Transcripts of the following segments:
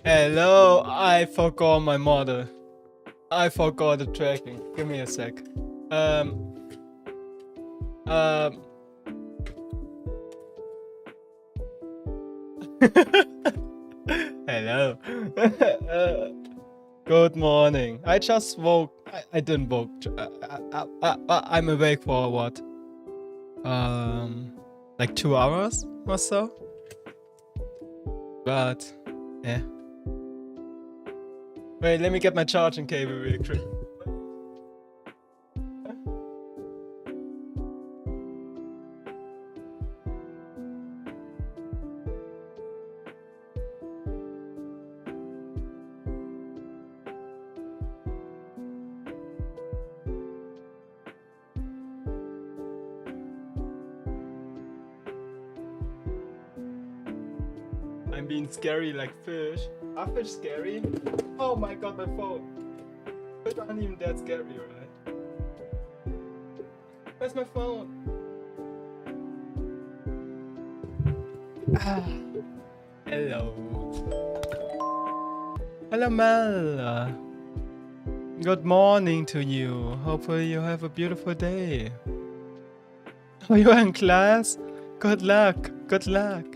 Hello, I forgot my model. I forgot the tracking. Give me a sec. Um. Um. Hello. Good morning. I just woke. I didn't woke. I'm awake for what? Like 2 hours or so. But yeah. Wait, let me get my charging cable real quick. I'm being scary like fish. Are fish scary? Oh my god, my phone. Fish aren't even that scary, right? Where's my phone? Ah. Hello. Hello, Mel. Good morning to you. Hopefully you have a beautiful day. Oh, you're in class? Good luck. Good luck.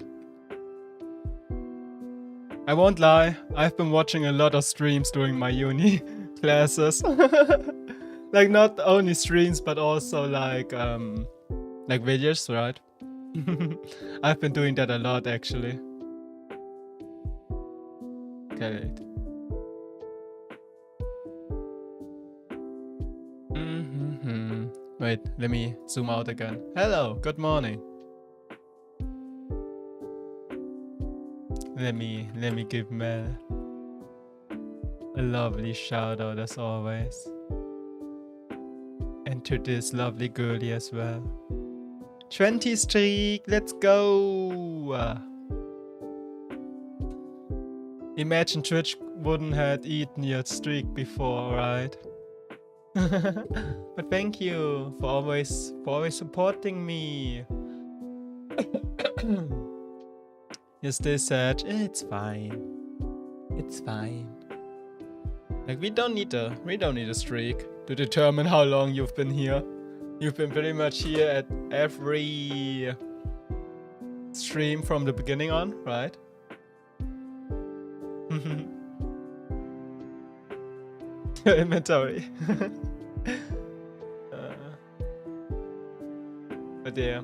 I won't lie, I've been watching a lot of streams during my uni classes. Like not only streams, but also like videos, right? I've been doing that a lot actually. Okay. Wait, let me zoom out again. Hello, good morning. Let me give Mel a lovely shout out as always. And to this lovely girlie as well. 20 streak, let's go! Imagine Twitch wouldn't have eaten your streak before, right? But thank you for always supporting me. You're still sad. It's fine. It's fine. Like we don't need a streak to determine how long you've been here. You've been pretty much here at every stream from the beginning on, right? Your inventory. But yeah.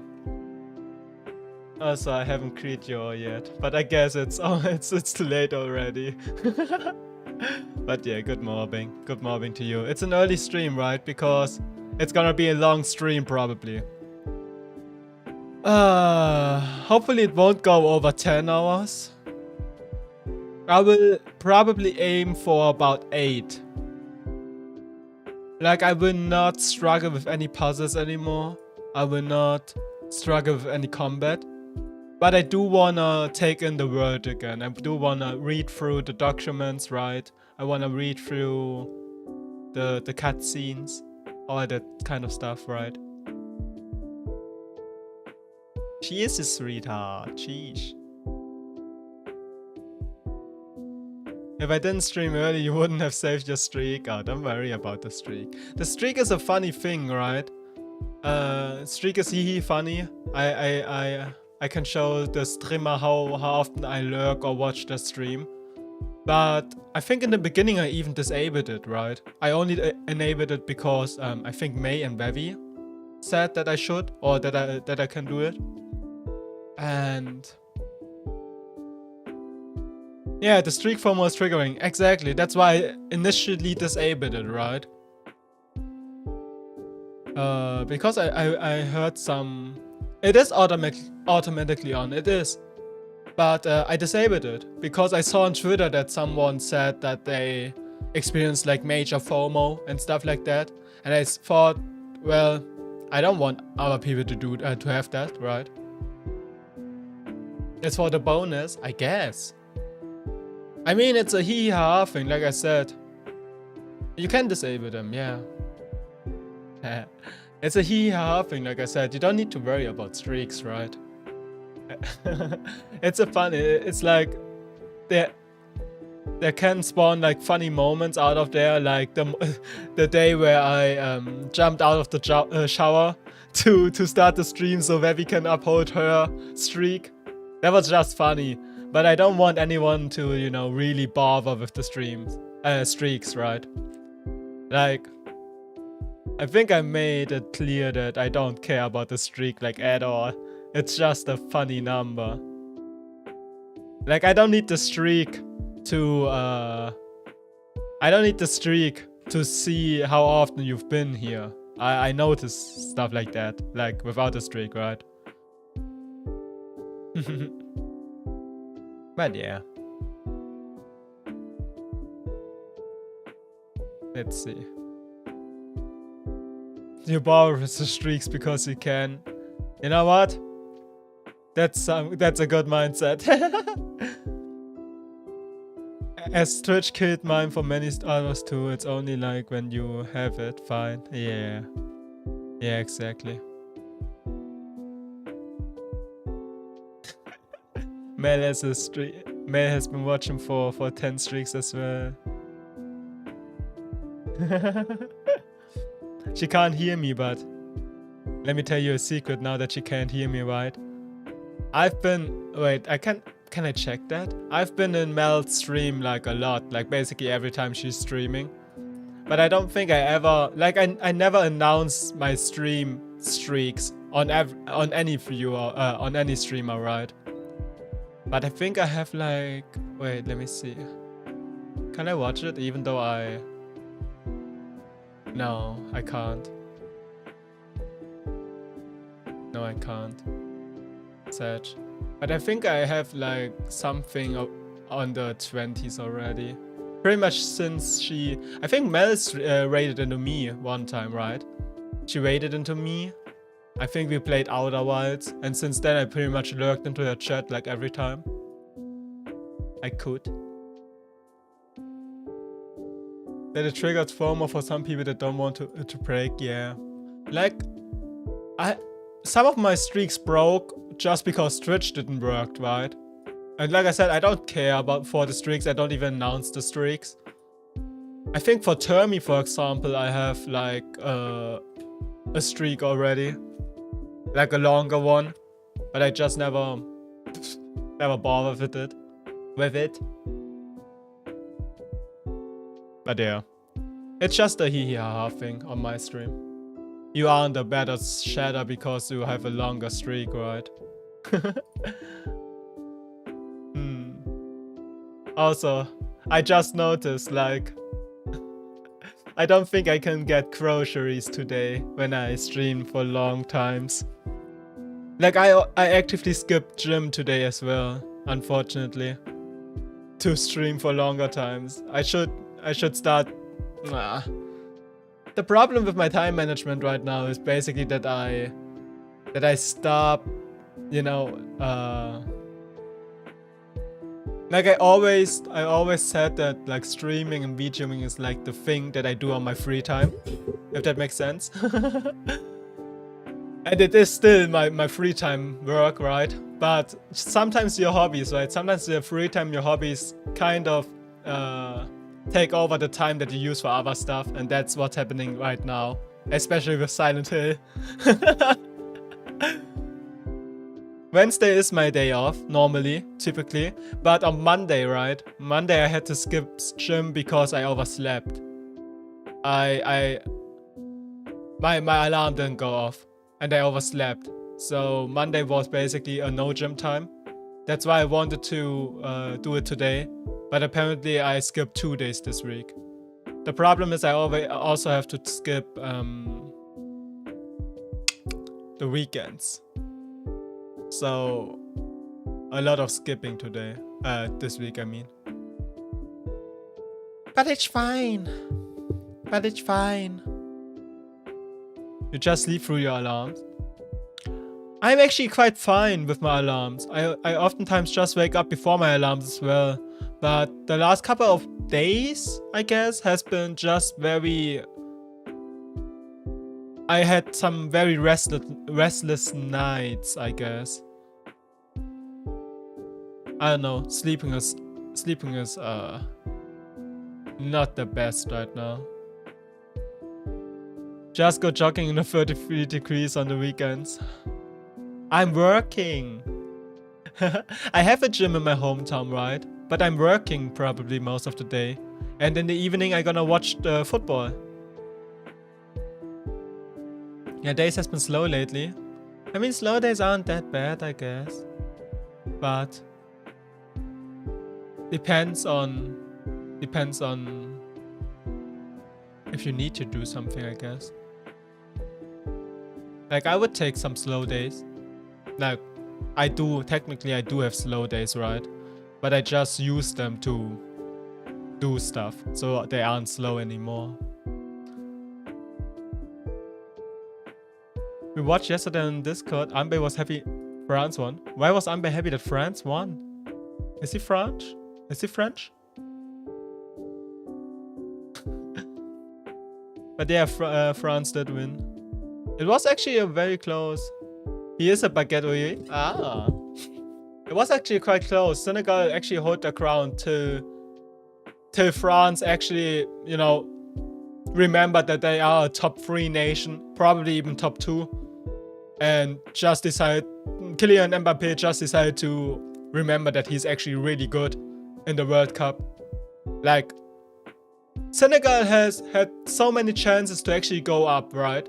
Also, I haven't created your yet, but I guess it's too late already. But yeah, good morning to you. It's an early stream, right? Because it's gonna be a long stream probably. Hopefully it won't go over 10 hours. I will probably aim for about 8. Like I will not struggle with any puzzles anymore. I will not struggle with any combat. But I do wanna take in the world again. I do wanna read through the documents, right? I wanna read through the cutscenes, all that kind of stuff, right? She is a sweetheart, sheesh. If I didn't stream early, you wouldn't have saved your streak. Oh, don't worry about the streak. The streak is a funny thing, right? Streak is hee funny. I can show the streamer how often I lurk or watch the stream. But I think in the beginning I even disabled it, right? I only enabled it because I think May and Bevi said that I should, or that I can do it. And yeah, the streak FOMO was triggering. Exactly, that's why I initially disabled it, right? Because I heard some... It is automatically on, it is. But I disabled it because I saw on Twitter that someone said that they experienced like major FOMO and stuff like that. And I thought, well, I don't want other people to have that, right? It's for the bonus, I guess. I mean, it's a hee-ha thing, like I said. You can disable them, yeah. It's a hee-ha thing, like I said. You don't need to worry about streaks, right? It's a funny. It's like there can spawn like funny moments out of there, like the day where I jumped out of the shower to start the stream so Vevi can uphold her streak. That was just funny, but I don't want anyone to, you know, really bother with the streaks, right? Like, I think I made it clear that I don't care about the streak like at all. It's just a funny number. Like, I don't need the streak to see how often you've been here. I notice stuff like that, like without a streak, right? But yeah. Let's see. You borrow the streaks because you can. You know what? That's a good mindset. As Twitch killed mine for many others too, it's only like when you have it, fine. Yeah. Yeah, exactly. Mel has a streak. Mel has been watching for 10 streaks as well. She can't hear me, but let me tell you a secret now that she can't hear me, right? Wait, can I check that? I've been in Mel's stream like a lot, like basically every time she's streaming. But I don't think I ever, like I never announce my stream streaks on any viewer, on any streamer, right? But I think I have like, wait, let me see. Can I watch it even though no, I can't. No, I can't. Sad. But I think I have like something on the 20s already. Pretty much since I think Mel's raided into me one time, right? She raided into me. I think we played Outer Wilds. And since then I pretty much lurked into her chat like every time I could. That it triggered FOMO for some people that don't want to break, yeah. Like, some of my streaks broke just because Twitch didn't work, right? And like I said, I don't care for the streaks, I don't even announce the streaks. I think for Termi, for example, I have like a streak already. Like a longer one. But I just never bothered with it. But yeah. It's just a hee-hee-ha-ha thing on my stream. You aren't a better shatter because you have a longer streak, right? Also, I just noticed, like, I don't think I can get groceries today when I stream for long times. Like, I actively skipped gym today as well, unfortunately, to stream for longer times. I should start. The problem with my time management right now is basically that I stop, you know, like I always said that like streaming and VTubing is like the thing that I do on my free time, if that makes sense. And it is still my free time work, right? But sometimes your hobbies, right? Sometimes your free time, your hobbies kind of take over the time that you use for other stuff, and that's what's happening right now, especially with Silent Hill. Wednesday is my day off, normally, typically, but on Monday, right? Monday I had to skip gym because I overslept. My alarm didn't go off, and I overslept. So Monday was basically a no gym time. That's why I wanted to do it today. But apparently I skipped 2 days this week. The problem is I also have to skip the weekends. So a lot of skipping today. This week, I mean. But it's fine. But it's fine. You just sleep through your alarms. I'm actually quite fine with my alarms. I oftentimes just wake up before my alarms as well. But the last couple of days, I guess, has been just very... I had some very restless nights, I guess. I don't know, sleeping is sleeping is not the best right now. Just go jogging in the 33 degrees on the weekends. I'm working. I have a gym in my hometown, right? But I'm working probably most of the day. And in the evening I'm gonna watch the football. Yeah, days has been slow lately. I mean, slow days aren't that bad, I guess. But depends on if you need to do something, I guess. Like, I would take some slow days. Like, technically I do have slow days, right? But I just use them to do stuff, so they aren't slow anymore. We watched yesterday on Discord. Ambe was happy France won. Why was Ambe happy that France won? Is he French? Is he French? But yeah, France did win. It was actually a very close. He is a baguette, oui. Ah. It was actually quite close. Senegal actually hold the crown till France actually, you know, remembered that they are a top 3 nation, probably even top 2. And just decided, Kylian Mbappé just decided to remember that he's actually really good in the World Cup. Like, Senegal has had so many chances to actually go up, right?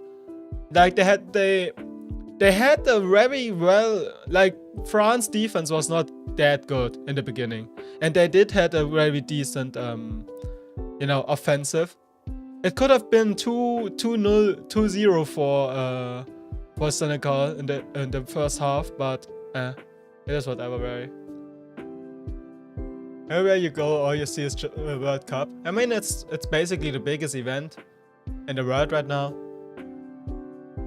Like, they had a very well, like, France defense was not that good in the beginning. And they did had a very decent, you know, offensive. It could have been 2-0, 2-0 for Senegal in the first half, but it is whatever, very. Everywhere you go, all you see is World Cup. I mean, it's basically the biggest event in the world right now.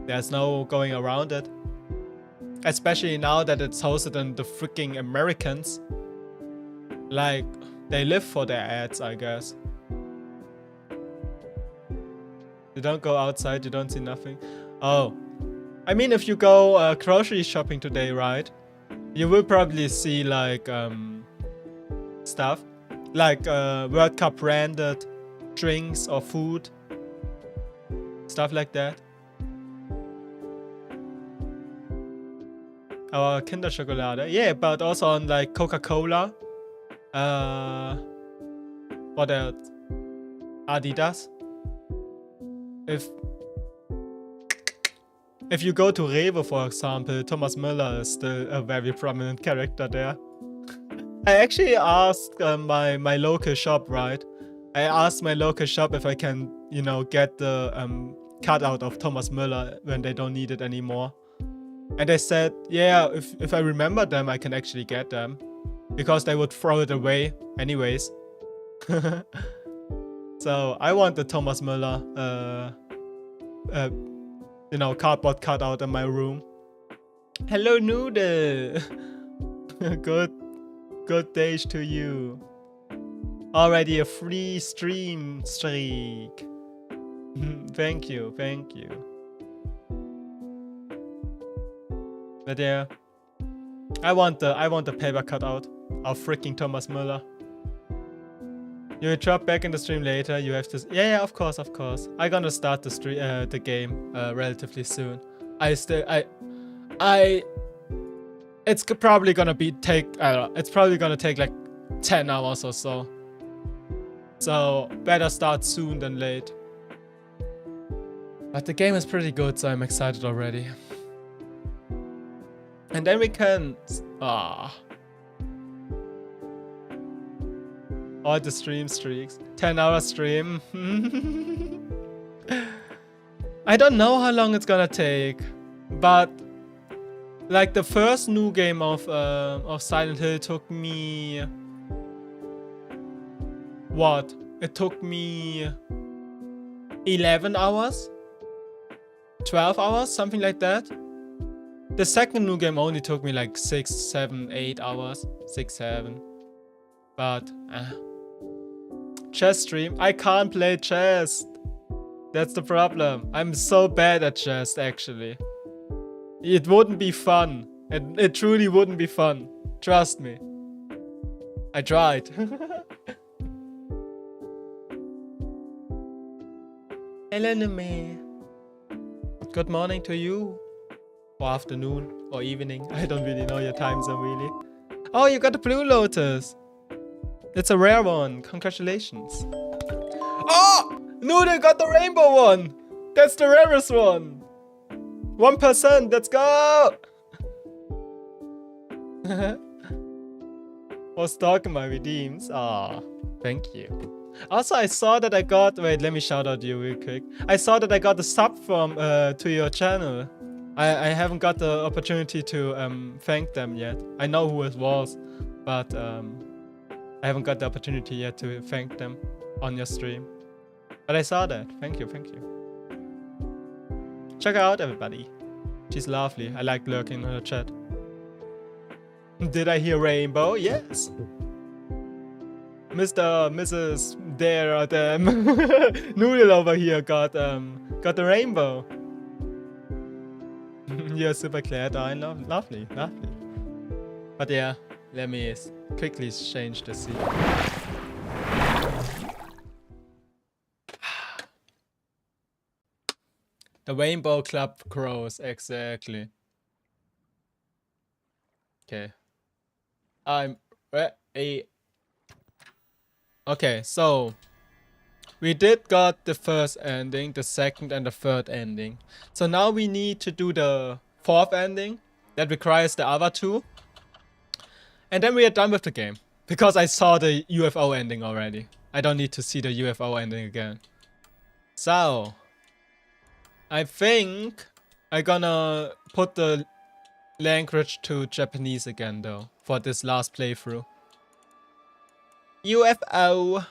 There's no going around it. Especially now that it's hosted in the freaking Americans. Like, they live for their ads, I guess. You don't go outside, you don't see nothing. Oh. I mean, if you go grocery shopping today, right? You will probably see, like, stuff. Like, World Cup branded drinks or food. Stuff like that. Our Kinder Schokolade. Yeah, but also on, like, Coca-Cola. What else? Adidas. If you go to Rewe, for example, Thomas Müller is still a very prominent character there. I actually asked my local shop, right? I asked my local shop if I can, you know, get the cutout of Thomas Müller when they don't need it anymore. And they said, yeah, if I remember them, I can actually get them. Because they would throw it away anyways. So I want the Thomas Müller, you know, cardboard cutout in my room. Hello, Noodle. Good days to you. Already a free stream streak. Thank you. But yeah, I want the paper cutout of freaking Thomas Müller. You will drop back in the stream later. You have to. Yeah, of course. I'm gonna start the game relatively soon. It's probably gonna it's probably gonna take like 10 hours or so. So better start soon than late. But the game is pretty good, so I'm excited already. And then we can... all the stream streaks. 10-hour stream. I don't know how long it's gonna take. But... like the first new game of Silent Hill took me... what? It took me... 11 hours? 12 hours? Something like that? The second new game only took me like 6, 7, 8 hours. 6, 7. But, chess stream? I can't play chess. That's the problem. I'm so bad at chess, actually. It wouldn't be fun. It truly wouldn't be fun. Trust me. I tried. Hello, me. Good morning to you. Or afternoon, or evening. I don't really know your time zone, really. Oh, you got the Blue Lotus. It's a rare one. Congratulations. Oh! Noodle got the rainbow one. That's the rarest one. 1%. Let's go. Was stalking my redeems. Ah, thank you. Also, I saw that I got. Wait, let me shout out you real quick. I saw that I got a sub from to your channel. I haven't got the opportunity to thank them yet. I know who it was, but I haven't got the opportunity yet to thank them on your stream. But I saw that. Thank you, thank you. Check her out, everybody. She's lovely. I like lurking in her chat. Did I hear rainbow? Yes. Mr. Mrs. There, Noodle over here got the rainbow. You're super glad. I love, lovely. But yeah, let me quickly change the scene. The Rainbow Club grows, exactly. Okay. I'm ready. Okay, so we did got the first ending, the second and the third ending. So now we need to do the fourth ending that requires the other two. And then we are done with the game. Because I saw the UFO ending already. I don't need to see the UFO ending again. So I think I'm gonna put the language to Japanese again though, for this last playthrough. UFO.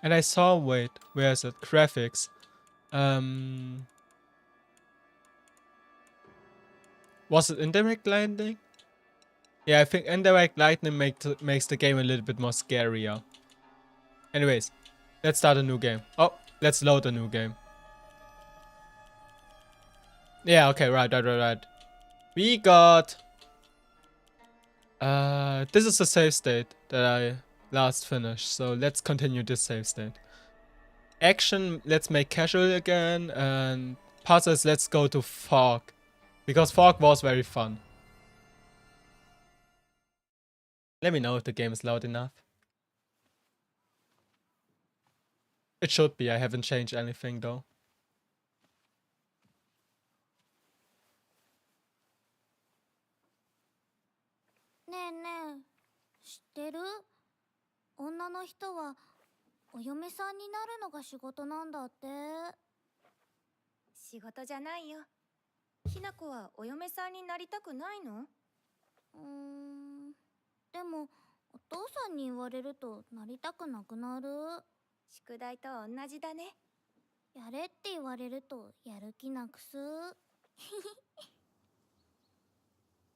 And I saw, wait, where is it? Graphics. Was it indirect lighting? Yeah, I think indirect lighting makes the game a little bit more scarier. Anyways, let's start a new game. Oh, let's load a new game. Yeah, okay, right. We got... this is the save state that I last finished, so let's continue this save state. Action, let's make casual again, and puzzles, let's go to fog. Because fog was very fun. Let me know if the game is loud enough. It should be, I haven't changed anything though.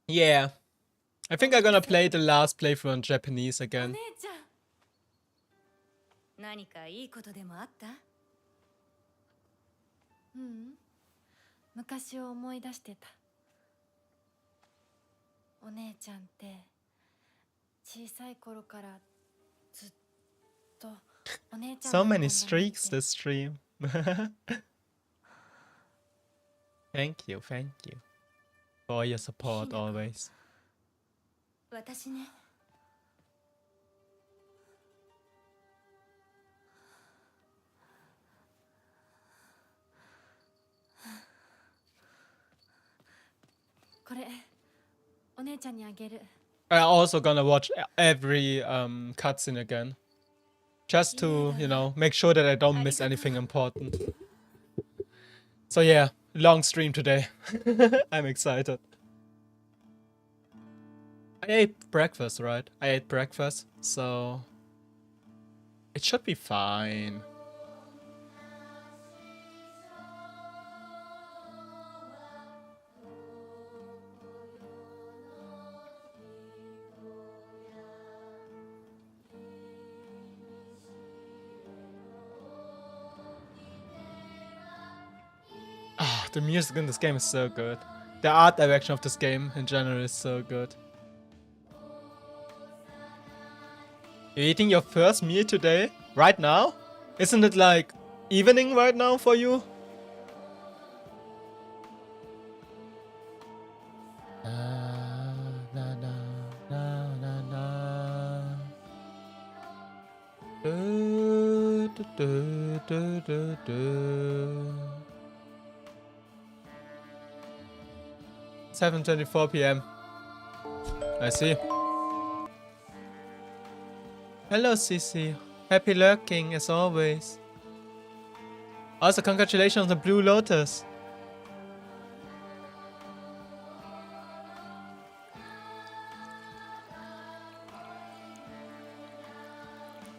Yeah. I think I'm gonna play the last playthrough in Japanese again. So many streaks this stream. Thank you for your support always. I'm also gonna watch every cutscene again. Just to, you know, make sure that I don't miss anything important. So yeah, long stream today. I'm excited. I ate breakfast, right? I ate breakfast, so it should be fine. Ah, the music in this game is so good. The art direction of this game in general is so good. You're eating your first meal today? Right now? Isn't it like evening right now for you? Na, na, na, na, na. 7:24 p.m. I see. Hello, Cece. Happy lurking as always. Also, congratulations on the Blue Lotus.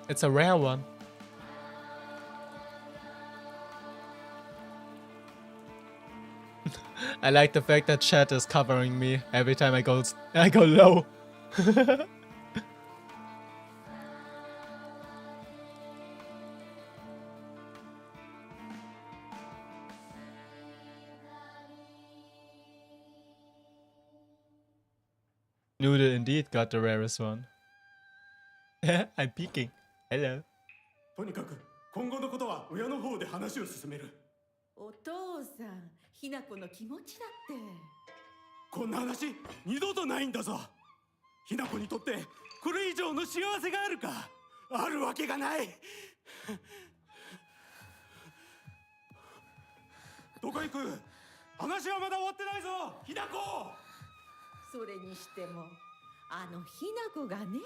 It's a rare one. I like the fact that chat is covering me every time I go low. Noodle indeed got the rarest one. I'm peeking. Hello. とにかく今後のことは親の方で話を進める。お父さん、ひな子の気持ちだって。こんな話二度とないんだぞ。ひな子にとってこれ以上の幸せがあるか。あるわけがない。どこ行く？話はまだ終わってないぞ、ひな子。それにしても、あのひな子がね。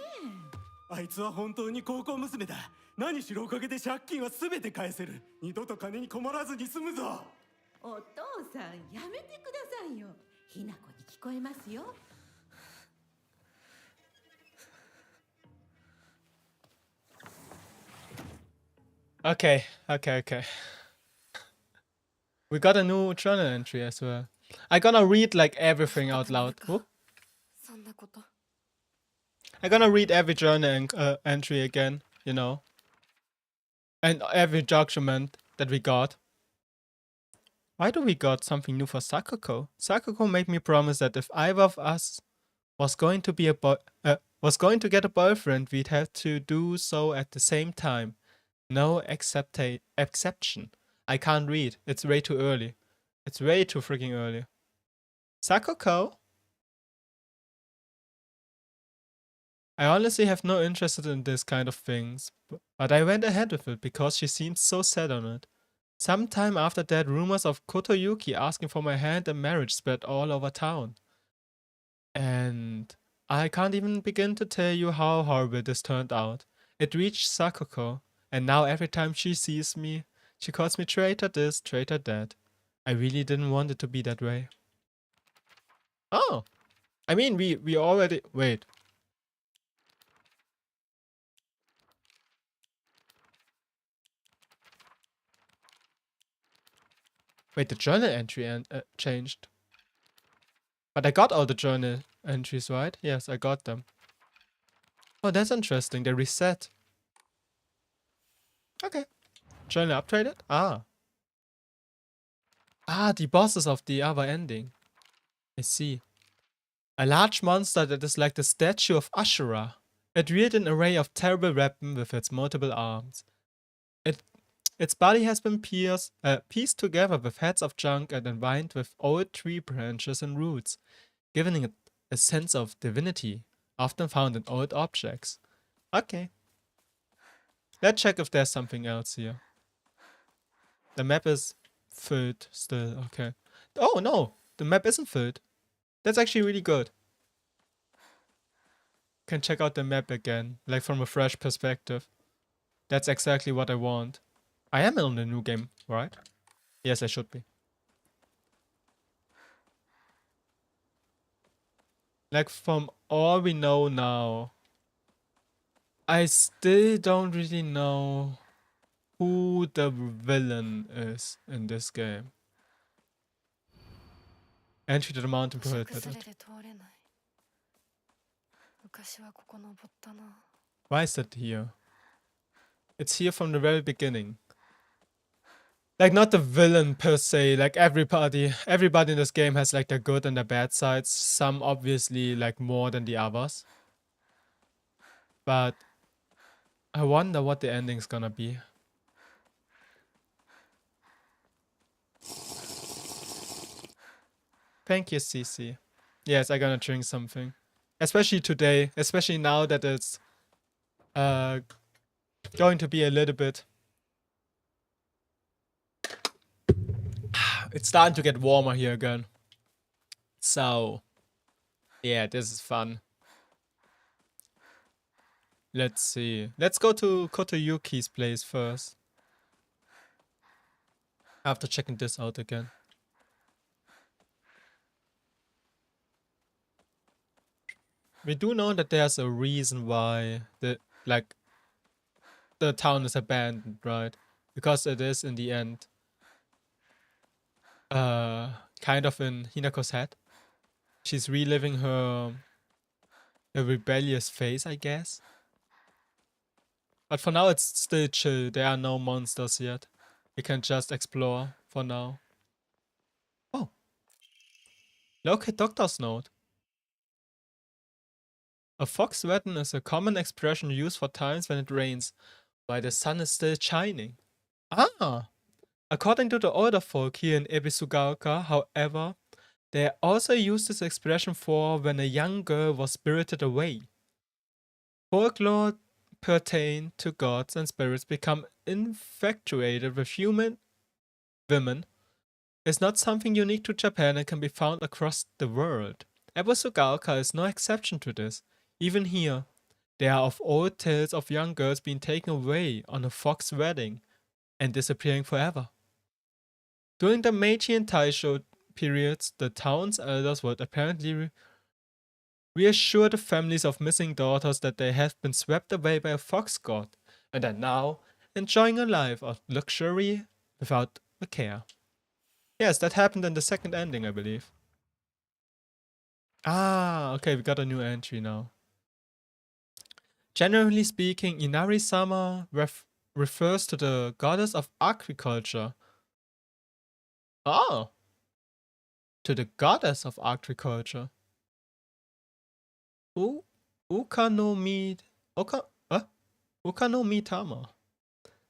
あいつは本当に高校娘だ。何しろおかげで借金は全て返せる。二度と金に困らずに済むぞ。お父さん、やめてくださいよ。ひな子に聞こえますよ。Okay. We got a new journal entry as well. I'm gonna read like everything out loud. Whoop. I'm gonna read every journal entry again, you know. And every document that we got. Why do we got something new for Sakako? Sakako made me promise that if either of us was going to get a boyfriend, we'd have to do so at the same time. No exception. I can't read. It's way too early. It's way too freaking early. Sakako? I honestly have no interest in this kind of things, but I went ahead with it because she seemed so set on it. Sometime after that, rumors of Kotoyuki asking for my hand in marriage spread all over town. And I can't even begin to tell you how horrible this turned out. It reached Sakako, and now every time she sees me, she calls me traitor this, traitor that. I really didn't want it to be that way. Oh! I mean, we already... Wait. Wait, the journal entry changed. But I got all the journal entries, right? Yes, I got them. Oh, that's interesting. They reset. Okay. Journal upgraded? Ah, the bosses of the other ending. I see. A large monster that is like the statue of Ashura. It wielded an array of terrible weapons with its multiple arms. Its body has been pieced together with heads of junk and entwined with old tree branches and roots, giving it a sense of divinity, often found in old objects. Okay. Let's check if there's something else here. The map is filled still, okay. Oh no, the map isn't filled. That's actually really good. Can check out the map again, like from a fresh perspective. That's exactly what I want. I am in the new game, right? Yes, I should be. Like, from all we know now, I still don't really know who the villain is in this game. Entry to the mountain prohibited. Why is that here? It's here from the very beginning. Like, not the villain per se, like everybody in this game has like their good and their bad sides. Some obviously like more than the others. But I wonder what the ending's gonna be. Thank you, Cece. Yes, I'm gonna drink something. Especially today. Especially now that it's going to be a little bit. It's starting to get warmer here again. So, yeah, this is fun. Let's see. Let's go to Kotoyuki's place first. After checking this out again. We do know that there's a reason why the town is abandoned, right? Because it is in the end kind of in Hinako's head. She's reliving her rebellious phase, I guess. But for now it's still chill. There are no monsters yet. We can just explore for now. Oh. Locate doctor's note. A fox wedding is a common expression used for times when it rains, while the sun is still shining. Ah! According to the older folk here in Ebisugaoka, however, they also use this expression for when a young girl was spirited away. Folklore pertain to gods and spirits become infatuated with human women. It's not something unique to Japan and can be found across the world. Ebisugaoka is no exception to this. Even here, there are of old tales of young girls being taken away on a fox wedding and disappearing forever. During the Meiji and Taisho periods, the town's elders would apparently reassure the families of missing daughters that they have been swept away by a fox god and are now enjoying a life of luxury without a care. Yes, that happened in the second ending, I believe. Ah, okay, we got a new entry now. Generally speaking, Inari-sama refers to the goddess of agriculture. Oh! To the goddess of agriculture. Uka no Mitama.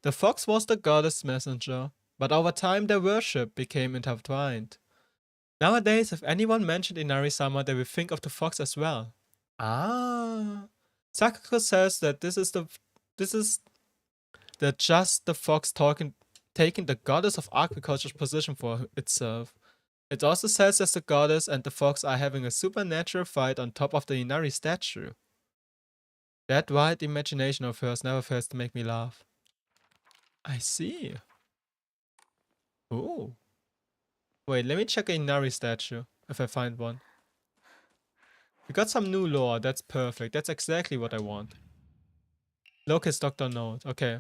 The fox was the goddess' messenger, but over time their worship became intertwined. Nowadays, if anyone mentioned Inari-sama, they will think of the fox as well. Ah. Sakako says that this is just the fox taking the goddess of agriculture's position for itself. It also says that the goddess and the fox are having a supernatural fight on top of the Inari statue. That wild imagination of hers never fails to make me laugh. I see. Ooh. Wait, let me check a Inari statue, if I find one. We got some new lore, that's perfect. That's exactly what I want. Locust Doctor note, okay.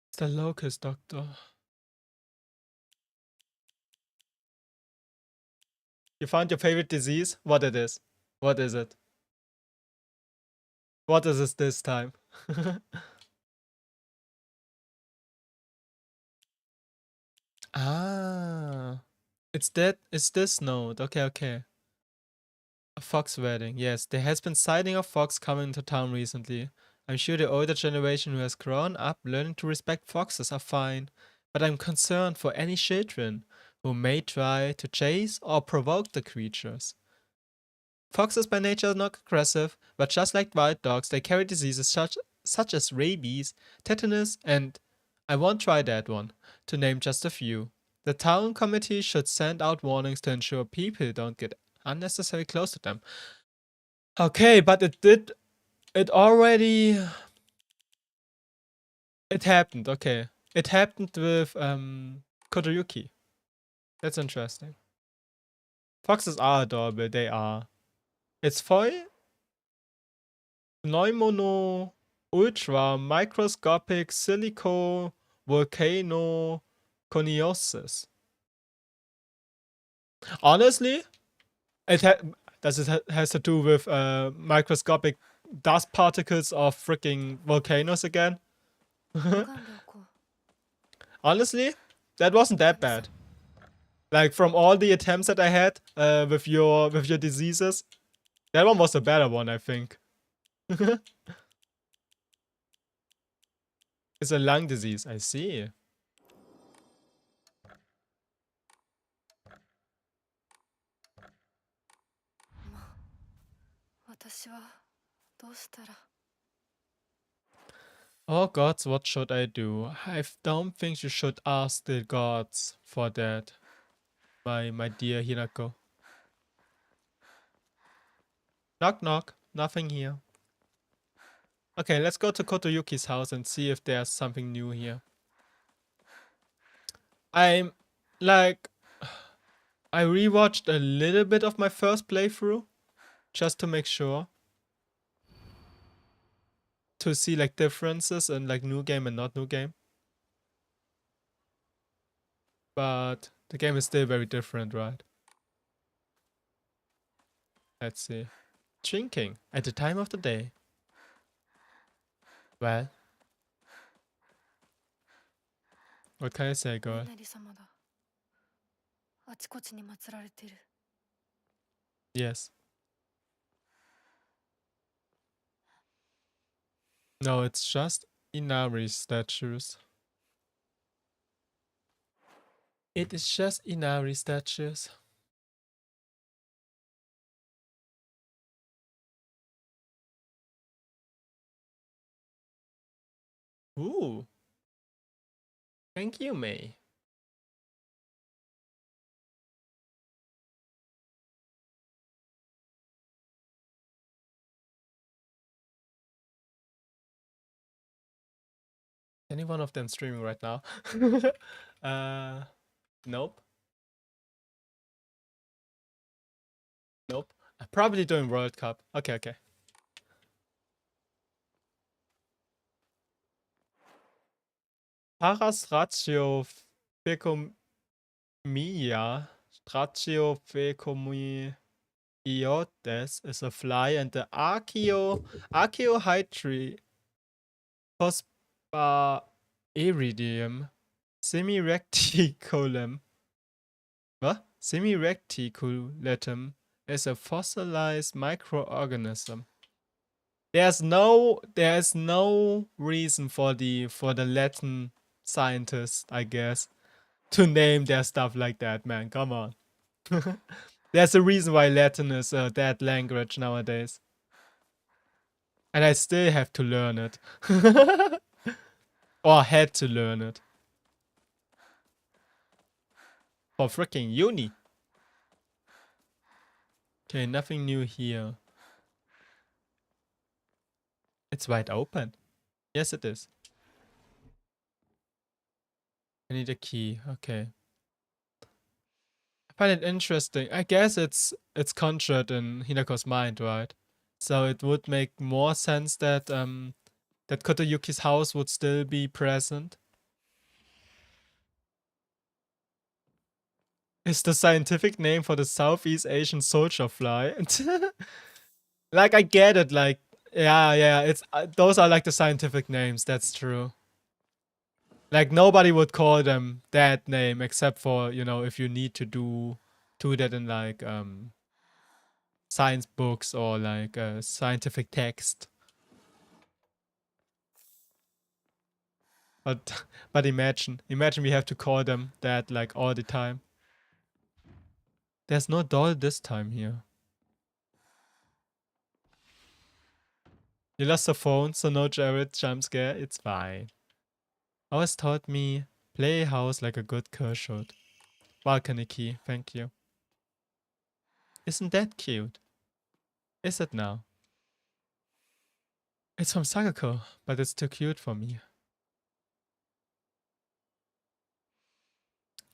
It's the Locust Doctor. You found your favorite disease? What it is? What is it? What is it this time? Ah. It's this note. Okay. A fox wedding. Yes, there has been sighting of fox coming to town recently. I'm sure the older generation who has grown up learning to respect foxes are fine, but I'm concerned for any children who may try to chase or provoke the creatures. Foxes by nature are not aggressive, but just like wild dogs, they carry diseases such as rabies, tetanus, and I won't try that one, to name just a few. The town committee should send out warnings to ensure people don't get unnecessarily close to them. Okay, but it happened, okay. It happened with Kotoyuki. That's interesting. Foxes are adorable, they are. It's foil pneumono ultra microscopic silico volcano coniosis. Honestly, it has to do with microscopic dust particles of freaking volcanoes again. Honestly, that wasn't that bad. Like from all the attempts that I had with your diseases, that one was the better one, I think. It's a lung disease. I see. 私はどうしたら。 Oh gods, what should I do? I don't think you should ask the gods for that, my dear Hinako. Knock knock, nothing here. Okay, let's go to Kotoyuki's house and see if there's something new here. I'm like, I rewatched a little bit of my first playthrough just to make sure, to see like differences in like new game and not new game. But the game is still very different, right? Let's see. Drinking at the time of the day. Well, what can I say, お girl? 稲荷様だ。あちこちに祀られてる。 Yes. No, it's just Inari statues. It is just Inari statues. Ooh. Thank you, May. Any one of them streaming right now? Nope. Nope. Probably doing World Cup. Okay, okay. Paras ratio fecomia. Ratio fecomiotes is a fly, and the archaeohydry iridium semi-reticulum. What? Semi-reticulatum is a fossilized microorganism. There's no reason for the Latin scientists, I guess, to name their stuff like that, man. Come on. There's a reason why Latin is a dead language nowadays. And I still have to learn it. Or had to learn it. For freaking uni. Okay, nothing new here. It's wide open. Yes, it is. I need a key. Okay. I find it interesting. I guess it's conjured in Hinako's mind, right? So it would make more sense that that Kotoyuki's house would still be present. Is the scientific name for the Southeast Asian soldier fly. Like, I get it, like, yeah, it's those are like the scientific names, that's true. Like, nobody would call them that name except for, you know, if you need to do that in like science books or like scientific text. But imagine we have to call them that like all the time. There's no doll this time here. You lost the phone, so no Jared jump scare. It's fine. Always taught me play house like a good girl should. Balcony key, thank you. Isn't that cute? Is it now? It's from Sakako, but it's too cute for me.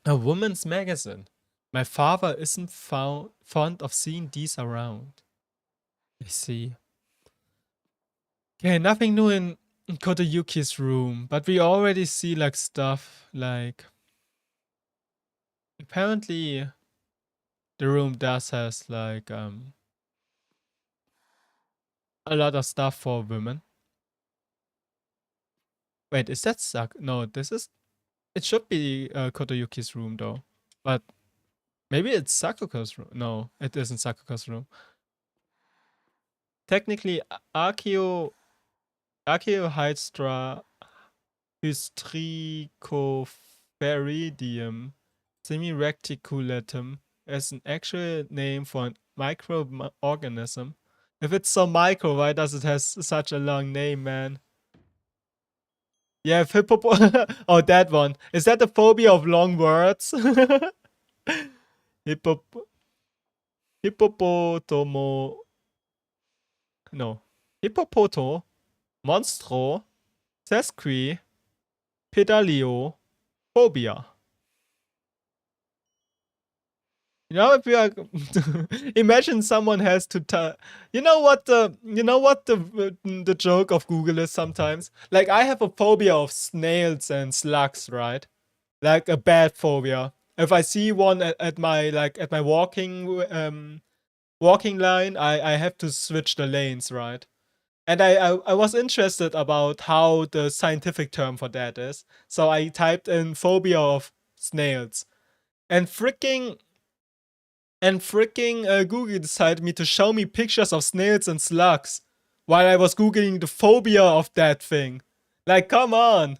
A woman's magazine. My father isn't fond of seeing these around. I see. Okay, nothing new in Kotoyuki's room, but we already see like stuff like... Apparently, the room does has like a lot of stuff for women. Wait, is that No, this is... It should be Kotoyuki's room though. But maybe it's Sakuko's room. No, it isn't Sakuko's room. Technically, Akio Hydra Hystricopharidum semireticulatum as an actual name for a microorganism. If it's so micro, why does it have such a long name, man? Yeah, oh, that one. Is that the phobia of long words? Hippopotomo. No. Hippopoto. Monstro. Sesqui. Pedalio. Phobia. You know, if you are imagine someone has to you know what the joke of Google is sometimes? Like, I have a phobia of snails and slugs, right? Like a bad phobia. If I see one at my walking line, I have to switch the lanes, right? And I was interested about how the scientific term for that is. So I typed in phobia of snails. And freaking Google decided me to show me pictures of snails and slugs while I was Googling the phobia of that thing. Like, come on.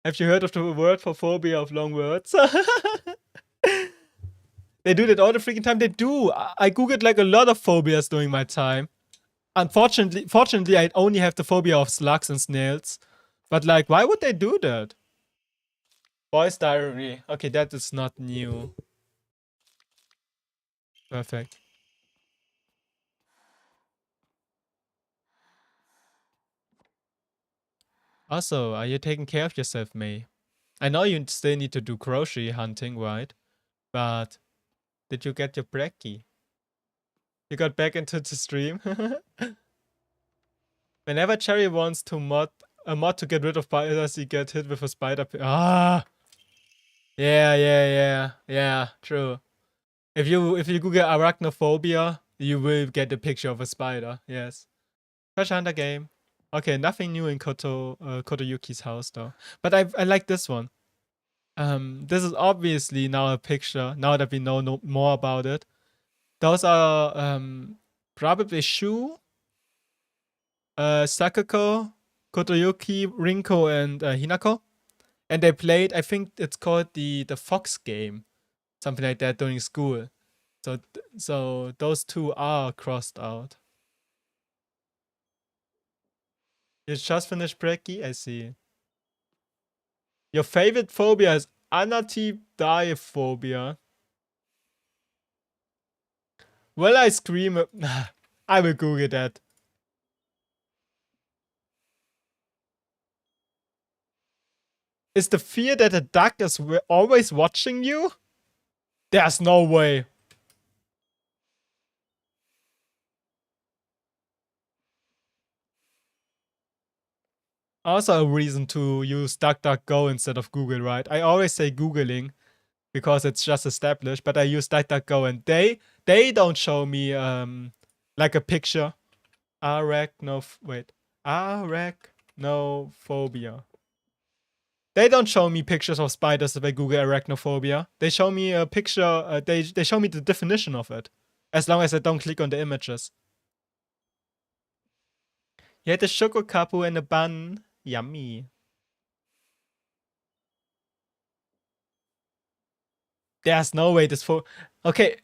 Have you heard of the word for phobia of long words? They do that all the freaking time. They do. I Googled like a lot of phobias during my time. Fortunately, I only have the phobia of slugs and snails. But like, why would they do that? Boy's diary. Okay, that is not new. Perfect. Also, are you taking care of yourself, May? I know you still need to do grocery hunting, right? But did you get your brekkie? You got back into the stream? Whenever Cherry wants to mod to get rid of spiders, he get hit with a spider. Ah, yeah. True. If you Google arachnophobia, you will get a picture of a spider. Yes. Treasure hunter game. Okay, nothing new in Kotoyuki's house though. But I like this one. This is obviously now a picture. Now that we know more about it, those are probably Shu, Sakako, Kotoyuki, Rinko, and Hinako, and they played. I think it's called the Fox game, something like that during school. So those two are crossed out. You just finished Brekkie? I see. Your favorite phobia is anatidaephobia. Will I scream? I will Google that. Is the fear that a duck is always watching you? There's no way. Also a reason to use DuckDuckGo instead of Google, right? I always say Googling because it's just established, but I use DuckDuckGo and they don't show me like a picture. Arachnophobia. They don't show me pictures of spiders if I Google arachnophobia. They show me a picture, they show me the definition of it. As long as I don't click on the images. You had a choco capu and a bun. Yummy. There's no way this okay.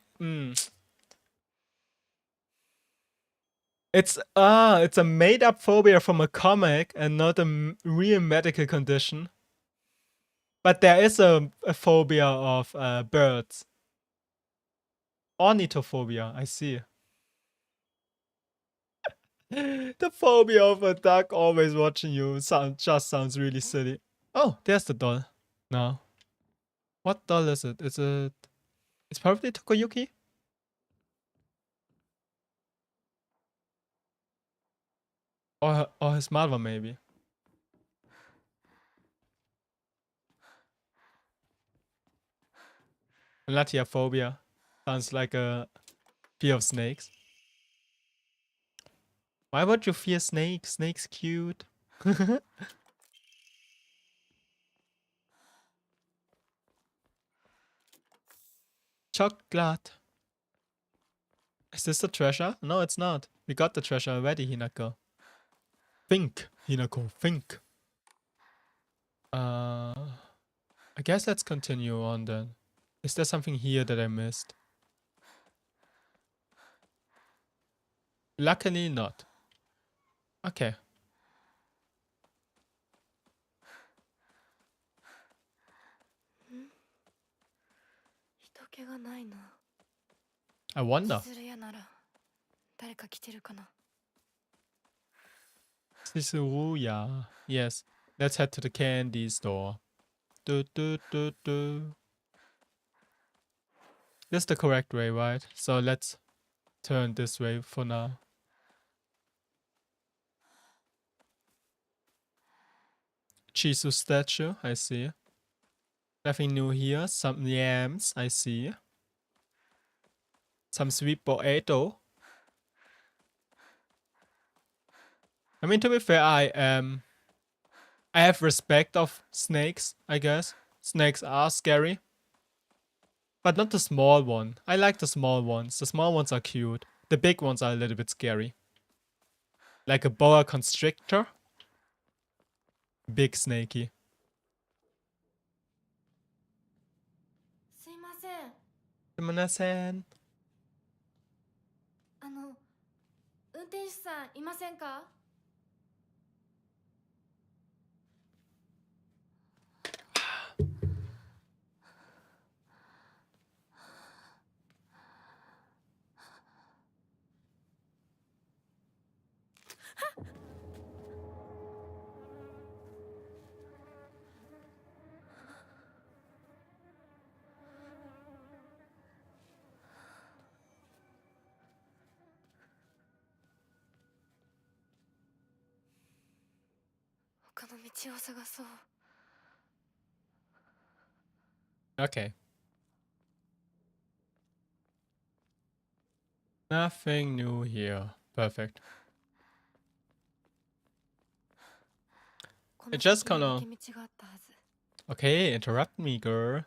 It's a made up phobia from a comic and not a real medical condition. But there is a phobia of birds. Ornithophobia, I see. The phobia of a duck always watching you just sounds really silly. Oh, there's the doll. Now. What doll is it? It's probably Tokoyuki? Or his mother, maybe. Latiaphobia. Sounds like a fear of snakes. Why would you fear snakes? Snakes cute. Chocolate. Is this the treasure? No, it's not. We got the treasure already, Hinako. Think. Hinako think? I guess let's continue on then. Is there something here that I missed? Luckily not. Okay. 人気がないな。 I wonder. するやなら誰か来てるかな。 Suzuya. Yes. Let's head to the candy store. Do, do, do, do. This is the correct way, right? So let's turn this way for now. Chisu statue, I see. Nothing new here. Some yams, I see. Some sweet potato. I mean, to be fair, I have respect of snakes, I guess. Snakes are scary. But not the small one. I like the small ones. The small ones are cute. The big ones are a little bit scary. Like a boa constrictor. Big snakey. すいません。 Sumana-san. 運転手さんいませんか？ 他の道を探そう。 Okay. Nothing new here. Perfect. この It just 先に kinda- 抜け道があったはず。 Okay, interrupt me, girl.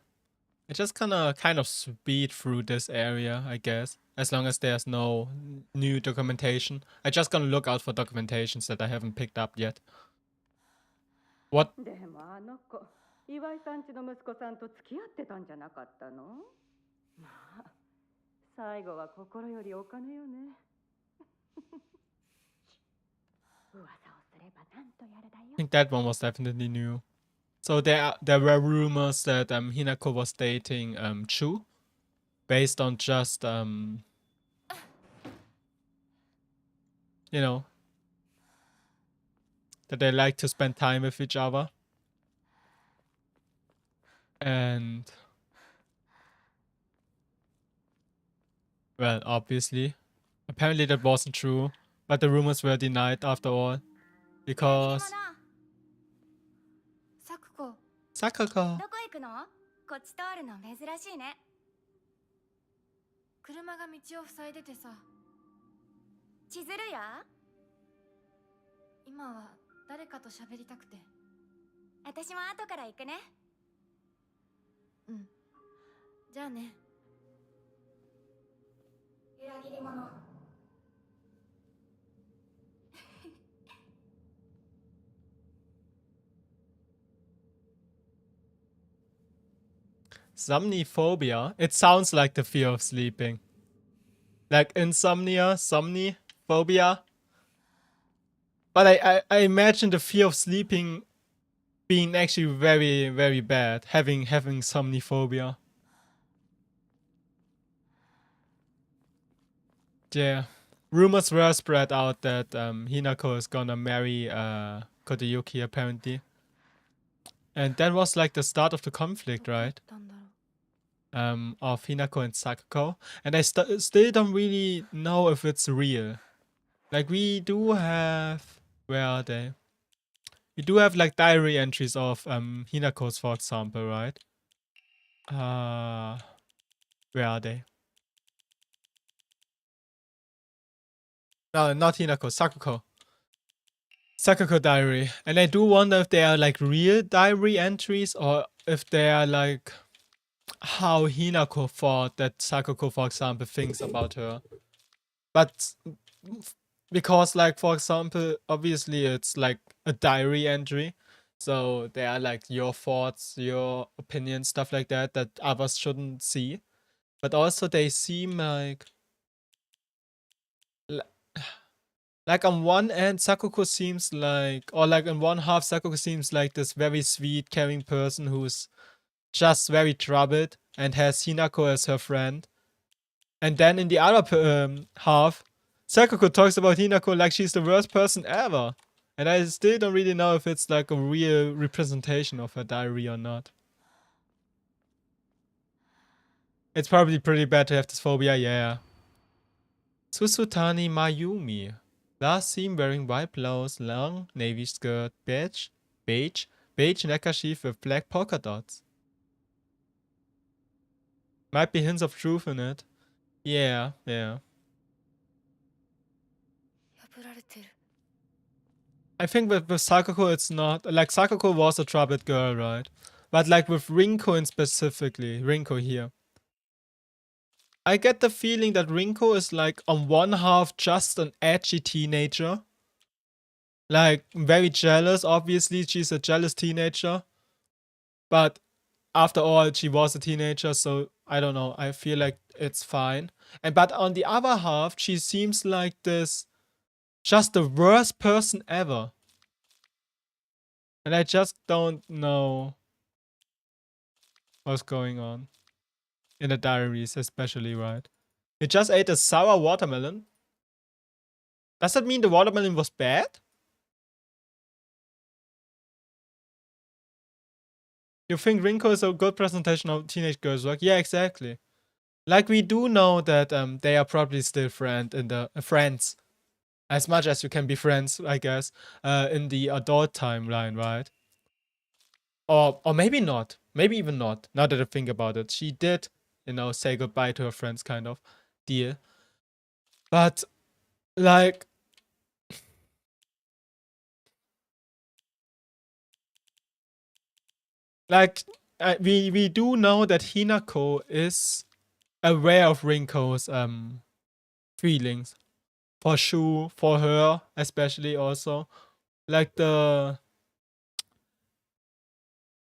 I just kind of speed through this area, I guess. As long as there's no new documentation. I just gonna look out for documentations that I haven't picked up yet. What? でもあの子岩井さんちの息子さんと付き合ってたんじゃなかったの？まあ最後は心よりお金よね。噂をすればなんとやらだよ。 I think that one was definitely new. So there were rumors that Hinako was dating Chu, based on just you know, that they like to spend time with each other. And well, obviously, apparently that wasn't true, but the rumors were denied after all, because サクコ、 Sakako. どこ行くの？こっち通るの珍しいね。車が道を塞いでてさ。千鶴や？今は誰かと喋りたくて。私も後から行くね。うん。じゃあね。裏切り者。 Somniphobia. It sounds like the fear of sleeping. Like insomnia, somniphobia. But I imagine the fear of sleeping being actually very, very bad. Having somniphobia. Yeah. Rumors were spread out that Hinako is gonna marry Kodayuki apparently. And that was like the start of the conflict, right? なんだろう。 Of Hinako and Sakako. And I still don't really know if it's real. Like we do have... Where are they? We do have like diary entries of Hinako's, for example, right? Where are they? No, not Hinako, Sakako. Sakako diary. And I do wonder if they are like real diary entries or if they are like how Hinako thought that Sakako, for example, thinks about her. But because like for example, obviously it's like a diary entry, so there are like your thoughts, your opinions, stuff like that that others shouldn't see. But also they seem like li- like on one end Sakuko seems like, or like on one half Sakuko seems like this very sweet, caring person who's just very troubled and has Hinako as her friend. And then in the other half, Sakuko talks about Hinako like she's the worst person ever. And I still don't really know if it's like a real representation of her diary or not. It's probably pretty bad to have this phobia, yeah. Susutani Mayumi. Last seen wearing white blouse, long navy skirt, beige neckerchief with black polka dots. Might be hints of truth in it. Yeah. 破られてる。 I think with Sakuko it's not, like Sakuko was a troubled girl, right? But like with Rinko in specifically, Rinko here, I get the feeling that Rinko is like on one half just an edgy teenager. Like very jealous, obviously she's a jealous teenager. But after all, she was a teenager, so I don't know, I feel like it's fine. And but on the other half, she seems like this, just the worst person ever. And I just don't know what's going on. In the diaries, especially, right? You just ate a sour watermelon? Does that mean the watermelon was bad? You think Rinko is a good presentation of teenage girls' work? Yeah, exactly. Like, we do know that they are probably still friends. As much as you can be friends, I guess, in the adult timeline, right? Or maybe not. Maybe even not. Now that I think about it. She did, say goodbye to her friends, kind of deal. But, like, we do know that Hinako is aware of Rinko's feelings for Shu, for her especially also, like the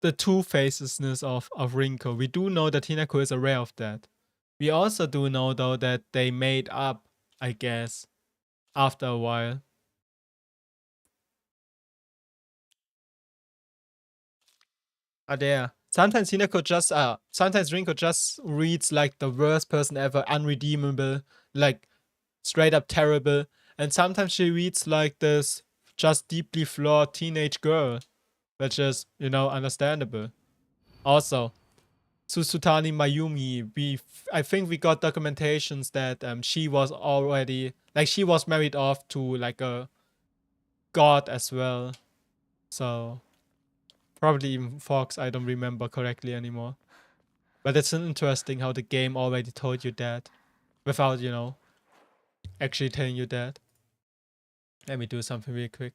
two-facedness of Rinko. We do know that Hinako is aware of that. We also do know though that they made up, I guess, after a while. There. Sometimes Rinko just reads like the worst person ever, unredeemable, like straight up terrible. And sometimes she reads like this just deeply flawed teenage girl, which is, understandable. Also, Susutani Mayumi, I think we got documentations that she was already, like, she was married off to like a god as well. So probably even Fox, I don't remember correctly anymore. But it's interesting how the game already told you that without, actually telling you that. Let me do something really quick.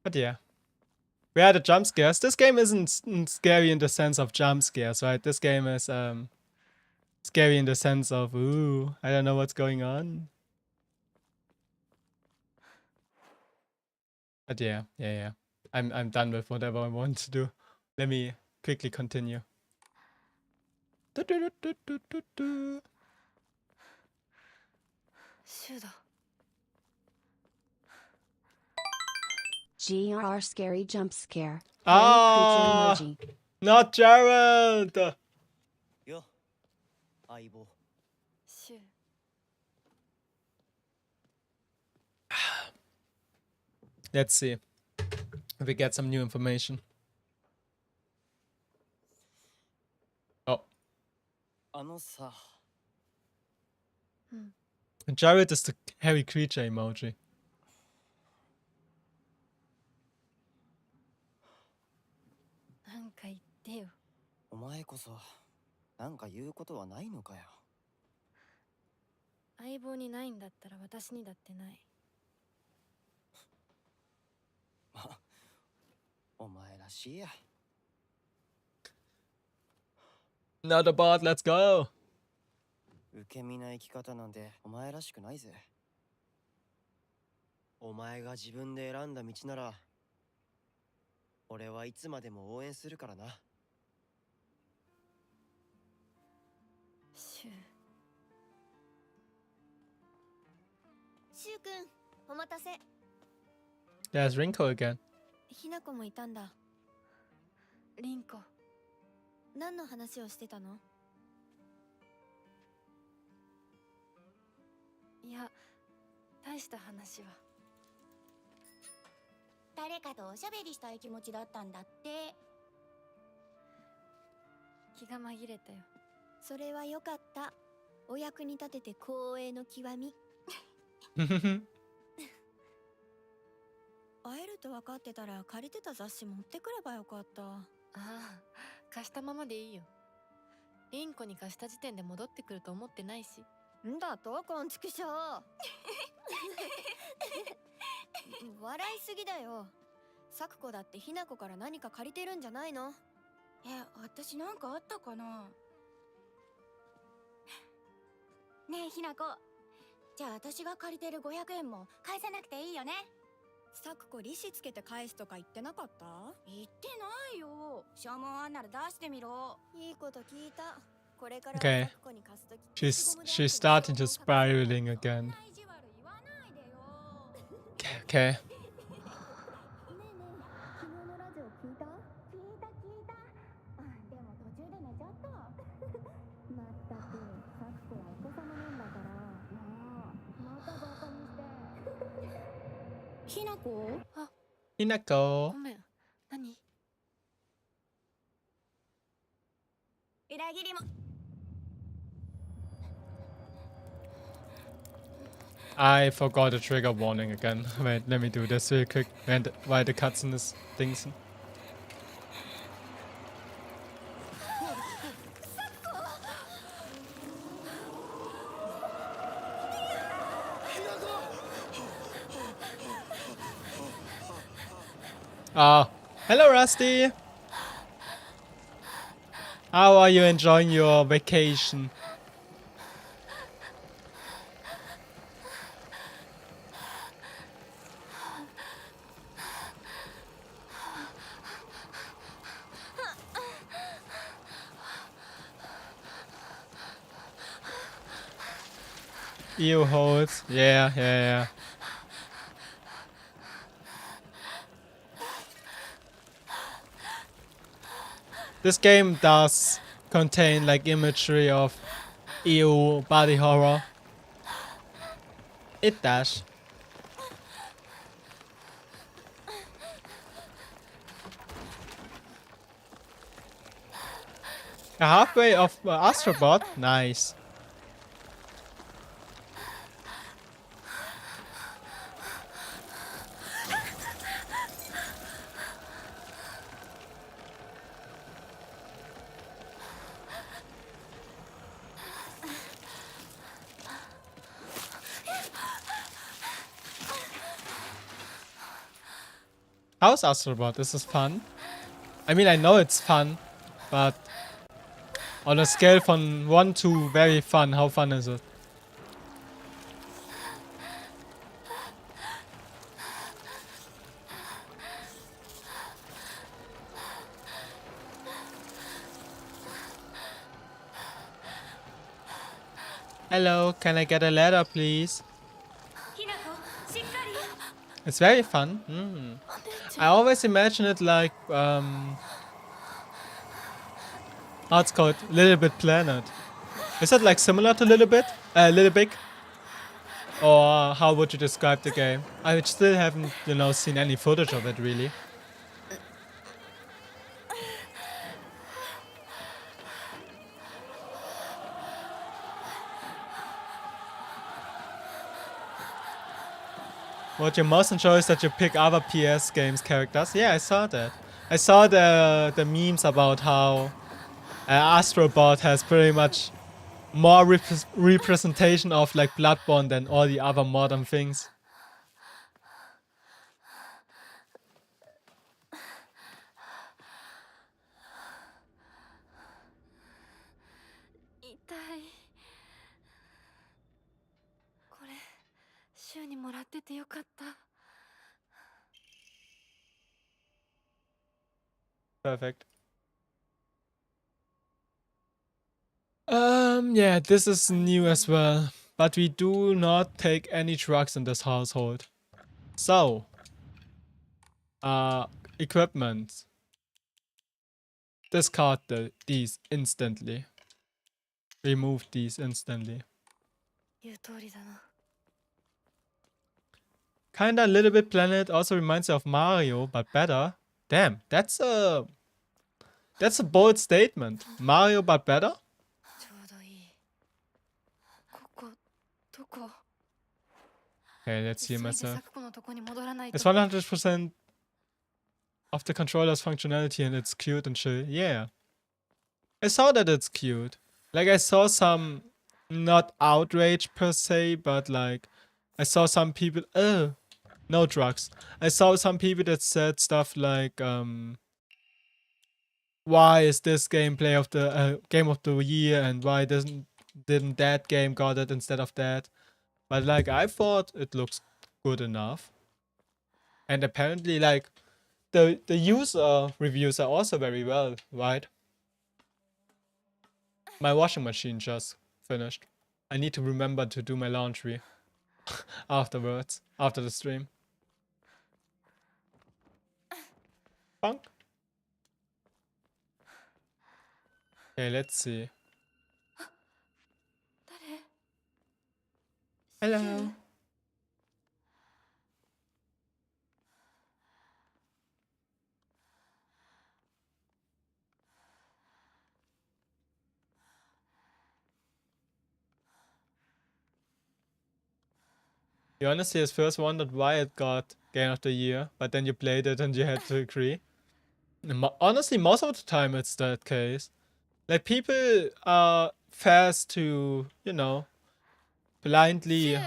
But yeah. Where are the jump scares? This game isn't scary in the sense of jump scares, right? This game is scary in the sense of, ooh, I don't know what's going on. But yeah. I'm done with whatever I want to do. Let me quickly continue. GR scary jump scare. Ah, Creature emoji. not Gerald! よ相棒 Let's see if we get some new information. Oh. あのさ、うん Jared is the hairy creature emoji. なんか言ってよ。お前こそなんか言うことはないのかよ。相棒にないんだったら私にだってない。お前らしいや。 Not a bot, let's go! 受け身な生き方なんてお前らしくないぜ。お前が自分で選んだ道なら俺はいつまでも応援するからな。シュウ。シュウ君、お待たせ。 There's Rinko again. ひなこもいたんだ。リンコ。何の話をしてたの？いや、大した話は。誰かとおしゃべりしたい気持ちだったんだって。気が紛れたよ。それはよかった。お役に立てて光栄の極み。会えると分かってたら借りてた雑誌持ってくればよかった。ああ、貸したままでいいよ。リンコに貸した時点で戻ってくると思ってないし。んだとこんちくしょう。笑いすぎだよ。サクコだってひなこから何か借りてるんじゃないの？私なんかあったかな。ねえひなこ、じゃあ私が借りてる500円も返さなくていいよね。サクコ利子つけて返すとか言ってなかった？言ってないよ。消耗あんなら出してみろ。いいこと聞いた。これから Okay. サクコに貸すとき She's starting to spiraling again. 意地悪言わないでよ。 Okay. ねえねえ、昨日のラジオ聞いた？聞いた。でも途中で寝ちゃった。まったく、サクコはお子様なんだから。またバカにして。ひなこ？ Hinako. ごめん。何？裏切りも。I forgot the trigger warning again. Wait, let me do this real quick while the cutscene is things. Hello Rusty! How are you enjoying your vacation? EU holds. Yeah. This game does contain like imagery of EU body horror. It does. A halfway of Astrobot? Nice. How's Astrobot? This is fun. I mean, I know it's fun, but on a scale from 1 to very fun, how fun is it? Hello, can I get a letter, please? It's very fun. I always imagine it like, how it's called? Little Bit Planet. Is that like similar to Little Bit? Little Big? Or how would you describe the game? I still haven't, seen any footage of it really. What you most enjoy is that you pick other PS games characters. Yeah, I saw that. I saw the memes about how Astrobot has pretty much more representation of like Bloodborne than all the other modern things. 痛い。これ週にもらっててよかった。 Perfect. Yeah, this is new as well, but we do not take any drugs in this household. So, equipment. Discard these instantly. Remove these instantly. 言う通りだな。 Kinda a little bit Planet also reminds you of Mario, but better. Damn, that's a bold statement. Mario, but better? ちょうどいい。ここどこ？ Okay, let's heal 急いで myself. サクコのとこに戻らないと。 It's 100% of the controller's functionality and it's cute and chill. Yeah. I saw that it's cute. Like, I saw some, not outrage per se, but like, I saw some people, no drugs. I saw some people that said stuff like, why is this gameplay of the, game of the year, and why didn't that game got it instead of that? But like, I thought it looks good enough. And apparently, like, the user reviews are also very well, right? My washing machine just finished. I need to remember to do my laundry afterwards, after the stream. Funk. Okay, let's see. 誰？ Hello. You honestly at first wondered why it got Game of the Year, but then you played it and you had to agree. Honestly, most of the time it's that case. Like, people are fast to, you know, blindly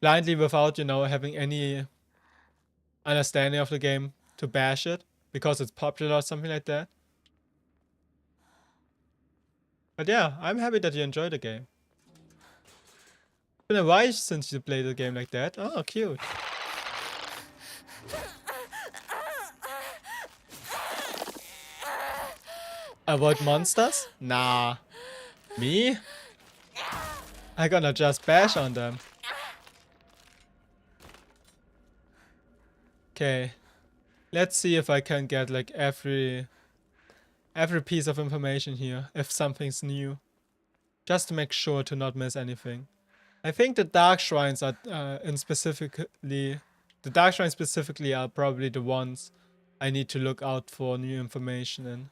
without, you know, having any understanding of the game to bash it because it's popular or something like that. But yeah, I'm happy that you enjoyed the game. It's been a while since you played a game like that. Oh, cute. Avoid monsters? Nah. Me? I'm gonna just bash on them. Okay. Let's see if I can get like every piece of information here, if something's new. Just to make sure to not miss anything. I think the Dark Shrines are the Dark Shrines specifically are probably the ones I need to look out for new information in.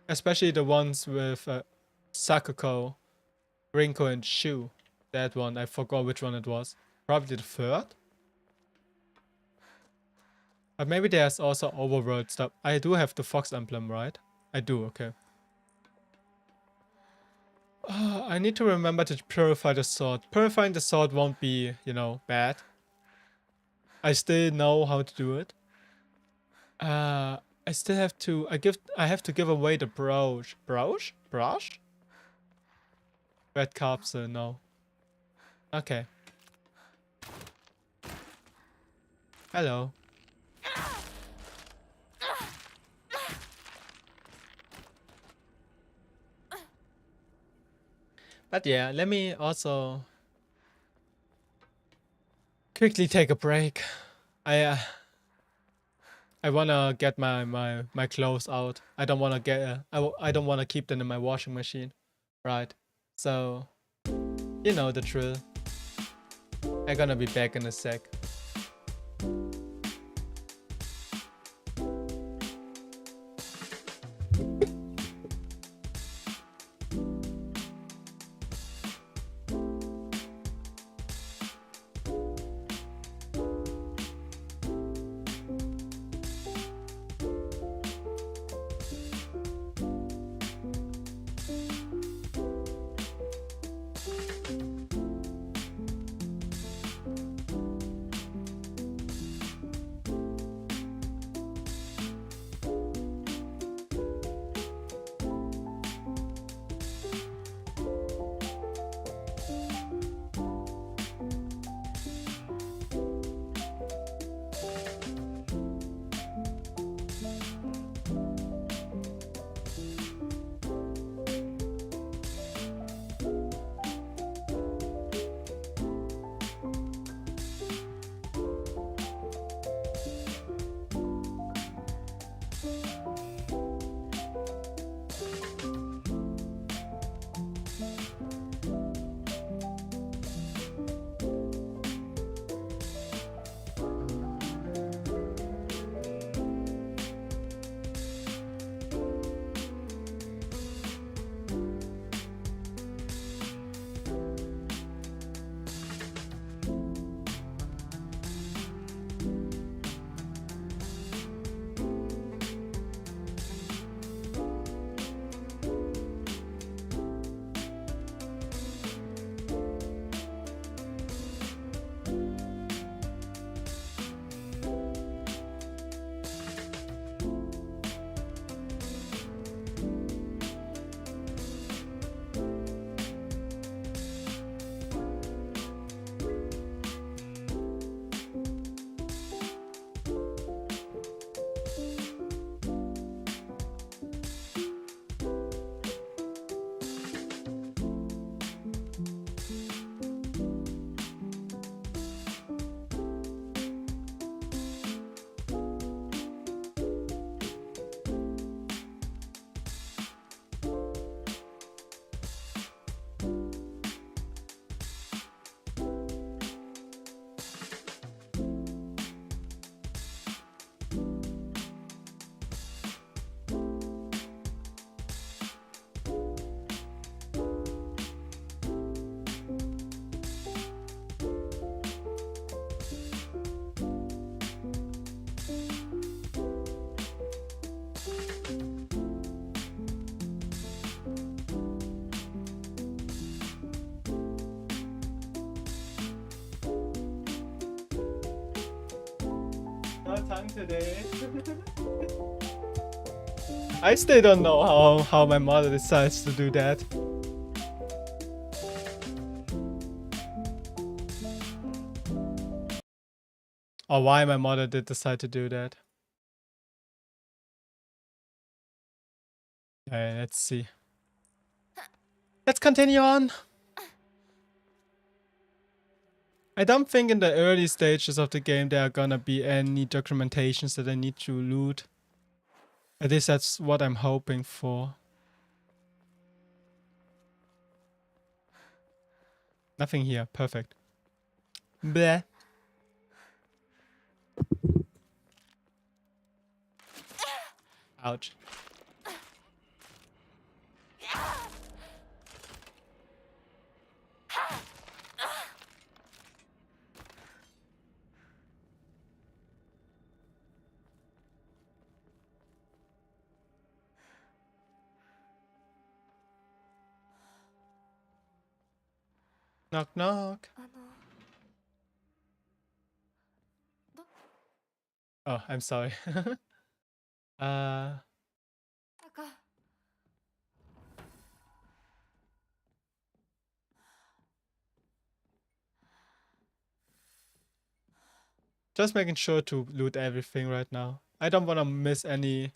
Especially the ones with Sakuko, Rinko, and Shu. That one, I forgot which one it was. Probably the third? But maybe there's also overworld stuff. I do have the Fox emblem, right? I do, okay. I need to remember to purify the sword. Purifying the sword won't be, you know, bad. I still know how to do it. I still have to... I have to give away the brooch. Brooch? Brush? Red capsule, no. Okay. Hello. But yeah, let me also quickly take a break. I wanna get my clothes out. I don't wanna get I don't wanna keep them in my washing machine, right? So you know the drill. I'm gonna be back in a sec. No tongue today. I still don't know how my mother decides to do that. Or why my mother did decide to do that. Okay, let's see. Let's continue on. I don't think in the early stages of the game there are gonna be any documentations that I need to loot. At least that's what I'm hoping for. Nothing here. Perfect. Bleh. Ouch. Knock knock. Oh, I'm sorry. Just making sure to loot everything right now. I don't want to miss any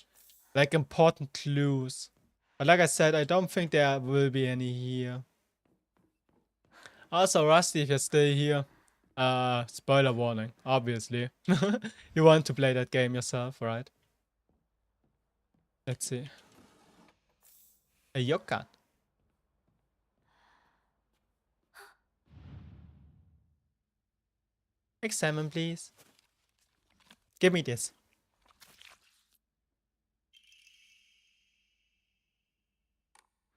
like important clues. But like I said, I don't think there will be any here. Also, Rusty, if you're still here, spoiler warning, obviously. You want to play that game yourself, right? Let's see. A Yokan. Examine, please. Give me this.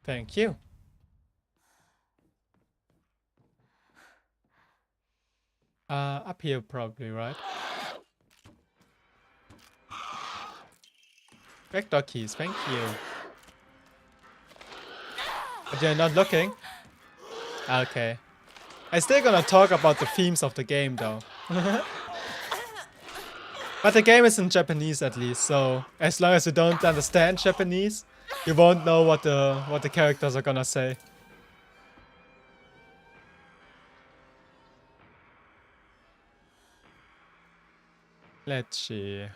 Thank you. Up here probably, right? Vector keys, thank you. But you're not looking? Okay. I'm still gonna talk about the themes of the game though. But the game is in Japanese at least, so as long as you don't understand Japanese, you won't know what the characters are gonna say. Let's see.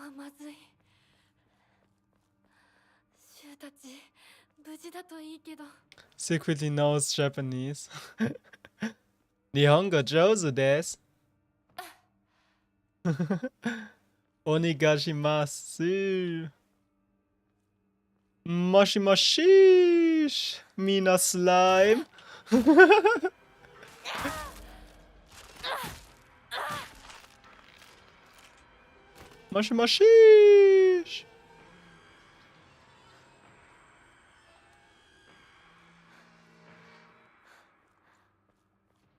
はまずい。シュウたち無事だといいけど。 Secretly knows Japanese. Nihongo Jozu desu. Onegashimasu. Moshi moshi. Mina slime. Moshi moshi.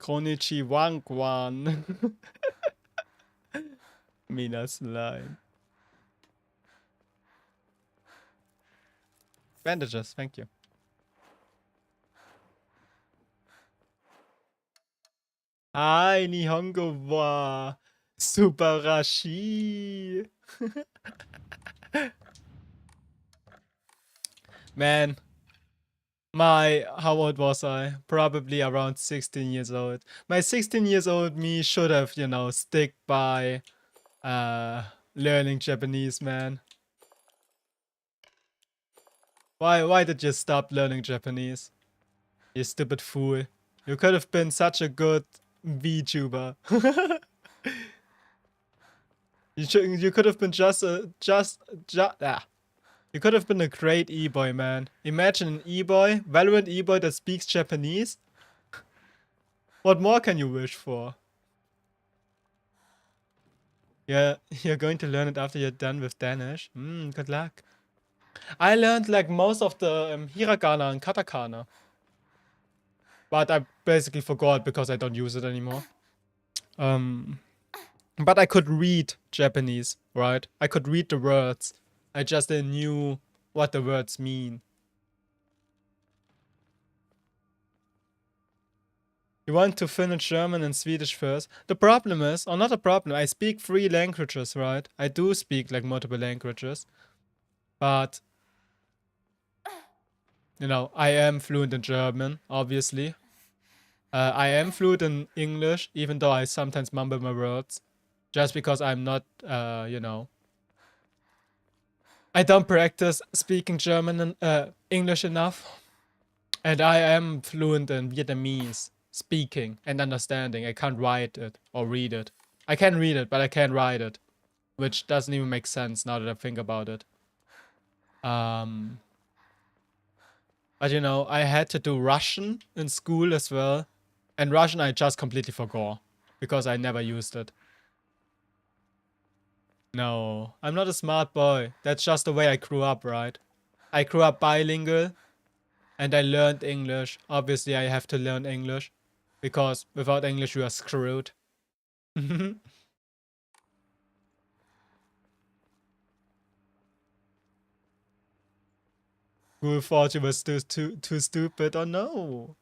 Konichi Wankwan. Mina slime. Bandages, thank you. Hi, Nihongo wa Subarashi. Man, how old was I? Probably around 16 years old. My 16 years old me should have, you know, stick by learning Japanese, man. Why did you stop learning Japanese? You stupid fool. You could have been such a good VTuber. You could have been you could have been a great e-boy, man. Imagine an e-boy, Valorant e-boy that speaks Japanese. What more can you wish for? Yeah, you're going to learn it after you're done with Danish. Good luck. I learned like most of the hiragana and katakana. But I basically forgot because I don't use it anymore. But I could read Japanese, right? I could read the words. I just didn't knew what the words mean. You want to finish German and Swedish first? The problem is, or not a problem, I speak 3 languages, right? I do speak like multiple languages. But, you know, I am fluent in German, obviously. I am fluent in English, even though I sometimes mumble my words. Just because I'm not, you know. I don't practice speaking German and English enough. And I am fluent in Vietnamese, speaking and understanding. I can't write it or read it. I can read it, but I can't write it. Which doesn't even make sense now that I think about it. But you know, I had to do Russian in school as well. And Russian I just completely forgot. Because I never used it. No, I'm not a smart boy. That's just the way I grew up, right? I grew up bilingual. And I learned English. Obviously, I have to learn English. Because without English, you are screwed. Who thought you was too stupid? Oh no.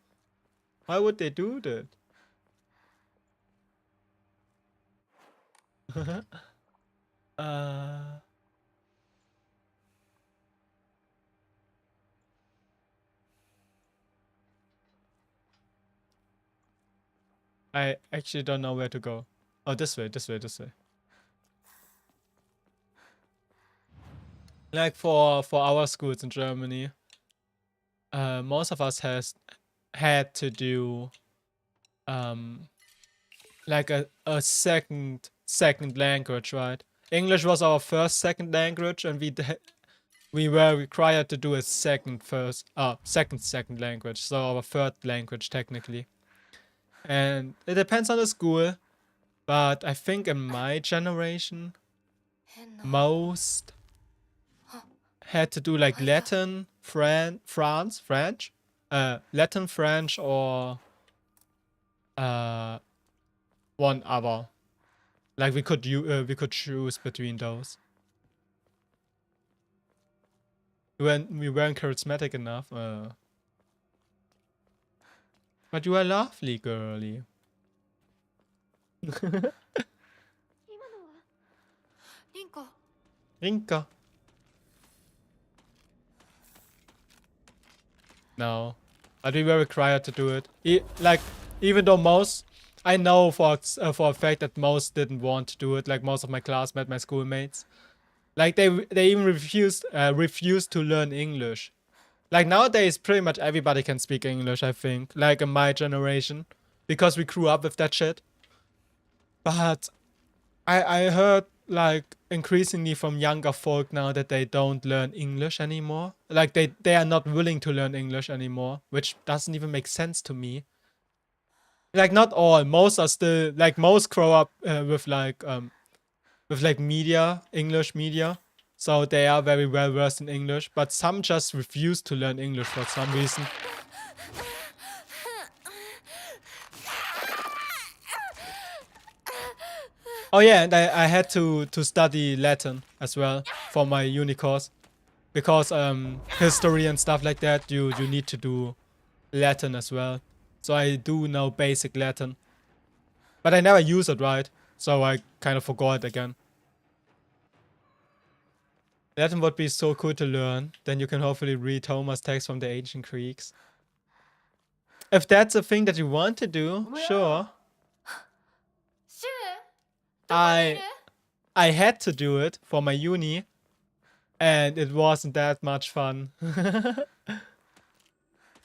Why would they do that? I actually don't know where to go. Oh, this way, this way, this way. Like for our schools in Germany, most of us had to do like a second language, right? English was our first second language, and we were required to do a second language, so our third language technically. And it depends on the school, but I think in my generation, most had to do like Latin, French, Latin, French, or one other. Like we could choose between those. We weren't charismatic enough. But you are lovely, girly. Rinka. No. But we were required to do it. Even though most... I know for a fact that most didn't want to do it. Like most of my classmates, my schoolmates. Like they even refuse to learn English. Like nowadays, pretty much everybody can speak English, I think. Like in my generation, because we grew up with that shit. But I heard like increasingly from younger folk now that they don't learn English anymore. Like they are not willing to learn English anymore, which doesn't even make sense to me. Like not all, most are still like most grow up with like media, English media. So they are very well versed in English, but some just refuse to learn English for some reason. Oh yeah, and I had to study Latin as well for my uni course. Because history and stuff like that, you need to do Latin as well. So I do know basic Latin. But I never use it, right? So I kind of forgot it again. Latin would be so cool to learn. Then you can hopefully read Homer's text from the ancient Greeks. If that's a thing that you want to do, sure. I had to do it for my uni. And it wasn't that much fun.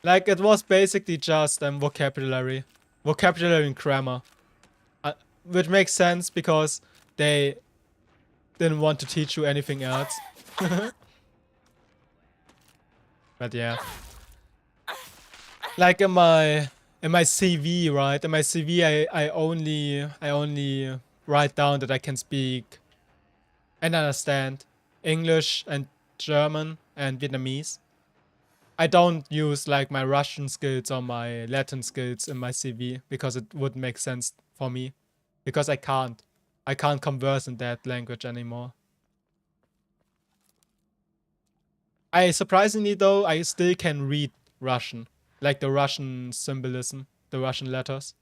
Like, it was basically just vocabulary. Vocabulary and grammar. Which makes sense because they didn't want to teach you anything else. But yeah. Like in my CV, right? In my CV, I only write down that I can speak and understand English and German and Vietnamese. I don't use like my Russian skills or my Latin skills in my CV because it wouldn't make sense for me. Because I can't converse in that language anymore. I surprisingly though, I still can read Russian. Like the Russian symbolism, the Russian letters.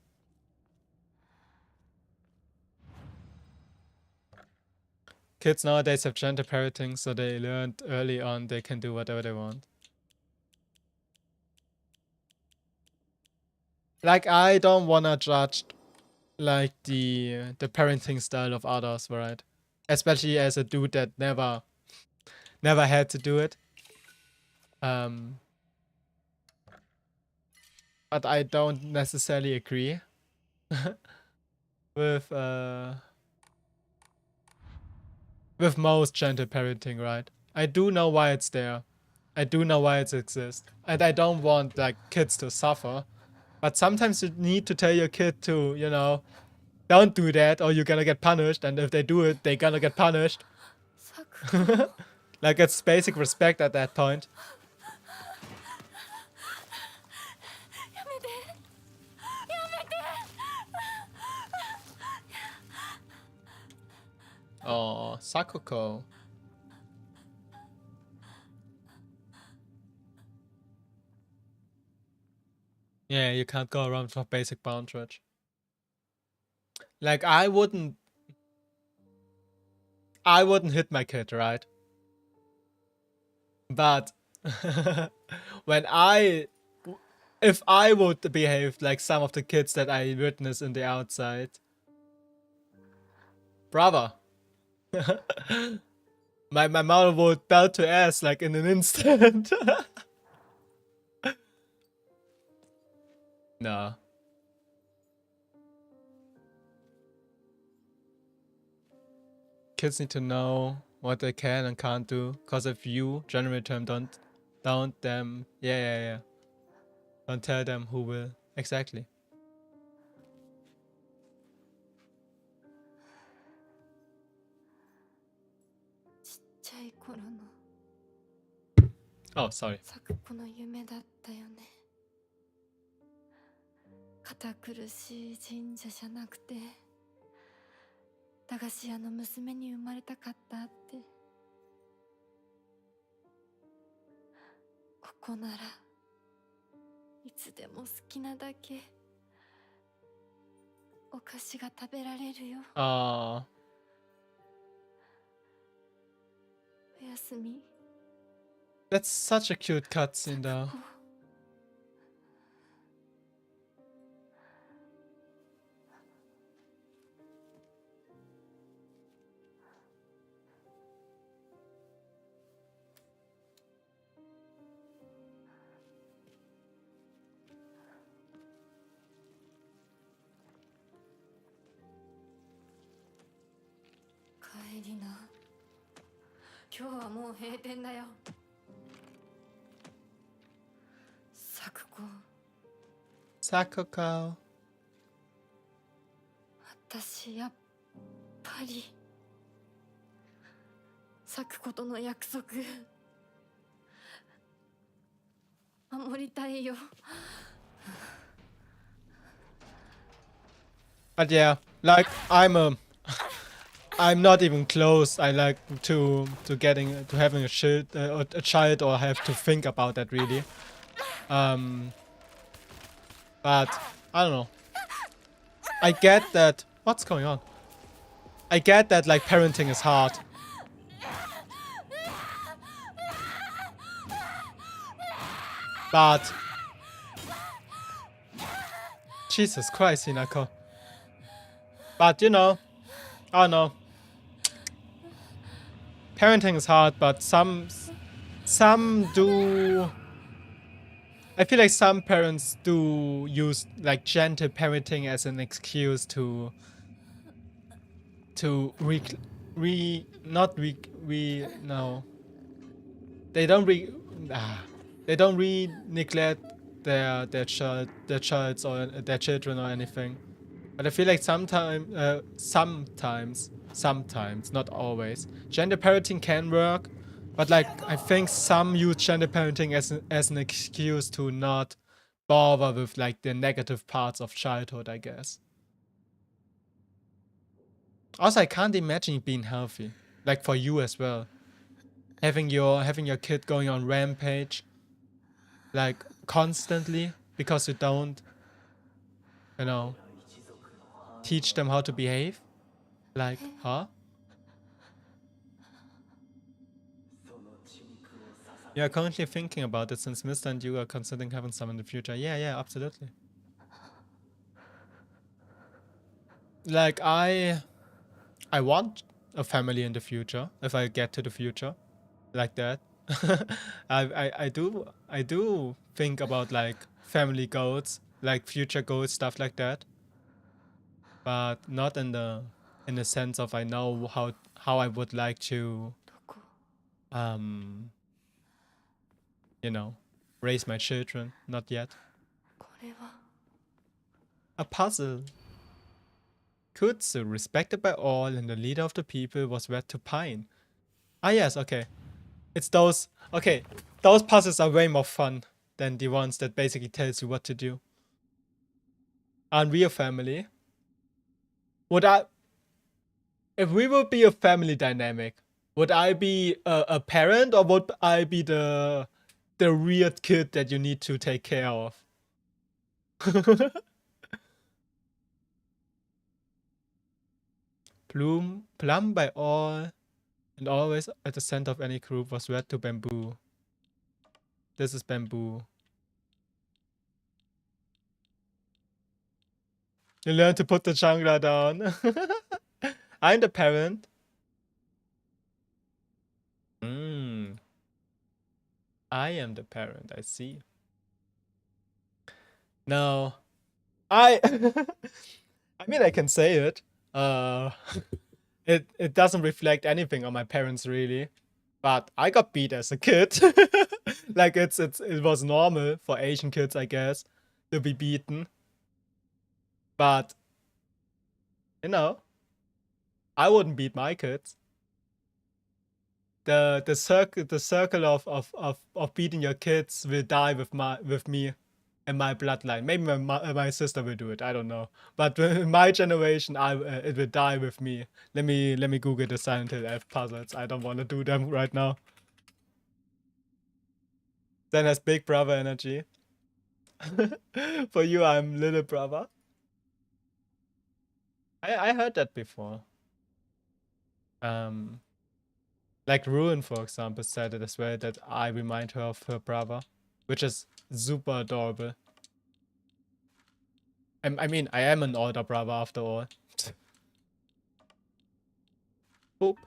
Kids nowadays have gender parroting, so they learned early on they can do whatever they want. Like, I don't wanna judge like the parenting style of others, right? Especially as a dude that never had to do it. But I don't necessarily agree with most gender parenting, right? I do know why it's there. I do know why it exists. And I don't want like kids to suffer. But sometimes you need to tell your kid to, you know, don't do that or you're gonna get punished. And if they do it, they're gonna get punished. Like, it's basic respect at that point. Oh, Sakuko. Yeah, you can't go around for basic boundaries. Like, I wouldn't hit my kid, right? But if I would behave like some of the kids that I witness in the outside, brother, my mother would belt to ass like in an instant. No. Kids need to know what they can and can't do. Cause if you, general term, don't them, yeah. Don't tell them, who will. Exactly. Oh, sorry. 堅苦しい神社じゃなくて駄菓子屋の娘に生まれたかったって。ここならいつでも好きなだけお菓子が食べられるよ。Ah. おやすみ。 That's such a cute cutscene though. エリナ、今日はもう閉店だよ。咲子、 Sakako. 私やっぱり咲子との約束守りたいよ。 But yeah, like I'm not even close. I like to having a child or have to think about that really. But I don't know. I get that. What's going on? I get that like parenting is hard. But Jesus Christ, Hinako. But you know, I don't know. Parenting is hard, but some do. I feel like some parents do use like gentle parenting as an excuse to no. They don't neglect their childs or their children or anything. But I feel like sometimes, not always, gender parenting can work. But like, I think some use gender parenting as an excuse to not bother with like the negative parts of childhood, I guess. Also, I can't imagine it being healthy, like for you as well. Having your kid going on rampage, like constantly, because you don't, you know, teach them how to behave. Like, huh? Yeah, currently thinking about it since Mr. and you are considering having some in the future. Yeah, absolutely. Like, I want a family in the future, if I get to the future. Like that. I do think about like family goals, like future goals, stuff like that. But not in the sense of I know how I would like to you know, raise my children. Not yet. これは A puzzle. Kutsu, respected by all and the leader of the people, was wed to Pine. Ah yes, okay. It's those, okay, those puzzles are way more fun than the ones that basically tells you what to do. Unreal family. If we would be a family dynamic, would I be a parent or would I be the weird kid that you need to take care of? Plum by all and always at the center of any group was wed to bamboo. This is bamboo. You learn to put the jungler down. I'm the parent. I am the parent, I see. No. I mean, I can say it. It doesn't reflect anything on my parents really. But I got beat as a kid. Like it was normal for Asian kids, I guess, to be beaten. But you know, I wouldn't beat my kids. The circle of beating your kids will die with me and my bloodline. Maybe my sister will do it. I don't know. But in my generation, it will die with me. Let me Google the Silent Hill F puzzles. I don't want to do them right now. Then has big brother energy. For you, I'm little brother. I heard that before. Like Ruin, for example, said it as well, that I remind her of her brother, which is super adorable. I mean, I am an older brother after all. Boop.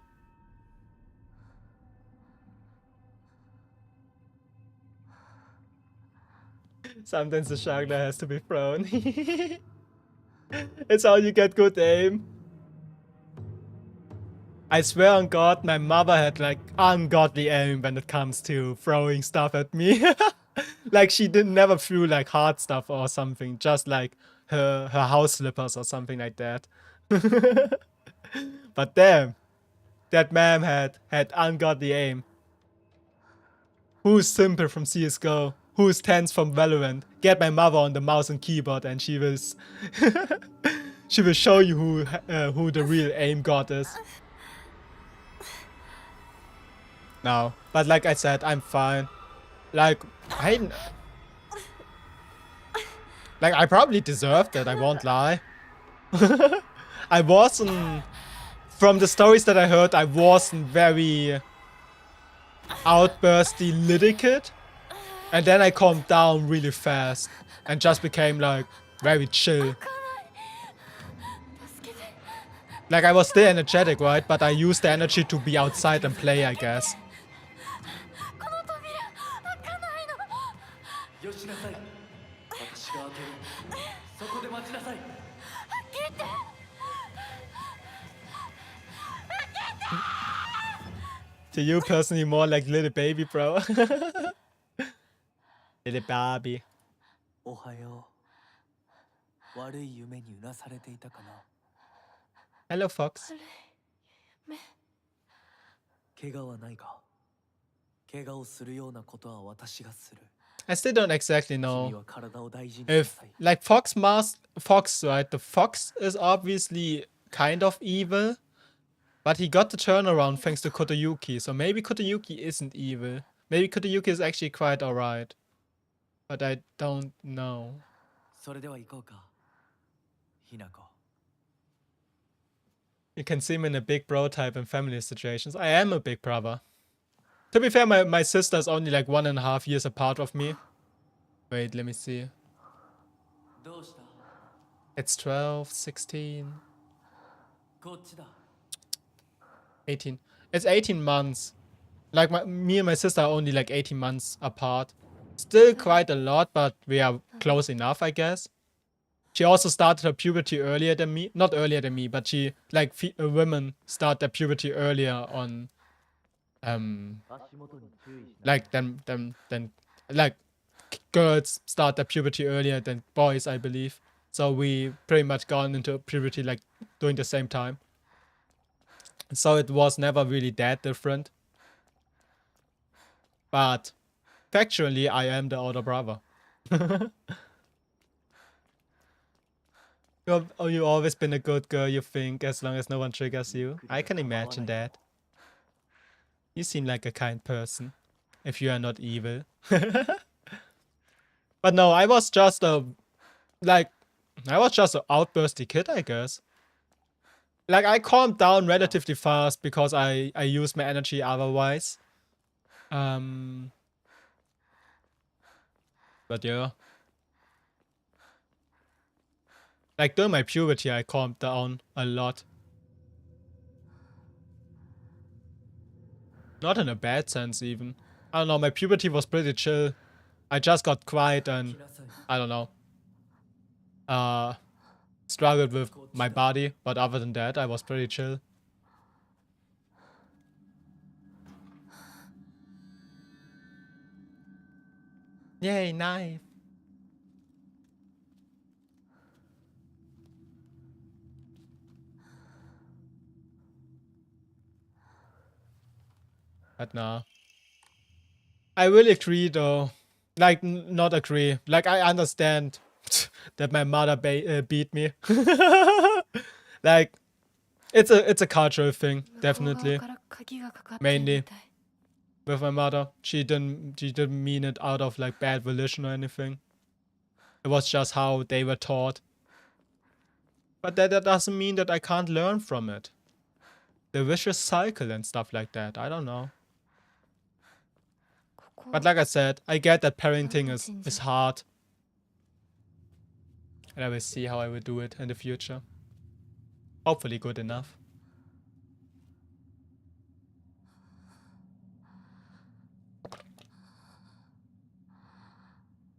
Sometimes the Shagla has to be thrown. It's how you get good aim. I swear on God, my mother had like ungodly aim when it comes to throwing stuff at me. Like she didn't never threw like hard stuff or something, just like her house slippers or something like that. But damn, that ma'am had ungodly aim. Who's Simple from CSGO? Who's Tense from Valorant? Get my mother on the mouse and keyboard and she will she will show you who the real aim god is. No, but like I said, I'm fine. Like I probably deserved it, I won't lie. I wasn't, from the stories that I heard, I wasn't very outbursty little kid. And then I calmed down really fast and just became like very chill. Like I was still energetic, right? But I used the energy to be outside and play, I guess. この扉開かないの。よしなさい。私が開ける。そこで待ちなさい。 To you personally, more like little baby, bro. Little Barbie. おはよう。悪い夢にうなされていたかな。 Hello, Fox. 怪我はないか。怪我をするようなことは私がする。 I still don't exactly 君 know は体を大事にしな if, さい。 like Fox, right? The Fox is obviously kind of evil, but he got the turnaround thanks to Kotoyuki. So maybe Kotoyuki isn't evil. Maybe Kotoyuki is actually quite alright. But I don't know. それでは行こうか。ひなこ。 You can see me in a big bro type in family situations. I am a big brother. To be fair, my sister is only like 1.5 years apart of me. Wait, let me see. どうした？ It's 12, 16, こっちだ。 18. It's 18 months. Like me and my sister are only like 18 months apart. Still quite a lot, but we are close enough, I guess. She also started her puberty earlier than me. Not earlier than me, but she, like, women start their puberty earlier on, like, like, girls start their puberty earlier than boys, I believe. So we pretty much gone into puberty, like, during the same time. So it was never really that different. But factually, I am the older brother. You've always been a good girl, you think, as long as no one triggers you. I can imagine that. You seem like a kind person, if you are not evil. But no, I was just a, like, I was just an outbursty kid, I guess. Like, I calmed down relatively fast because I used my energy otherwise. But yeah. Like, during my puberty, I calmed down a lot. Not in a bad sense, even. I don't know, my puberty was pretty chill. I just got quiet and, I don't know, struggled with my body. But other than that, I was pretty chill. Yay, knife. But nah. I will agree though. Like, not agree. Like, I understand that my mother beat me. Like, it's a cultural thing, definitely. Mainly with my mother. She didn't mean it out of like bad volition or anything. It was just how they were taught. But that doesn't mean that I can't learn from it. The vicious cycle and stuff like that. I don't know. But like I said, I get that parenting is hard. And I will see how I will do it in the future. Hopefully good enough.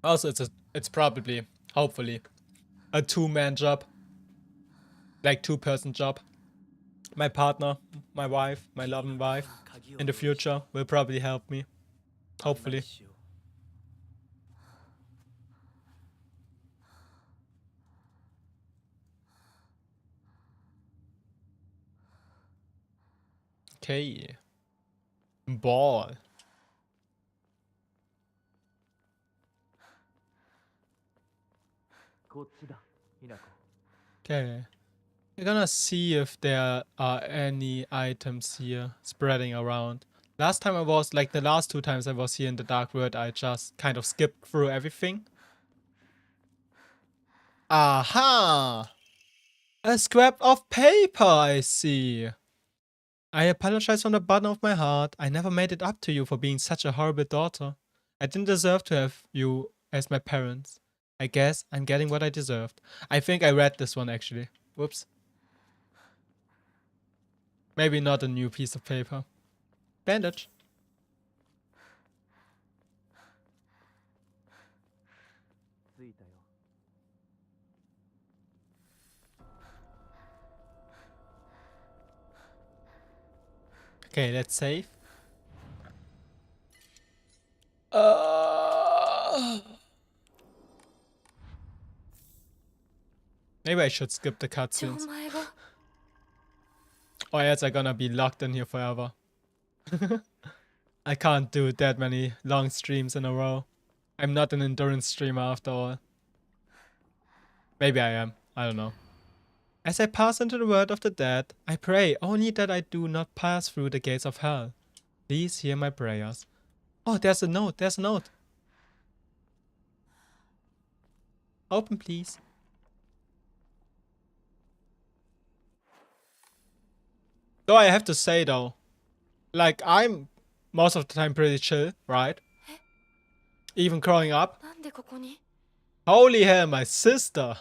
Also, it's probably, hopefully, a two-man job. Like two-person job. My partner, my wife, my loving wife, in the future will probably help me. Hopefully. Okay. Ball. Okay. We're gonna see if there are any items here spreading around. Last time I was, like the last 2 times I was here in the Dark World, I just kind of skipped through everything. Aha! A scrap of paper, I see. I apologize from the bottom of my heart. I never made it up to you for being such a horrible daughter. I didn't deserve to have you as my parents. I guess I'm getting what I deserved. I think I read this one actually. Whoops. Maybe not a new piece of paper. Bandage. Okay, let's save. Maybe I should skip the じゃあお cutscenes. 前が Or else I'm gonna be locked in here forever. I can't do that many long streams in a row. I'm not an endurance streamer after all. Maybe I am. I don't know. As I pass into the world of the dead, I pray only that I do not pass through the gates of hell. Please hear my prayers. Oh, there's a note. There's a note. Open, please. Though I have to say though, like I'm most of the time pretty chill, right? Even growing up. なんでここに Holy hell, my sister.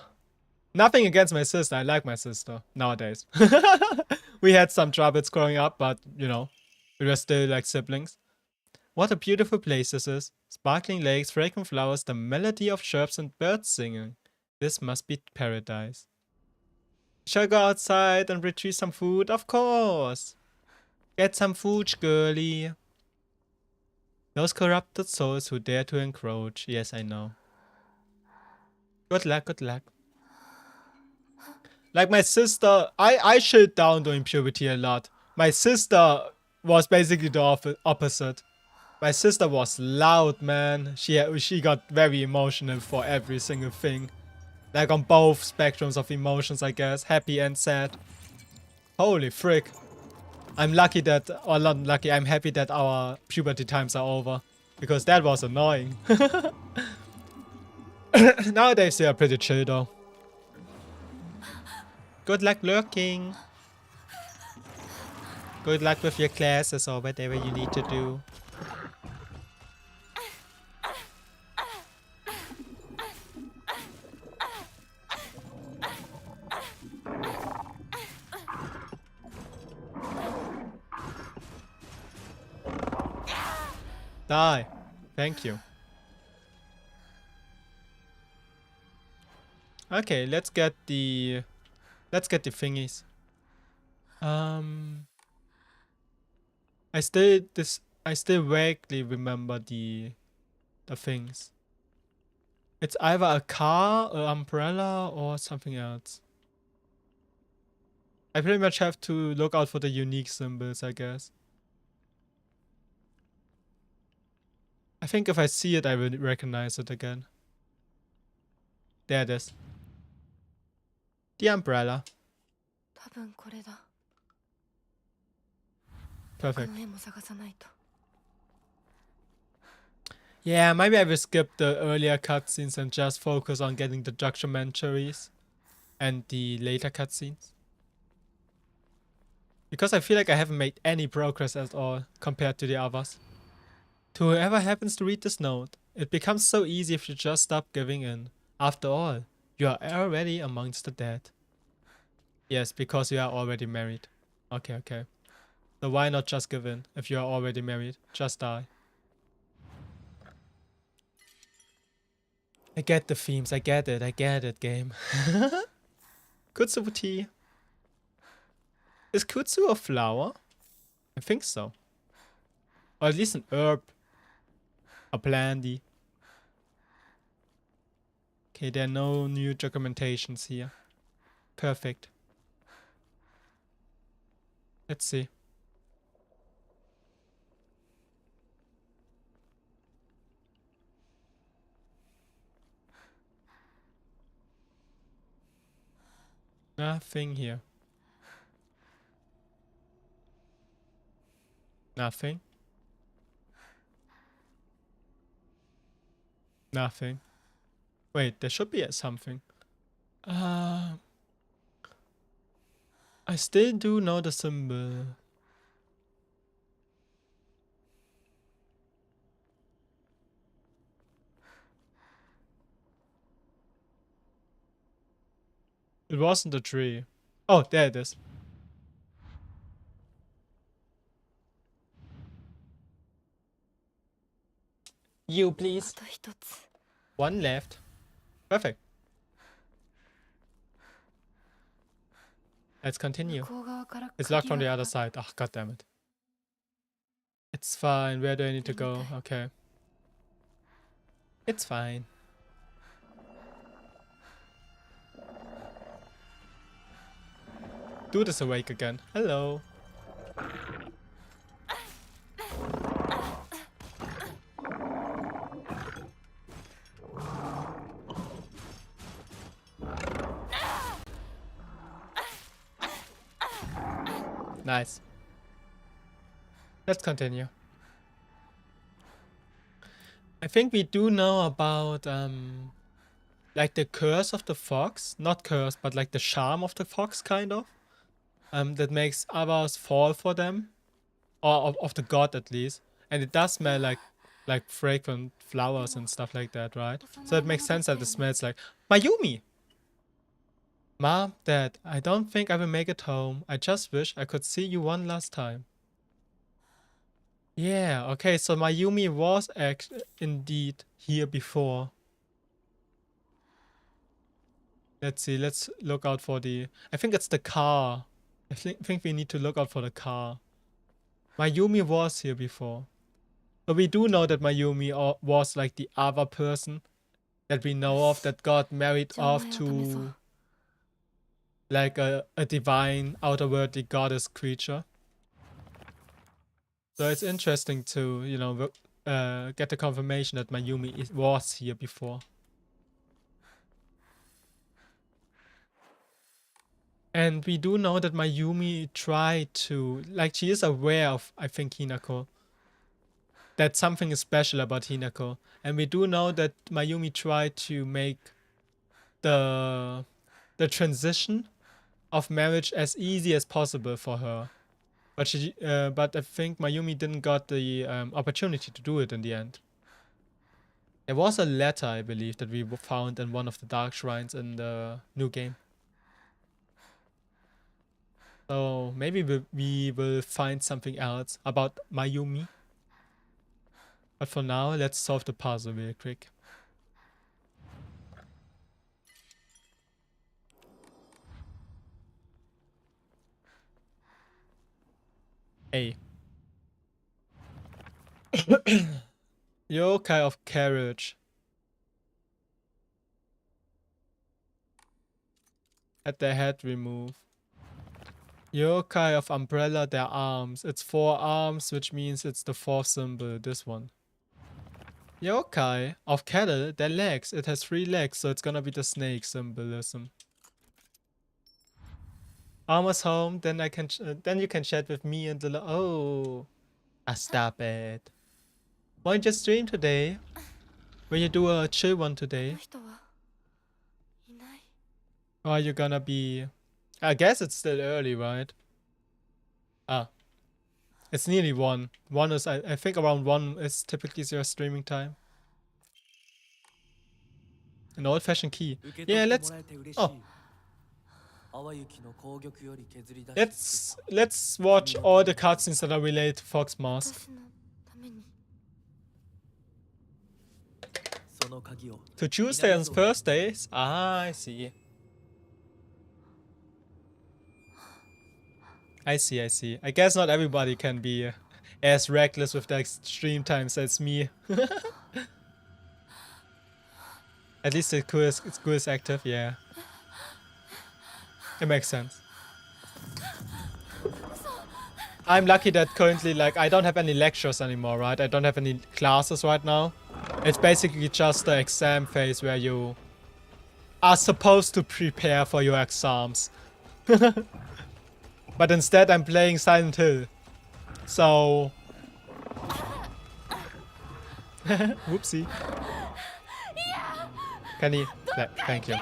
Nothing against my sister. I like my sister nowadays. We had some troubles growing up, but you know, we were still like siblings. What a beautiful place this is. Sparkling lakes, fragrant flowers, the melody of chirps and birds singing. This must be paradise. Shall I go outside and retrieve some food? Of course. Get some food, girly. Those corrupted souls who dare to encroach. Yes, I know. Good luck, good luck. Like my sister, I chilled down during puberty a lot. My sister was basically the opposite. My sister was loud, man. She got very emotional for every single thing. Like on both spectrums of emotions, I guess. Happy and sad. Holy frick. I'm lucky that, or not lucky, I'm happy that our puberty times are over. Because that was annoying. Nowadays they are pretty chill though. Good luck lurking. Good luck with your classes or whatever you need to do. Die. Thank you. Okay, let's get the thingies. I still vaguely remember the things. It's either a car, an umbrella, or something else. I pretty much have to look out for the unique symbols, I guess. I think if I see it, I will recognize it again. There it is. The umbrella. 多分これだ Perfect. この絵も探さないと Yeah, maybe I will skip the earlier cutscenes and just focus on getting the documentaries and the later cutscenes. Because I feel like I haven't made any progress at all compared to the others. To whoever happens to read this note, it becomes so easy if you just stop giving in. After all, you are already amongst the dead. Yes, because you are already married. Okay, okay. So why not just give in? If you are already married, just die. I get the themes, I get it, game. Good super tea. Is kudzu a flower? I think so. Or at least an herb. A planty. Okay, there are no new documentations here. Perfect. Let's see. Nothing here. Nothing. Nothing. Wait, there should be something. I still do know the symbol. It wasn't a tree. Oh, there it is. You, あ please. と一つ One left. Perfect. Let's 向 continue. こう側から It's locked from 鍵 the が other かかっ side. Oh, god damn it. It's fine. Where do I need to go? Limited. Okay. It's fine. Dude is awake again. Hello. Nice. Let's continue. I think we do know about like the curse of the fox. Not curse, but like the charm of the fox, kind of. That makes others fall for them. Or of the god at least. And it does smell like fragrant flowers and stuff like that, right? So it makes sense that it smells like Mayumi! Mom, Dad, I don't think I will make it home. I just wish I could see you one last time. Yeah, okay, so Mayumi was indeed here before. Let's see, let's look out for the... I think it's the car. I think we need to look out for the car. Mayumi was here before. So we do know that Mayumi was like the other person that we know of that got married off to like a divine outerworldly goddess creature. So it's interesting to, you know, get the confirmation that Mayumi was here before. And we do know that Mayumi tried to, like, she is aware of, I think, Hinako. That something is special about Hinako. And we do know that Mayumi tried to make the transition of marriage as easy as possible for her. But I think Mayumi didn't got the opportunity to do it in the end. There was a letter, I believe, that we found in one of the dark shrines in the new game. So maybe we will find something else about Mayumi. But for now, let's solve the puzzle real quick. A. Yokai of carriage. At their head remove. Yokai of umbrella, their arms. It's 4 arms, which means it's the 4th symbol, this one. Yokai of cattle, their legs. It has 3 legs, so it's gonna be the snake symbolism. Almost home, then I can then you can chat with me and the oh. Stop it. Won't you stream today? Will you do a chill one この today? 人はいない Or are you gonna be... I guess it's still early, right? Ah. It's nearly 1. 1 is, I think around 1 is typically your streaming time. An old-fashioned key. Yeah, let's... Oh. Let's watch all the cutscenes that are related to Fox Mask. 私のために To Tuesday and Thursdays? Ah, I see. I see, I see. I guess not everybody can be as reckless with their stream times as me. At least the crew is active, yeah. It makes sense. I'm lucky that currently, like, I don't have any lectures anymore, right? I don't have any classes right now. It's basically just the exam phase where you are supposed to prepare for your exams. But instead I'm playing Silent Hill. So... Whoopsie. Kenny, thank you.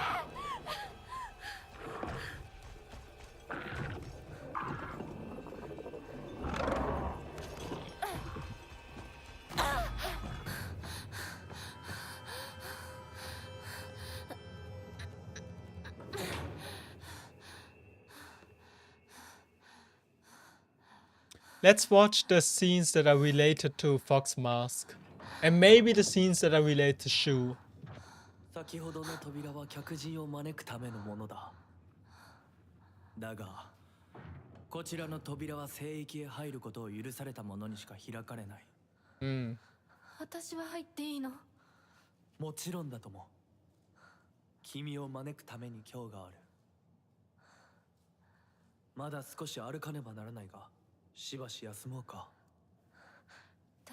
Let's watch the scenes that are related to Fox Mask. And maybe the scenes that are related to Shu. 先ほどの扉は客人を招くためのものだ。だが、こちらの扉は聖域へ入ることを許された者にしか開かれない。私は入っていいの？もちろんだとも。君を招くために今日がある。まだ少し歩かねばならないが、しばし休もうか。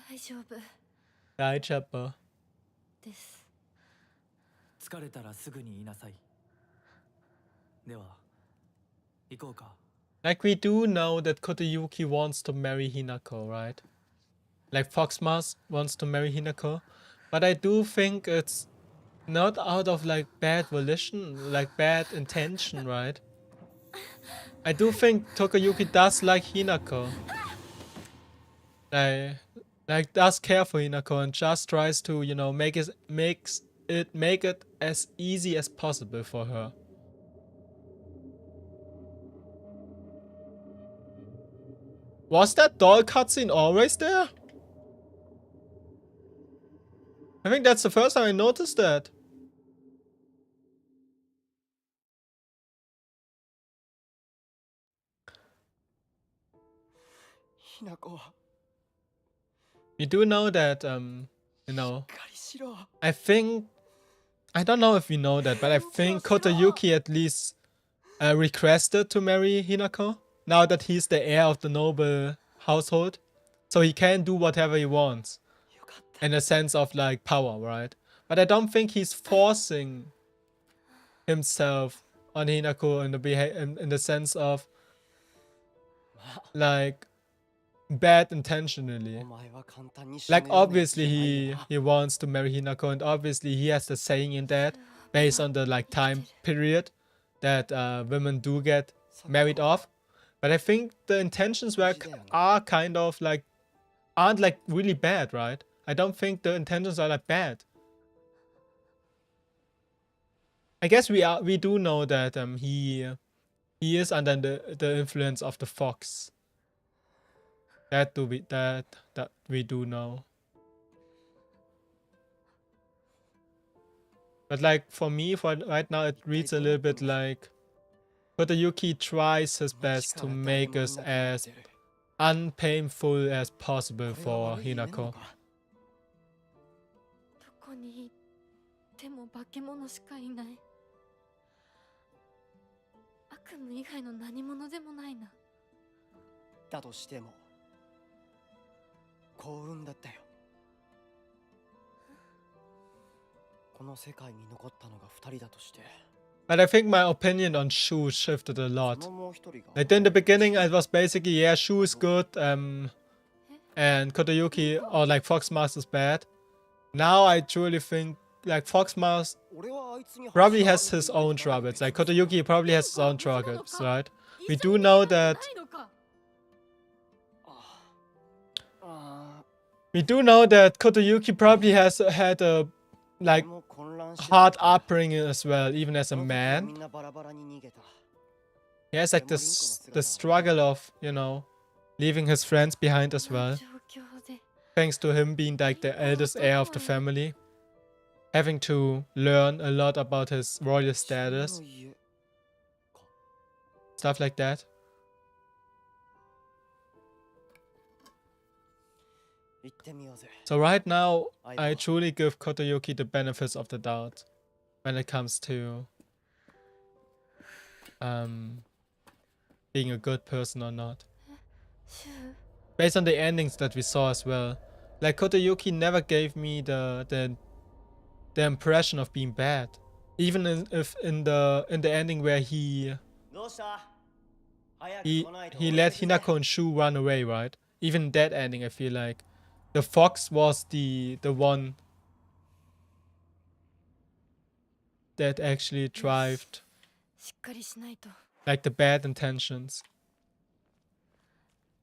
大丈夫大丈夫です。疲れたらすぐに言いなさい。では、行こうか。Like, we do know that Kotayuki wants to marry Hinako, right? Like, Foxmask wants to marry Hinako. But I do think it's not out of, like, bad volition, like, bad intention, right? I do think Tokayuki does like Hinako. Like, does care for Hinako and just tries to, you know, make it as easy as possible for her. Was that doll cutscene always there? I think that's the first time I noticed that. We do know that, you know, I think, I don't know if we know that, but I think Kotayuki at least requested to marry Hinako, now that he's the heir of the noble household. So he can do whatever he wants, in a sense of, like, power, right? But I don't think he's forcing himself on Hinako in the sense of, like, bad intentionally. Like, obviously he wants to marry Hinako, and obviously he has the saying in that, based on the, like, time period that women do get married off. But I think the intentions are kind of like, aren't like really bad, right? I don't think the intentions are like bad. I guess we do know that he is under the influence of the fox. That we do know. But like, for me, for right now, it reads a little bit like Kotayuki tries his best to make us as unpainful as possible for Hinako. どこに行っても化け物しかいない。悪夢以外の何者でもないな。だとしても幸運だったよ。この世界に残ったのが2人だとして。 But I think my opinion on Shu shifted a lot. Like, in the beginning, I was basically, yeah, Shu is good, and Kotayuki, or like Foxmask is bad. Now I truly think, like, Foxmask probably has his own troubles. Like, Kotayuki probably has his own troubles, right? We do know that... We do know that Kotayuki probably has had a, like, hard upbringing as well, even as a man. He has like the struggle of, you know, leaving his friends behind as well. Thanks to him being like the eldest heir of the family. Having to learn a lot about his royal status. Stuff like that. 行ってみようぜ。 So right now, I truly give Kotoyuki the benefits of the doubt when it comes to being a good person or not. シュ Based on the endings that we saw as well. Like Kotoyuki never gave me the impression of being bad. Even if in the ending where he どうした？早く he 来ないと he 俺 let たちぜ。 Hinako and Shu run away, right? Even in that ending, I feel like the fox was the one that actually thrived, しっかりしないと。 like the bad intentions.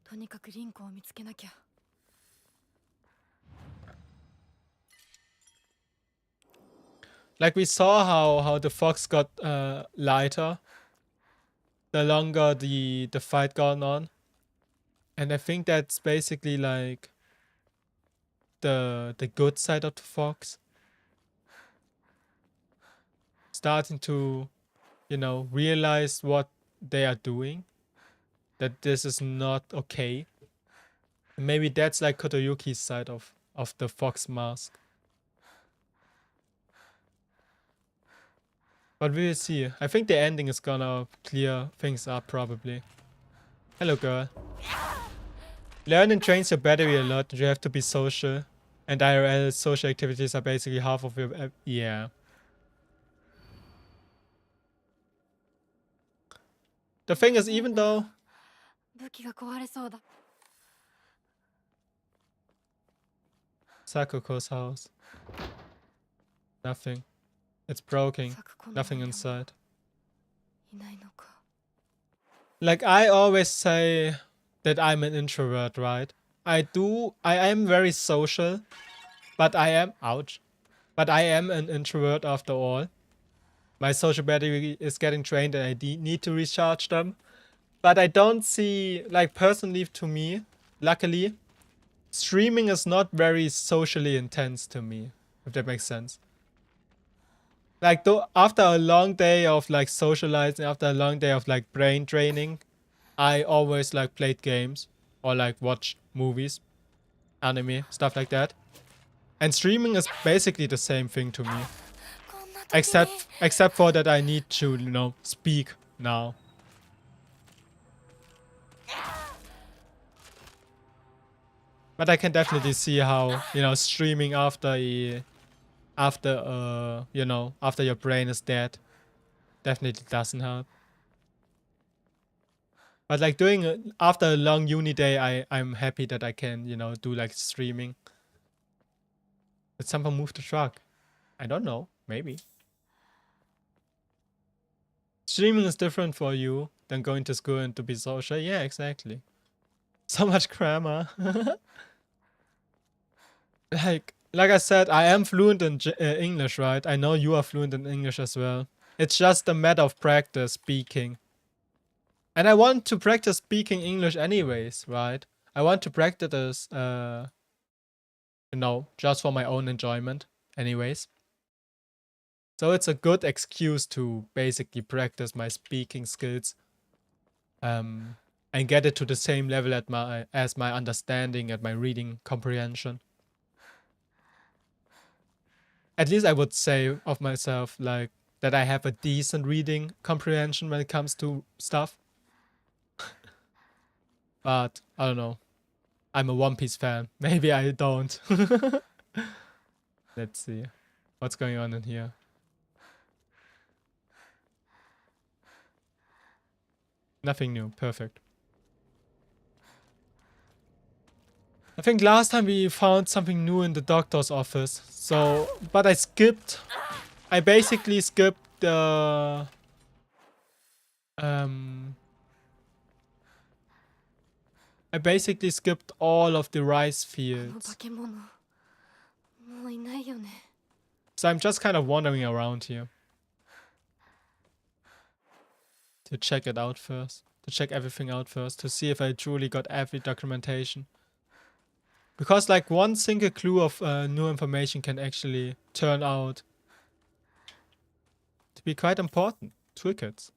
とにかくリンコを見つけなきゃ。 Like we saw how the fox got lighter the longer the fight gone on, and I think that's basically like the good side of the fox starting to, you know, realize what they are doing, that this is not okay. Maybe that's like Kotoyuki's side of the fox mask. But we will see. I think the ending is gonna clear things up probably. Hello, girl. Learning drains your battery a lot. You have to be social. And IRL social activities are basically half of your... yeah. The thing is, even though... 武器が壊れそうだ。 Sakuko's house. Nothing. It's broken. サクコの Nothing 親も inside. いないのか。 Like, I always say that I'm an introvert, right? I am very social, but I am, ouch, but I am an introvert after all. My social battery is getting drained and I need to recharge them. But I don't see, like, personally to me, luckily, streaming is not very socially intense to me, if that makes sense. Like, though, after a long day of like socializing, after a long day of like brain training, I always like played games or like watch movies, anime, stuff like that. And streaming is basically the same thing to me. こんな時に Except for that I need to, you know, speak now. But I can definitely see how, you know, streaming after you know, after your brain is dead definitely doesn't help. But like doing it after a long uni day, I'm happy that I can, you know, do like streaming. Did someone move the truck? I don't know. Maybe. Streaming is different for you than going to school and to be social. Yeah, exactly. So much grammar. Like I said, I am fluent in English, right? I know you are fluent in English as well. It's just a matter of practice speaking. And I want to practice speaking English anyways, right? I want to practice this, you know, just for my own enjoyment anyways. So it's a good excuse to basically practice my speaking skills and get it to the same level as my understanding and my reading comprehension. At least I would say of myself like that I have a decent reading comprehension when it comes to stuff. But I don't know. I'm a One Piece fan. Maybe I don't. Let's see. What's going on in here? Nothing new. Perfect. I think last time we found something new in the doctor's office. So, but I basically skipped the I basically skipped all of the rice あの fields. 化け物もういないよね。 So I'm just kind of wandering around here. To check it out first. To check everything out first. To see if I truly got every documentation. Because like one single clue of new information can actually turn out to be quite important. Toolkits.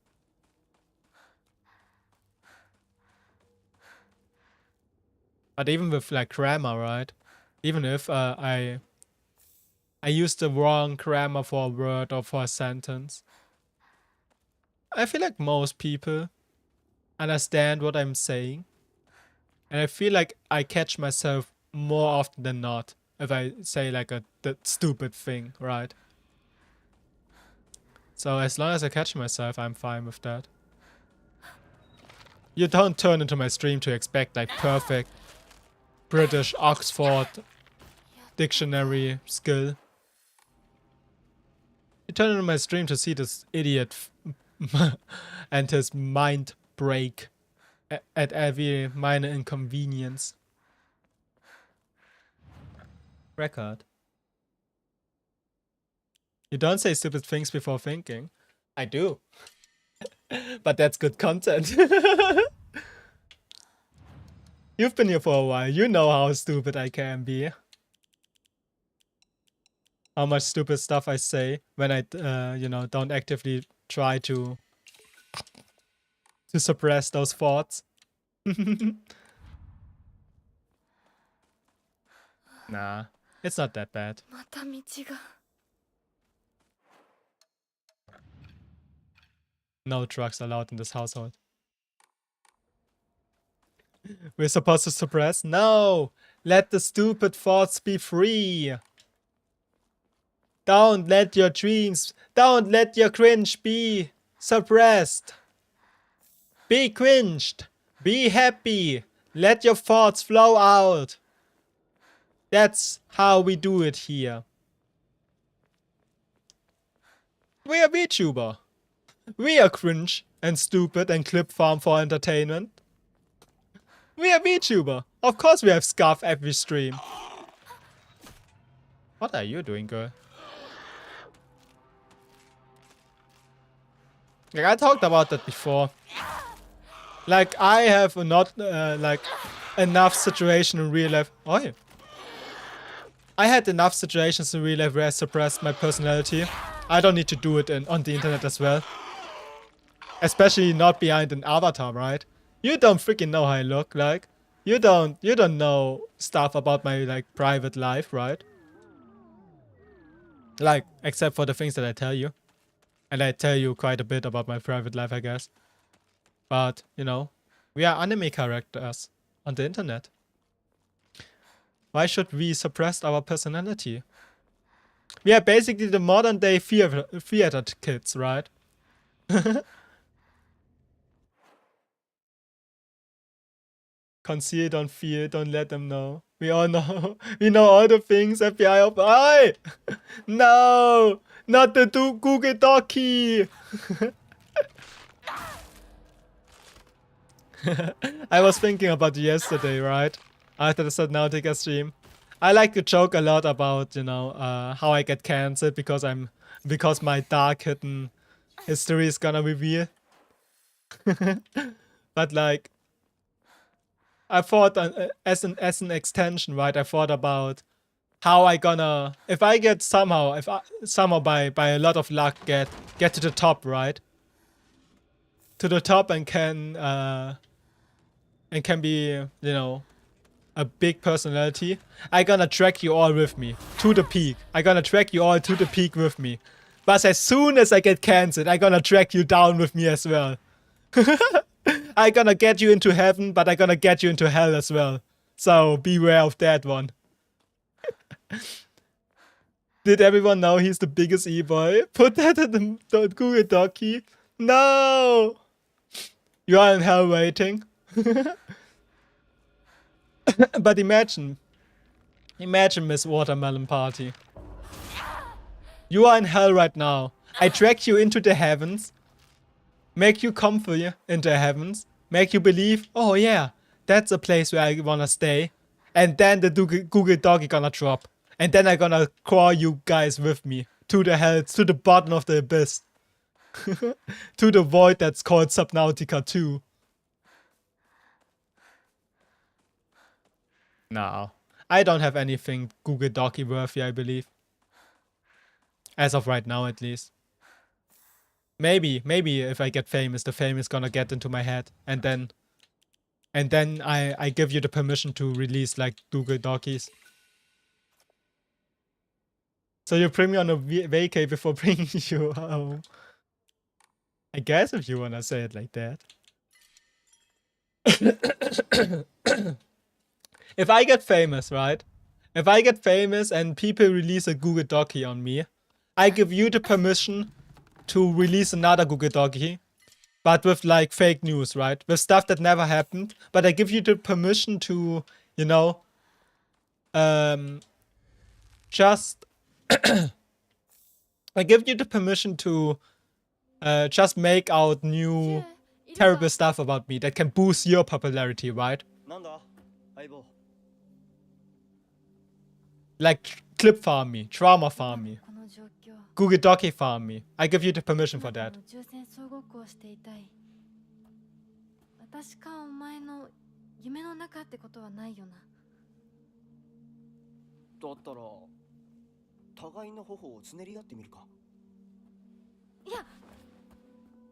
But even with like grammar, right? Even if I use the wrong grammar for a word or for a sentence. I feel like most people understand what I'm saying. And I feel like I catch myself more often than not if I say like the stupid thing, right? So as long as I catch myself, I'm fine with that. You don't turn into my stream to expect like perfect British Oxford dictionary skill. You turn into my stream to see this idiot and his mind break at every minor inconvenience. Record. You don't say stupid things before thinking. I do. But that's good content. You've been here for a while. You know how stupid I can be. How much stupid stuff I say when I, you know, don't actively try to suppress those thoughts. Nah, it's not that bad. また道が No drugs allowed in this household. We're supposed to suppress? No! Let the stupid thoughts be free! Don't let your dreams, don't let your cringe be suppressed! Be cringed! Be happy! Let your thoughts flow out! That's how we do it here. We are VTuber. We are cringe and stupid and clip farm for entertainment. We are VTuber. Of course we have scarf every stream. What are you doing, girl? Like, I talked about that before. Like, I have not, like, enough situation in real life. Oh, yeah. I had enough situations in real life where I suppressed my personality. I don't need to do it on the internet as well. Especially not behind an avatar, right? You don't freaking know how I look like. You don't know stuff about my, like, private life, right? Like, except for the things that I tell you. And I tell you quite a bit about my private life, I guess. But, you know, we are anime characters on the internet. Why should we suppress our personality? We are basically the modern day theater kids, right? Conceal, don't feel, don't let them know. We all know. We know all the things. FBI of I. No, not the Google Docky. I was thinking about you yesterday, right? After the Subnautica stream. I like to joke a lot about, you know, how I get cancelled because my dark hidden history is gonna reveal. But like, I thought as an extension, right? I thought about how I gonna, if I somehow by a lot of luck get to the top, right? To the top and can be, you know, a big personality. I gonna drag you all with me to the peak. I gonna drag you all to the peak with me. But as soon as I get cancelled, I gonna drag you down with me as well. I gonna get you into heaven, but I gonna get you into hell as well. So beware of that one. Did everyone know he's the biggest e-boy? Put that in the Google Docky. No! You are in hell waiting. But imagine Miss Watermelon Party. You are in hell right now. I drag you into the heavens. Make you comfy in the heavens. Make you believe, oh yeah, that's a place where I wanna stay. And then the Google Doggy gonna drop. And then I gonna crawl you guys with me. To the hell, to the bottom of the abyss. To the void that's called Subnautica 2. No. I don't have anything Google Docky worthy, I believe. As of right now, at least. Maybe if I get famous, the fame is gonna get into my head. And then I give you the permission to release, like, Google Dockies. So you bring me on a vacay before bringing you home. I guess if you wanna say it like that. If I get famous, right? If I get famous and people release a Google Docky on me, I give you the permission to release another Google Docky, but with like fake news, right? With stuff that never happened. But I give you the permission to, you know, just I give you the permission to just make out new terrible stuff about me that can boost your popularity, right? なんだ相棒 Like clip farm me, trauma farm me, この状況 Google Docky farm me. I give you the permission for that. 宇宙船総合校をしていたい。私かお前の夢の中ってことはないよな。だったら互いの頬をつねり合ってみるか。いや、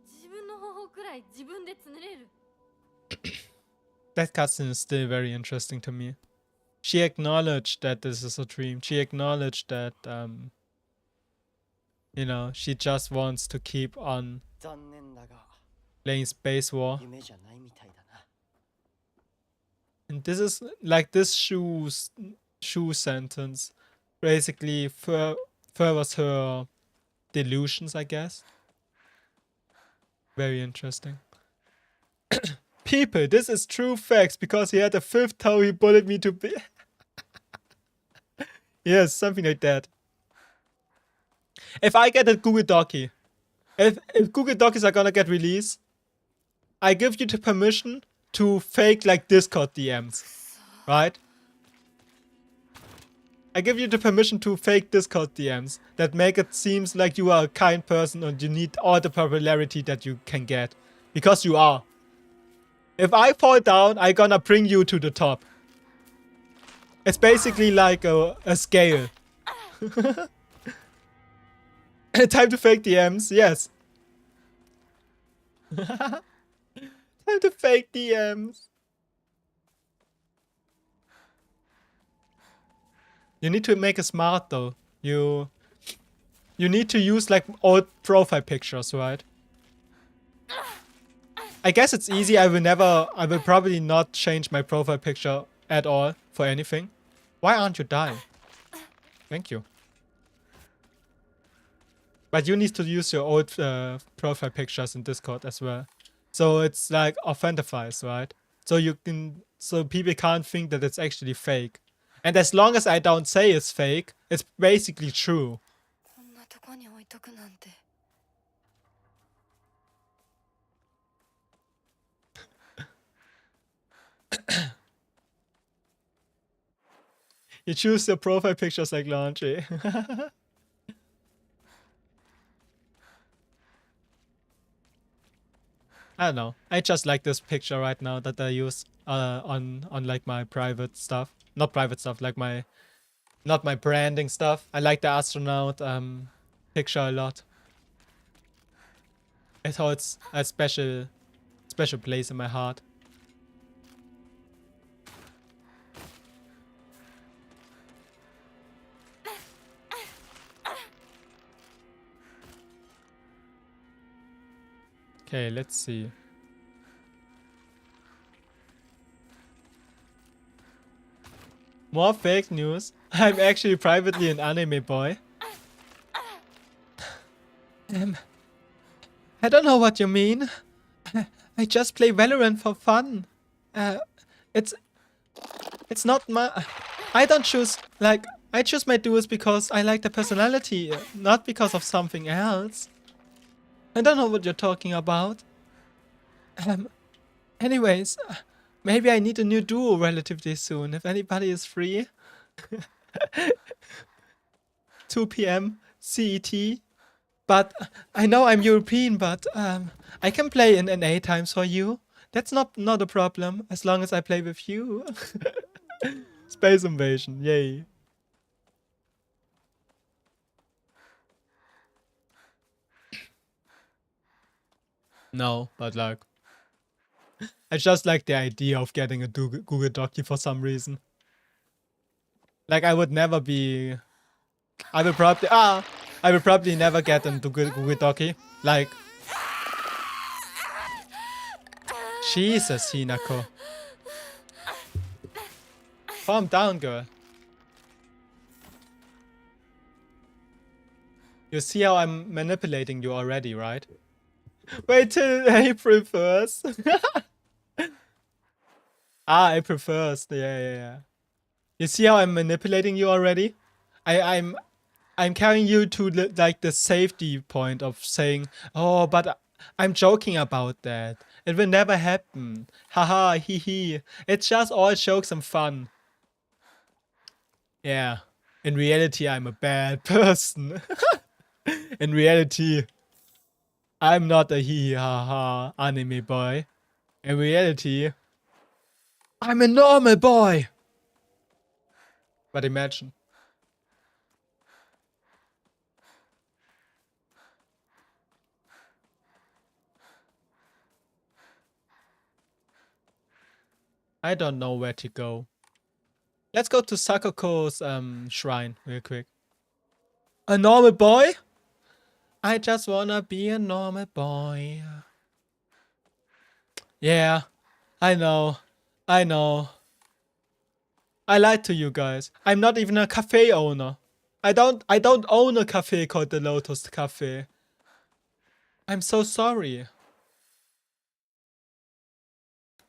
自分の方法くらい自分でつねれる。That cutscene is still very interesting to me. She acknowledged that this is a dream. She acknowledged that, you know, she just wants to keep on 残念だが playing Space War. 夢じゃないみたいだな。 And this is like this shoe sentence basically furthers her delusions, I guess. Very interesting. People, this is true facts because he had a fifth toe he bullied me to be. Yes, something like that. If I get a Google Docky, if Google Dockies are gonna get released, I give you the permission to fake like Discord DMs, right? I give you the permission to fake Discord DMs that make it seems like you are a kind person and you need all the popularity that you can get. Because you are. If I fall down, I'm gonna bring you to the top. It's basically like a scale. Time to fake DMs, yes. Time to fake DMs. You need to make it smart though. You need to use like old profile pictures, right? I guess it's easy. I will probably not change my profile picture at all for anything. Why aren't you dying? Thank you. But you need to use your old profile pictures in Discord as well. So it's like authentifies, right? So people can't think that it's actually fake. And as long as I don't say it's fake, it's basically true. こんなとこに置いとくなんて。 You choose your profile pictures like laundry. I don't know. I just like this picture right now that I use on like my private stuff. Not private stuff, like not my branding stuff. I like the astronaut picture a lot. It holds a special place in my heart. Okay, let's see. More fake news. I'm actually privately an anime boy. I don't know what you mean. I just play Valorant for fun. It's not my... I don't choose... Like, I choose my duos because I like the personality, not because of something else. I don't know what you're talking about. Anyways, maybe I need a new duo relatively soon, if anybody is free. 2 p.m. CET. But I know I'm European, but I can play in NA times for you. That's not a problem, as long as I play with you. Space Invasion, yay. No, but like, I just like the idea of getting a Google Docky for some reason. Like, I would never be I will probably never get into Google Doki. Like, Jesus, Hinako. Calm down, girl. You see how I'm manipulating you already, right? Wait till April 1st. April 1st. Yeah. You see how I'm manipulating you already? I'm carrying you to the safety point of saying, oh, but I'm joking about that. It will never happen. Haha, hee hee. It's just all jokes and fun. Yeah. In reality, I'm a bad person. In reality, I'm not a hee hee ha ha anime boy. In reality, I'm a normal boy. But imagine. I don't know where to go. Let's go to Sakoko's shrine real quick. A normal boy? I just wanna be a normal boy. Yeah, I know. I lied to you guys. I'm not even a cafe owner. I don't own a cafe called the Lotus Cafe. I'm so sorry.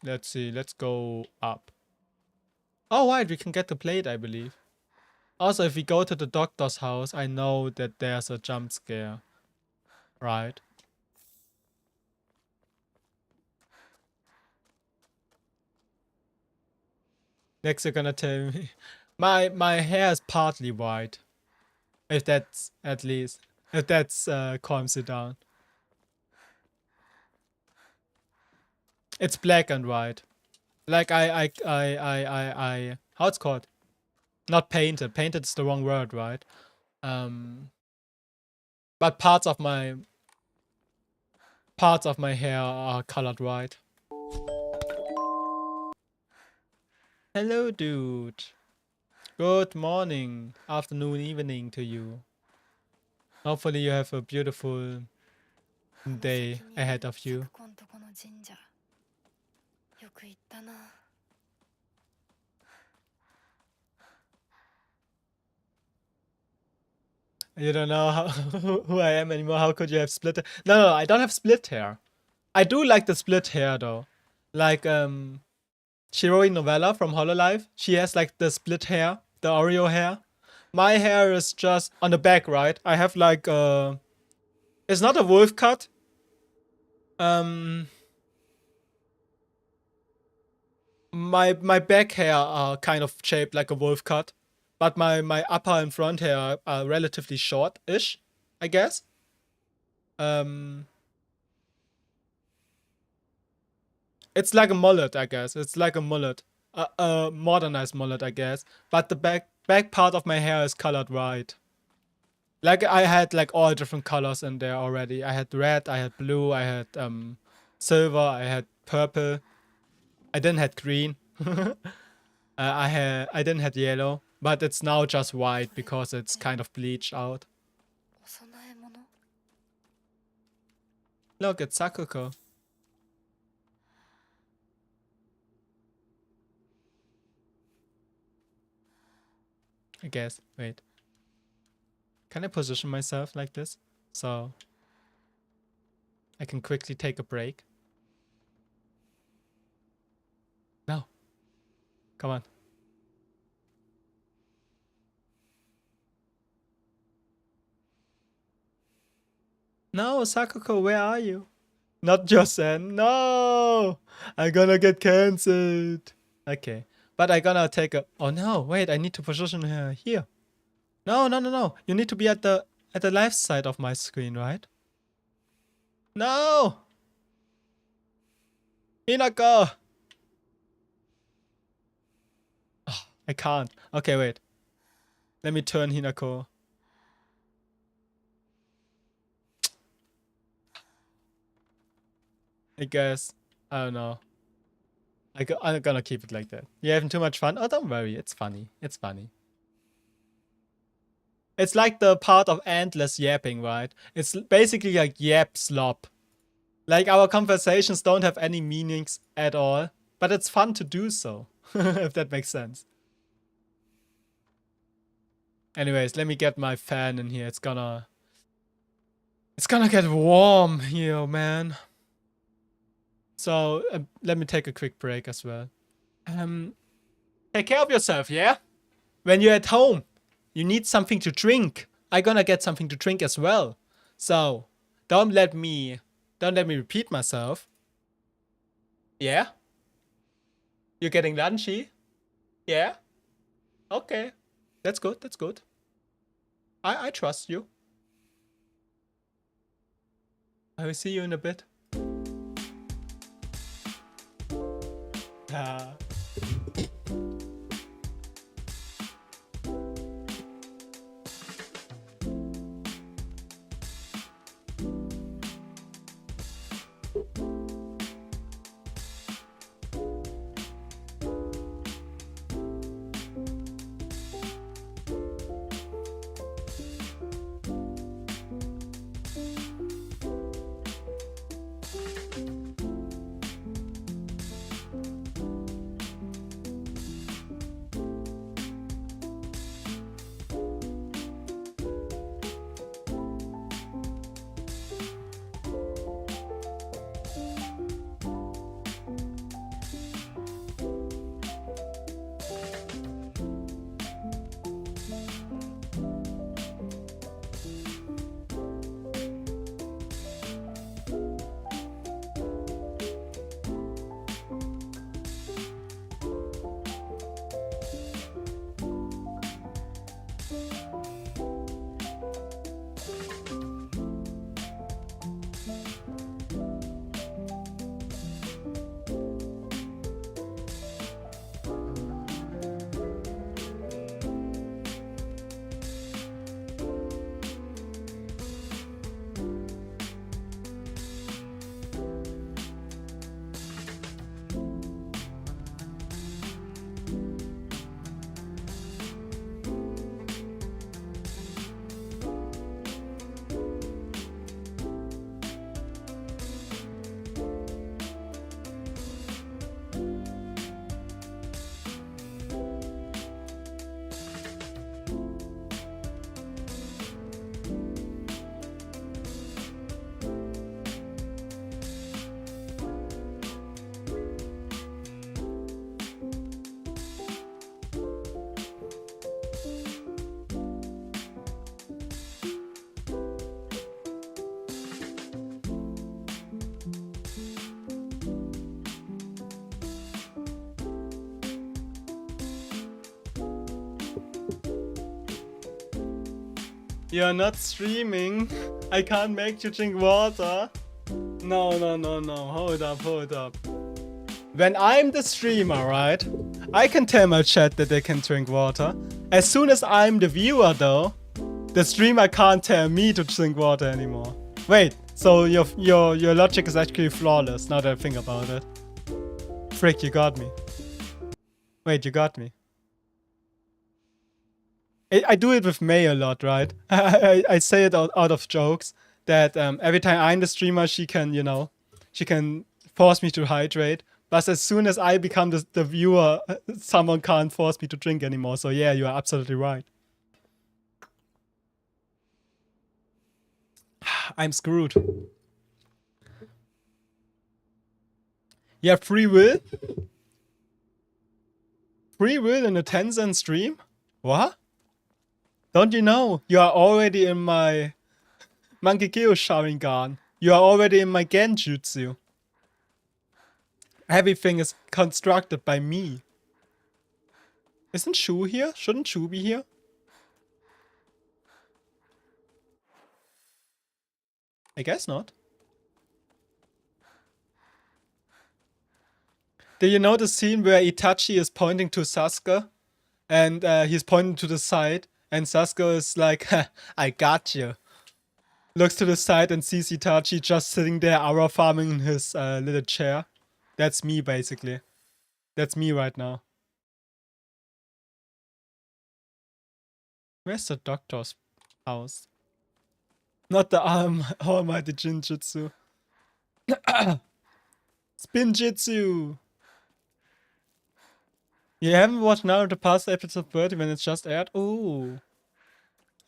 Let's see, let's go up. Oh right, we can get the plate, I believe. Also, if we go to the doctor's house, I know that there's a jump scare. Right. Next you're gonna tell me my hair is partly white. If that's calms you down. It's black and white. Like how it's called? Not painted. Painted is the wrong word, right? But parts of my hair are colored white. Hello, dude. Good morning, afternoon, evening to you. Hopefully you have a beautiful day ahead of you. You don't know who I am anymore. How could you have split hair? No, I don't have split hair. I do like the split hair though. Like Shiroi Novella from Hololive. She has like the split hair, the Oreo hair. My hair is just on the back, right? I have like it's not a wolf cut. My back hair are kind of shaped like a wolf cut, but my upper and front hair are relatively short-ish, I guess. It's like a mullet, I guess. It's like a mullet, a modernized mullet, I guess. But the back part of my hair is colored white. Like I had like all different colors in there already. I had red, I had blue, I had silver, I had purple. I didn't have green. I didn't have yellow, but it's now just white because it's kind of bleached out. Look, it's Sakuko. I guess. Wait. Can I position myself like this? So I can quickly take a break. No. Come on. No, Sakuko, where are you? Not Josen. No! I'm gonna get cancelled. Okay. But I'm gonna take a... Oh no, wait, I need to position her here. No. You need to be at the left side of my screen, right? No! Hinako! Oh, I can't. Okay, wait. Let me turn Hinako. I guess. I don't know. I'm gonna keep it like that. You having too much fun? Oh, don't worry. It's funny. It's funny. It's like the part of endless yapping, right? It's basically like yap slop. Like our conversations don't have any meanings at all, but it's fun to do so, if that makes sense. Anyways, let me get my fan in here. It's gonna get warm here, man. So let me take a quick break as well. Take care of yourself, yeah? When you're at home, you need something to drink. I'm gonna get something to drink as well. So don't let me repeat myself. Yeah? You're getting lunchy? Yeah? Okay. That's good, that's good. I trust you. I will see you in a bit. Ah. You're not streaming. I can't make you drink water. No. Hold up. When I'm the streamer, right? I can tell my chat that they can drink water. As soon as I'm the viewer, though, the streamer can't tell me to drink water anymore. Wait, so your logic is actually flawless now that I think about it. Frick, you got me. Wait, you got me. I do it with May a lot, right? I say it out of jokes that every time I'm the streamer, she can, you know, she can force me to hydrate. But as soon as I become the viewer, someone can't force me to drink anymore. So yeah, you are absolutely right. I'm screwed. You have free will? Free will in a Tencent stream? What? Don't you know? You are already in my Mangekyo Sharingan. You are already in my Genjutsu. Everything is constructed by me. Isn't Shu here? Shouldn't Shu be here? I guess not. Did you know the scene where Itachi is pointing to Sasuke? And he's pointing to the side. And Sasuke is like, I got you. Looks to the side and sees Itachi just sitting there, aura farming in his little chair. That's me, basically. That's me right now. Where's the doctor's house. Not the almighty Jinjutsu. Spinjitzu! You haven't watched Naruto past episode 30 when it's just aired? Ooh.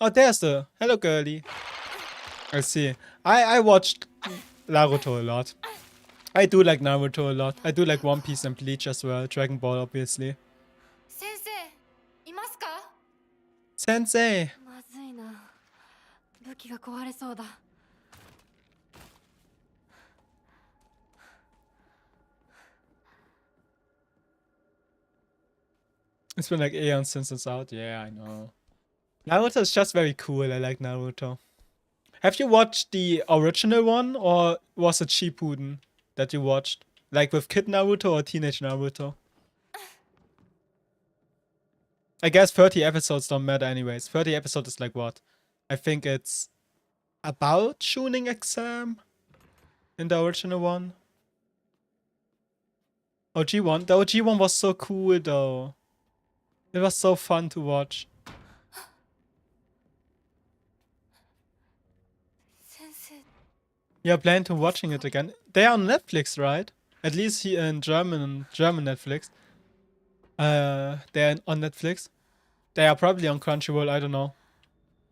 Oh, there's the... Hello, girlie. I see. I watched Naruto a lot. I do like Naruto a lot. I do like One Piece and Bleach as well. Dragon Ball, obviously. 先生いますか？ Sensei! まずいな。武器が壊れそうだ。 It's been like aeons since it's out. Yeah, I know. Naruto is just very cool. I like Naruto. Have you watched the original one, or was it Shippuden that you watched? Like with Kid Naruto or Teenage Naruto? I guess 30 episodes don't matter anyways. 30 episodes is like what? I think it's about Chunin exam in the original one. OG one? The OG one was so cool though. It was so fun to watch. 先生 You're planning to watching it again? They are on Netflix, right? At least here in German Netflix. They're on Netflix. They are probably on Crunchyroll, I don't know.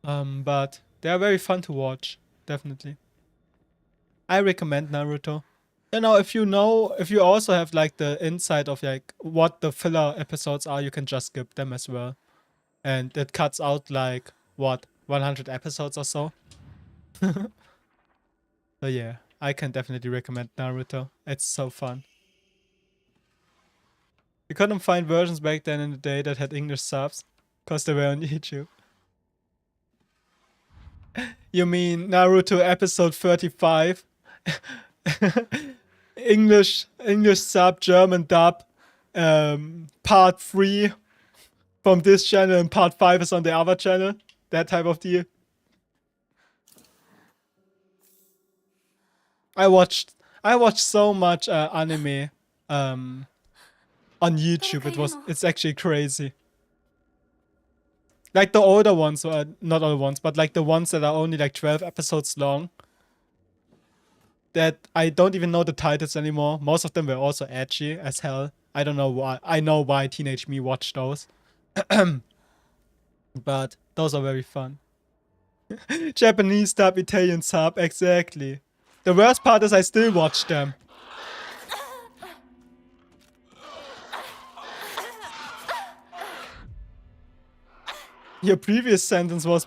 But they are very fun to watch, definitely. I recommend Naruto. You know, if you also have like the insight of like what the filler episodes are, you can just skip them as well. And it cuts out like, what, 100 episodes or so? So yeah, I can definitely recommend Naruto. It's so fun. You couldn't find versions back then in the day that had English subs, cause they were on YouTube. You mean Naruto episode 35? English sub, German dub, part 3 from this channel and part 5 is on the other channel? That type of deal. I watched so much anime on YouTube. It's actually crazy. Like the older ones, not all the ones, but like the ones that are only like 12 episodes long. That I don't even know the titles anymore. Most of them were also edgy as hell. I don't know why. I know why Teenage Me watched those. But those are very fun. Japanese dub, Italian sub, exactly. The worst part is I still watch them. Your previous sentence was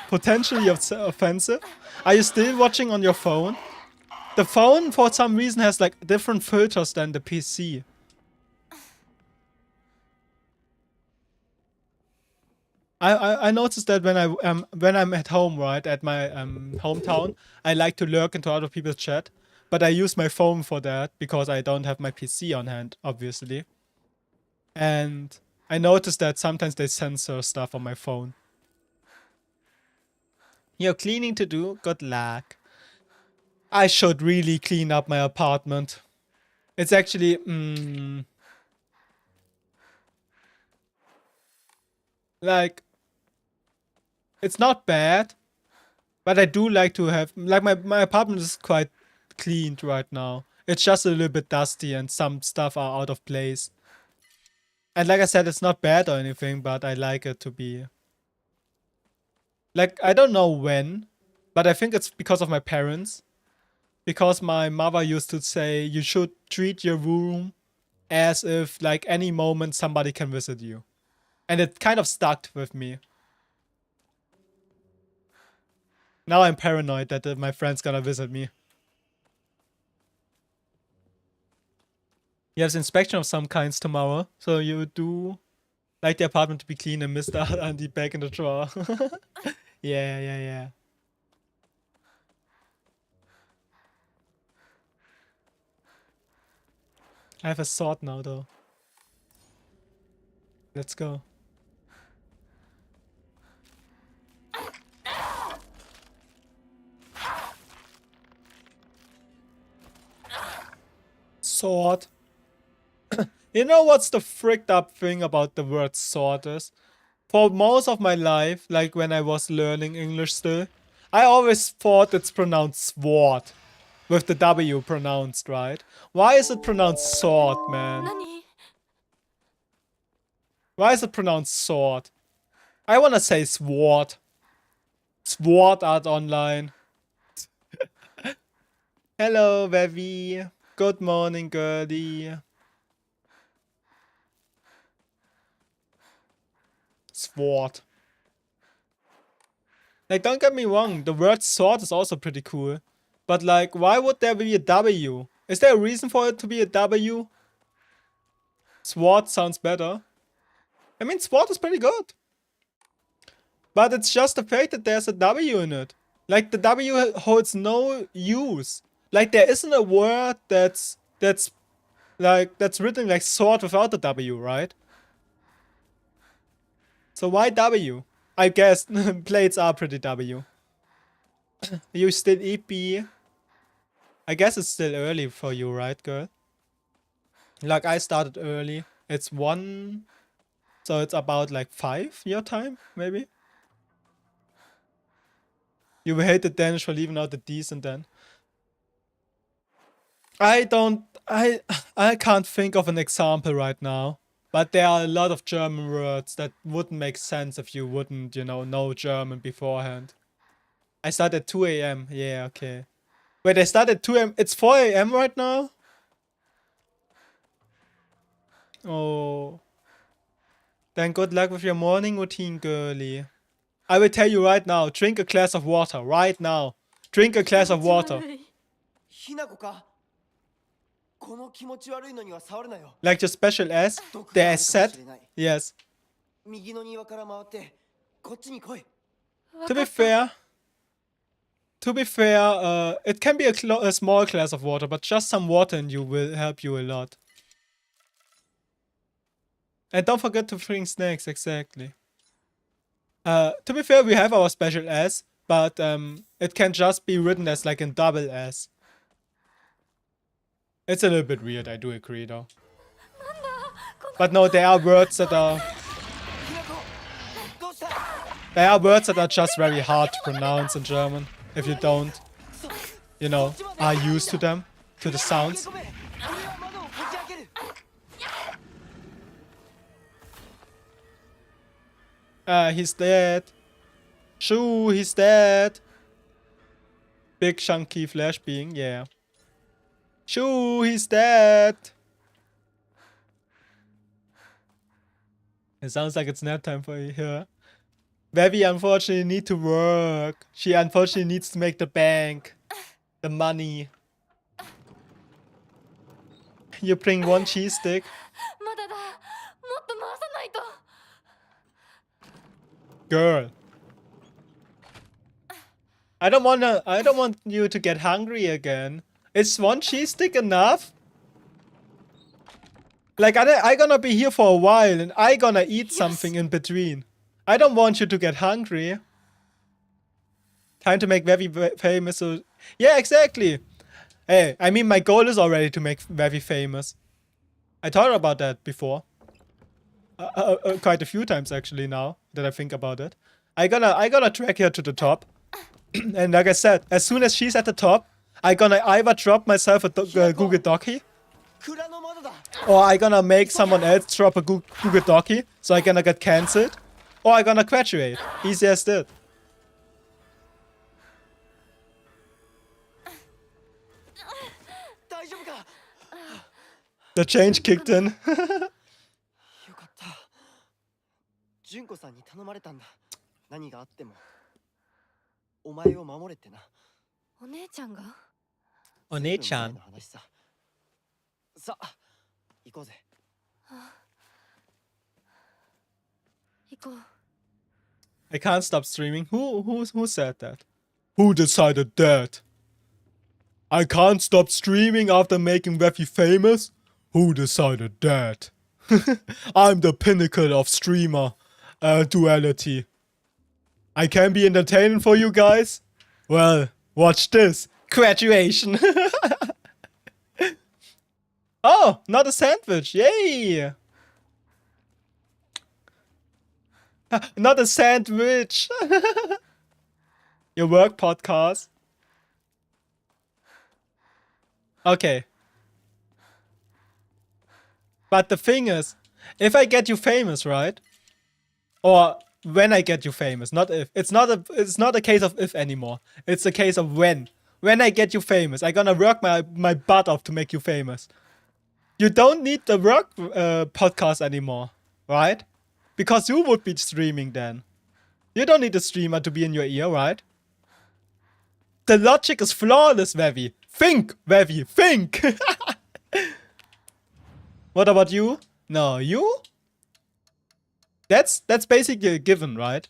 potentially offensive. Are you still watching on your phone? The phone, for some reason, has like different filters than the PC. I noticed that when I'm at home, right, at my hometown, I like to lurk into other people's chat, but I use my phone for that because I don't have my PC on hand, obviously. And I noticed that sometimes they censor stuff on my phone. You have cleaning to do? Good luck. I should really clean up my apartment. It's actually... like... It's not bad. But I do like to have... Like, my apartment is quite cleaned right now. It's just a little bit dusty and some stuff are out of place. And like I said, it's not bad or anything, but I like it to be... Like, I don't know when, but I think it's because of my parents. Because my mother used to say, you should treat your room as if, like, any moment somebody can visit you. And it kind of stuck with me. Now I'm paranoid that my friend's gonna visit me. You have inspection of some kinds tomorrow, so you do like the apartment to be clean and miss the Andy back in the drawer. Yeah. I have a sword now, though. Let's go. Sword. You know what's the fricked up thing about the word sword is? For most of my life, like when I was learning English still, I always thought it's pronounced sword. With the W pronounced, right? Why is it pronounced sword, man? 何？ Why is it pronounced sword? I wanna say sword. Sword art online. Hello, Vevi. Good morning, girlie. Sword. Like, don't get me wrong, the word sword is also pretty cool. But like, why would there be a W? Is there a reason for it to be a W? Sword sounds better. I mean, sword is pretty good. But it's just the fact that there's a W in it. Like, the W holds no use. Like, there isn't a word that's written like sword without the W, right? So why W? I guess plates are pretty W. You still EP? I guess it's still early for you, right, girl? Like, I started early. It's 1, so it's about like 5 your time, maybe? You hated Danish for leaving out the D's and then. I can't think of an example right now. But there are a lot of German words that wouldn't make sense if you wouldn't, you know German beforehand. I started at 2 a.m. Yeah, okay. Wait, I started at 2 a.m. It's 4 a.m. right now? Oh. Then good luck with your morning routine, girlie. I will tell you right now, drink a glass of water, right now. Drink a glass of water. ひなこかこの気持ち悪いのには触るなよ Like your special S, there is set. Yes. 右の庭から回ってこっちに来い To be fair, it can be a small glass of water, but just some water in you will help you a lot. And don't forget to bring snacks, exactly. To be fair, we have our special S, but it can just be written as like in double S. It's a little bit weird, I do agree though. But no, there are words that are... There are words that are just very hard to pronounce in German. If you don't, you know, are used to them, to the sounds. He's dead. Shoo, he's dead. Big chunky flesh being, yeah. Shoo, he's dead. It sounds like it's nap time for her. Vevi unfortunately need to work. She unfortunately needs to make the bank. The money. You bring 1 cheese stick. まだだ。もっと回さないと。 Girl. I don't want you to get hungry again. Is 1 cheese stick enough? Like, I gonna be here for a while and I gonna eat something in between. I don't want you to get hungry. Time to make Vevi famous. So yeah, exactly. Hey, I mean, my goal is already to make Vevi famous. I thought about that before. Quite a few times actually now that I think about it. I gonna drag her to the top. And like I said, as soon as she's at the top, I gonna either drop myself a Google Docky, or I gonna make someone else drop a Google Docky, so I gonna get cancelled, or I gonna graduate. Easy as that. The change kicked in. よかった純子さんに頼まれたんだ何があってもお前を守れってなお姉ちゃんが？お姉ちゃん。ずいぶん前の話ささあ行こうぜ行こう。 I can't stop streaming. Who said that? Who decided that? I can't stop streaming after making Vevi famous? Who decided that? I'm the pinnacle of streamer duality. I can be entertaining for you guys? Well, watch this. Graduation. Oh, not a sandwich. Yay. Not a sandwich. Your work podcast. Okay. But the thing is, if I get you famous, right? Or when I get you famous, not if. It's not a case of if anymore. It's a case of when. When I get you famous, I'm gonna work my butt off to make you famous. You don't need the work podcast anymore, right? Because you would be streaming then. You don't need a streamer to be in your ear, right? The logic is flawless, Vevi. Think, Vevi, think. What about you? No, you? That's basically a given, right?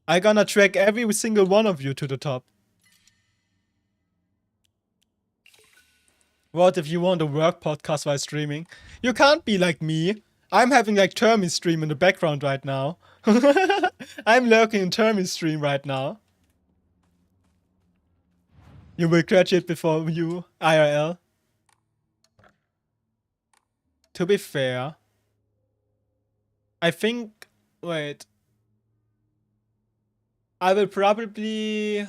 I'm gonna track every single one of you to the top. What if you want a work podcast while streaming? You can't be like me. I'm having like Termi stream in the background right now. I'm lurking in Termi stream right now. You will graduate before you, IRL. To be fair, I think, wait. I will probably...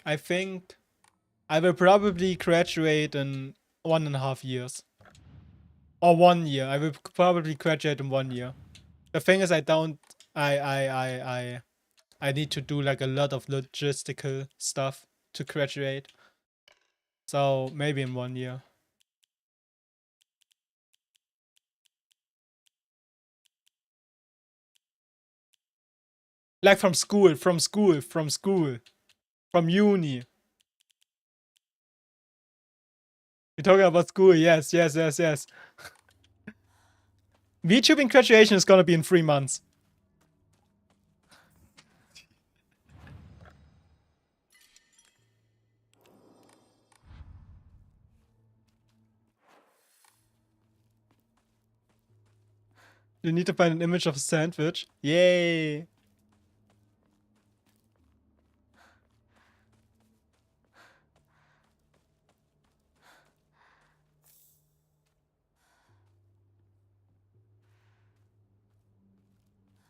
I think I will probably graduate in 1.5 years. Or 1 year. I will probably graduate in 1 year. The thing is, I need to do like a lot of logistical stuff to graduate. So maybe in 1 year. Like from school, from uni. You're talking about school, yes. VTubing graduation is gonna be in 3 months. You need to find an image of a sandwich. Yay!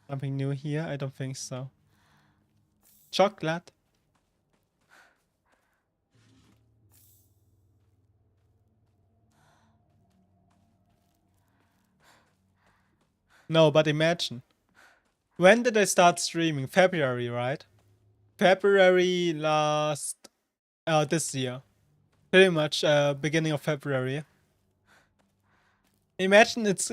Something new here? I don't think so. Chocolate. No, but imagine. When did I start streaming? February, right? February this year. Pretty much beginning of February. Imagine it's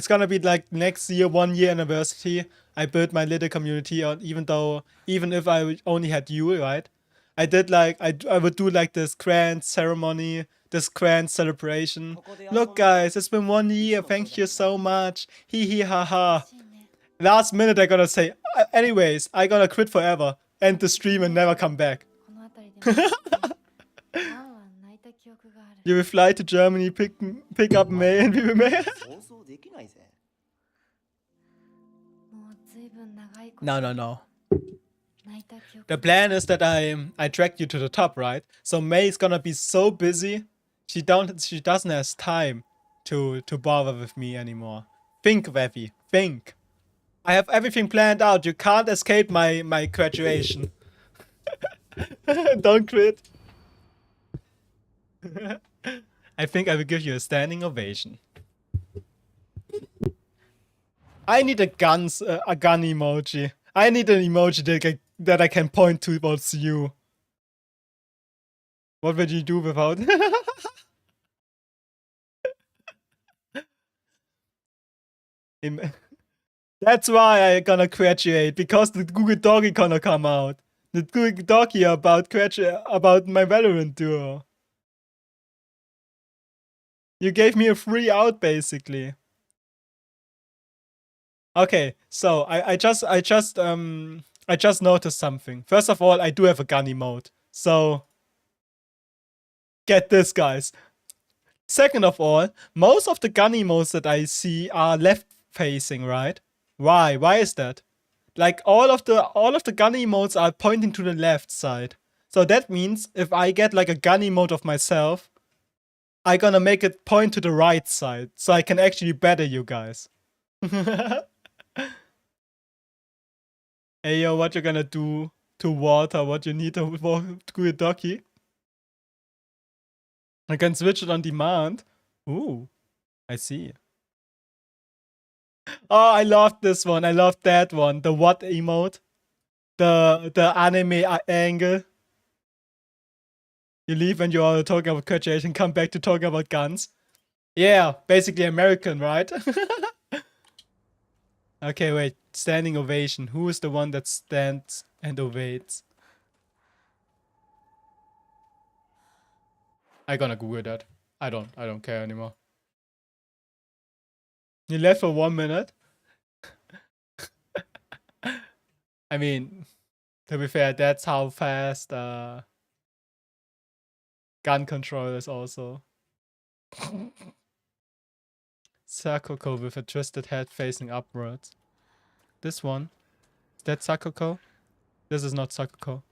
gonna be like next year, 1 year anniversary. I built my little community out, even if I only had you, right? I did like I would do like this grand ceremony, this grand celebration. Look guys, it's been 1 year, thank you so much. Hee hee ha ha. Last minute I gotta say, anyways, I gonna quit forever, end the stream and never come back. You will fly to Germany, pick up May and we will May. No. The plan is that I drag you to the top, right? So May is gonna be so busy, she doesn't have time to bother with me anymore. Think, Vevi, think. I have everything planned out. You can't escape my graduation. Don't quit. I think I will give you a standing ovation. I need a gun emoji. I need an emoji that I can point towards you. What would you do without? That's why I gonna graduate, because the Google Doc gonna come out. The Google Doc about my Valorant duo. You gave me a free out, basically. Okay, so I just noticed something. First of all, I do have a gun emote. So get this, guys. Second of all, most of the gun emotes that I see are left facing, right? Why? Why is that? Like all of the gun emotes are pointing to the left side. So that means if I get like a gun emote of myself, I gonna make it point to the right side, so I can actually better you guys. Hey yo, what you gonna do to water what you need to do a doggy? I can switch it on demand. Ooh, I see. Oh, I love this one. I love that one. The what emote? The anime angle. You leave when you are talking about graduation, come back to talking about guns. Yeah, basically American, right? Okay, wait. Standing ovation. Who is the one that stands and ovates? I gonna Google that. I don't care anymore. You left for 1 minute? I mean, to be fair, that's how fast gun control is also. Sakoko with a twisted head facing upwards. This one. Is that Sakoko? This is not Sakoko.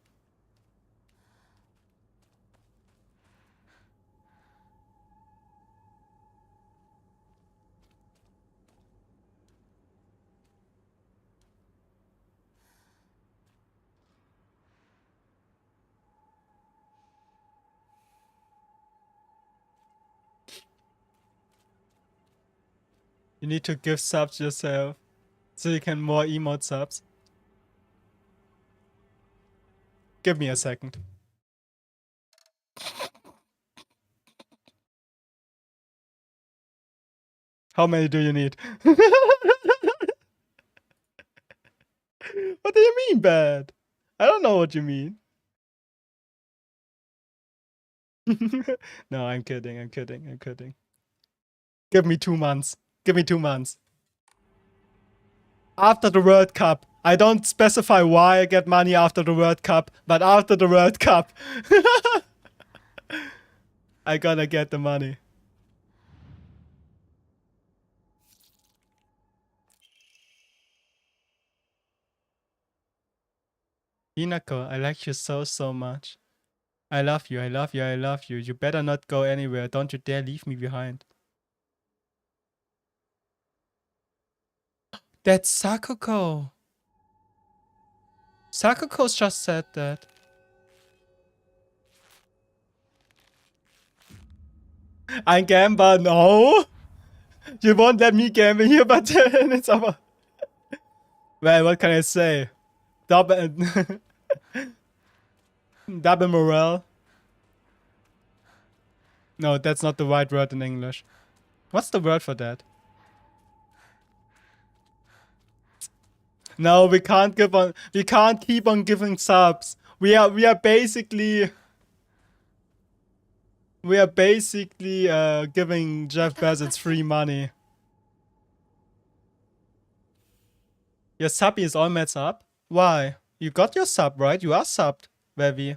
You need to give subs yourself so you can more emote subs. Give me a second. How many do you need? What do you mean bad? I don't know what you mean. No, I'm kidding. I'm kidding. I'm kidding. Give me 2 months. Give me 2 months. After the World Cup. I don't specify why I get money after the World Cup, but after the World Cup. I gotta get the money. Hinako, I like you so much. I love you, I love you, I love you. You better not go anywhere. Don't you dare leave me behind. That's Sakoko. Sakoko's just said that. Ein Gambler, no. You won't let me gamble here, but then it's over. Well, what can I say? Double, double morale. No, that's not the right word in English. What's the word for that? No, we can't give on. We can't keep on giving subs. We are basically giving Jeff Bezos free money. Your sub is all messed up. Why? You got your sub, right? You are subbed, Vevi.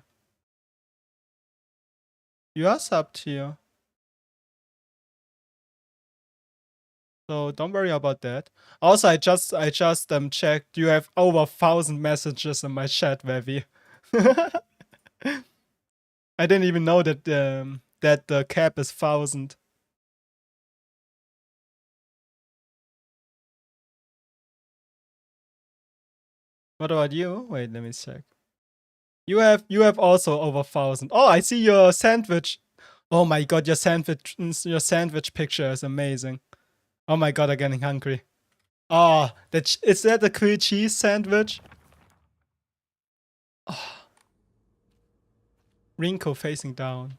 You are subbed here. So don't worry about that. Also, I just checked. You have over 1,000 messages in my chat, Vevi. I didn't even know that that the cap is 1,000. What about you? Wait, let me check. You have also over 1,000. Oh, I see your sandwich. Oh my god, your sandwich picture is amazing. Oh my god, I'm getting hungry. Oh, is that a grilled cheese sandwich? Oh. Rinko facing down.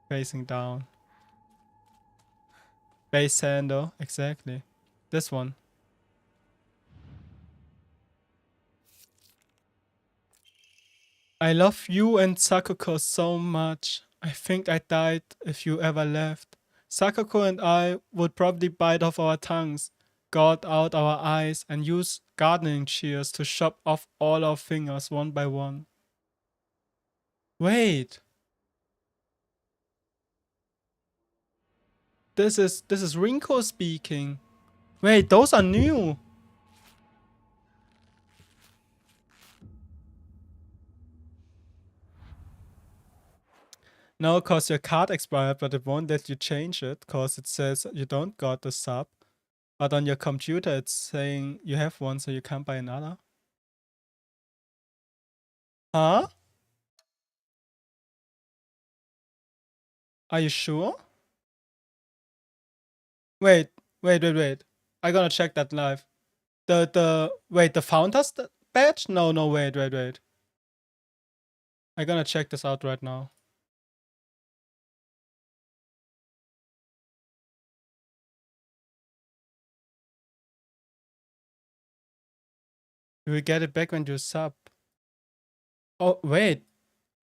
Facing down. Base sando, exactly. This one. I love you and Sakako so much. I think I died if you ever left. Sakako and I would probably bite off our tongues, gouge out our eyes, and use gardening shears to chop off all our fingers one by one. Wait. This is Rinko speaking. Wait, those are new. No, cause your card expired, but it won't let you change it, cause it says you don't got the sub. But on your computer, it's saying you have one, so you can't buy another. Huh? Are you sure? Wait. I gonna check that live. Wait, the founders badge? No, wait. I gonna check this out right now. You will get it back when you sub. Oh, wait,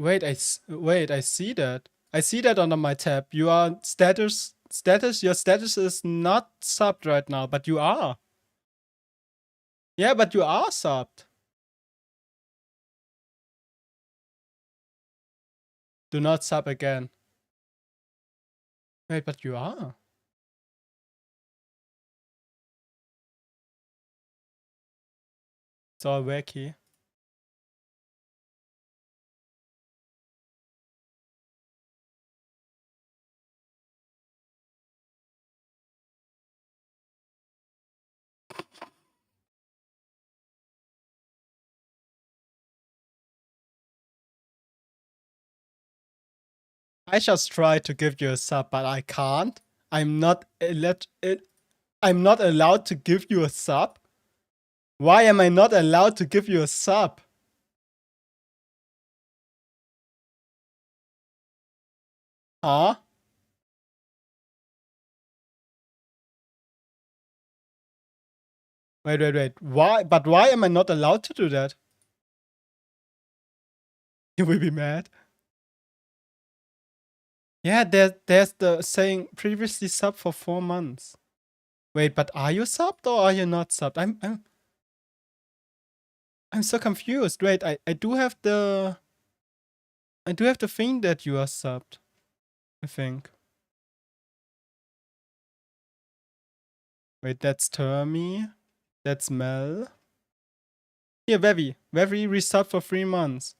I see that. I see that under my tab. You are status, your status is not subbed right now, but you are. Yeah, but you are subbed. Do not sub again. Wait, but you are. It's all wacky. I just tried to give you a sub, but I can't. I'm not allowed to give you a sub. Why am I not allowed to give you a sub? Huh? Wait. Why? But why am I not allowed to do that? You will be mad. Yeah, there's the saying previously subbed for 4 months. Wait, but are you subbed or are you not subbed? I'm so confused. Wait, I do have the thing that you are subbed. I think. Wait, that's Termi. That's Mel. Here, Vevi. Vevi resubbed for 3 months.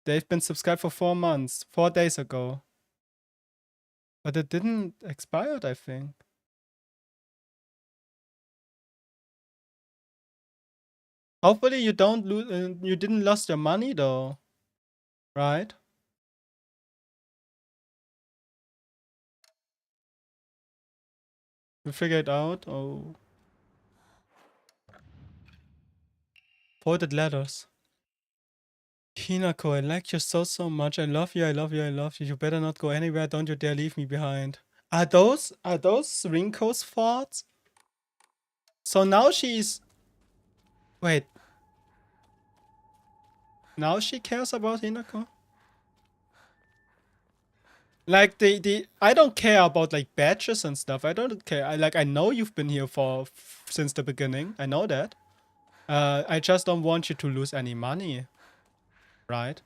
They've been subscribed for 4 months. 4 days ago. But it didn't expired, I think. Hopefully you don't lose. You didn't lost your money though, right? You figure it out. Oh, folded letters. Hinako, I like you so much. I love you. You better not go anywhere. Don't you dare leave me behind. Are those Rinko's thoughts? So now she's. Wait. Now she cares about Hinako? Like I don't care about like badges and stuff. I don't care. I know you've been here since the beginning. I know that. I just don't want you to lose any money. Right?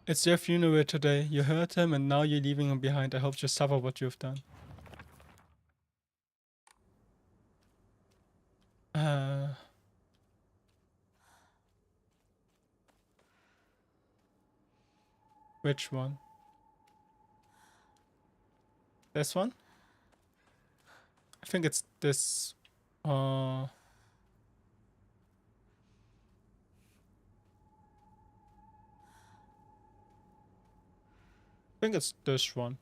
It's your funeral today. You hurt him and now you're leaving him behind. I hope you suffer what you've done. Which one? This one? I think it's this. I think it's this one.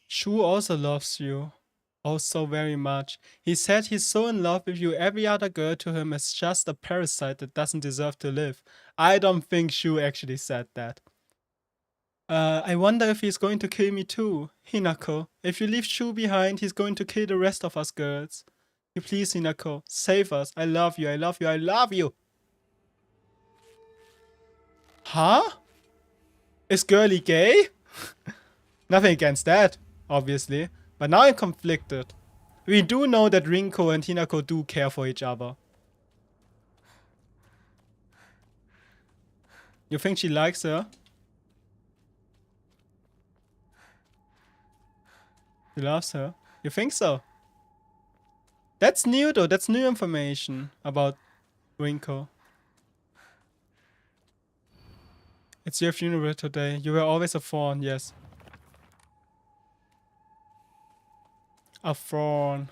Shu also loves you. Oh, so very much. He said he's so in love with you. Every other girl to him is just a parasite that doesn't deserve to live. I don't think Shu actually said that. I wonder if he's going to kill me too. Hinako, if you leave Shu behind, he's going to kill the rest of us girls. You please, Hinako, save us. I love you. Huh? Is girly gay? Nothing against that, obviously. But now I'm conflicted. We do know that Rinko and Hinako do care for each other. You think she likes her? He loves her. You think so? That's new though. That's new information about Rinko. It's your funeral today. You were always a thorn, yes. A thorn.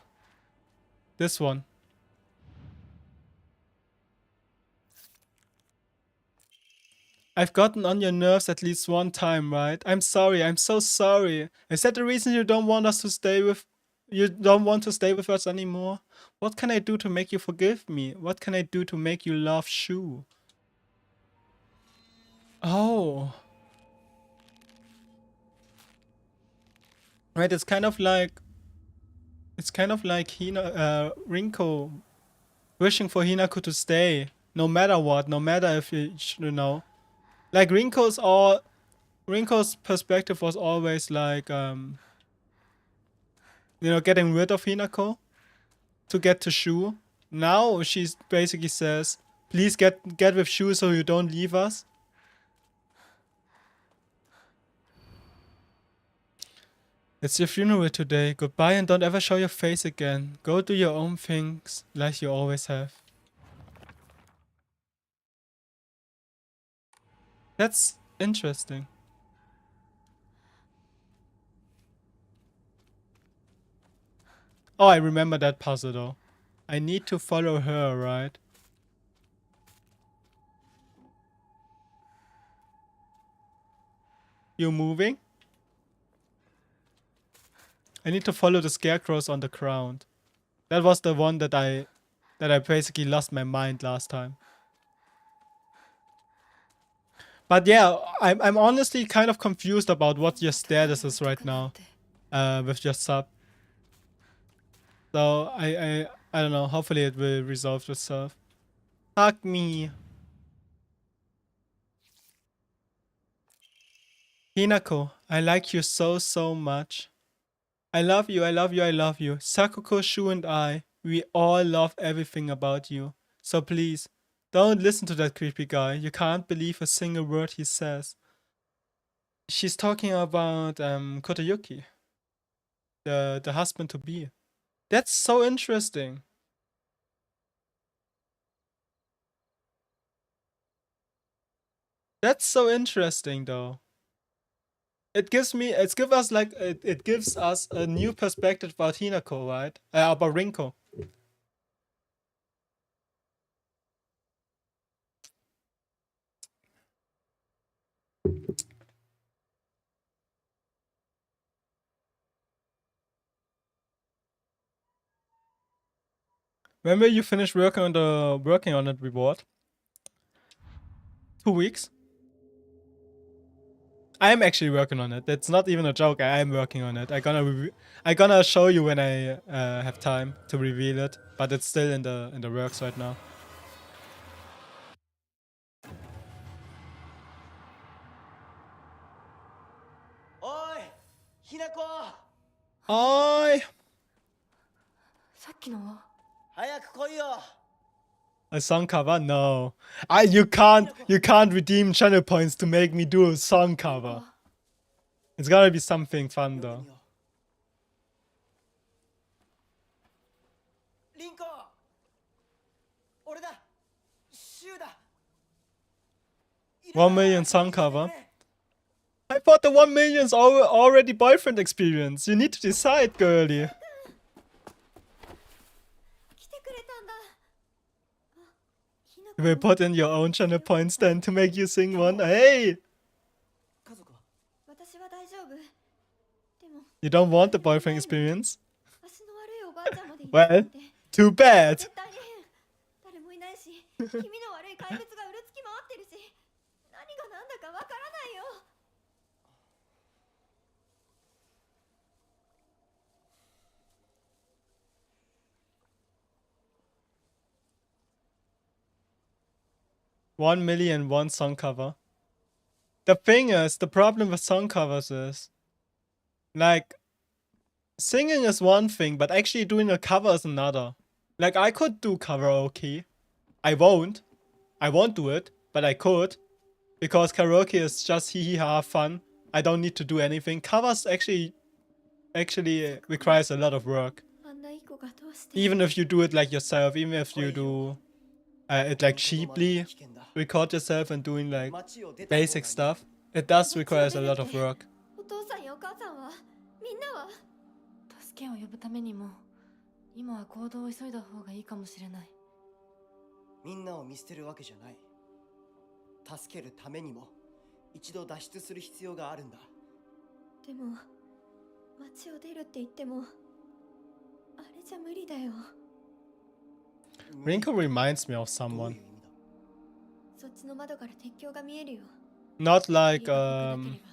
This one. I've gotten on your nerves at least one time, right? I'm sorry. I'm so sorry. Is that the reason you don't want us to stay with... You don't want to stay with us anymore? What can I do to make you forgive me? What can I do to make you love Shu? Oh. Right, it's kind of like... It's kind of like Rinko wishing for Hinako to stay. No matter what. No matter if you know. Like Rinko's perspective was always like, you know, getting rid of Hinako to get to Shu. Now she basically says, please get with Shu so you don't leave us. It's your funeral today. Goodbye and don't ever show your face again. Go do your own things like you always have. That's interesting. Oh, I remember that puzzle though. I need to follow her, right? You moving? I need to follow the scarecrows on the ground. That was the one that I basically lost my mind last time. But yeah, I'm honestly kind of confused about what your status is right now. With your sub. So I don't know, hopefully it will resolve itself. Hug me. Hinako, I like you so much. I love you, I love you, I love you. Sakuko, Shu and I, we all love everything about you. So please, don't listen to that creepy guy. You can't believe a single word he says. She's talking about Kotayuki. The husband to be. That's so interesting. That's so interesting though. It gives us a new perspective about Hinako, right? About Rinko. When will you finish working on that reward? 2 weeks. I'm actually working on it. It's not even a joke. I am working on it. I gonna show you when I have time to reveal it, but it's still in the works right now. Oi, Hinako! Oi! さっきのは 早く来いよ! A song cover? No. You can't redeem channel points to make me do a song cover. It's gotta be something fun though. Rinko! 俺だ! Shu だ! 1 million song cover. I thought the 1 million's already boyfriend experience. You need to decide, girlie. 来てくれたんだ。 You will put in your own channel points then to make you sing one. Hey! 家族は? 私は大丈夫。でも、 You don't want the boyfriend experience? 足の悪いおばあちゃんまでいな Well, くて too bad. 絶対に変。誰もいないし、気味の悪い怪物がうろつき回ってるし、何が何だかわからないよ。1 million, one song cover. The thing is, the problem with song covers is, like, singing is one thing, but actually doing a cover is another. Like, I could do karaoke. I won't do it, but I could. because karaoke is just hee hee ha fun. I don't need to do anything. Covers actually requires a lot of work. あんないい子がどうして Even if you do it like yourself, even if you do it like cheaply, record yourself and doing like 街を出た方がいい basic stuff, it does requires a lot of work. お父さんやお母さんはみんなは助けを呼ぶためにも今は行動を急いだ方がいいかもしれない。みんなを見捨てるわけじゃない。助けるためにも一度脱出する必要があるんだ。でも街を出るって言ってもあれじゃ無理だよ。 Rinko reminds me of どう someone. いう意味だ。そっちの窓から鉄橋が見えるよ。 Not い like いが僕だけれ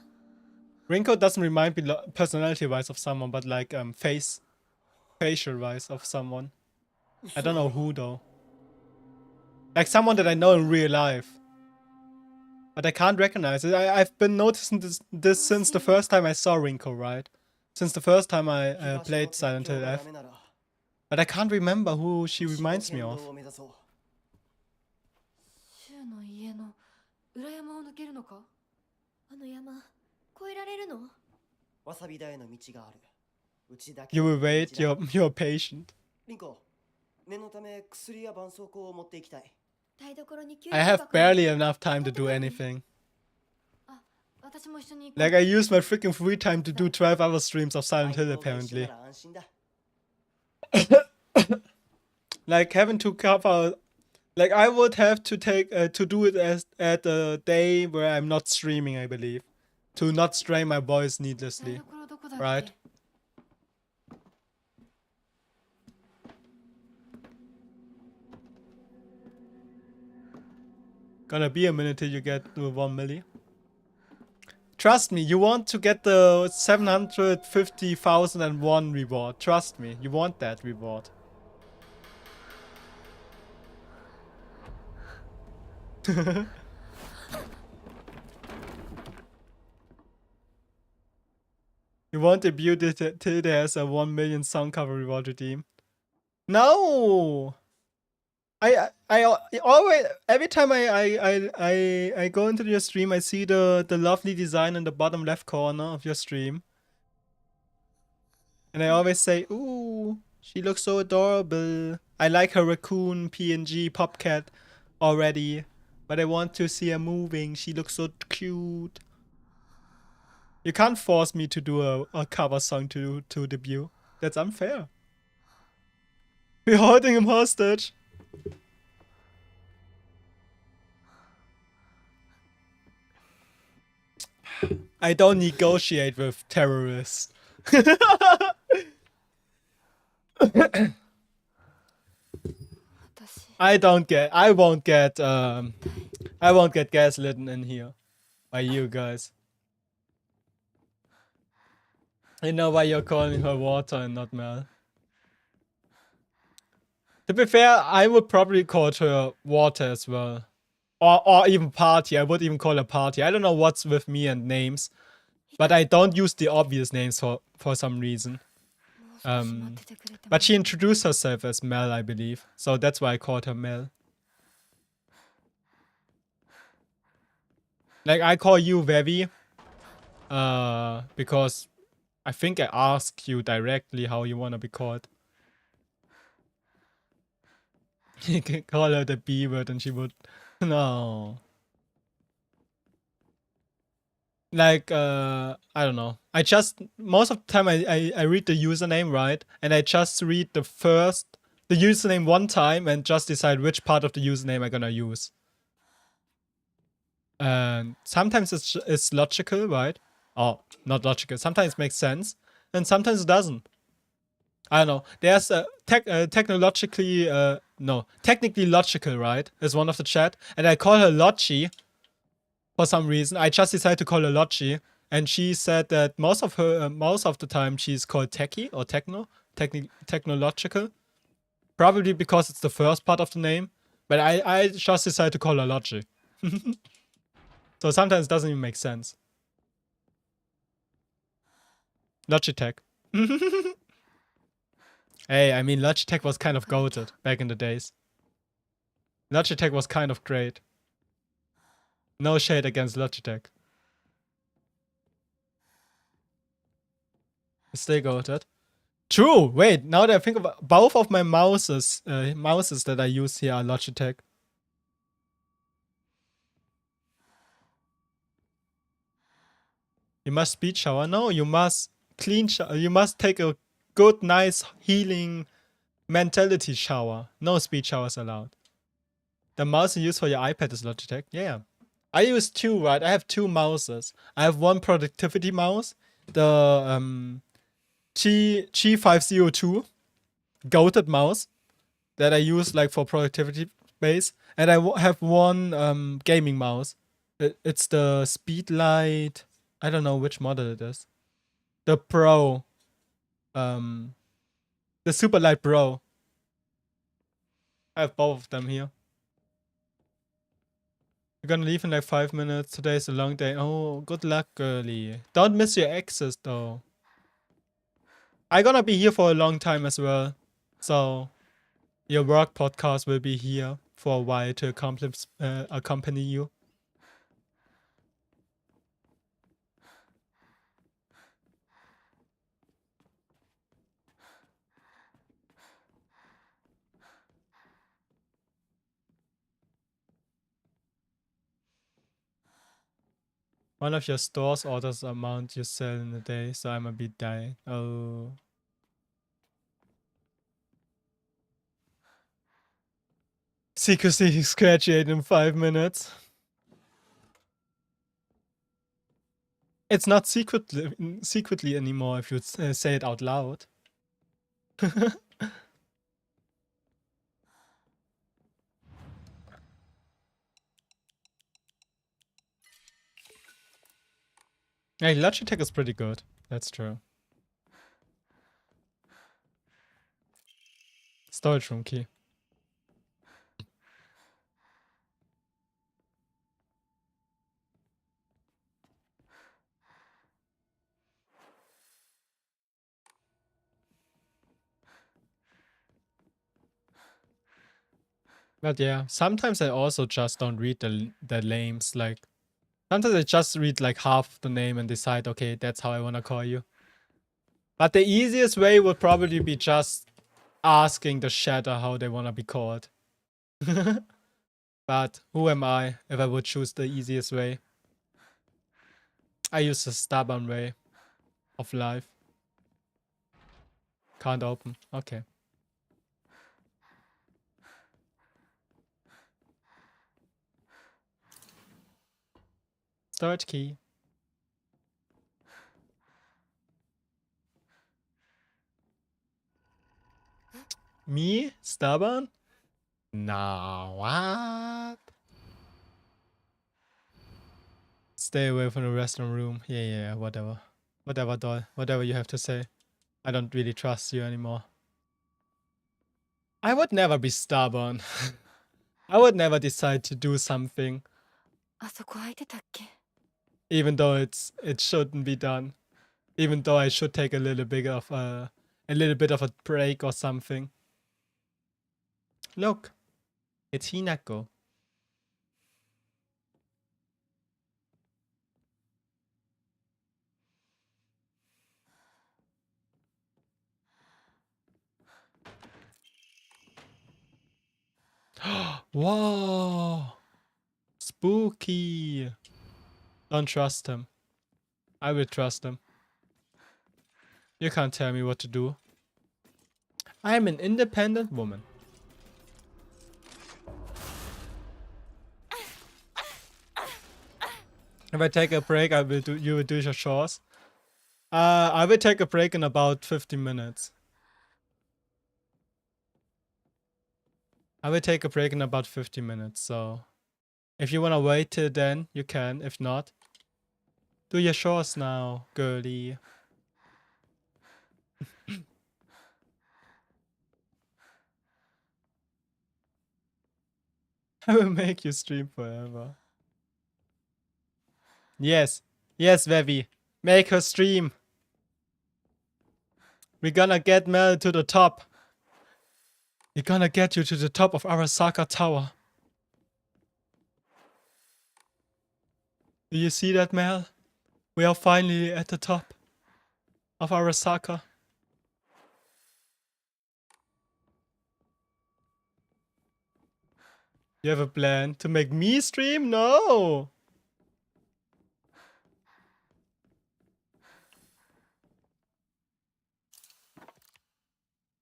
ば Rinko doesn't remind me personality wise of someone, but like facial wise of someone. I don't know who though. Like someone that I know in real life. But I can't recognize it. I've been noticing this since the first time I saw Rinko, right? Since the first time I played Silent Hill F. But I can't remember who she reminds me of. シュウの家の裏山を抜けるのか？あの山越えられるの？わさび田への道がある。うちだけ You の will wait, 道だ。 you're patient. リンコ、念のため薬や絆創膏を持っていきたい。台所に救 I 急 have 箱 barely enough time to do anything. 私も一緒に行こう。 Like I use my freaking free time to do 12 other streams of Silent Hill 相棒が一緒 apparently. なら安心だ。 Like having to cover, like I would have to take to do it as at a day where I'm not streaming, I believe, to not strain my voice 台 needlessly. 所どこだっけ？ Right. Gonna be a minute till you get to 1 milli. Trust me, you want to get the 750,001 reward. Trust me, you want that reward. You won't debut till there's a 1 million song cover reward redeem. No! I always, every time I go into your stream, I see the lovely design in the bottom left corner of your stream. And I always say, ooh, she looks so adorable. I like her raccoon PNG popcat already, but I want to see her moving. She looks so cute. You can't force me to do a cover song to debut. That's unfair. We're holding him hostage. I don't negotiate with terrorists. 私 I won't get gaslit in here by you guys. I know why you're calling her water and not Mel. To be fair, I would probably call her water as well. Or even party. I would even call her party. I don't know what's with me and names. But I don't use the obvious names for some reason. もう少し待っててくれても But she introduced herself as Mel, I believe. So that's why I called her Mel. Like, I call you Vevi. Because I think I asked you directly how you want to be called. You can call her the B word and she would... No. Like, I don't know. I just... Most of the time I read the username, right? And I just read the username one time and just decide which part of the username I'm gonna use. And sometimes it's logical, right? Oh, not logical. Sometimes it makes sense. And sometimes it doesn't. I don't know. There's a technically logical, right? Is one of the chat. And I call her Logi for some reason. I just decided to call her Logi. And she said that most of the time she's called techie or technological. Probably because it's the first part of the name. But I just decided to call her Logi. So sometimes it doesn't even make sense. Logitech. Hey, I mean, Logitech was kind of goated back in the days. Logitech was kind of great. No shade against Logitech. Stay goated. True. Wait, now that I think about both of my mouses that I use here are Logitech. You must speed shower. No, you must clean shower. You must take a good, nice, healing mentality shower. No speed showers allowed. The mouse you use for your iPad is Logitech. Yeah. I use two, right? I have two mouses. I have one productivity mouse, the G502 goated mouse that I use like for productivity base, and I have one gaming mouse. It's the Speedlight. I don't know which model it is. The Pro, the Superlight Pro. I have both of them here. You're gonna leave in like 5 minutes. Today's a long day. Oh, good luck, girlie. Don't miss your exes though. I'm gonna be here for a long time as well. So your work podcast will be here for a while to accompany you. One of your stores orders the amount you sell in a day, so I'm a bit dying. Oh. Secrecy is graduated in 5 minutes. It's not secretly anymore if you say it out loud. Hey, Logitech is pretty good. That's true. Storage room key. But yeah, sometimes I also just don't read the names. Like, sometimes I just read like half the name and decide, okay, that's how I want to call you. But the easiest way would probably be just asking the shatter how they want to be called. But who am I if I would choose the easiest way? I use the stubborn way of life. Can't open. Okay. Storage key. Me? Stubborn? Nah, what? Stay away from the restaurant room. Yeah, whatever. Whatever, doll. Whatever you have to say. I don't really trust you anymore. I would never be stubborn. I would never decide to do something あそこ空いてたっけ even though it shouldn't be done. Even though I should take a little bit of a break or something. Look, it's Hinako. Whoa, spooky. Don't trust him. I will trust him. You can't tell me what to do. I am an independent woman. If I take a break, you will do your chores. I will take a break in about 15 minutes. I will take a break in about 50 minutes, so if you wanna wait till then, you can. If not, do your chores now, girlie. I will make you stream forever. Yes, Vevi. Make her stream. We're gonna get Mel to the top. We're gonna get you to the top of Arasaka Tower. Do you see that, Mel? We are finally at the top of Arasaka. You have a plan to make me stream? No!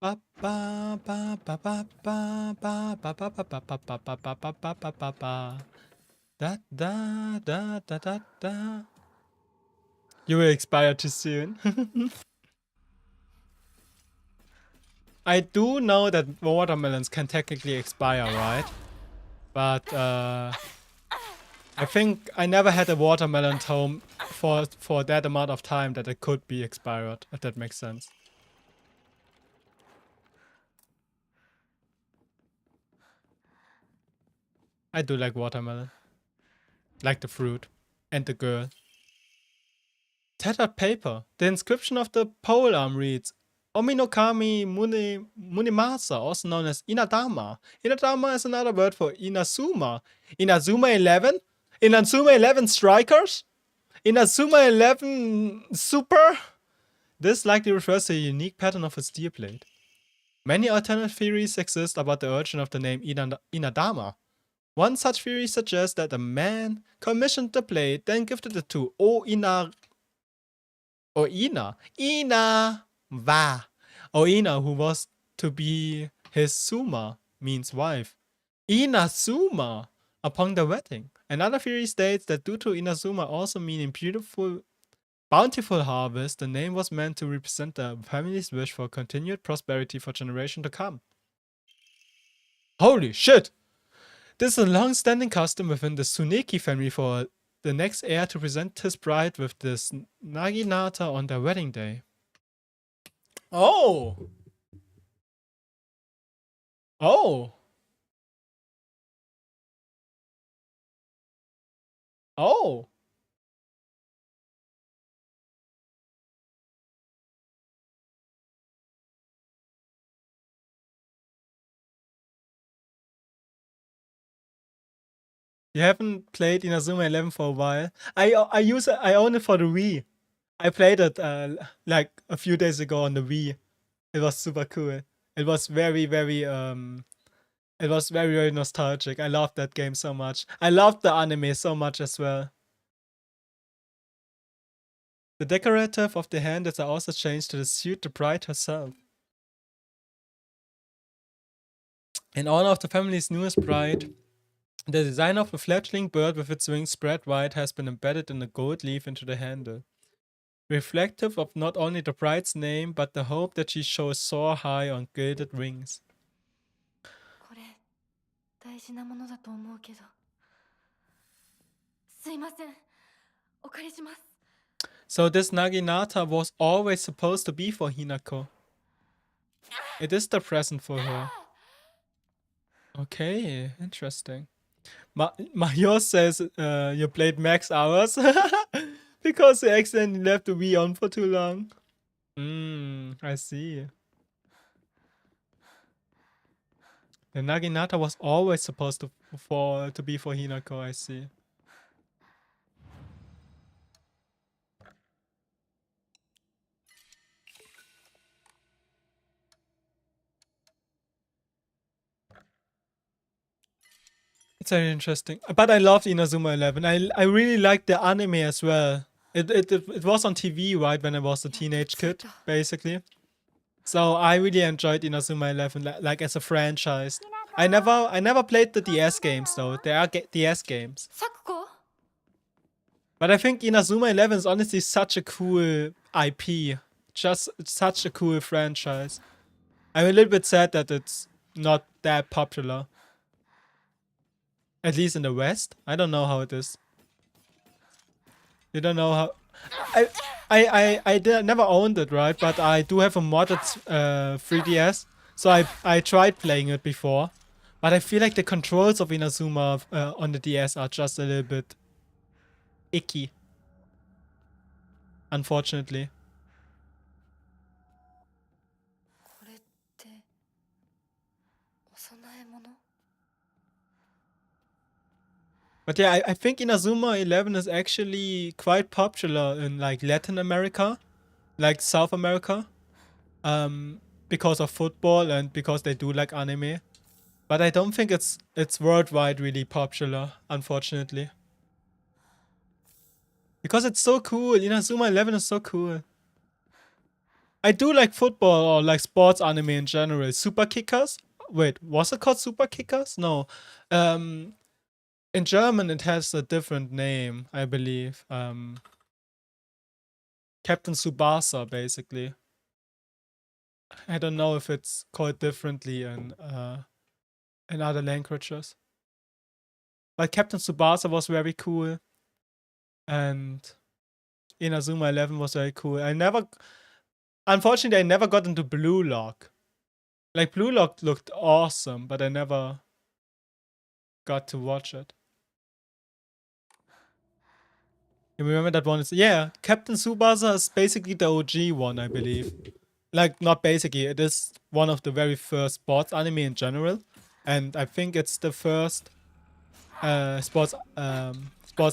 Ba ba ba ba ba ba ba ba ba ba ba ba ba ba ba ba ba ba ba. Da da da da da da. You will expire too soon. I do know that watermelons can technically expire, right? But I think I never had a watermelon at home for that amount of time that it could be expired, if that makes sense. I do like watermelon. Like the fruit. And the girl. Tattered paper. The inscription of the pole arm reads, Ominokami Munimasa, also known as Inadama. Inadama is another word for Inazuma. Inazuma 11? Inazuma 11 strikers? Inazuma 11 super? This likely refers to a unique pattern of a steel blade. Many alternate theories exist about the origin of the name Inadama. One such theory suggests that a man commissioned the blade, then gifted it to Oina, who was to be his Suma, means wife. Inazuma, upon the wedding. Another theory states that due to Inazuma also meaning beautiful, bountiful harvest, the name was meant to represent the family's wish for continued prosperity for generations to come. Holy shit! This is a long-standing custom within the Tsuneki family for the next heir to present his bride with this naginata on their wedding day. Oh! Oh! Oh! You haven't played Inazuma 11 for a while. I own it for the Wii. I played it like a few days ago on the Wii. It was super cool. It was very, very it was very, very nostalgic. I loved that game so much. I loved the anime so much as well. The decorative of the handles are also changed to suit the bride herself. In honor of the family's newest bride, the design of a fledgling bird with its wings spread wide has been embedded in a gold leaf into the handle, reflective of not only the bride's name, but the hope that she shall soar high on gilded wings. これ大事なものだと思うけど。すいません。お借りします。 So this naginata was always supposed to be for Hinako. It is the present for her. Okay, interesting. Mario says you played max hours because you accidentally left the Wii on for too long. I see. The naginata was always supposed to be for Hinako, I see. It's very interesting. But I loved Inazuma 11. I really liked the anime as well. It was on TV, right, when I was a teenage kid, basically. So I really enjoyed Inazuma 11, like as a franchise. I never played the DS games though. There are DS games. But I think Inazuma 11 is honestly such a cool IP. Just such a cool franchise. I'm a little bit sad that it's not that popular. At least in the West. I don't know how it is. You don't know how... I never owned it, right? But I do have a modded 3DS. So I tried playing it before. But I feel like the controls of Inazuma on the DS are just a little bit icky. Unfortunately. But yeah, I think Inazuma 11 is actually quite popular in like Latin America, like South America, because of football and because they do like anime. But I don't think it's worldwide really popular, unfortunately. Because it's so cool. Inazuma 11 is so cool. I do like football or like sports anime in general. Super Kickers? Wait, was it called Super Kickers? No. In German it has a different name, I believe. Captain Tsubasa, basically. I don't know if it's called differently in other languages. But Captain Tsubasa was very cool. And Inazuma 11 was very cool. Unfortunately, I never got into Blue Lock. Like, Blue Lock looked awesome, but I never got to watch it. You remember that one? Yeah, Captain Tsubasa is basically the OG one, I believe. Like, not basically, it is one of the very first sports anime in general. And I think it's the first sports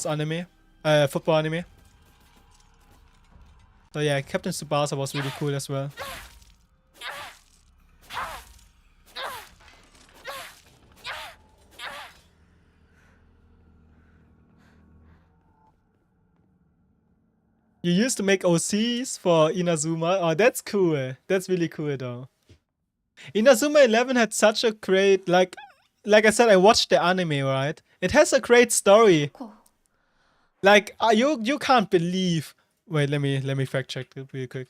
anime, football anime. So yeah, Captain Tsubasa was really cool as well. You used to make OCs for Inazuma. Oh, that's cool. That's really cool though. Inazuma 11 had such a great, like I said, I watched the anime, right? It has a great story. Like, you can't believe. Wait, let me fact check it real quick.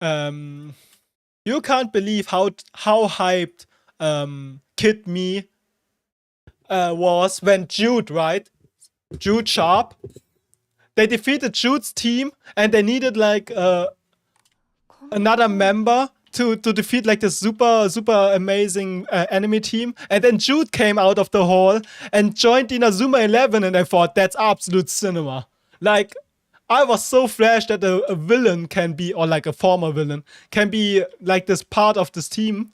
You can't believe how hyped Kid Me was when Jude, right? Jude Sharp. They defeated Jude's team and they needed like another member to defeat like this super amazing enemy team, and then Jude came out of the hall and joined Inazuma 11, and I thought that's absolute cinema. Like, I was so flashed that a villain can be, or like a former villain can be like this part of this team,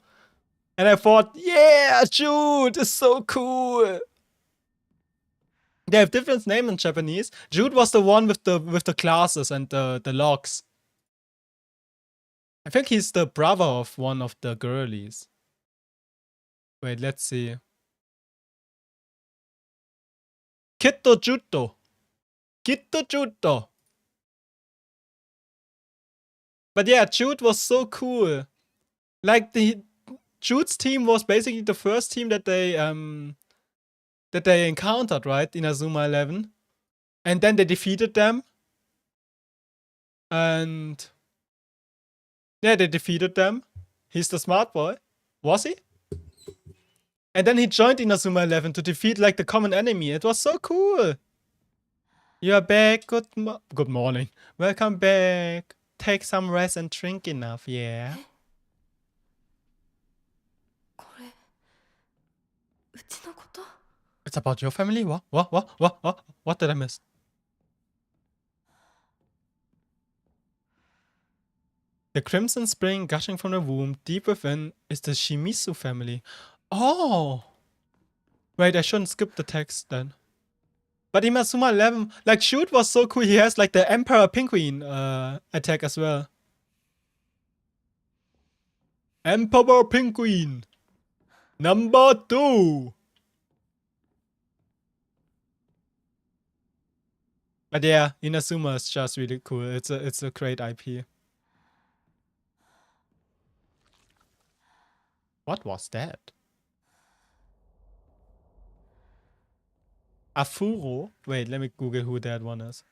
and I thought, yeah, Jude is so cool. They have different names in Japanese. Jude was the one with the glasses and the locks. I think he's the brother of one of the girlies. Wait, let's see. Kitto Jutto. Kitto Jutto. But yeah, Jude was so cool. Like, Jude's team was basically the first team that they encountered, right? In Inazuma 11. And then they defeated them. And yeah, they defeated them. He's the smart boy. Was he? And then he joined Inazuma 11 to defeat like the common enemy. It was so cool. You're back. Good morning. Welcome back. Take some rest and drink enough, yeah? It's about your family? What did I miss? The crimson spring gushing from the womb deep within is the Shimizu family. Oh! Wait, I shouldn't skip the text then. But Inazuma 11, like, Shoot was so cool. He has like the Emperor Penguin attack as well. Emperor Penguin! Number 2! But yeah, Inazuma is just really cool. It's a great IP. What was that? Afuro? Wait, let me Google who that one is.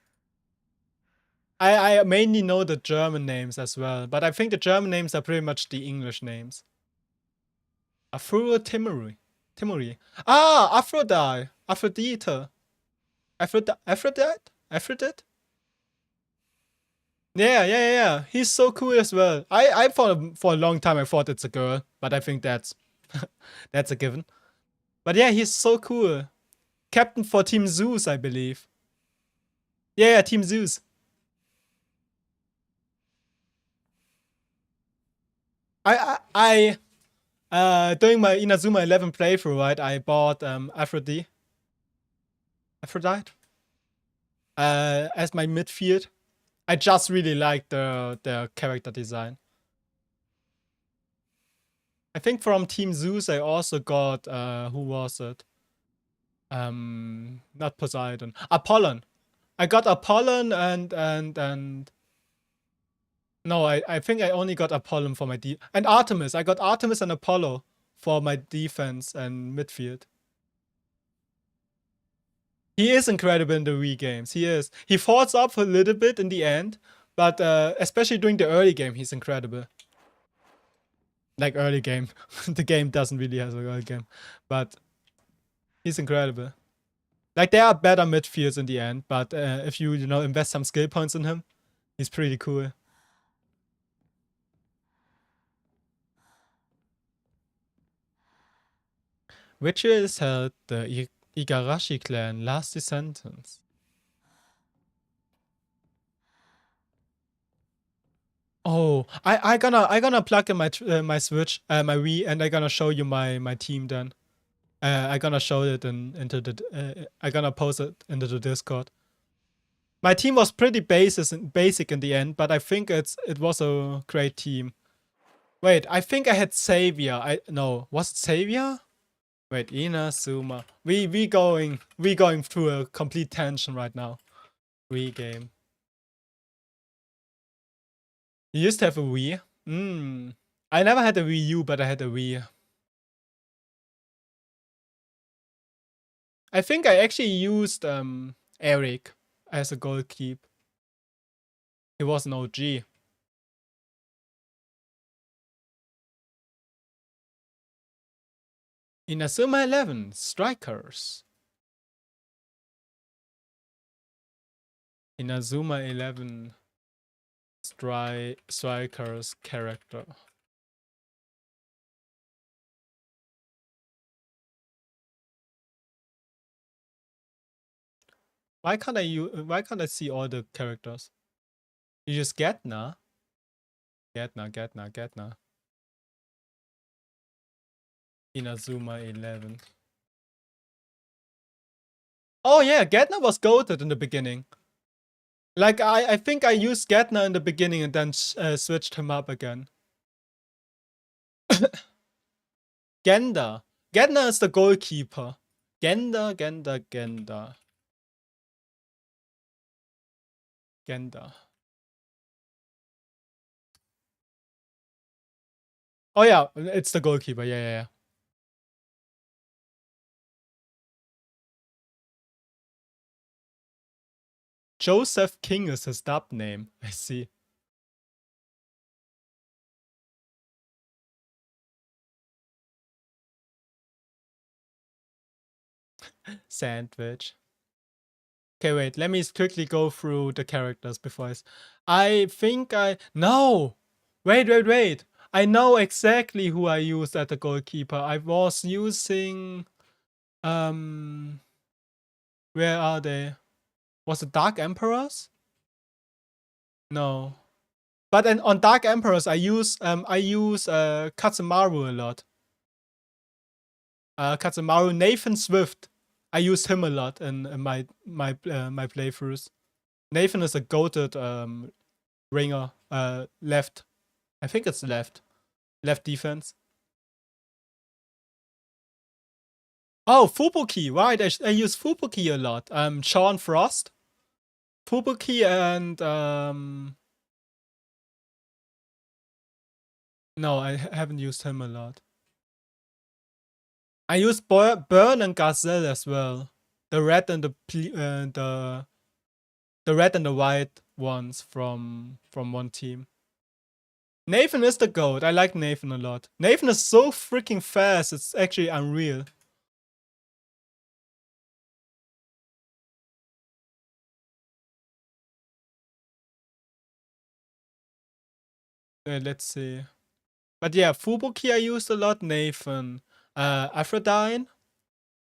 I mainly know the German names as well, but I think the German names are pretty much the English names. Afuro Timuri. Ah, Aphrodite. Aphrodite. Aphrodite? Yeah. He's so cool as well. I thought for a long time I thought it's a girl, but I think that's that's a given. But yeah, he's so cool. Captain for Team Zeus, I believe. Yeah, Team Zeus. I During my Inazuma 11 playthrough, right, I bought Aphrodite as my midfield. I just really like the character design. I think from Team Zeus I also got who was it? Not Poseidon. Apollon. I got Apollon and no, I think I only got Apollon for my and Artemis. I got Artemis and Apollo for my defense and midfield. He is incredible in the Wii games. He is. He falls off a little bit in the end, but especially during the early game, he's incredible. Like early game. The game doesn't really have an early game, but he's incredible. Like there are better midfields in the end, but if you invest some skill points in him, he's pretty cool. Which is held the Igarashi clan last descendants. Oh, I gonna plug in my Switch, my Wii, and I gonna show you my team then. I gonna show it into the. I gonna post it into the Discord. My team was pretty basic in the end, but I think it was a great team. Wait, I think I had Savior. No, was it Savior? Wait, Inazuma. We going through a complete tension right now. Wii game. You used to have a Wii? I never had a Wii U, but I had a Wii. I think I actually used Eric as a goalkeeper. He was an OG. Inazuma 11 strikers. Inazuma 11 strikers character. Why can't I see all the characters? You just Getna. Inazuma 11. Oh yeah, Getna was goated in the beginning. Like I think I used Getna in the beginning and then switched him up again. Genda. Genda is the goalkeeper. Genda. Oh yeah, it's the goalkeeper. Yeah. Joseph King is his dub name. I see. Sandwich. Okay, wait. Let me quickly go through the characters before I think no. Wait. I know exactly who I used at the goalkeeper. I was using where are they? Was it Dark Emperors? No. But on Dark Emperors I use Katsumaru a lot. Katsumaru, Nathan Swift. I use him a lot in my playthroughs. Nathan is a goated ringer. Left. I think it's left. Left defense. Oh, Fubuki, right. I use Fubuki a lot. Sean Frost. Fubuki and no, I haven't used him a lot. I use Burn and Gazelle as well. The red and the red and the white ones from one team. Nathan is the GOAT. I like Nathan a lot. Nathan is so freaking fast. It's actually unreal. Let's see. But yeah, Fubuki I used a lot. Nathan. Aphrodite.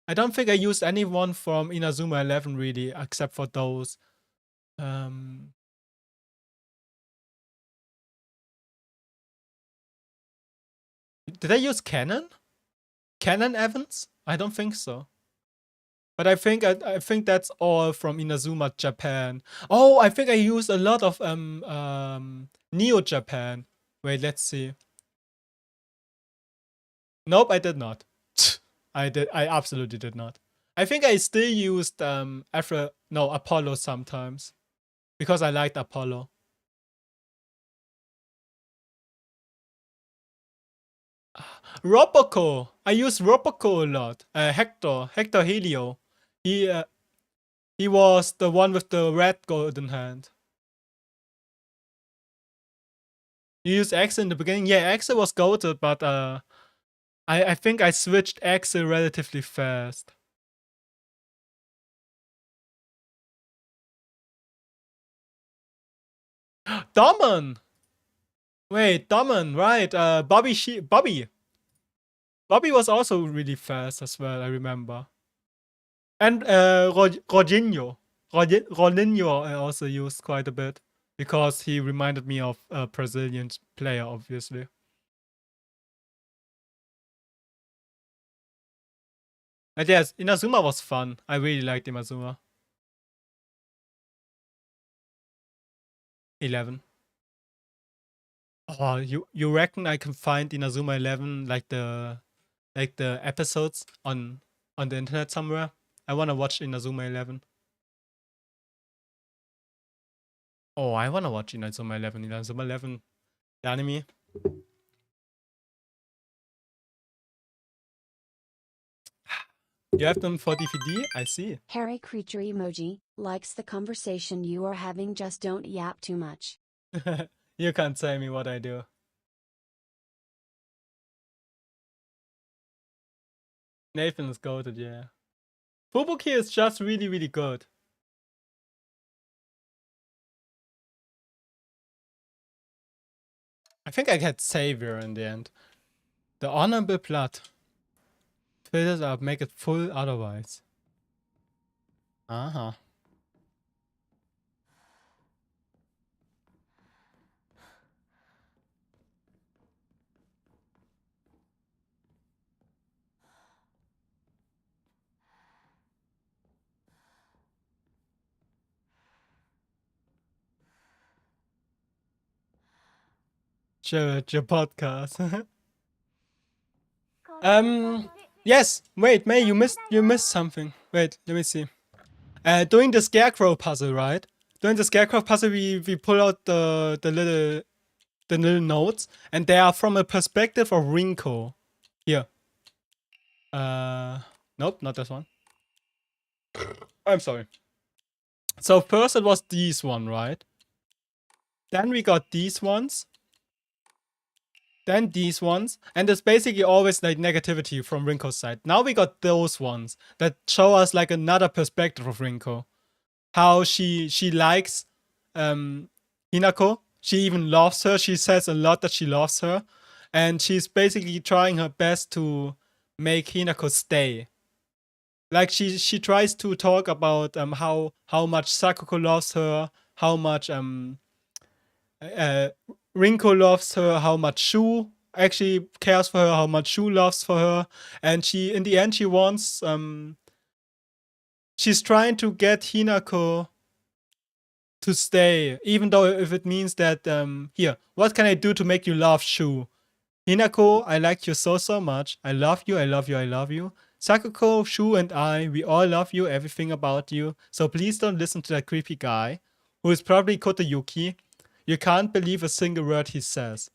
I don't think I used anyone from Inazuma 11 really, except for those. Did I use Canon? Canon Evans? I don't think so. But I think that's all from Inazuma Japan. Oh, I think I used a lot of Neo Japan. Wait, let's see. Nope, I did not. I absolutely did not. I think I still used Apollo sometimes because I liked Apollo. Roboco. I use Roboco a lot. Hector Helio. He was the one with the red golden hand. You used Axel in the beginning? Yeah, Axel was goated, but I think I switched Axel relatively fast. Daman! Wait, Daman, right. Bobby. Bobby was also really fast as well, I remember. And Rodinho. Rodinho I also used quite a bit. Because he reminded me of a Brazilian player, obviously. And yes, Inazuma was fun. I really liked Inazuma. 11. Oh, you reckon I can find Inazuma 11 like the episodes on the internet somewhere? I wanna watch Inazuma 11. Oh, I wanna watch Inazuma 11. Inazuma 11, the anime. You have them for DVD? I see. Hairy creature emoji likes the conversation you are having, just don't yap too much. You can't tell me what I do. Nathan is goated, yeah. Fubuki is just really, really good. I think I get Savior in the end. The honorable blood. Fill it up, make it full otherwise. Uh-huh. Your podcast. Yes. Wait, May, you missed something. Wait, let me see. Doing the scarecrow puzzle, right? Doing the scarecrow puzzle, we pull out the little notes, and they are from a perspective of Rinko. Here. Nope, not this one. I'm sorry. So first it was these one, right? Then we got these ones. Then these ones. And it's basically always like negativity from Rinko's side. Now we got those ones that show us like another perspective of Rinko. How she likes Hinako. She even loves her. She says a lot that she loves her. And she's basically trying her best to make Hinako stay. Like she tries to talk about how much Sakuko loves her, how much Rinko loves her, how much Shu actually cares for her, how much Shu loves for her, and she in the end she wants she's trying to get Hinako to stay, even though if it means that here, what can I do to make you love Shu? Hinako, I like you so much. I love you, I love you, I love you. Sakuko, Shu, and I, we all love you, everything about you. So please don't listen to that creepy guy, who is probably Kotayuki. You can't believe a single word he says.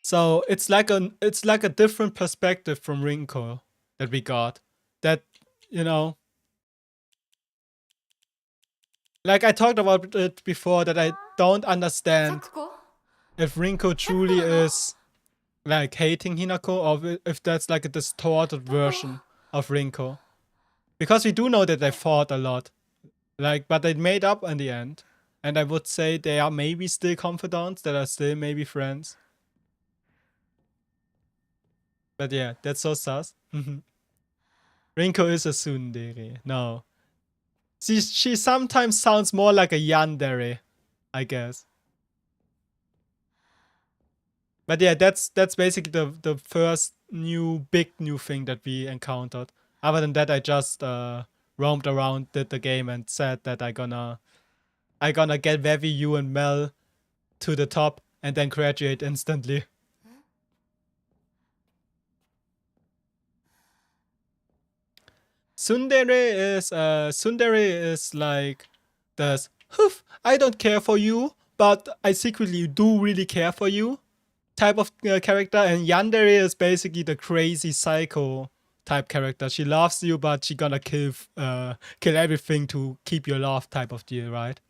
So it's like a different perspective from Rinko that we got. That, you know, like I talked about it before, that I don't understand if Rinko truly is like hating Hinako, or if that's like a distorted version of Rinko. Because we do know that they fought a lot. Like, but they made up in the end. And I would say they are maybe still confidants, that are still maybe friends. But yeah, that's so sus. Rinko is a tsundere. No. She sometimes sounds more like a yandere, I guess. But yeah, that's basically the first big new thing that we encountered. Other than that, I just roamed around, did the game, and said that I gonna get Vevi, you, and Mel to the top, and then graduate instantly. Tsundere is like this. Hoof, I don't care for you, but I secretly do really care for you type of character, and Yandere is basically the crazy psycho type character. She loves you, but she gonna kill everything to keep your love type of deal, right?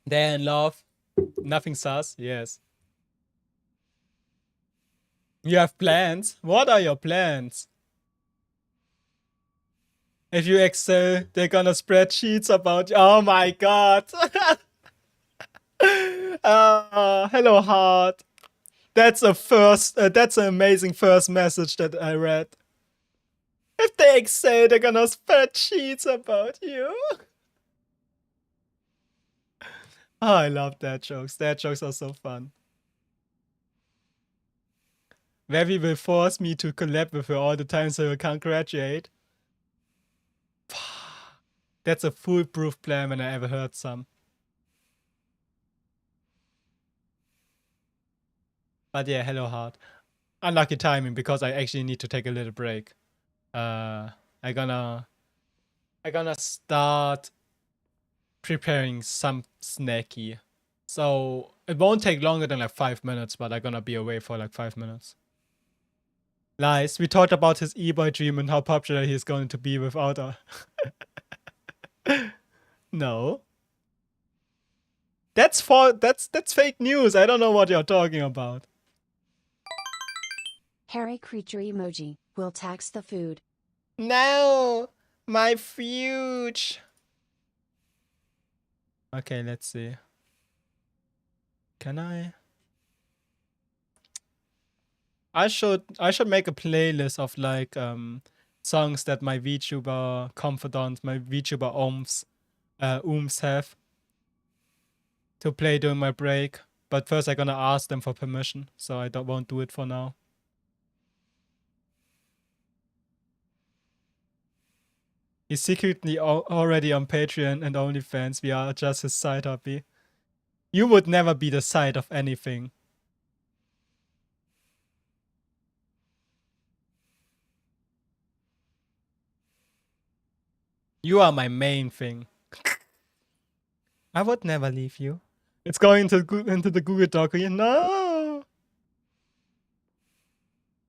They're in love. Nothing sus. Yes. You have plans? What are your plans? If you excel, they're gonna spread sheets about you. Oh my god. Hello, heart. That's that's an amazing first message that I read. If they excel, they're gonna spread sheets about you. Oh, I love dad jokes. Dad jokes are so fun. Vevi will force me to collab with her all the time so I can't graduate. That's a foolproof plan when I ever heard some. But yeah, hello heart. Unlucky timing because I actually need to take a little break. I gonna start preparing some snacky. So it won't take longer than like 5 minutes, but I'm gonna be away for like 5 minutes. Lies. We talked about his e-boy dream and how popular he's going to be without a... No. That's fake news. I don't know what you're talking about. Hairy creature emoji will tax the food. No! My fuge! Okay, let's see. Can I? I should make a playlist of like songs that my VTuber confidant, my VTuber ooms have to play during my break. But first I'm gonna ask them for permission, so I won't do it for now. He's secretly already on Patreon and OnlyFans. We are just his side hobby. You would never be the side of anything. You are my main thing. I would never leave you. It's going into the Google Doc. No!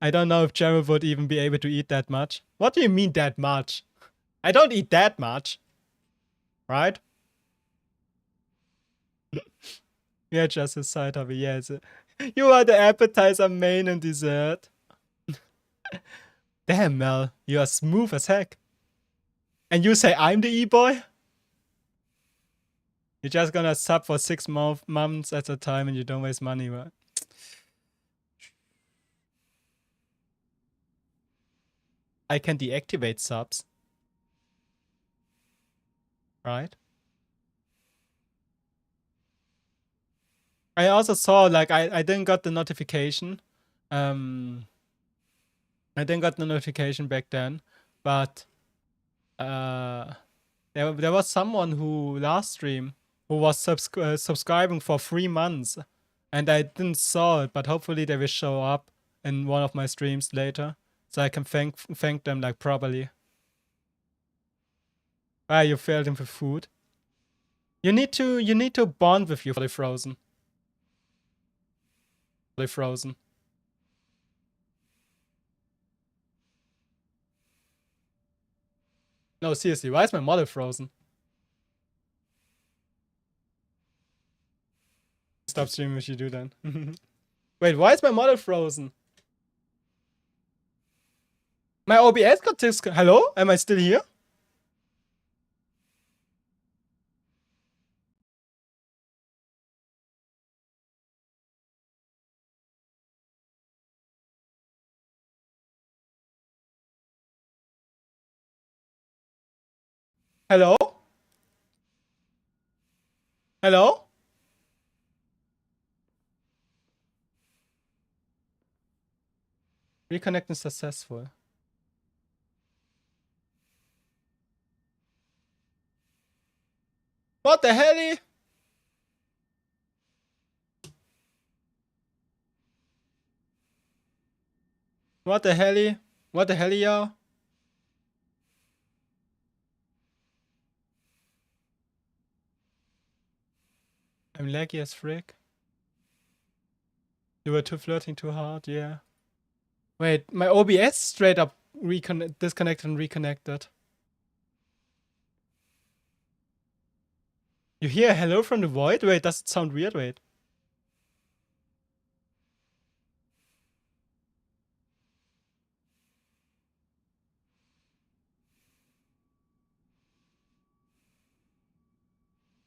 I don't know if Gerald would even be able to eat that much. What do you mean that much? I don't eat that much. Right? Yeah, just a side hobby. Yes. You are the appetizer, main, and dessert. Damn, Mel. You are smooth as heck. And you say I'm the e-boy? You're just gonna sub for 6 months at a time and you don't waste money, right? I can deactivate subs. Right? I also saw, like, I didn't got the notification. I didn't got the notification back then, but there was someone who last stream who was subscribing for 3 months, and I didn't saw it, but hopefully they will show up in one of my streams later, so I can thank them like properly. Ah, you failed him for food. You need to bond with you for the frozen. Frozen. No, seriously, why is my model frozen? Stop streaming if you do that. Wait, why is my model frozen? My OBS got this. Hello? Am I still here? Hello? Hello? Reconnecting successful. What the hell? What the hell? What the hell, y'all? I'm laggy as frick. You were too flirting too hard, yeah. Wait, my OBS straight up disconnected and reconnected. You hear hello from the void? Wait, does it sound weird? Wait.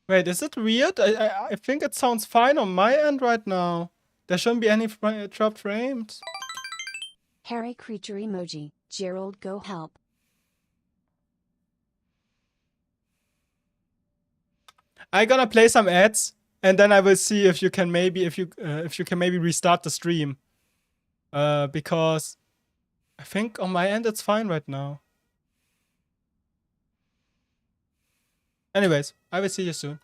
Wait, is it weird? I think it sounds fine on my end right now. There shouldn't be any dropped frames. Hairy creature emoji. Gerald, go help. I'm gonna play some ads, and then I will see if you can maybe restart the stream. Because I think on my end it's fine right now. Anyways, I will see you soon.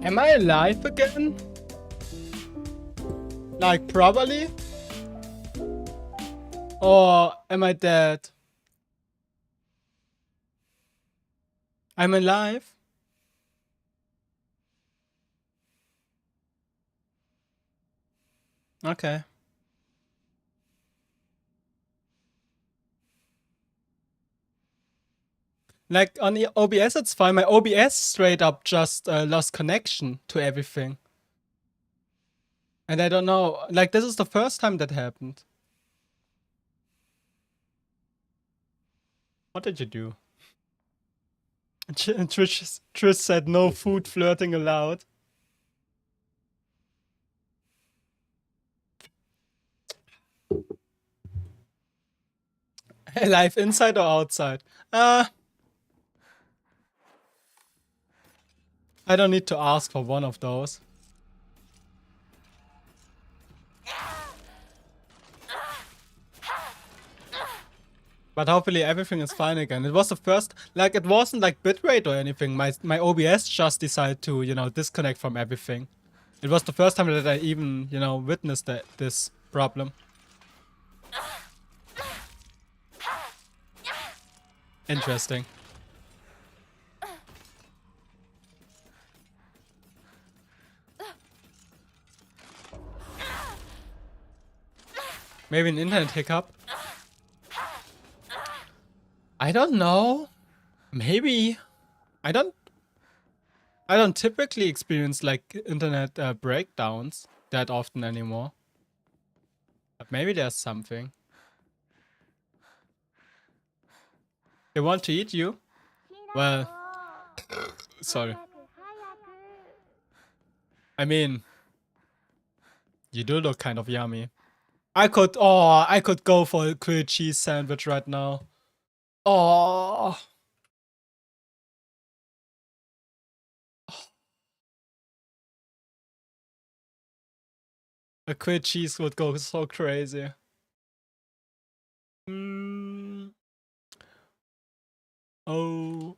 Am I alive again? Like, properly? Or am I dead? I'm alive. Okay. Like on the OBS, it's fine. My OBS straight up just lost connection to everything. And I don't know, like this is the first time that happened. What did you do? Trish said no food flirting allowed. Live inside or outside? I don't need to ask for one of those. But hopefully everything is fine again. It was the first, like it wasn't like bitrate or anything. My OBS just decided to, you know, disconnect from everything. It was the first time that I even, you know, witnessed this problem. Interesting. Maybe an internet hiccup. I don't know. Maybe. I don't typically experience like internet breakdowns that often anymore. But maybe there's something. They want to eat you? Well, sorry. I mean, you do look kind of yummy. I could go for a grilled cheese sandwich right now. Oh. A grilled cheese would go so crazy. Oh.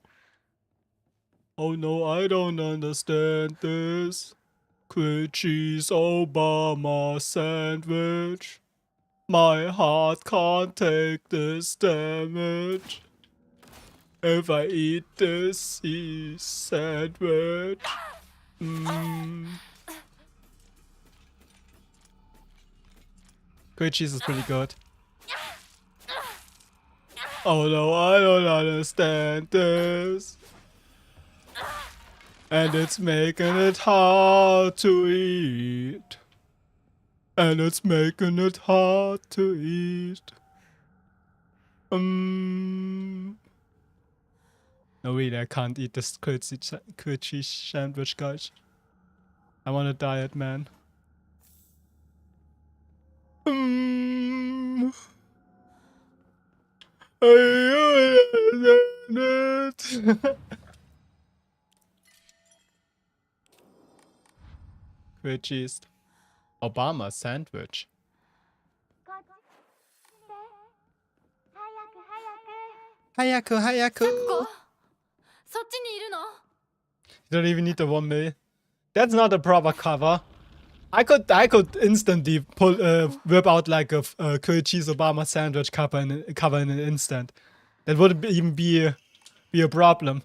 Oh no, I don't understand this. Grilled cheese Obama sandwich. My heart can't take this damage. If I eat this cheese sandwich. Grilled cheese is pretty good. Oh no, I don't understand this. And it's making it hard to eat. And it's making it hard to eat. No, really, I can't eat this grilled cheese sandwich, guys. I want a diet, man. Grilled cheese. Obama sandwich. Hayaku, Hayaku. You don't even need the 1 million. That's not a proper cover. I could instantly whip out like a grilled cheese Obama sandwich cover in an instant. That wouldn't even be a problem.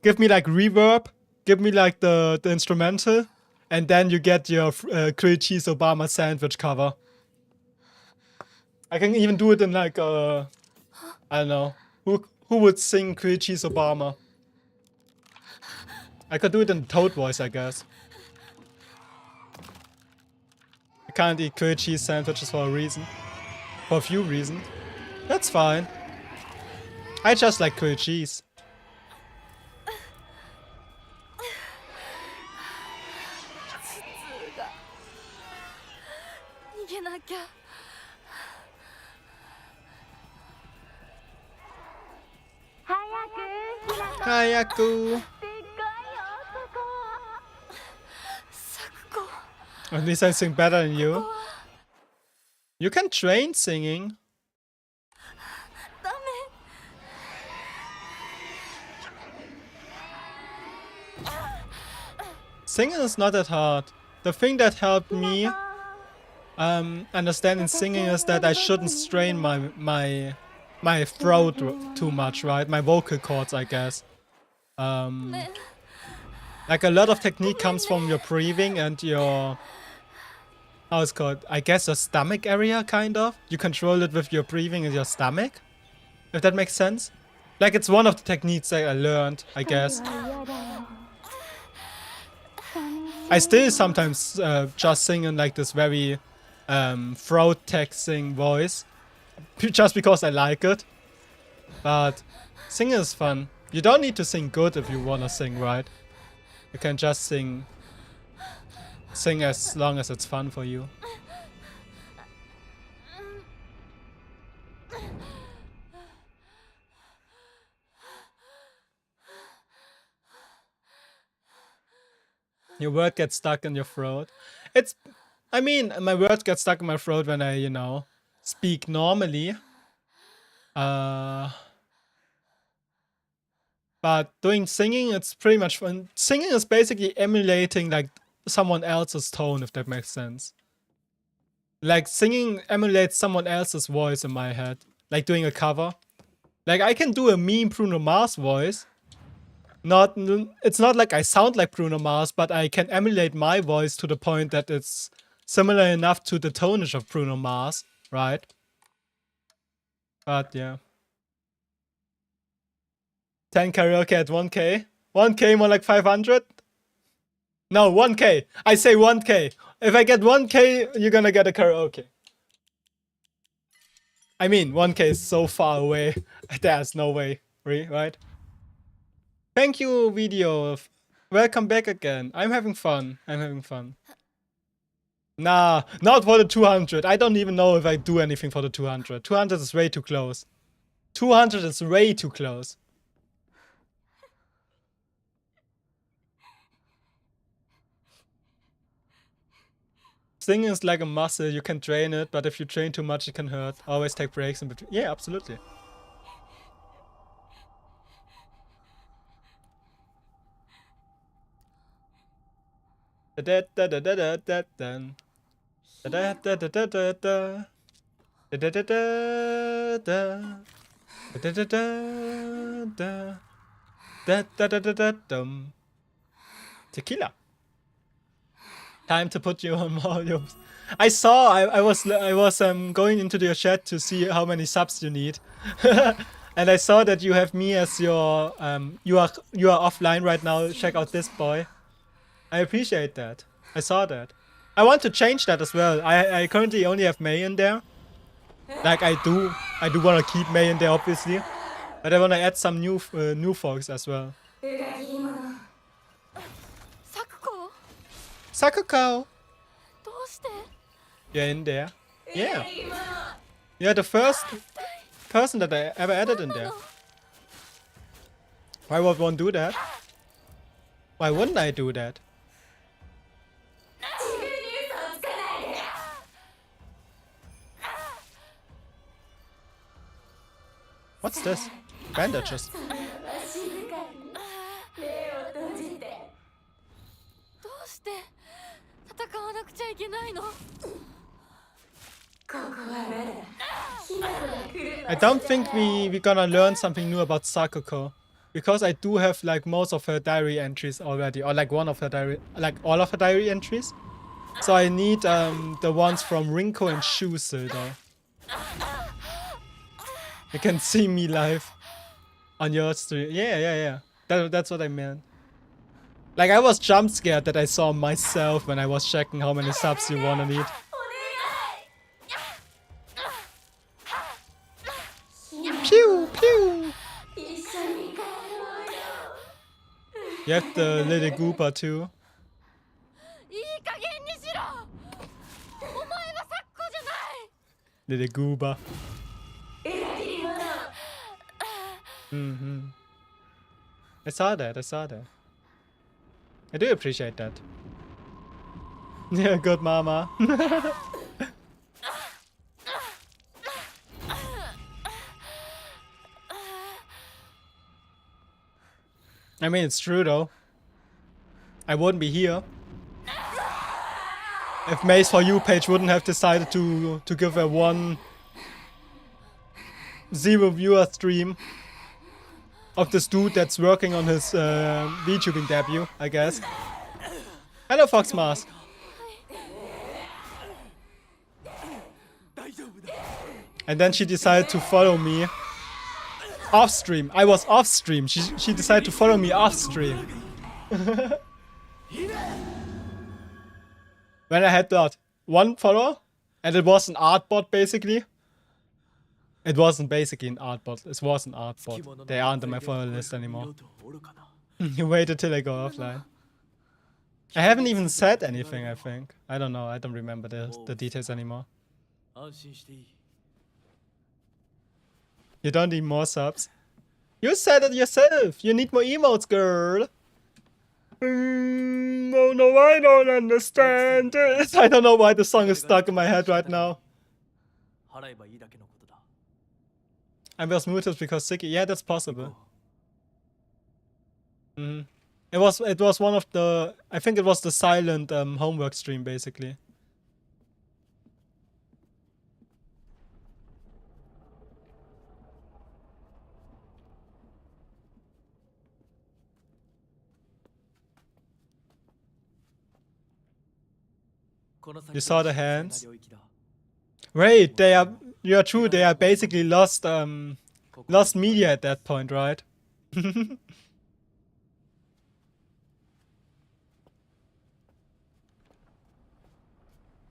Give me like reverb, give me like the instrumental, and then you get your grilled cheese Obama sandwich cover. I can even do it in like I don't know, who would sing grilled cheese Obama? I could do it in Toad voice, I guess. I can't eat grilled cheese sandwiches for a reason. For a few reasons. That's fine. I just like grilled cheese. Hayaku. At least I sing better than you. You can train singing. Singing is not that hard. The thing that helped me understanding singing is that I shouldn't strain my my throat too much, right? My vocal cords, I guess. Like a lot of technique comes from your breathing and your, how it's called, I guess your stomach area, kind of. You control it with your breathing and your stomach, if that makes sense. Like it's one of the techniques that I learned, I guess. I still sometimes just sing in like this very throat texting voice, just because I like it. But singing is fun. You don't need to sing good if you wanna sing, right? You can just sing as long as it's fun for you. Your word gets stuck in your throat. I mean, my words get stuck in my throat when I, you know, speak normally. But doing singing, it's pretty much fun. Singing is basically emulating like someone else's tone, if that makes sense. Like singing emulates someone else's voice in my head. Like doing a cover. Like I can do a mean Bruno Mars voice. It's not like I sound like Bruno Mars, but I can emulate my voice to the point that it's similar enough to the tonage of Bruno Mars, right? But yeah. 10 karaoke at 1k. 1k more like 500? No, 1k. I say 1k. If I get 1k, you're gonna get a karaoke. I mean, 1k is so far away. There's no way, right? Thank you, video. Welcome back again. I'm having fun. Nah, not for the 200. I don't even know if I do anything for the 200. 200 is way too close. 200 is way too close. Singing is like a muscle. You can train it, but if you train too much, it can hurt. Always take breaks in between. Yeah, absolutely. Tequila. Time to put you on volumes. I saw. I was going into your chat to see how many subs you need, and I saw that you have me as your you are offline right now. Check out this boy. I appreciate that. I saw that. I want to change that as well. I currently only have May in there. Like I do want to keep May in there obviously, but I want to add some new folks as well. Sakuko! You're in there. Yeah. You're the first person that I ever added in there. Why would one do that? Why wouldn't I do that? What's this? Bandages. I don't think we're gonna learn something new about Sakuko, because I do have like most of her diary entries already, or like one of her diary, like all of her diary entries. So I need the ones from Rinko and Shuse though. You can see me live on your stream. Yeah. That's what I meant. Like I was jump scared that I saw myself when I was checking how many subs you wanna need. Pew pew. You have the little gooper too. Little goober. I saw that. I do appreciate that. Yeah, good mama. I mean, it's true though. I wouldn't be here if May's For You page wouldn't have decided to give her one zero viewer stream of this dude that's working on his VTubing debut, I guess. Hello, Fox Mask. And then she decided to follow me off stream. I was off stream. She decided to follow me off stream. When I had that one follower, and it was an art bot basically. It wasn't basically an art bot. It was an art bot. They aren't on my follower list anymore. You waited till I go offline. I haven't even said anything, I think. I don't know. I don't remember the details anymore. You don't need more subs. You said it yourself. You need more emotes, girl. Oh no, I don't understand it. I don't know why the song is stuck in my head right now. I was muted because Sicky. Yeah, that's possible. It was one of the. I think it was the silent homework stream basically. You saw the hands? Wait, they are. You are true. They are basically lost media at that point, right? You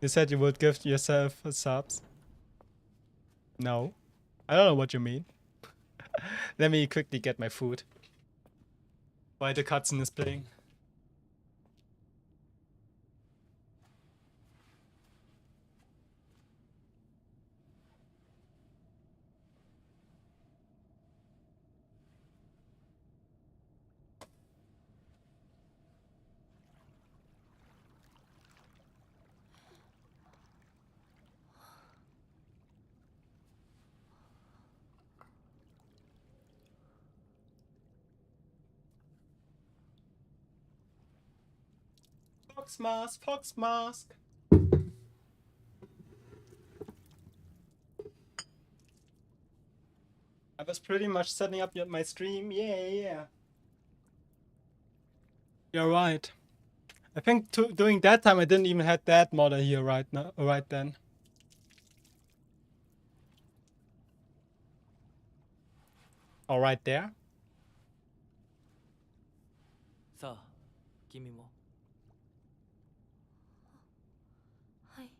said you would give yourself subs. No, I don't know what you mean. Let me quickly get my food while the cutscene is playing. Fox mask, fox mask. I was pretty much setting up my stream. Yeah. You're right. I think during that time I didn't even have that model here right then. All right there. さあ、君も。はい。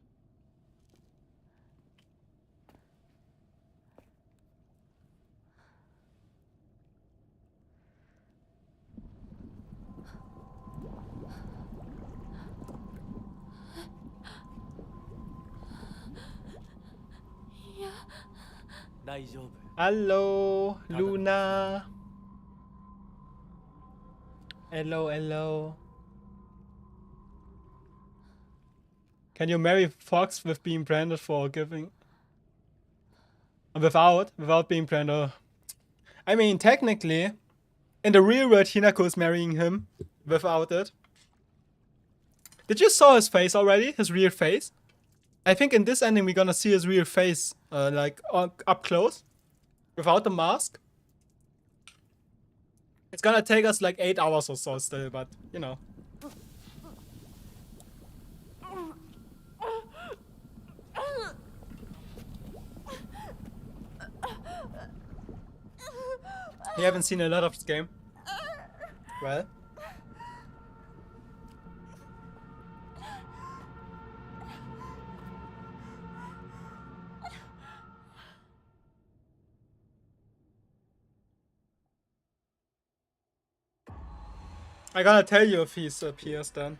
いや。大丈夫。Hello, Luna. Hello. Can you marry Fox with being branded for giving? Without being branded. I mean, technically, in the real world, Hinako is marrying him without it. Did you saw his face already? His real face? I think in this ending we're gonna see his real face, like up close, without the mask. It's gonna take us like 8 hours or so still, but you know. You haven't seen a lot of this game. Well. I gotta tell you if he's appears then.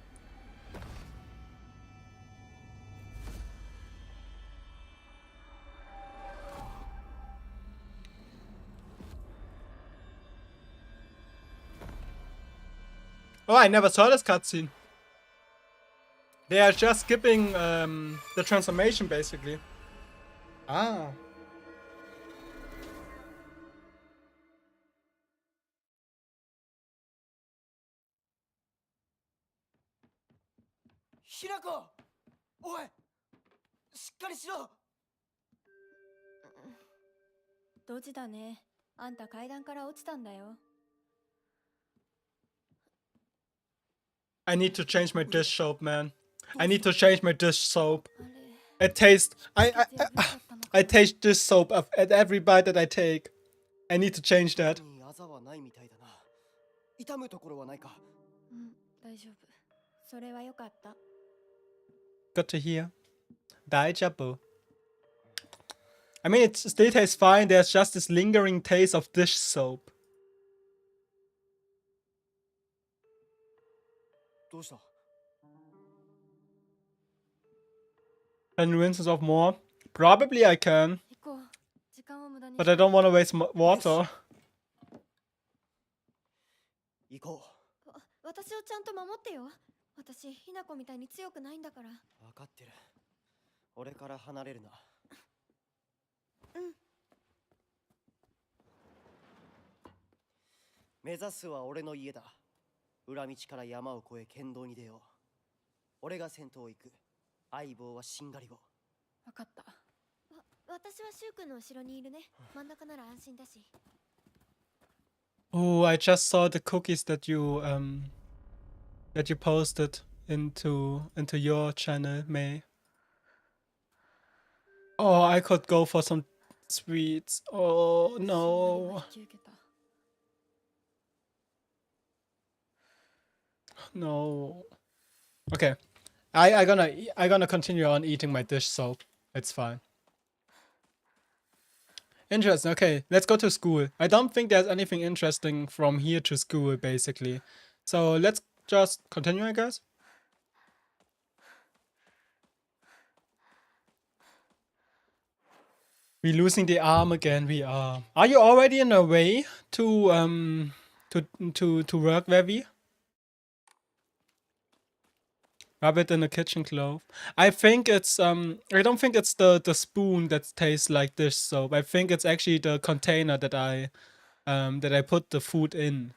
Oh, I never saw this cutscene. They are just skipping the transformation basically. Ah. ひなこ、おい、しっかりしろ。ドジだね。あんた階段から落ちたんだよ。 I need to change my dish soap, man. I need to change my dish soap. It tastes. I taste dish soap at every bite that I take. I need to change that. あざはないみたいだな。痛むところはないか。うん、大丈夫。それはよかった。 Good to hear. Daijabu. I mean, it still tastes fine. There's just this lingering taste of dish soap. どうした？ 10 rinses of more? Probably I can. 行こう。時間を無駄に。 But I don't want to waste water. 行こ私をちゃんと守ってよ。私、ひなこみたいに強くないんだから。う。分かってる。俺から離れるな。うん。目指すは俺の家だ。裏道から山を越え県道に出よう。俺が先頭を行く。相棒はしんがりを。わかった。私はシュウ君の後ろにいるね。真ん中なら安心だし。 Oh, I just saw the cookies that you posted into your channel, May. Oh, I could go for some sweets. Oh no. No. Okay. I gonna continue on eating my dish soap. It's fine. Interesting. Okay, let's go to school. I don't think there's anything interesting from here to school, basically. So let's just continue, I guess. We're losing the arm again. We are. Are you already on the way to work, Vevi? Rub it in the kitchen cloth. I think it's I don't think it's the spoon that tastes like dish soap. I think it's actually the container that I put the food in.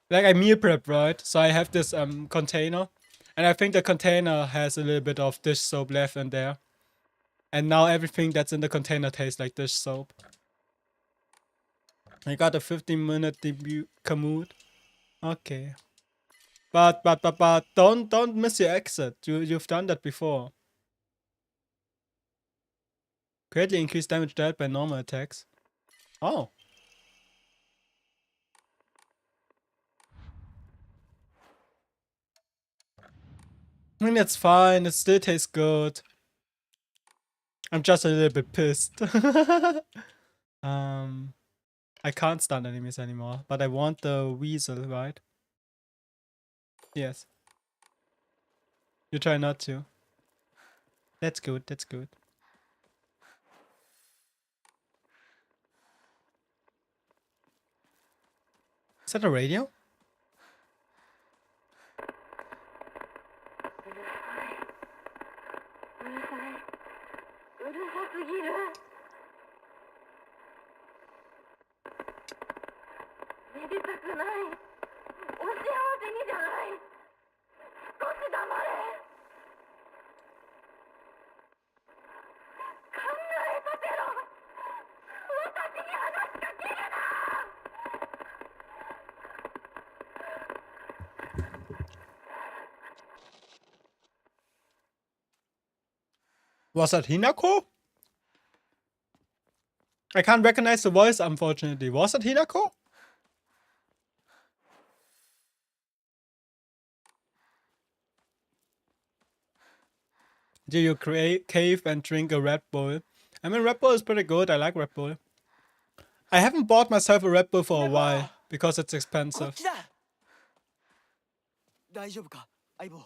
Like I meal prep, right? So I have this container, and I think the container has a little bit of dish soap left in there. And now everything that's in the container tastes like dish soap. I got a 15-minute debut commute. Okay. But don't miss your exit. You've done that before. Greatly increased damage dealt by normal attacks. Oh. I mean, it's fine. It still tastes good. I'm just a little bit pissed. I can't stun enemies anymore, but I want the weasel, right? Yes. You try not to. That's good, that's good. Is that a radio? Was that Hinako? I can't recognize the voice, unfortunately. Was that Hinako? Do you cave and drink a Red Bull? I mean, Red Bull is pretty good. I like Red Bull. I haven't bought myself a Red Bull for a while because it's expensive. 大丈夫か、相棒。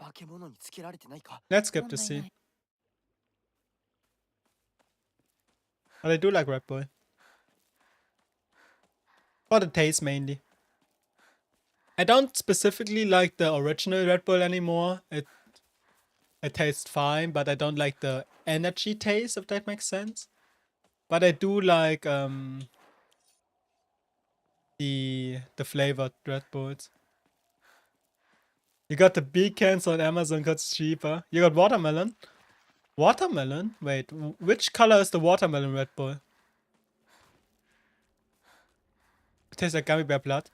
化け物につけられてないか。 Let's skip the scene. But I do like Red Bull. For the taste mainly. I don't specifically like the original Red Bull anymore. It tastes fine, but I don't like the energy taste, if that makes sense. But I do like the flavored Red Bulls. You got the big cans on Amazon 'cause it's cheaper. You got watermelon? Watermelon? Wait, which color is the watermelon Red Bull? It tastes like gummy bear blood.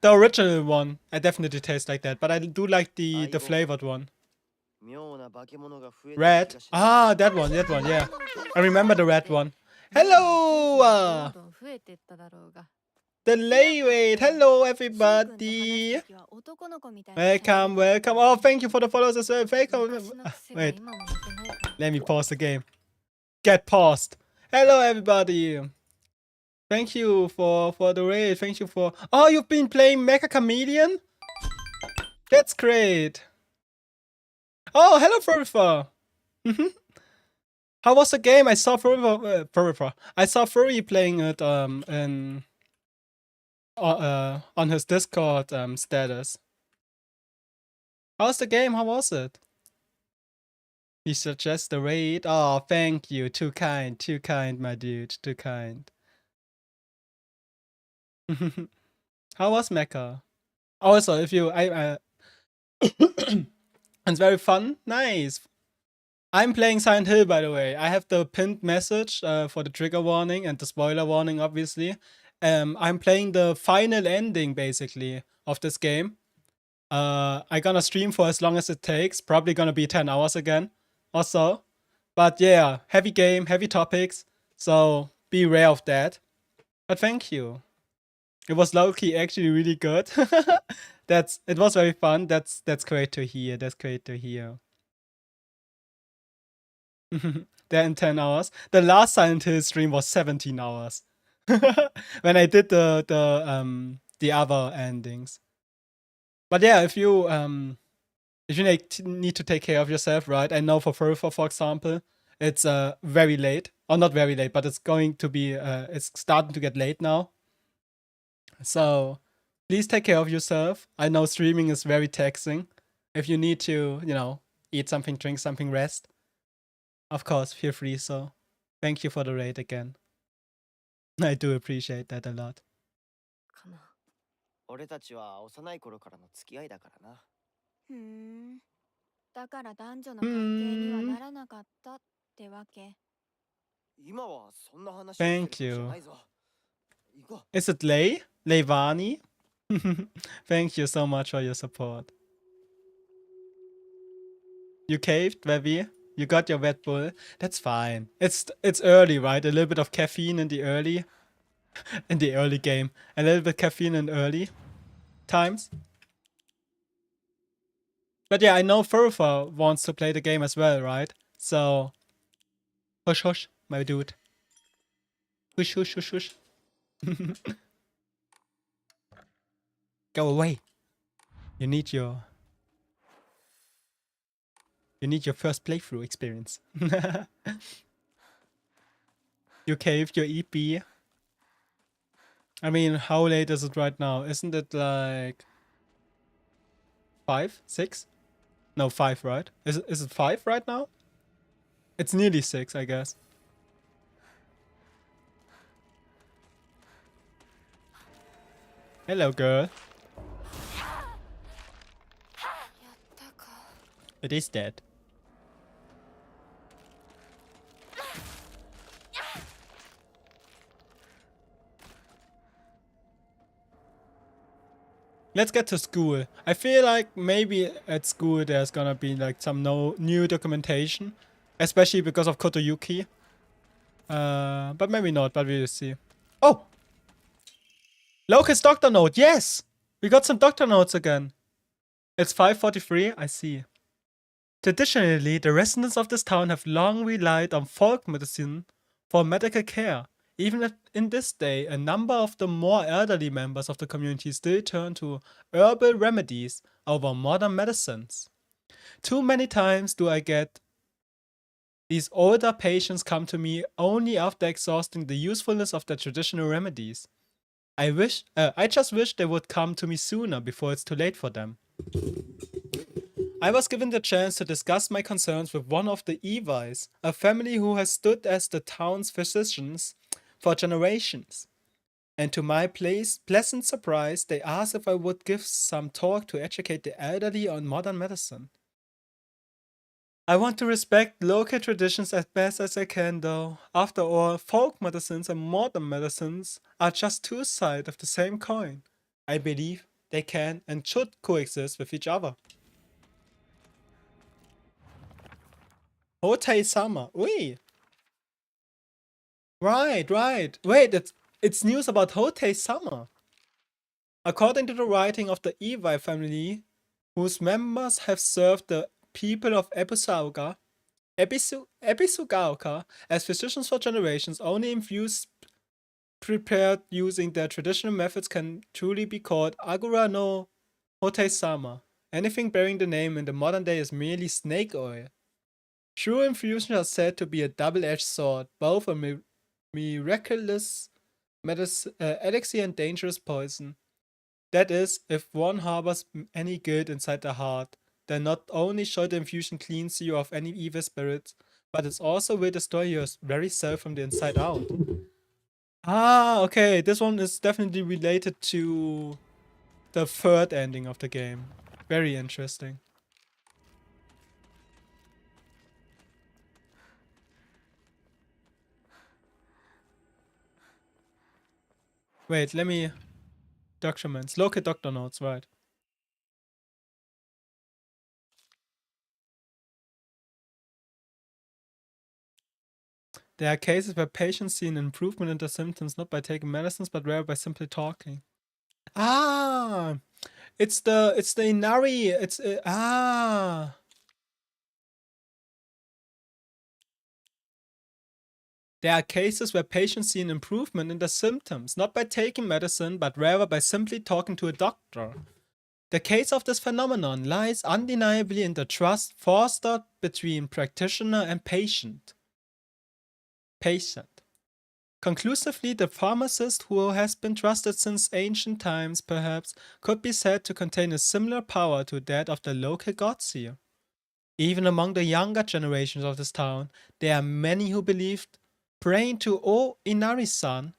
The original one, I definitely taste like that, but I do like the flavored one. Red? Ah, that one, yeah. I remember the red one. Hello! The Layweight! Hello, everybody! Welcome, welcome. Oh, thank you for the follows as well. Welcome. Wait, let me pause the game. Get paused. Hello, everybody. Thank you for the raid. Thank you for... Oh, you've been playing Mecha Chameleon? That's great. Oh, hello, Furifa. How was the game? I saw Furifa. I saw Furry playing it on his Discord status. How's the game? How was it? He suggests the raid. Oh, thank you. Too kind, my dude. Too kind. How was Mecha? Also, if you, it's very fun. Nice. I'm playing Silent Hill, by the way. I have the pinned message for the trigger warning and the spoiler warning, obviously. I'm playing the final ending, basically, of this game. I'm gonna stream for as long as it takes. Probably gonna be 10 hours again or so. But yeah, heavy game, heavy topics. So be aware of that. But thank you. It was low-key actually really good. It was very fun. That's great to hear. That's great to hear. They're in 10 hours. The last Silent Hill stream was 17 hours. When I did the other endings. But yeah, if you need to take care of yourself, right? I know for Furfa, for example, it's very late. Or not very late, but it's going to be it's starting to get late now. So please take care of yourself. I know streaming is very taxing. If you need to, eat something, drink something, rest, of course, feel free. So thank you for the raid again. I do appreciate that a lot. 俺たちは幼い頃からの付き合いだからな。だから男女の関係にはならなかったってわけ。今はそんな話をしてる Thank 時じゃ you. ないぞ。行こう。 Is it Leivani? Thank you so much for your support. You caved, Vevi? You got your Red Bull? That's fine. It's early, right? A little bit of caffeine in the early game. A little bit caffeine in early times. But yeah, I know Furfa wants to play the game as well, right? So hush hush, my dude. Hush hush hush hush. Go away. You need your first playthrough experience. You caved your EP. I mean, how late is it right now? Isn't it like 5, 6? No, 5, right? Is it 5 right now? It's nearly 6, I guess. Hello, girl. It is dead. Let's get to school. I feel like maybe at school there's gonna be like some new documentation, especially because of Kotoyuki. But maybe not, but we will see. Oh! Locust doctor note, yes! We got some doctor notes again. It's 5:43, I see. Traditionally, the residents of this town have long relied on folk medicine for medical care. Even in this day, a number of the more elderly members of the community still turn to herbal remedies over modern medicines. Too many times do I get these older patients come to me only after exhausting the usefulness of their traditional remedies. I just wish they would come to me sooner before it's too late for them. I was given the chance to discuss my concerns with one of the Evis, a family who has stood as the town's physicians for generations. And to my pleasant surprise, they asked if I would give some talk to educate the elderly on modern medicine. I want to respect local traditions as best as I can, though. After all, folk medicines and modern medicines are just two sides of the same coin. I believe they can and should coexist with each other. Hotei Sama. Ui. Right. Wait, it's news about Hotei Sama. According to the writing of the Iwai family, whose members have served the people of Ebisugaoka as physicians for generations, only infused prepared using their traditional methods can truly be called Agura no Hotei-sama. Anything bearing the name in the modern day is merely snake oil. True infusion are said to be a double-edged sword, both a miraculous elixir and dangerous poison. That is, if one harbors any good inside the heart, then not only should the infusion cleanse you of any evil spirits, but it also will destroy your very self from the inside out. Ah, okay, this one is definitely related to the third ending of the game. Very interesting. Wait, let me... Documents. Local doctor notes, right. There are cases where patients see an improvement in their symptoms not by taking medicines, but rather by simply talking. Ah! It's the Inari. It's... There are cases where patients see an improvement in their symptoms, not by taking medicine, but rather by simply talking to a doctor. The case of this phenomenon lies undeniably in the trust fostered between practitioner and patient. Conclusively, the pharmacist, who has been trusted since ancient times, perhaps, could be said to contain a similar power to that of the local gods here. Even among the younger generations of this town, there are many who believed praying to O Inari-san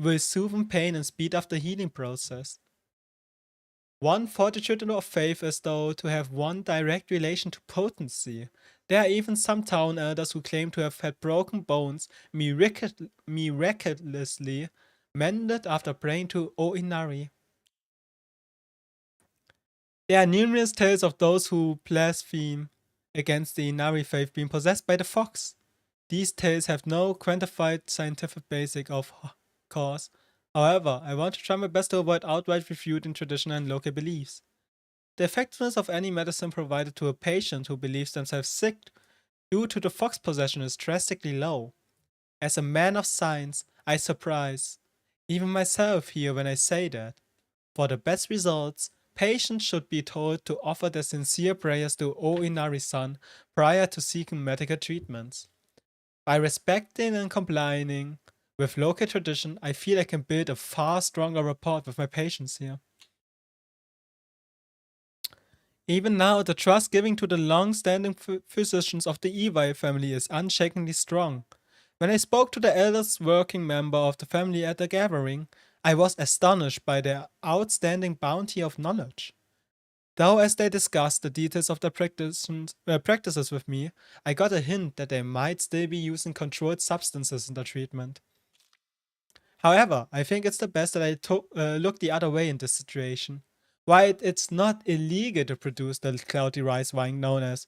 will soothe pain and speed up the healing process. One fortitude of faith is, though, to have one direct relation to potency. There are even some town elders who claim to have had broken bones miraculously mended after praying to O Inari. There are numerous tales of those who blaspheme against the Inari faith being possessed by the fox. These tales have no quantified scientific basis of course. However, I want to try my best to avoid outright refuting traditional and local beliefs. The effectiveness of any medicine provided to a patient who believes themselves sick due to the fox possession is drastically low. As a man of science, I surprise even myself here when I say that. For the best results, patients should be told to offer their sincere prayers to O Inari-san prior to seeking medical treatments. By respecting and complying with local tradition, I feel I can build a far stronger rapport with my patients here. Even now, the trust given to the long-standing physicians of the Iwai family is unshakenly strong. When I spoke to the eldest working member of the family at the gathering, I was astonished by their outstanding bounty of knowledge. Though as they discussed the details of their practices with me, I got a hint that they might still be using controlled substances in their treatment. However, I think it's the best that I look the other way in this situation. While it's not illegal to produce the cloudy rice wine known as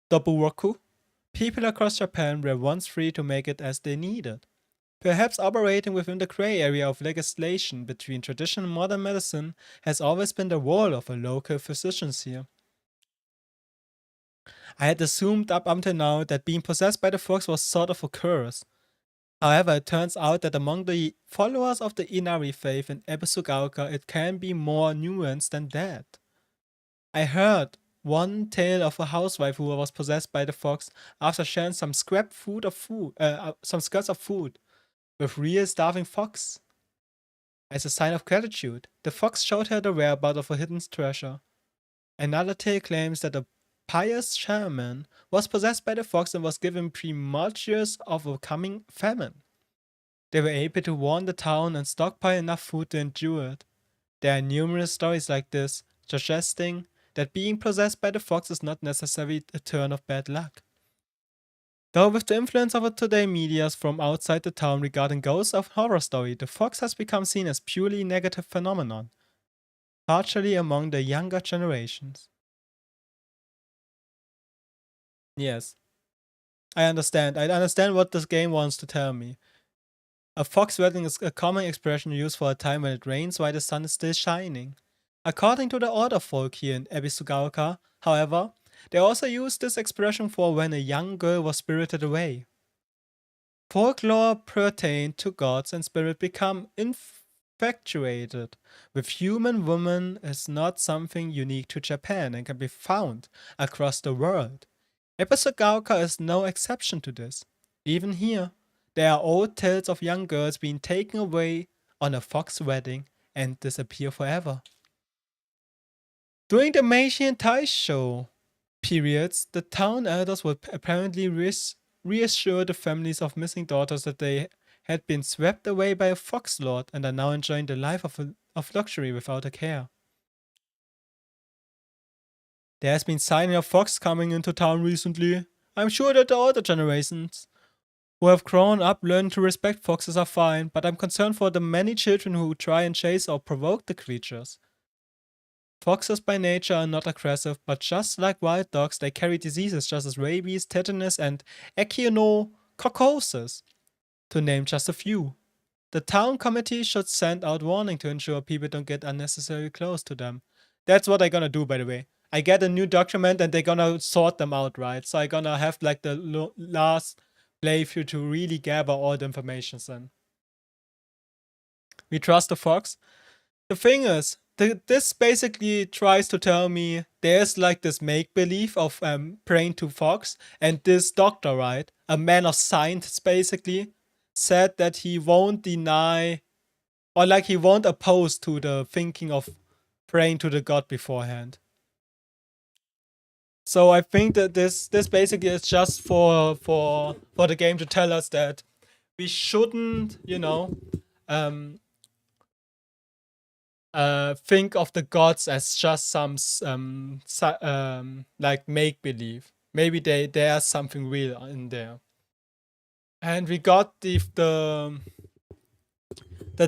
Doburoku, people across Japan were once free to make it as they needed. Perhaps operating within the gray area of legislation between traditional and modern medicine has always been the role of a local physicians here. I had assumed up until now that being possessed by the fox was sort of a curse. However, it turns out that among the followers of the Inari faith in Ebisugaoka, it can be more nuanced than that. I heard one tale of a housewife who was possessed by the fox after sharing some scraps of food with real starving fox. As a sign of gratitude, the fox showed her the whereabouts of a hidden treasure. Another tale claims that a pious shaman was possessed by the fox and was given premonitious of a coming famine. They were able to warn the town and stockpile enough food to endure it. There are numerous stories like this, suggesting that being possessed by the fox is not necessarily a turn of bad luck. Though with the influence of today medias from outside the town regarding ghosts of horror story, the fox has become seen as purely negative phenomenon, partially among the younger generations. Yes, I understand. I understand what this game wants to tell me. A fox wedding is a common expression used for a time when it rains while the sun is still shining. According to the order folk here in Ebisugaoka, however, they also use this expression for when a young girl was spirited away. Folklore pertained to gods and spirit become infatuated with human women is not something unique to Japan and can be found across the world. Ebisugaoka is no exception to this. Even here, there are old tales of young girls being taken away on a fox wedding and disappear forever. During the Meiji and Taisho periods, the town elders would apparently reassure the families of missing daughters that they had been swept away by a fox lord and are now enjoying the life of luxury without a care. There has been signing of fox coming into town recently. I'm sure that the older generations who have grown up learning to respect foxes are fine, but I'm concerned for the many children who try and chase or provoke the creatures. Foxes by nature are not aggressive, but just like wild dogs, they carry diseases such as rabies, tetanus, and echinococcus, to name just a few. The town committee should send out warning to ensure people don't get unnecessarily close to them. That's what I'm gonna do, by the way. I get a new document and they're gonna sort them out, right? So I'm gonna have like the last playthrough to really gather all the information then. We trust the fox. The thing is, this basically tries to tell me there's like this make-believe of praying to fox, and this doctor, right, a man of science basically, said that he won't deny or like he won't oppose to the thinking of praying to the god beforehand. So I think that this basically is just for the game to tell us that we shouldn't, you know, think of the gods as just some like make believe. Maybe there's something real in there. And we got the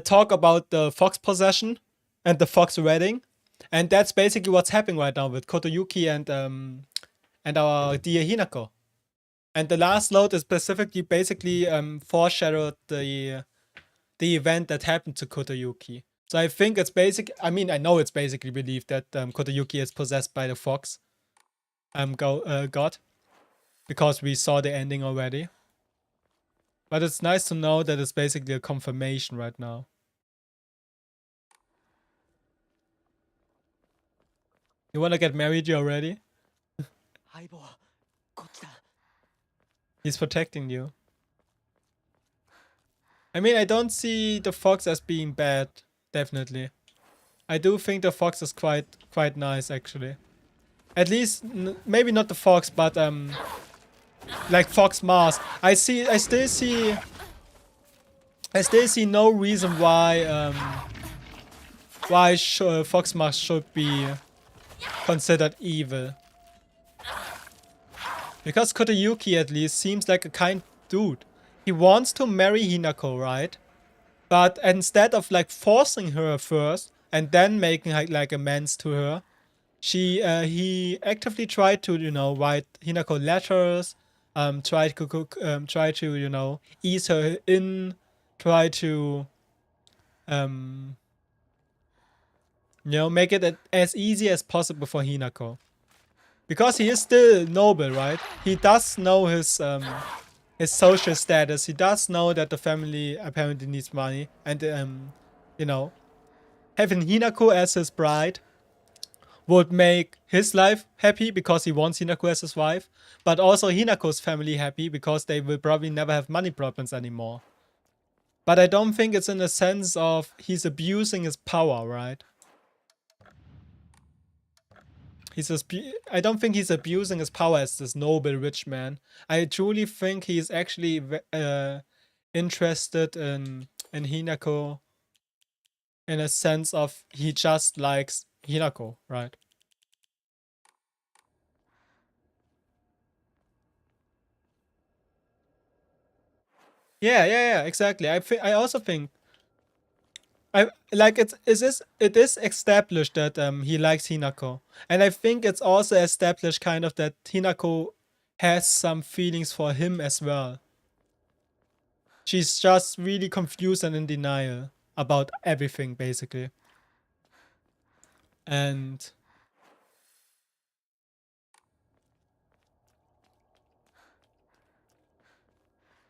talk about the fox possession and the fox wedding, and that's basically what's happening right now with Kotoyuki and our dear Hinako. And the last load is specifically basically foreshadowed the event that happened to Kotoyuki. So I think it's basic. I mean, I know it's basically believed that Kotoyuki is possessed by the fox god, because we saw the ending already. But it's nice to know that it's basically a confirmation right now. You wanna get married already? He's protecting you. I mean, I don't see the fox as being bad, definitely. I do think the fox is quite nice, actually. At least, maybe not the fox, but like Fox Mars. I still see no reason why Fox Mars should be considered evil. Because Kotoyuki at least seems like a kind dude. He wants to marry Hinako, right? But instead of like forcing her first and then making like amends to her, he actively tried to, you know, write Hinako letters, try to, you know, ease her in, try to you know, make it as easy as possible for Hinako. Because he is still noble, right? He does know his social status. He does know that the family apparently needs money, and you know, having Hinako as his bride would make his life happy because he wants Hinako as his wife, but also Hinako's family happy because they will probably never have money problems anymore. But I don't think it's in the sense of he's abusing his power, right? I don't think he's abusing his power as this noble rich man. I truly think he's actually interested in Hinako in a sense of he just likes Hinako, right? Yeah, exactly. I also think I like it is established that he likes Hinako. And I think it's also established kind of that Hinako has some feelings for him as well. She's just really confused and in denial about everything basically. And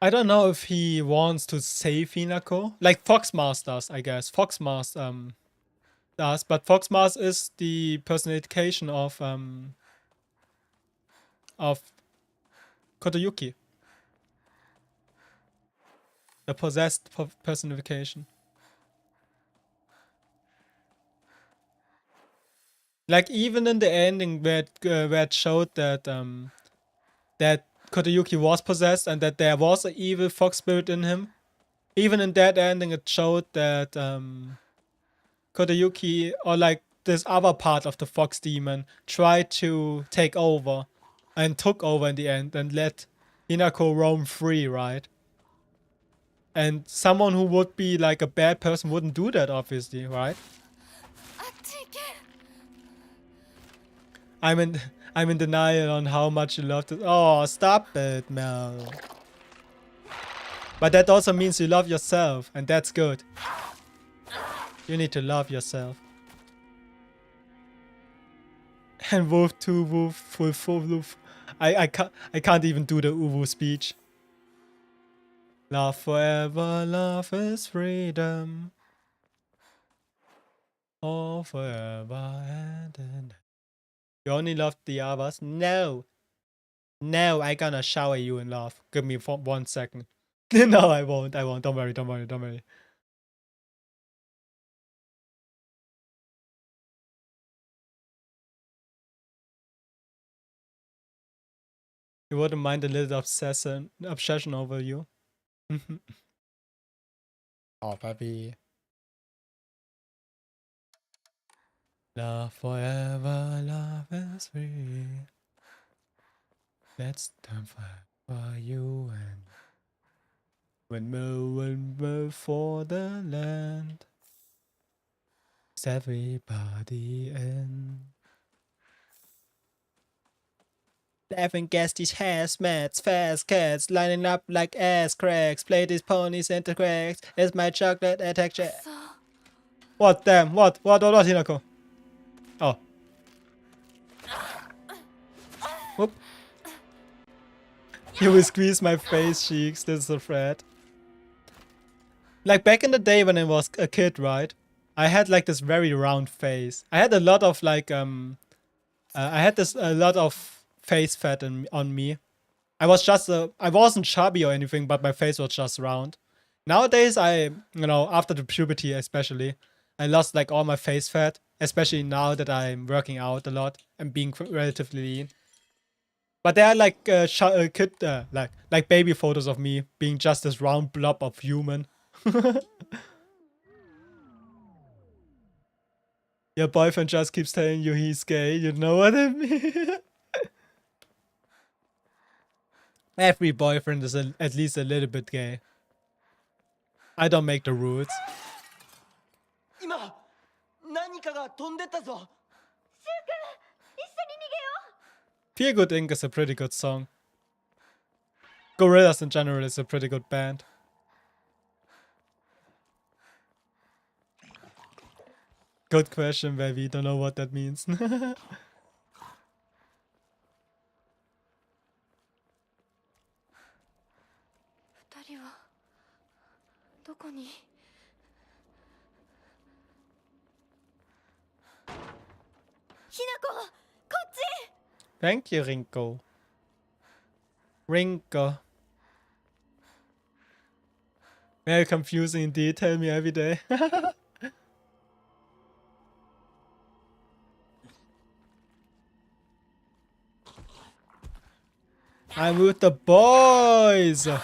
I don't know if he wants to save Hinako. Like Foxmars does, I guess. Foxmars does, but Foxmars is the personification of Kotoyuki. The possessed personification. Like even in the ending where it showed that that Kotoyuki was possessed and that there was an evil fox spirit in him. Even in that ending, it showed that Kotoyuki, or like this other part of the fox demon, tried to take over and took over in the end and let Hinako roam free, right? And someone who would be like a bad person wouldn't do that, obviously, right? I'm in denial on how much you loved it. Oh, stop it, Mel. But that also means you love yourself, and that's good. You need to love yourself. And Wolf 2, Wolf, Wolf, Wolf. I can't even do the Uwu speech. Love forever, love is freedom. Oh, forever and you only love the others? No. No, I gonna shower you in love. Give me 1 second. No, I won't. Don't worry. You wouldn't mind a little obsession over you. Oh, baby. Love forever, love is free. Let's time for you and windmill for the land. Is everybody in? Laughing gas these hazmats, fast cats, lining up like ass cracks. Play these ponies into cracks. It's my chocolate attack jack. What? Damn. What, Hinako? Oh. Whoop. You will squeeze my face cheeks. This is a threat. Like back in the day when I was a kid, right? I had like this very round face. I had a lot of like I had a lot of face fat on me. I wasn't chubby or anything, but my face was just round. Nowadays, after the puberty especially, I lost like all my face fat, especially now that I'm working out a lot and being relatively lean. But there are like like baby photos of me being just this round blob of human. Your boyfriend just keeps telling you he's gay, you know what I mean? Every boyfriend is at least a little bit gay. I don't make the rules. Feel Good Inc. is a pretty good song. Gorillaz in general is a pretty good band. Good question, baby. Don't know what that means. Thank you, Rinko. Very confusing indeed. Tell me every day. I'm with the boys. Yeah,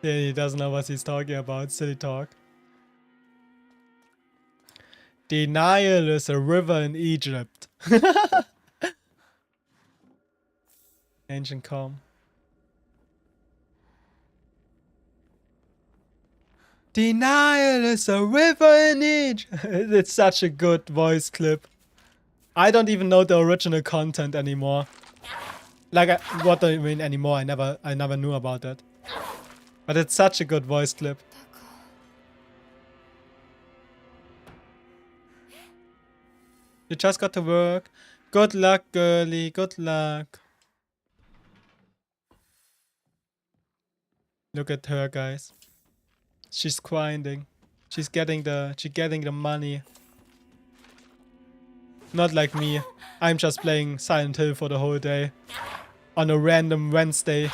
he doesn't know what he's talking about. Silly talk. The Nile is a river in Egypt. Ancient calm. Denial is a river in each. It's such a good voice clip. I don't even know the original content anymore. Like, what do you mean anymore? I never knew about that. But it's such a good voice clip. You just got to work. Good luck, girlie. Good luck. Look at her, guys. She's grinding. She's getting the money. Not like me. I'm just playing Silent Hill for the whole day. On a random Wednesday.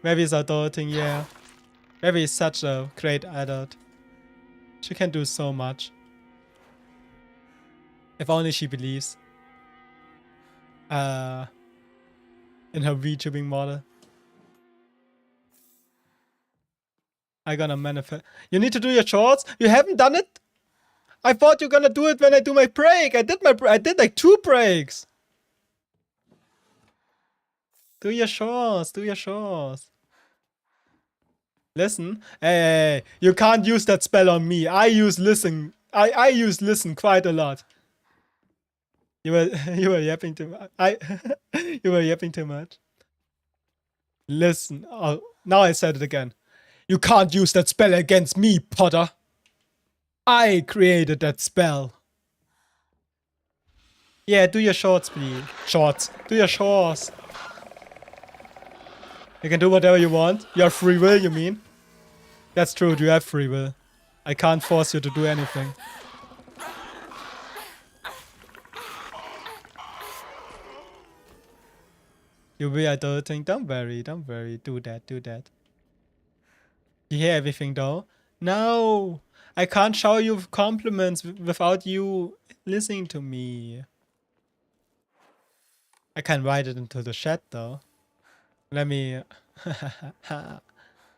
Maybe it's adulting, yeah. Maybe is such a great adult. She can do so much. If only she believes. In her VTubing model. I gonna manifest. You need to do your shorts? You haven't done it? I thought you're gonna do it when I do my break. I did like 2 breaks. Do your shorts. Do your shorts. Listen. Hey, you can't use that spell on me. I use listen. I use listen quite a lot. You were yapping too much. You were yapping too much. Listen. Oh, now I said it again. You can't use that spell against me, Potter. I created that spell. Yeah, do your shorts, please. Shorts. Do your shorts. You can do whatever you want. You have free will, you mean? That's true, you have free will. I can't force you to do anything. You be adulting. Don't worry, don't worry. Do that, do that. You hear everything though? No! I can't show you compliments without you listening to me. I can write it into the chat though. Let me...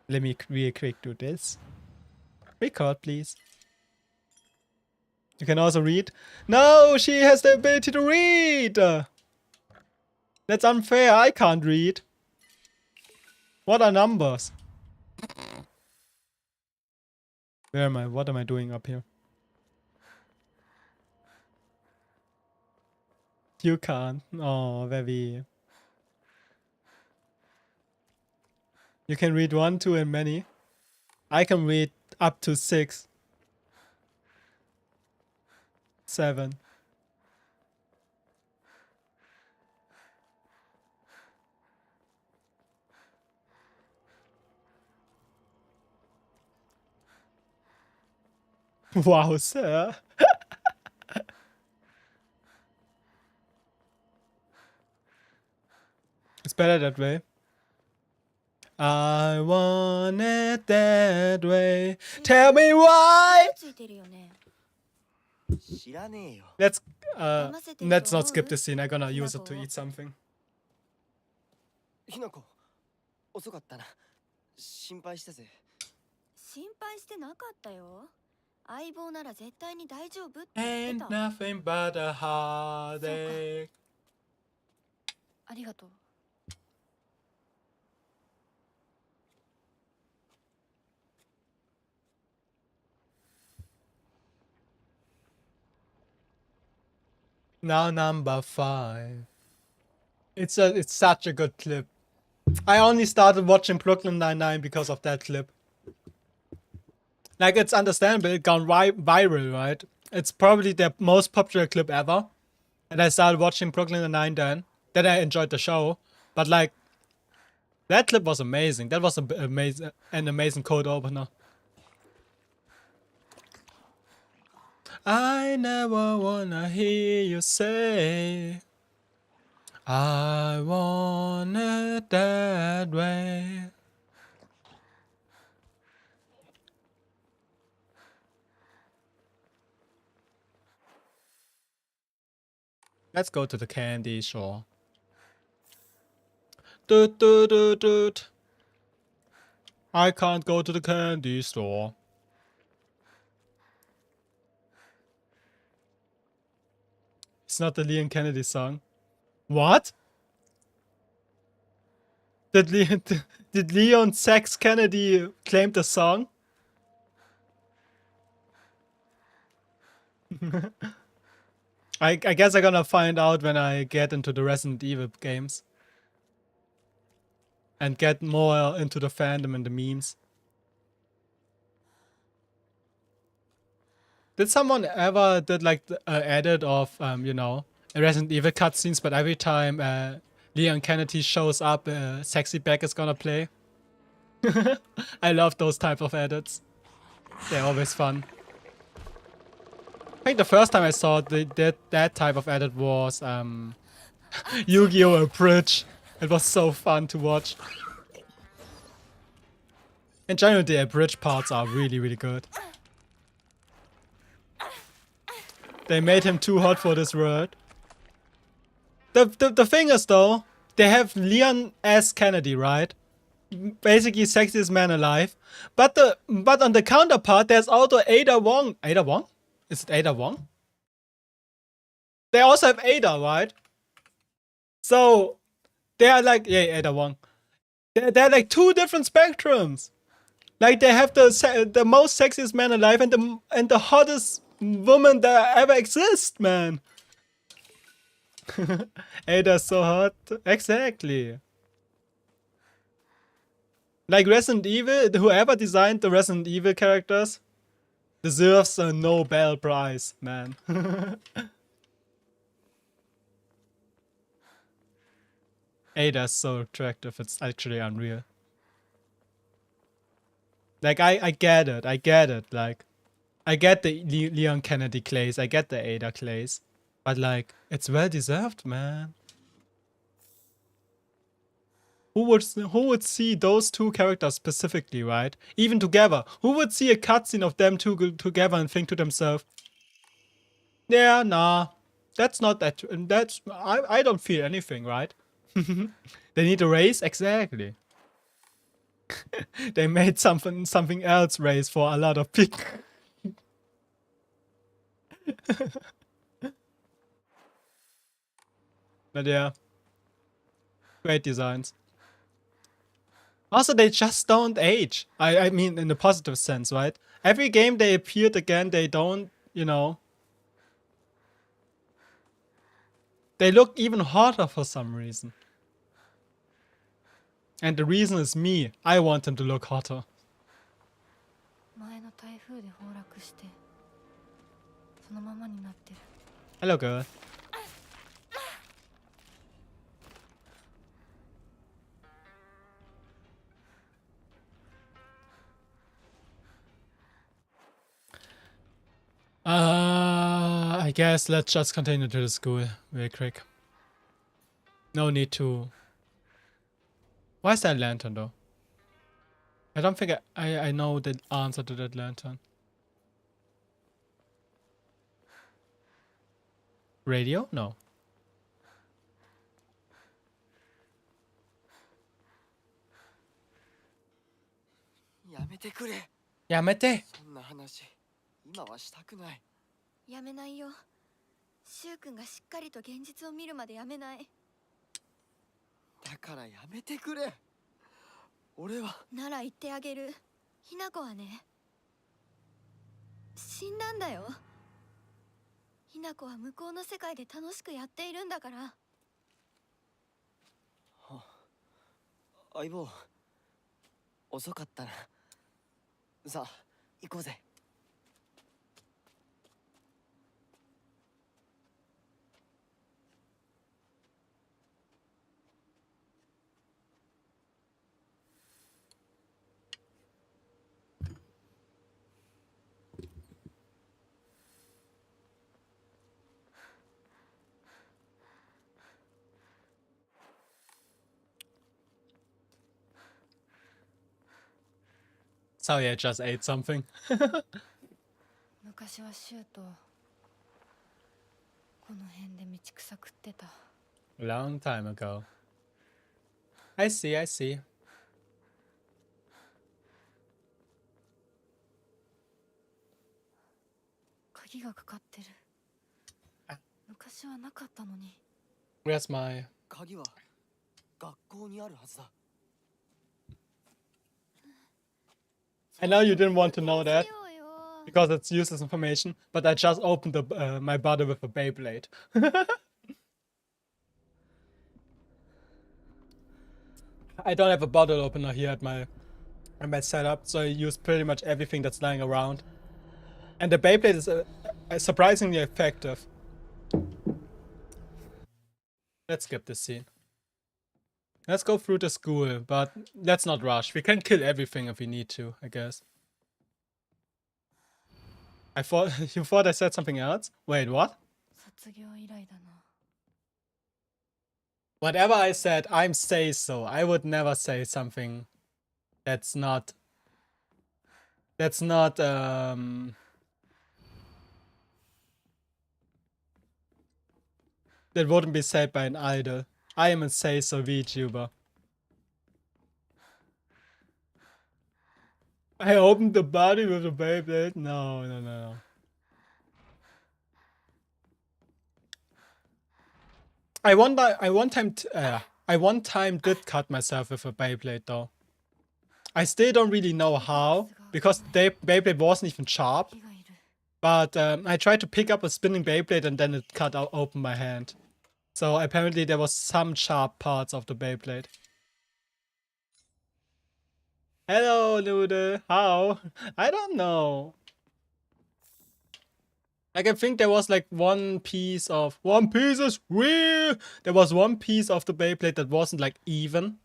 Let me real quick do this. Record, please. You can also read. No! She has the ability to read! That's unfair. I can't read. What are numbers? Where am I? What am I doing up here? You can't. Oh, very. You can read 1, 2, and many. I can read up to 6. 7. Wow, sir. It's better that way. I want it that way. Tell me why. ついてるよね。知らねえよ。 Let's not skip this scene. I'm gonna use it to eat something. ひなこ、遅かったな。心配したぜ。心配してなかったよ。相棒なら絶対に大丈夫って言って Ain't た。 nothing but a heartache. ありがとう。Now number 5. It's such a good clip. I only started watching Brooklyn Nine-Nine because of that clip. Like, it's understandable, it gone viral, right? It's probably the most popular clip ever. And I started watching Brooklyn Nine-Nine then. Then I enjoyed the show. But like, that clip was amazing. That was an amazing cold opener. I never wanna hear you say I want it that way. Let's go to the candy store. Doot doot doot doot. I can't go to the candy store. It's not the Leon Kennedy song. What? Did Leon Sax Kennedy claim the song? I guess I'm gonna find out when I get into the Resident Evil games. And get more into the fandom and the memes. Did someone ever did like the edit of you know, Resident Evil cutscenes, but every time Leon Kennedy shows up, Sexy Beck is gonna play? I love those type of edits. They're always fun. I think the first time I saw that type of edit was Yu-Gi-Oh! Abridged. It was so fun to watch. In general, the abridged parts are really, really good. They made him too hot for this world. The thing is though, they have Leon S. Kennedy, right? Basically sexiest man alive. But on the counterpart, there's also Ada Wong. Ada Wong? Is it Ada Wong? They also have Ada, right? So they are like, yeah, Ada Wong. They're like two different spectrums. Like they have the most sexiest man alive and the hottest woman that ever exists, man. Ada's so hot. Exactly. Like Resident Evil, whoever designed the Resident Evil characters deserves a Nobel Prize, man. Ada's so attractive, it's actually unreal. Like, I get it, like, I get the Leon Kennedy glaze, I get the Ada glaze, but like, it's well deserved, man. Who would see those two characters specifically, right? Even together. Who would see a cutscene of them two together and think to themselves, yeah, nah, that's not that, I don't feel anything, right? They need a race? Exactly. They made something else race for a lot of people. But yeah. Great designs. Also, they just don't age. I mean, in the positive sense, right? Every game they appeared again, they don't, you know. They look even hotter for some reason. And the reason is me. I want them to look hotter. Hello, girl. I guess let's just continue to the school real quick. No need to. Why is that lantern though? I don't think I know the answer to that lantern. Radio? No. Yamete! そんな話今はしたくない。やめないよ。シュウ君がしっかりと現実を見るまでやめない。だからやめてくれ。俺は。なら言ってあげる。ひな子はね、死んだんだよ。ひな子は向こうの世界で楽しくやっているんだから。相棒、遅かったな。さあ、行こうぜ。Sorry, I just ate something. 昔はシュウとこの辺で道草食ってた。 Long time ago. I see, I see. 鍵がかかってる。昔はなかったのに。 Where's my... 鍵は学校にあるはずだ。I know you didn't want to know that しようよ。 because it's useless information, but I just opened the my bottle with a Beyblade. I don't have a bottle opener here at my setup, so I use pretty much everything that's lying around. And the Beyblade is surprisingly effective. Let's skip this scene. Let's go through the school, but let's not rush. We can kill everything if we need to, I guess. I thought you thought I said something else? Wait, what? 卒業以来だな。 Whatever I said, I'm say so. I would never say something that's not that wouldn't be said by an idol. I am a say so VTuber. I opened the body with a Beyblade. No. I one time did cut myself with a Beyblade though. I still don't really know how because the Beyblade wasn't even sharp. 火がいる。 But I tried to pick up a spinning Beyblade and then it cut out open my hand. So apparently there was some sharp parts of the Beyblade. Hello, Noodle. How? I don't know. Like I think there was like one piece is real. There was one piece of the Beyblade that wasn't like even.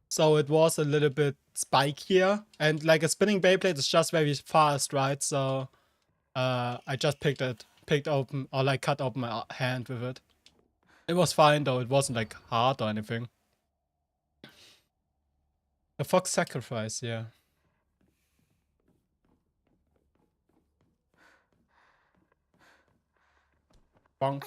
So it was a little bit spikier. And like a spinning Beyblade is just very fast, right? So I just picked open or like cut open my hand with it. It was fine though, it wasn't like hard or anything. A fox sacrifice, yeah. Bonk.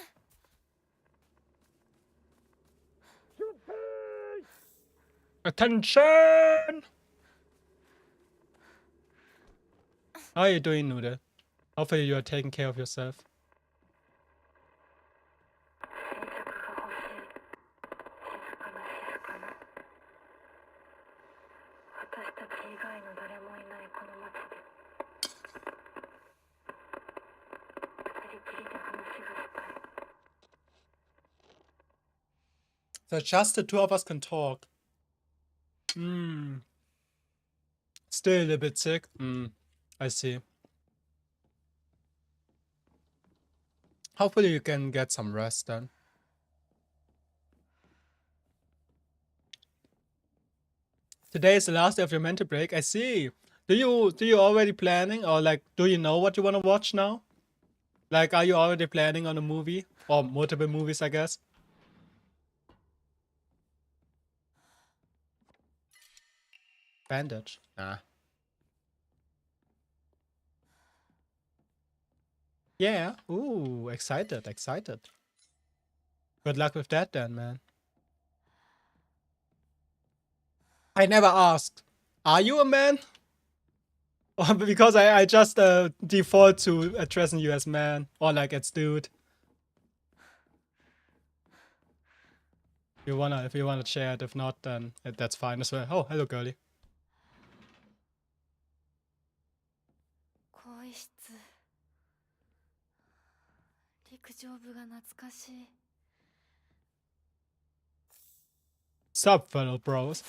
Attention! How are you doing, Noodle? Hopefully you are taking care of yourself. So just the two of us can talk. Still a little bit sick. I see. Hopefully you can get some rest then. Today is the last day of your mental break. I see. Do you already planning or like do you know what you want to watch now? Like are you already planning on a movie or multiple movies, I guess? Bandage. Nah. Yeah. Ooh, excited. Good luck with that then, man. I never asked. Are you a man? Or because I just default to addressing you as man or like as dude. If you wanna share it, if not, then that's fine as well. Oh, hello, girly. 更衣室。陸上部が懐かしい。 Sup, fellow bros.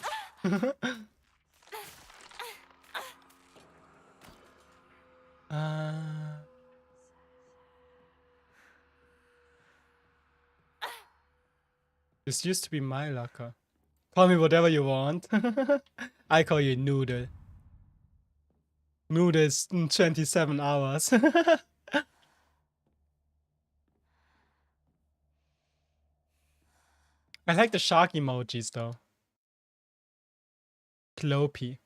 This used to be my locker. Call me whatever you want. I call you Noodle. Noodle is 27 hours. I like the shark emojis though. Clopey.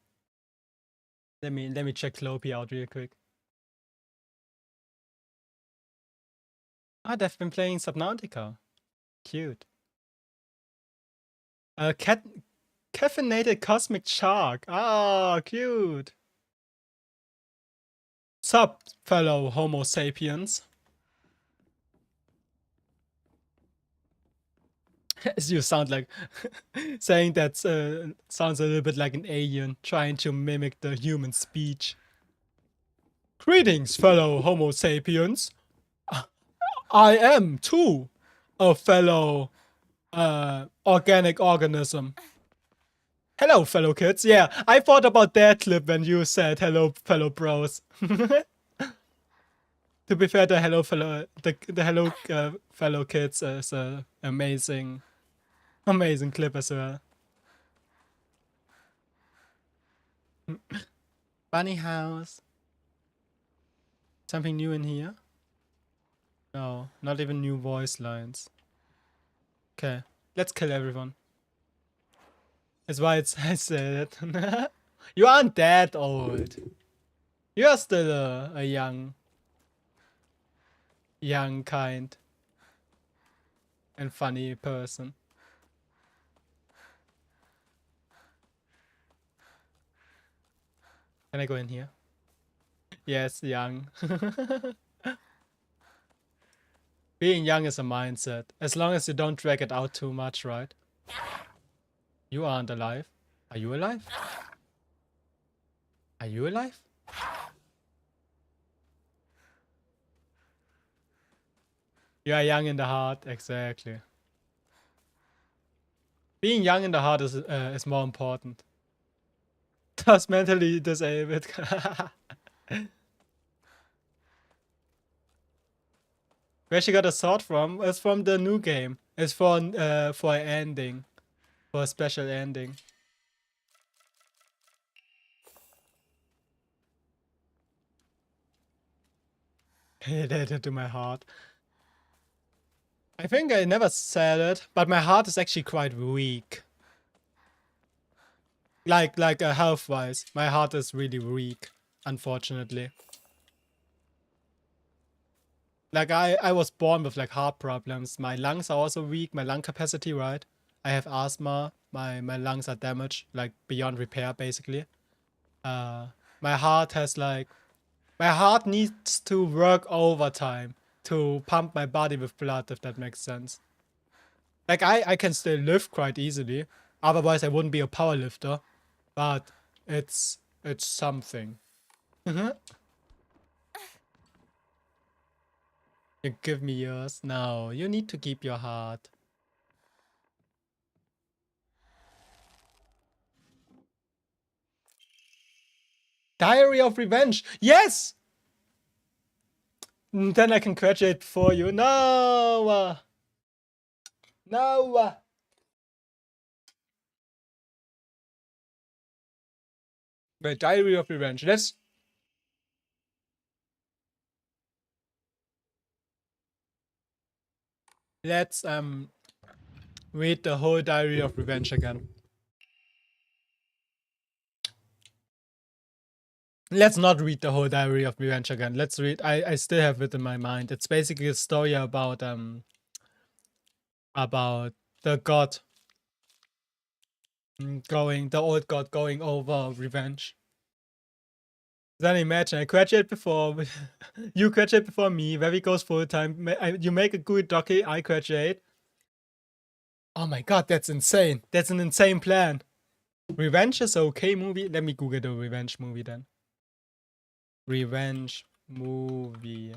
Let me check Clopey out real quick. Ah, they've been playing Subnautica. Cute. Caffeinated cosmic shark. Ah, cute. Sup, fellow Homo sapiens. You sound like saying that sounds a little bit like an alien trying to mimic the human speech. Greetings, fellow Homo sapiens. I am too a fellow organic organism. Hello, fellow kids. Yeah, I thought about that clip when you said hello, fellow bros. To be fair, the hello fellow fellow kids is a amazing clip as well. Bunny house. Something new in here? No, not even new voice lines. Okay, let's kill everyone. That's why I said it. You aren't that old. You are still a young kind and funny person. Can I go in here? Yes, young. Being young is a mindset. As long as you don't drag it out too much, right? You aren't alive. Are you alive? Are you alive? You are young in the heart, exactly. Being young in the heart is more important. Does mentally disabled. Where she got a sword from? It's from the new game. It's for an ending, for a special ending. That to my heart. I think I never said it, but my heart is actually quite weak. Like health-wise, my heart is really weak, unfortunately. Like I was born with like heart problems. My lungs are also weak, my lung capacity, right? I have asthma, my lungs are damaged, like beyond repair basically. My heart has like, my heart needs to work overtime to pump my body with blood, if that makes sense. Like I can still lift quite easily, otherwise I wouldn't be a power lifter, but it's something. You give me yours? No, you need to keep your heart. Diary of Revenge! Yes! Then I can graduate for you. No! No! Wait, Diary of Revenge. Let's read the whole Diary of Revenge again. Let's not read the whole Diary of Revenge again. Let's read. I still have it in my mind. It's basically a story about the god the old god going over revenge. Then imagine I graduate before you graduate before me. Webby goes full time. You make a good docky. I graduate. Oh my god, that's insane. That's an insane plan. Revenge is okay movie. Let me Google the Revenge movie then. Revenge movie.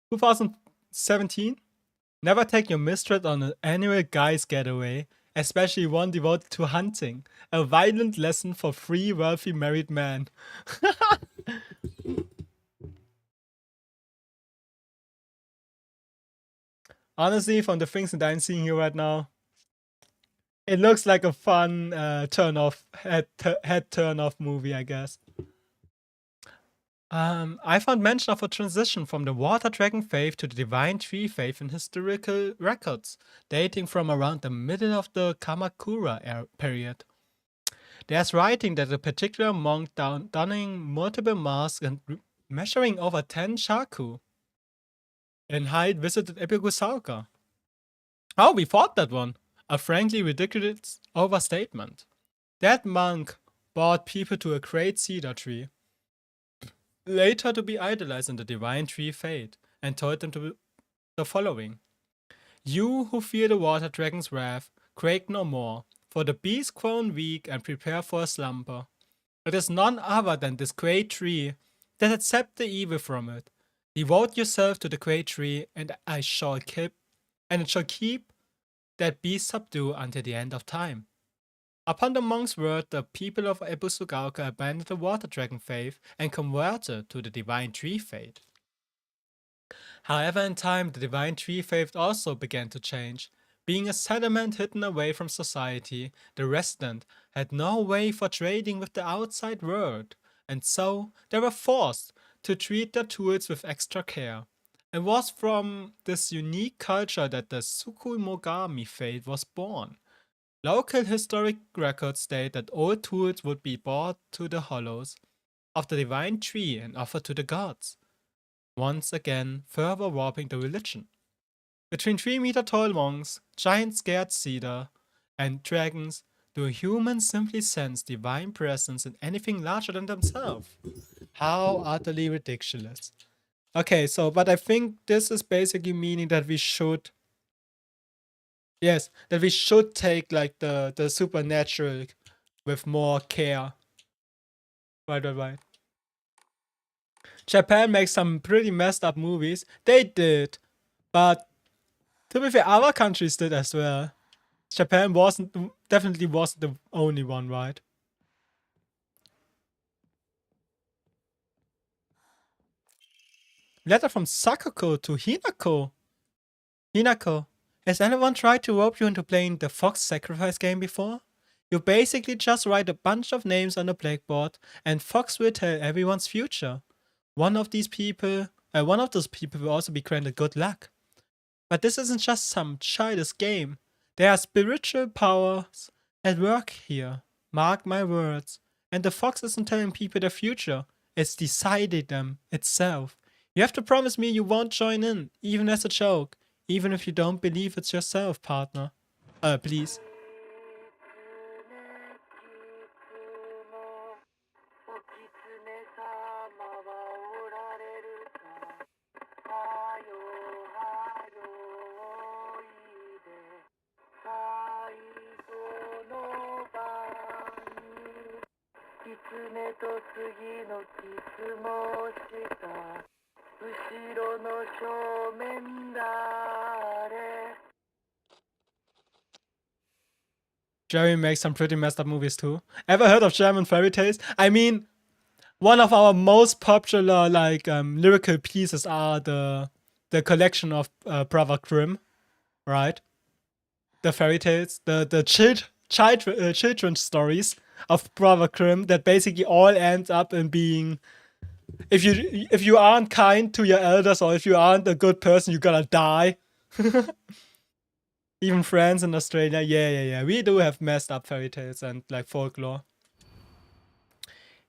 2017. Never take your mistress on an annual guy's getaway, especially one devoted to hunting. A violent lesson for free wealthy married men. Honestly, from the things that I'm seeing here right now, it looks like a fun head turn off movie, I guess. I found mention of a transition from the water dragon faith to the divine tree faith in historical records, dating from around the middle of the Kamakura period. There's writing that a particular monk donning multiple masks and measuring over 10 shaku in height visited Ebigusaoka. Oh, we fought that one. A frankly ridiculous overstatement. That monk brought people to a great cedar tree, later to be idolized in the divine tree faith, and told them to the following. You who fear the water dragon's wrath, quake no more, for the beast grown weak and prepare for a slumber. It is none other than this great tree that accept the evil from it. Devote yourself to the great tree, and it shall keep that beast subdued until the end of time. Upon the monk's word, the people of Ebusugaoka abandoned the water dragon faith and converted to the divine tree faith. However, in time, the divine tree faith also began to change. Being a settlement hidden away from society, the resident had no way for trading with the outside world, and so they were forced to treat their tools with extra care. It was from this unique culture that the Tsukumogami faith was born. Local historic records state that old tools would be brought to the hollows of the divine tree and offered to the gods, once again further warping the religion. Between 3-meter tall monks, giant scared cedar, and dragons, do humans simply sense divine presence in anything larger than themselves? How utterly ridiculous. Okay, so, but I think this is basically meaning that we should, yes, that we should take like the supernatural with more care. Right. Japan makes some pretty messed up movies. They did, but to be fair, other countries did as well. Japan definitely wasn't the only one, right? Letter from Sakako to Hinako. Hinako, has anyone tried to rope you into playing the Fox Sacrifice game before? You basically just write a bunch of names on a blackboard, and Fox will tell everyone's future. One of those people will also be granted good luck. But this isn't just some childish game. There are spiritual powers at work here. Mark my words. And the fox isn't telling people their future. It's deciding them itself. You have to promise me you won't join in, even as a joke. Even if you don't believe it's yourself, partner. Please. Jerry makes some pretty messed up movies too. Ever heard of German fairy tales? I mean, one of our most popular lyrical pieces are the collection of Brother Grimm, right? The fairy tales, the children's stories of Brother Grimm that basically all end up in being, if you aren't kind to your elders or if you aren't a good person, you're gonna die. Even friends in Australia, yeah. We do have messed up fairy tales and like folklore.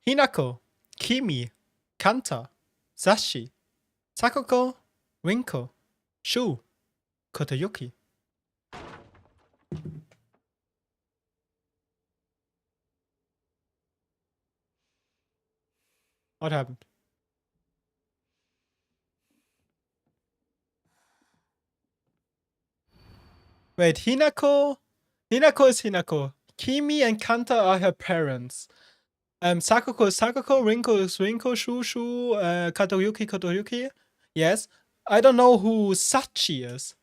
Hinako, Kimi, Kanta, Sashi, Sakoko, Rinko, Shu, Kotoyuki. What happened? Wait, Hinako is Hinako. Kimi and Kanta are her parents. Sakoko is Sakoko, Rinko is Rinko, Shu, Kotoyuki. Yes. I don't know who Sachi is.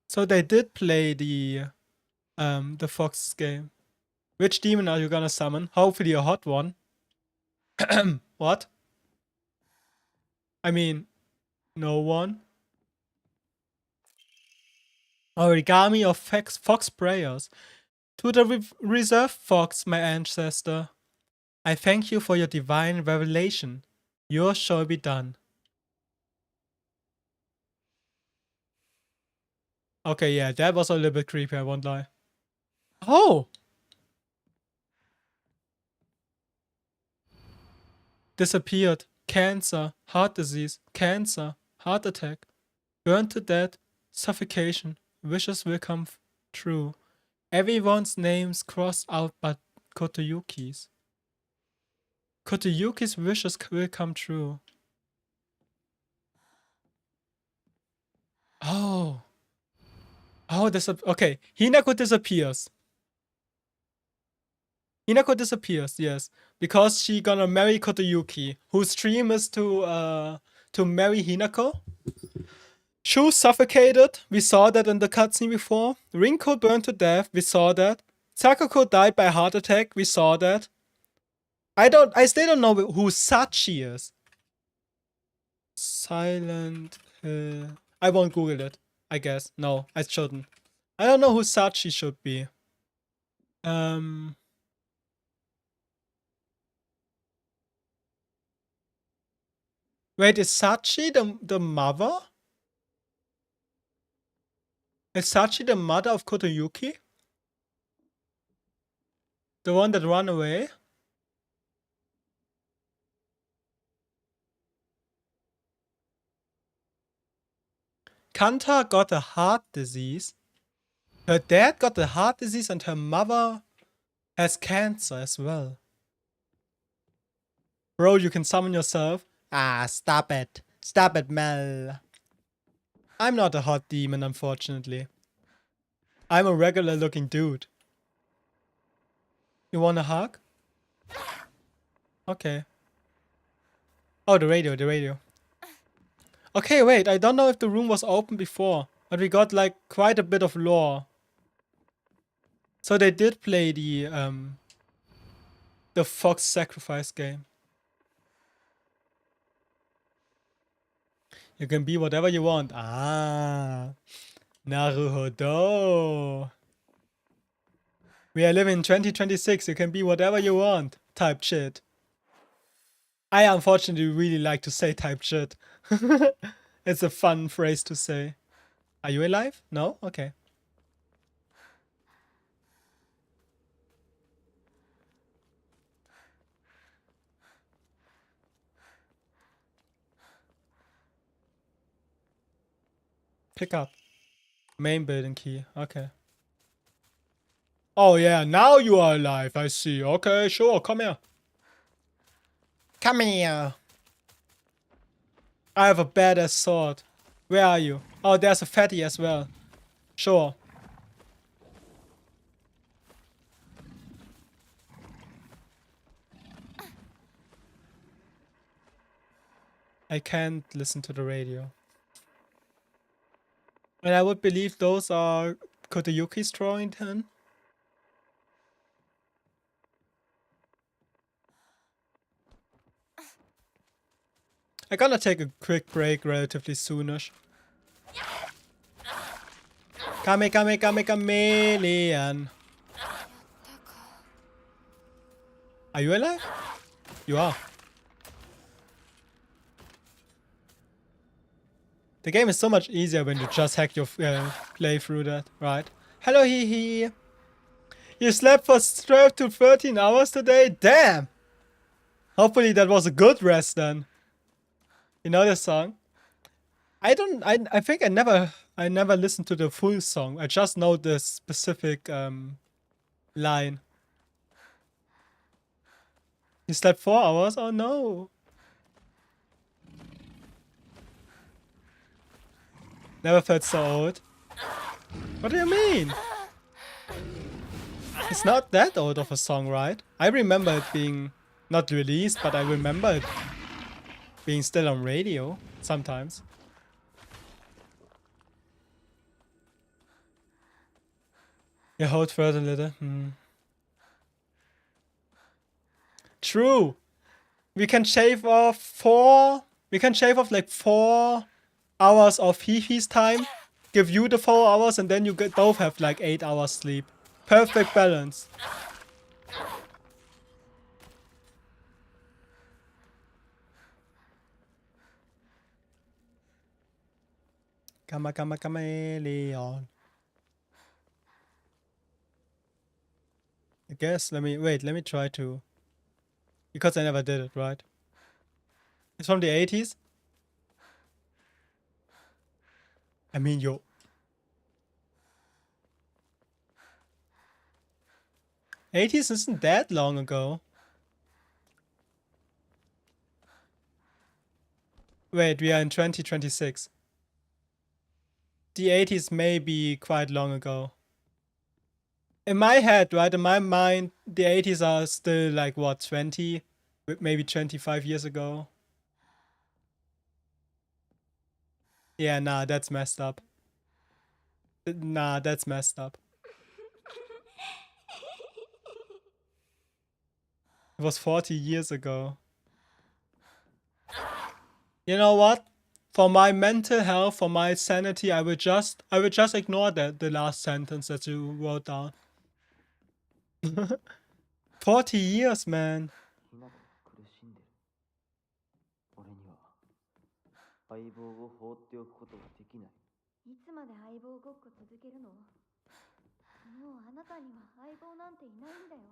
So they did play the Fox game. Which demon are you gonna summon? Hopefully a hot one. What? I mean, no one. Origami of fox prayers. To the reserved fox, my ancestor. I thank you for your divine revelation. Yours shall be done. Okay, yeah, that was a little bit creepy, I won't lie. Oh! Disappeared. Cancer. Heart disease. Cancer. Heart attack. Burned to death. Suffocation. Wishes will come true. Everyone's names crossed out but Kotoyuki's. Kotayuki's wishes will come true. Oh. Oh, okay. Hinako disappears. Hinako disappears, yes. Because she gonna marry Kotayuki, whose dream is to marry Hinako. Shu suffocated. We saw that in the cutscene before. Rinko burned to death. We saw that. Sakako died by heart attack. We saw that. I still don't know who Sachi is. Silent Hill. I won't Google it. I guess. No, I shouldn't. I don't know who Sachi should be. Wait, is Sachi the mother? Is Sachi the mother of Kotoyuki? The one that ran away? Kanta got a heart disease. Her dad got a heart disease and her mother has cancer as well. Bro, you can summon yourself. Ah, stop it. Stop it, Mel. I'm not a hot demon, unfortunately. I'm a regular looking dude. You want a hug? Okay. Oh, the radio. Okay, wait, I don't know if the room was open before, but we got like quite a bit of lore. So they did play the Fox Sacrifice game. You can be whatever you want. Ah, Naruhodo. We are living in 2026. You can be whatever you want. Type shit. I unfortunately really like to say type shit. It's a fun phrase to say. Are you alive? No? Okay. Pick up. Main building key. Okay. Oh yeah, now you are alive. I see. Okay, sure. Come here. Come here. I have a badass sword. Where are you? Oh, there's a fatty as well. Sure. I can't listen to the radio. And I would believe those are Kotoyuki's drawing then. I'm gonna take a quick break relatively soonish. Chameleon. Are you alive? You are. The game is so much easier when you just hack your play through that, right? Hello, hee. You slept for 12 to 13 hours today? Damn! Hopefully that was a good rest then. You know the song? I think I never listened to the full song. I just know the specific line. You slept 4 hours? Oh no. Never felt so old. What do you mean? It's not that old of a song, right? I remember it being not released, but I remember it being still on radio sometimes. Yeah, hold further a little. True. We can shave off like 4 hours of Hihi's time. Give you the 4 hours and then you both have like 8 hours sleep. Perfect balance. Chameleon. I guess, let me try to, because I never did it, right? It's from the 80s? I mean, 80s isn't that long ago. Wait, we are in 2026. The 80s may be quite long ago. In my head, right, in my mind, the 80s are still like, what, 20? Maybe 25 years ago? Yeah, nah, that's messed up. Nah, that's messed up. It was 40 years ago. You know what? For my mental health, for my sanity, I would just ignore the last sentence that you wrote down. 40 years, man. ひなこが苦しんでる。俺には相棒を放っておくことができない。いつまで相棒ごっこ続けるの？もうあなたには相棒なんていないんだよ。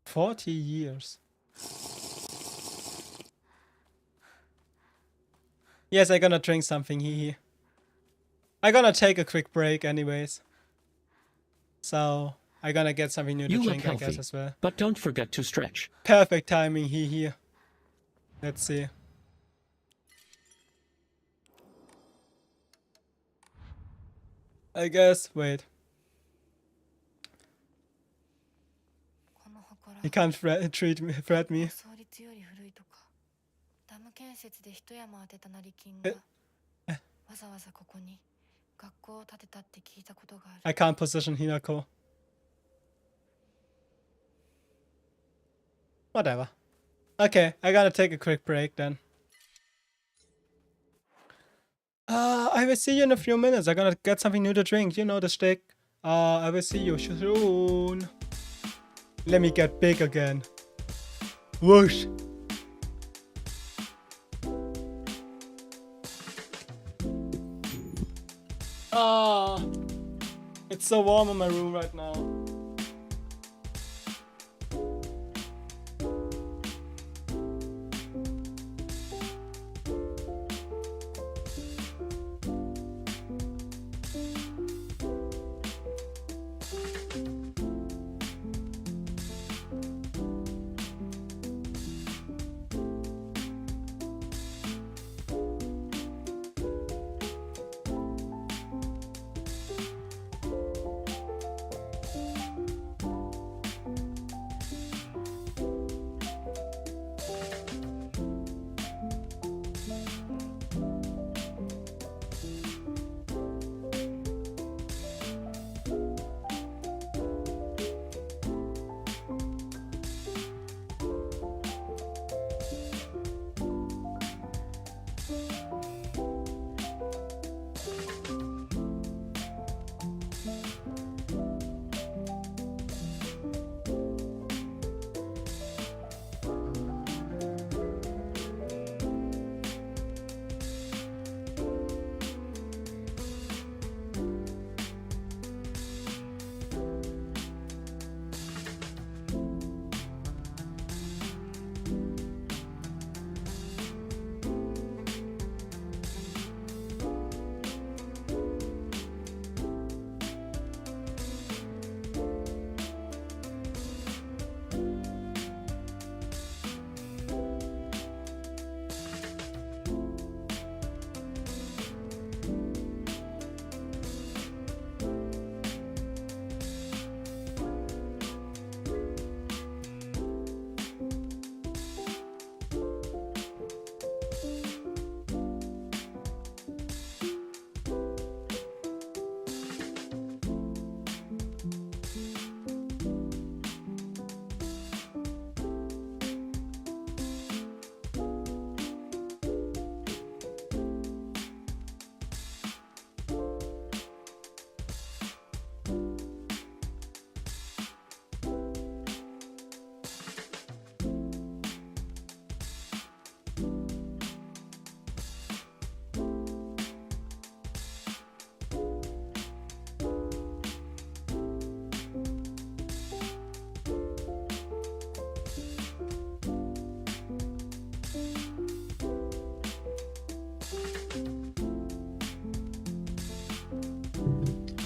40 years. Yes, I'm gonna drink something, hee. I'm gonna take a quick break anyways. So, I'm gonna get something new to You look drink, I guess, healthy, as well. but don't forget to stretch. Perfect timing, hee. Let's see. I guess, wait. He can't threat me. 創立より古いとか、ダム建設で一山当てた成金がわざわざここに学校を建てたって聞いたことがある。 I can't position Hinako. Whatever. Okay, I gotta take a quick break then. I will see you in a few minutes. I'm gonna get something new to drink. You know the shtick. I will see you soon. Let me get big again. Whoosh. It's so warm in my room right now.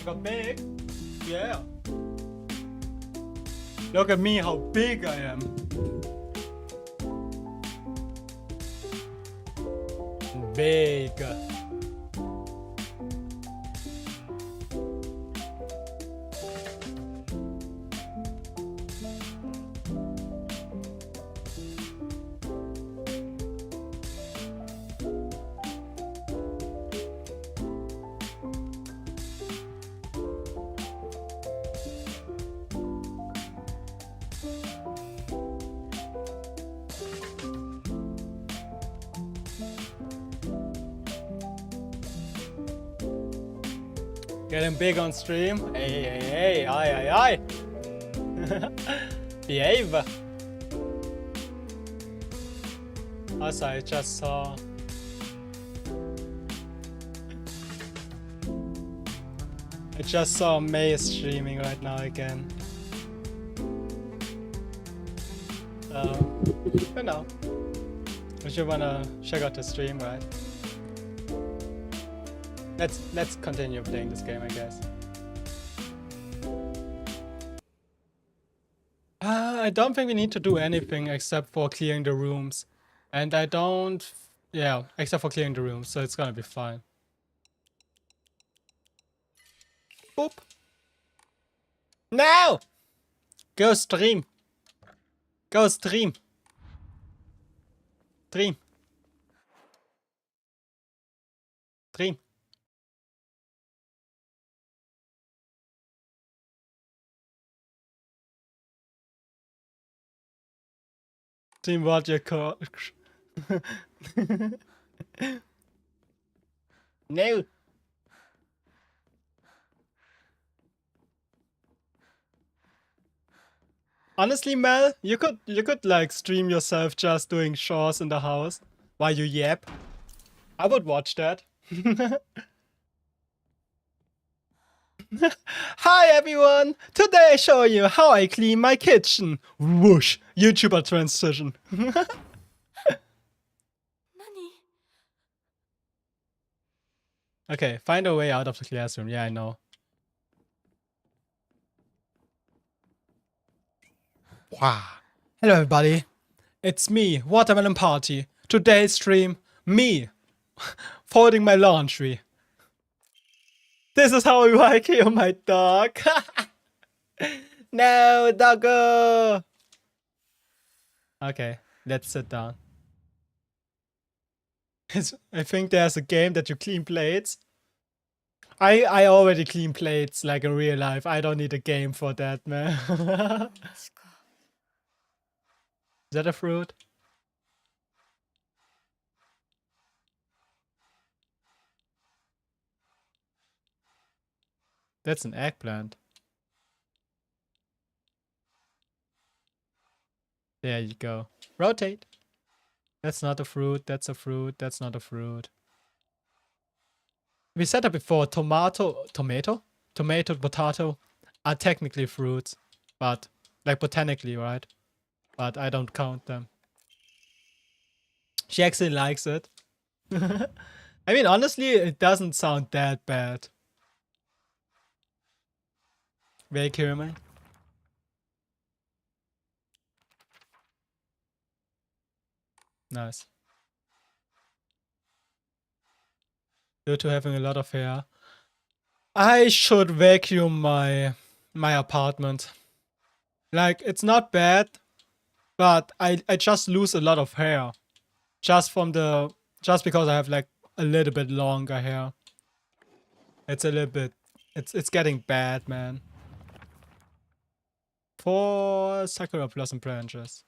Got big? Yeah. Look at me, how big I am. big. Getting big on stream. Hey, aye. Behave. Also, I just saw. May streaming right now again. You know, if you wanna check out the stream, right? Let's continue playing this game, I guess. I don't think we need to do anything except for clearing the rooms, and I don't. Yeah, except for clearing the rooms, so it's gonna be fine. Boop. No! Go stream. Go stream. Stream. Stream. Stream what you call. No. Honestly, Mel, you could like stream yourself just doing chores in the house while you yap. I would watch that. Hi everyone! Today I show you how I clean my kitchen. Whoosh! YouTuber transition. Okay, find a way out of the classroom. Yeah, I know. Wow. Hello everybody. It's me, Watermelon Party. Today's stream, me folding my laundry. This is how I kill my dog. No, doggo. Okay, let's sit down. I think there's a game that you clean plates. I already clean plates like in real life. I don't need a game for that, man. Is that a fruit? That's an eggplant. There you go. Rotate. That's not a fruit. That's a fruit. That's not a fruit. We said that before. Tomato, potato are technically fruits, but like botanically, right? But I don't count them. She actually likes it. I mean, honestly, it doesn't sound that bad. Vacuuming. Nice. Due to having a lot of hair, I should vacuum my apartment. Like, it's not bad, but I just lose a lot of hair. Just because I have like a little bit longer hair. It's a little bit, it's getting bad, man. 4 sakura blossom branches.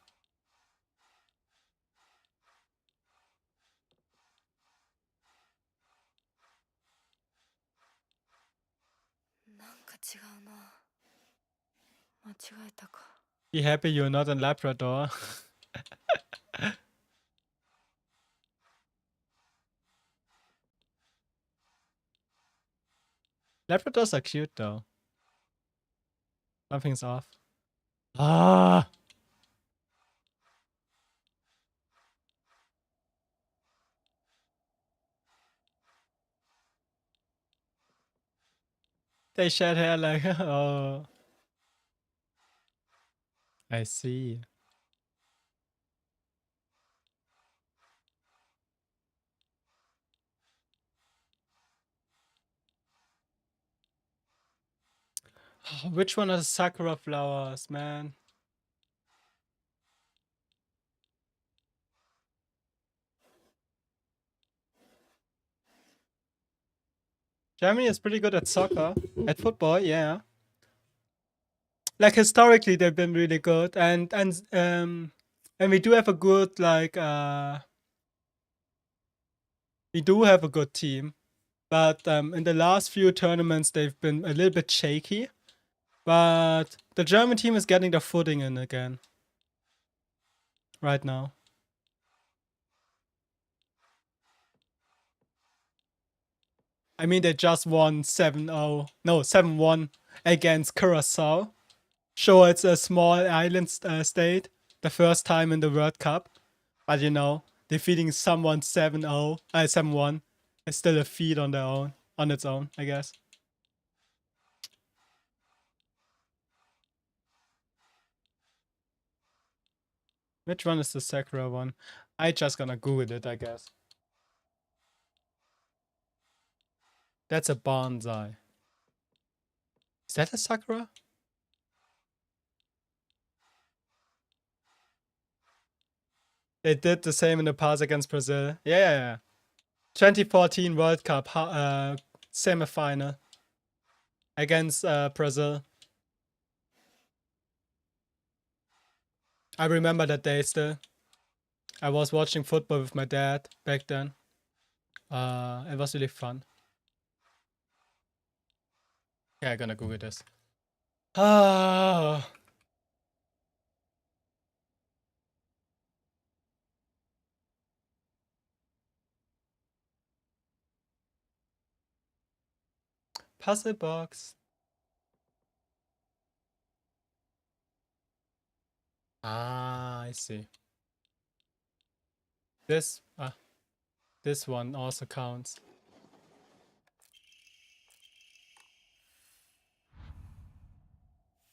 Be happy you're not a Labrador. Labradors are cute though. Something's off. Ah! They shed hair like, oh. I see. Which one are the sakura flowers, man? Germany is pretty good at soccer. At football, yeah. Like historically they've been really good, and we do have a good we do have a good team. But in the last few tournaments they've been a little bit shaky. But the German team is getting their footing in again. Right now. I mean, they just won 7-0. No, 7-1 against Curacao. Sure, it's a small island state. The first time in the World Cup. But you know, defeating someone 7-0, 7-1 is still a feat on their own. On its own, I guess. Which one is the Sakura one? I just gonna Google it, I guess. That's a bonsai. Is that a Sakura? They did the same in the past against Brazil. Yeah. 2014 World Cup semi-final against Brazil. I remember that day still. I was watching football with my dad back then. It was really fun. Yeah, I'm gonna Google this. Ah. Puzzle box. Ah, I see. This one also counts.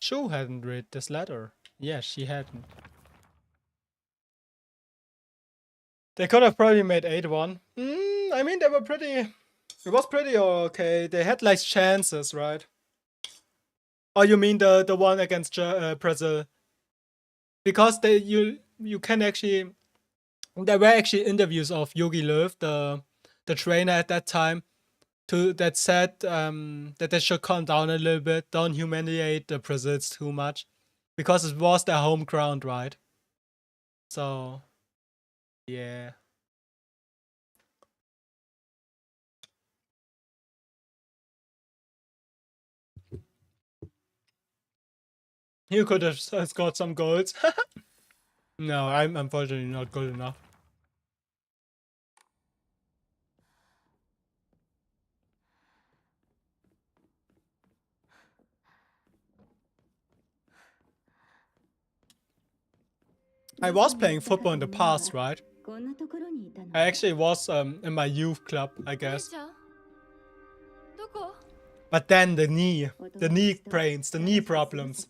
Shu hadn't read this letter. Yeah, she hadn't. They could have probably made 8-1. I mean, they were pretty... It was pretty okay. They had like chances, right? Oh, you mean the one against Brazil? Because you can actually... There were actually interviews of Yogi Löw, the trainer at that time, that said that they should calm down a little bit, don't humiliate the Brazils too much, because it was their home ground, right? So, yeah. You could have scored some goals. No, I'm unfortunately not good enough. I was playing football in the past, right? I actually was in my youth club, I guess. But then the knee brains, the knee problems.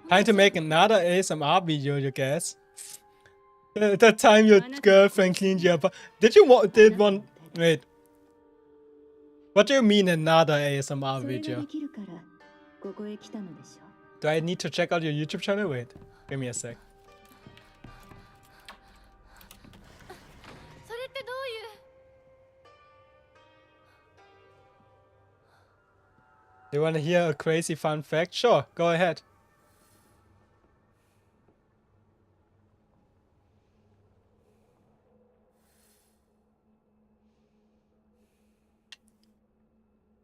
Time to make another ASMR video, you guess. That time your girlfriend cleaned your butt. Wait. What do you mean another ASMR video? Do I need to check out your YouTube channel? Wait, give me a sec. You want to hear a crazy fun fact? Sure, go ahead.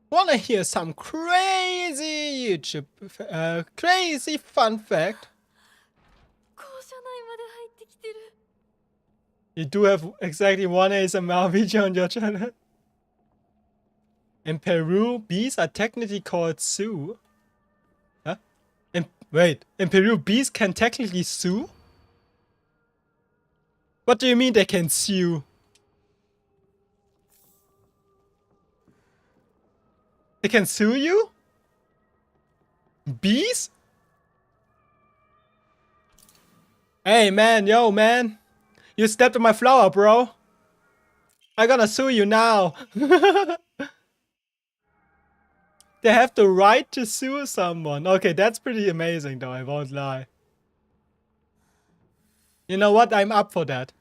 Wanna hear some crazy YouTube, crazy fun fact? You do have exactly one ASMR video on your channel. In Peru, bees are technically called sue. Huh? Wait, in Peru, bees can technically sue? What do you mean they can sue? They can sue you? Bees? Hey man, yo man. You stepped on my flower, bro. I'm gonna sue you now. They have the right to sue someone. Okay, that's pretty amazing though, I won't lie. You know what? I'm up for that.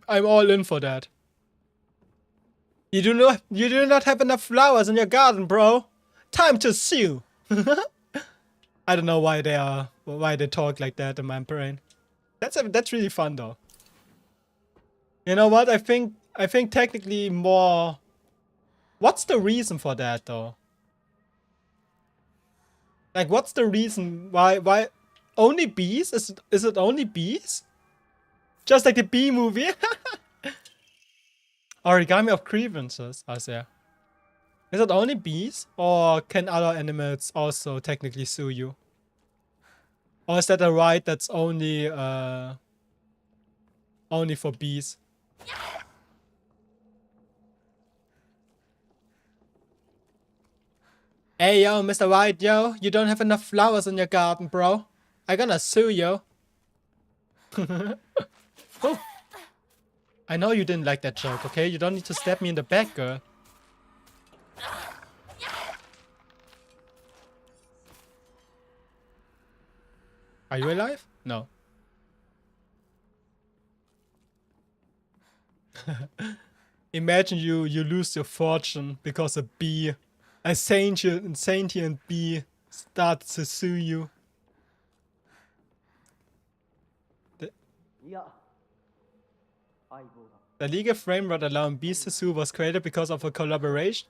I'm all in for that. You do not have enough flowers in your garden, bro. Time to sue. I don't know why they talk like that in my brain. That's really fun though. You know what? I think technically more. What's the reason for that though? Like, what's the reason why only bees? Is it only bees? Just like the bee movie? Origami of grievances, I say. Is it only bees? Or can other animals also technically sue you? Or is that a right that's only for bees? Hey yo, Mr. White, yo, you don't have enough flowers in your garden, bro. I'm gonna sue you. Oh. I know you didn't like that joke, okay? You don't need to stab me in the back, girl. Are you alive? No. Imagine you lose your fortune because a sentient bee starts to sue you. The legal framework allowing bees to sue was created because of a collaborative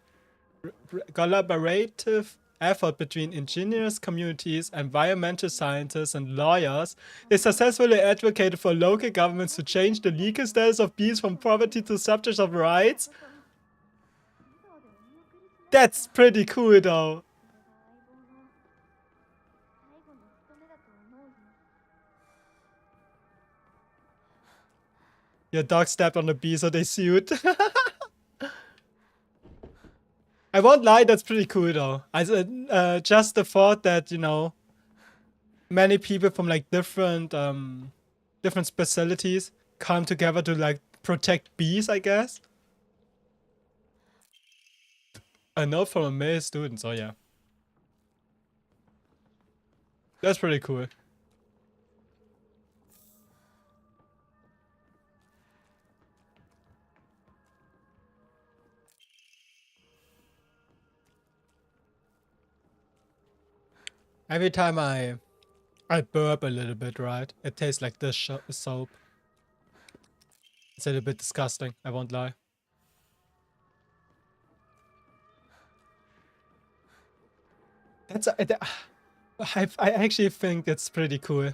effort between engineers, communities, environmental scientists, and lawyers. They successfully advocated for local governments to change the legal status of bees from property to subjects of rights. That's pretty cool though. Your dog stepped on the bee, so they sued. I won't lie, that's pretty cool though. Just the thought that, you know, many people from like different specialties come together to like protect bees, I guess. I know from a male student, so yeah. That's pretty cool. Every time I burp a little bit, right? It tastes like this soap. It's a little bit disgusting, I won't lie. I actually think it's pretty cool.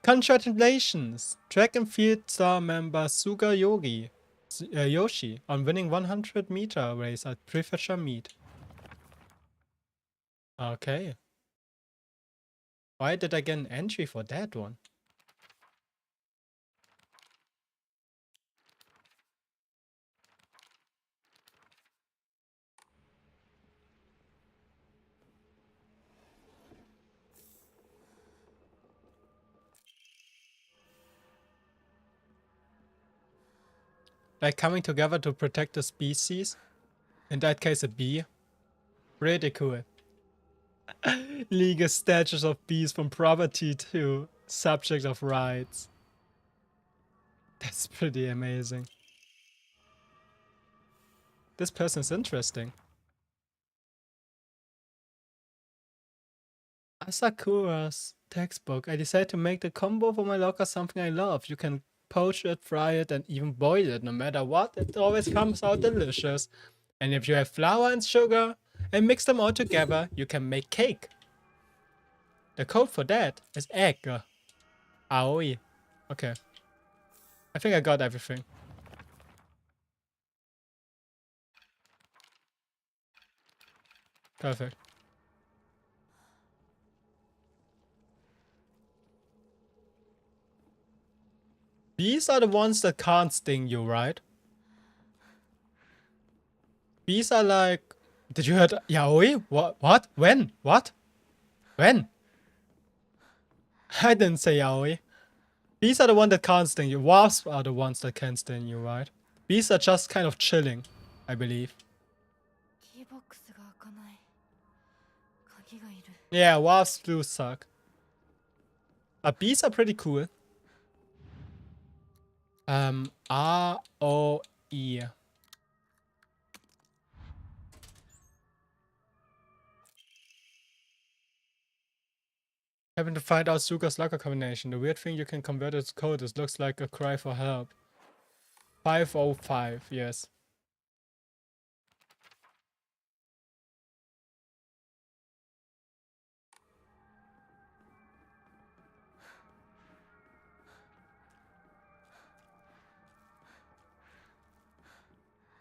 Congratulations, track and field star member Suga Yoshi on winning 100-meter race at Prefecture Meet. Okay. Why did I get an entry for that one? Like coming together to protect the species? In that case, a bee? Pretty cool. Legal status of bees from property to subject of rights. That's pretty amazing. This person's interesting. Asakura's textbook. I decided to make the combo for my locker something I love. You can poach it, fry it, and even boil it. No matter what, it always comes out delicious. And if you have flour and sugar and mix them all together, you can make cake. The code for that is egg. Aoi. Okay. I think I got everything. Perfect. Bees are the ones that can't sting you, right? Bees are like... Did you hear that? Yaoi? What? When? What? When? I didn't say yaoi. Bees are the one that can't sting you. Wasps are the ones that can sting you, right? Bees are just kind of chilling, I believe. キーボックスが開かない。鍵がいる。 Yeah, wasps do suck. But bees are pretty cool. R-O-E. Having to find out Suga's locker combination. The weird thing you can convert its code. It looks like a cry for help. 505, yes.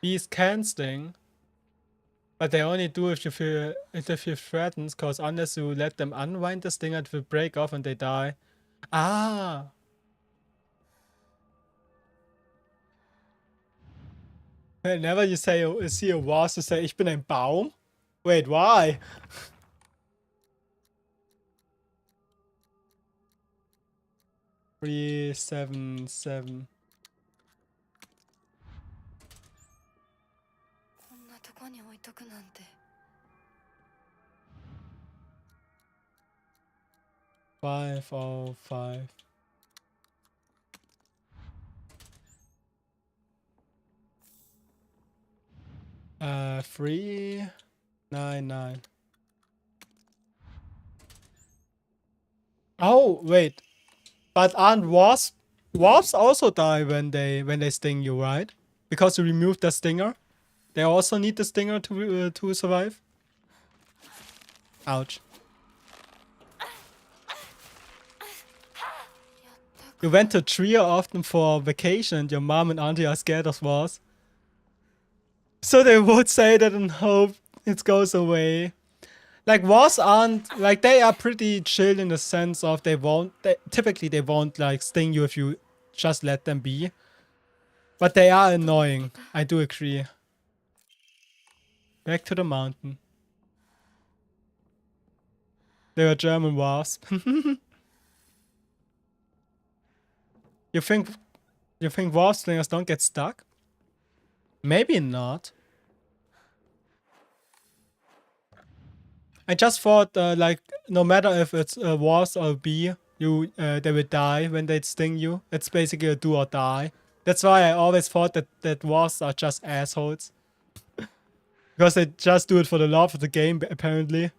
Bees can sting, but they only do if you feel threatened, cause unless you let them unwind the stinger, it will break off and they die. Ah! Whenever you see a wasp, you say, ich bin ein Baum? Wait, why? Three, 7, 7. こんなとこに置いとくなんて。 505. Uh, 399. Oh, wait. But aren't wasps also die when they sting you, right? Because you removed the stinger. They also need the stinger to survive. Ouch. You went to Trio often for vacation and your mom and auntie are scared of wasps. So they would say that and hope it goes away. Like wasps aren't, like they are pretty chill in the sense of typically they won't like sting you if you just let them be. But they are annoying, I do agree. Back to the mountain. They were German wasps. You think wasp slingers don't get stuck? Maybe not. I just thought like no matter if it's a wasp or a bee, they will die when they sting you. It's basically a do or die. That's why I always thought that wasps are just assholes. Because they just do it for the love of the game, apparently.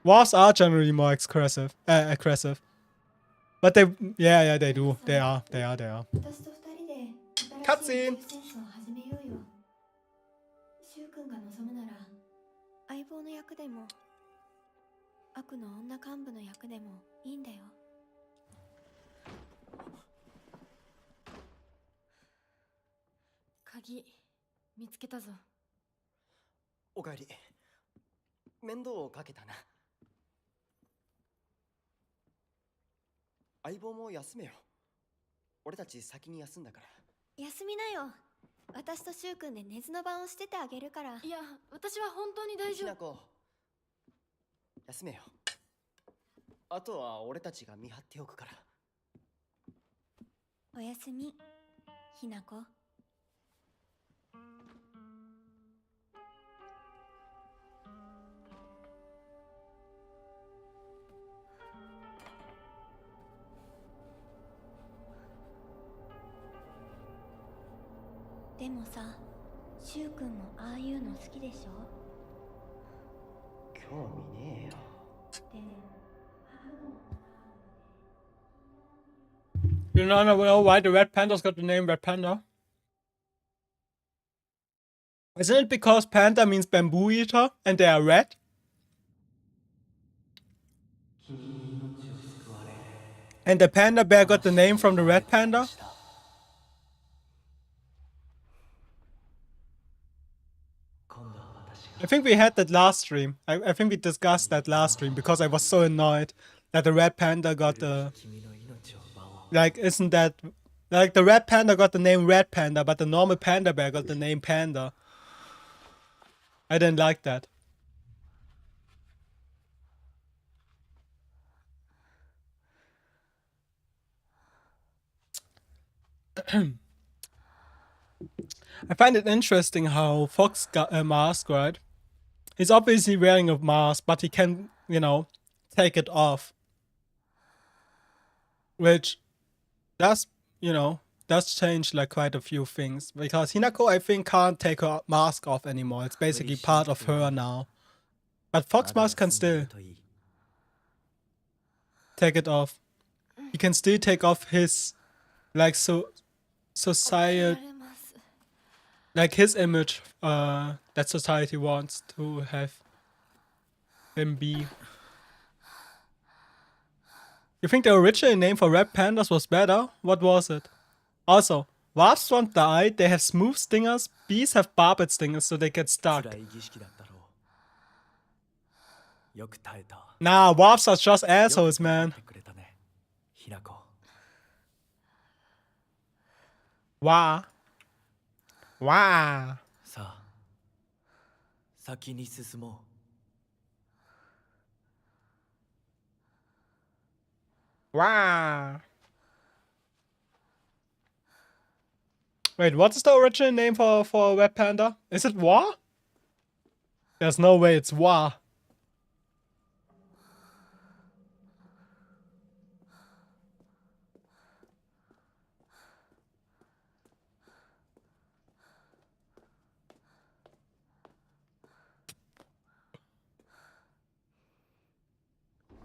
Wasps are generally more aggressive. But yeah, they do. They are. 私と二人で新しいビジネスを始めようよ。シュウ君が望むなら相棒の役でも悪の女幹部の役でもいいんだよ。鍵見つけたぞ。おかえり。面倒をかけたな。相棒も休めよ。俺たち先に休んだから。休みなよ。私とシュウ君で寝ずの番をしててあげるから。いや、私は本当に大丈夫。ひなこ、休めよ。あとは俺たちが見張っておくから。おやすみ、ひなこ。でもさ、シュウ君もああいうの好きでしょ？興味ねえよ。You know why the red pandas got the name Red Panda? Isn't it because panda means bamboo eater and they are red? And the panda bear got the name from the red panda? I think we had that last stream. I think we discussed that last stream because I was so annoyed that the red panda got the... Like, isn't that... Like, the red panda got the name Red Panda, but the normal panda bear got the name Panda. I didn't like that. I find it interesting how Fox got a mask, right? He's obviously wearing a mask, but he can, you know, take it off. Which does, you know, does change like quite a few things. Because Hinako, I think, can't take her mask off anymore. It's basically part of her now. But Fox mask can still take it off. He can still take off his, like, society, like his image that society wants to have him be. You think the original name for red pandas was better? What was it? Also, wasps don't die, they have smooth stingers, bees have barbed stingers so they get stuck. Nah, wasps are just assholes, man. Wow. Wow. Wow. Wait, what is the original name for a red panda? Is it Wa? There's no way it's Wa.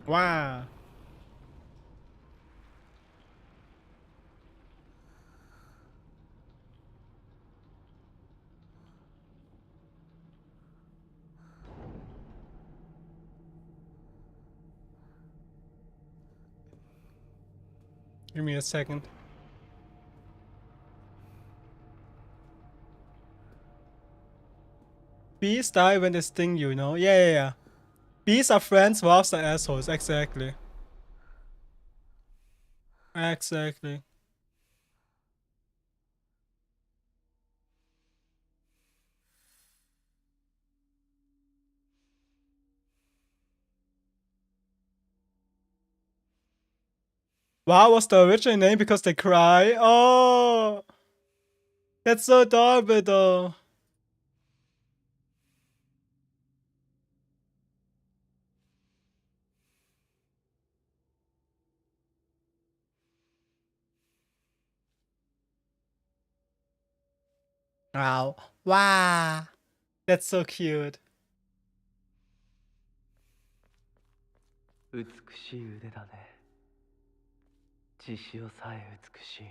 Wow. Give me a second. Bees die when they sting you, know? Yeah. Bees are friends, wasps are assholes. Exactly. Exactly. Wow was the original name because they cry. Oh, that's so adorable though. Wow. Wow. That's so cute. 美しい腕だね。血潮さえ美しい。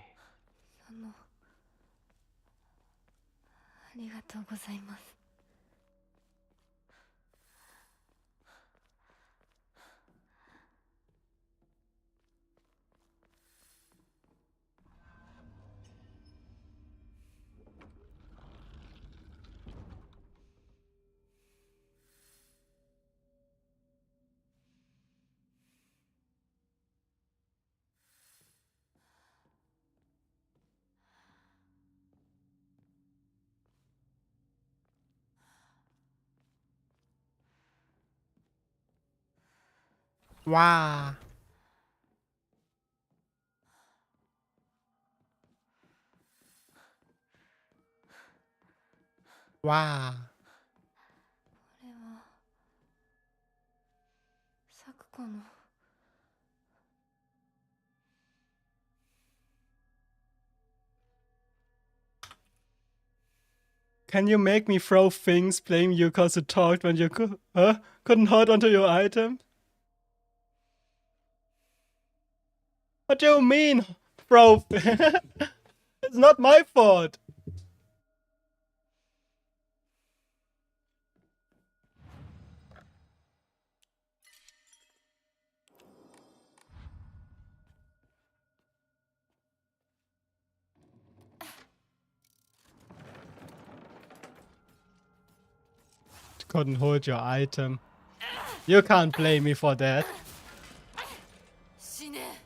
ありがとうございます。Wow. Wow. これは咲子の。Can you make me throw things, blame you cause you talked when you couldn't hold onto your item? What do you mean, throw? It's not my fault. Couldn't hold your item. You can't blame me for that. 死ね。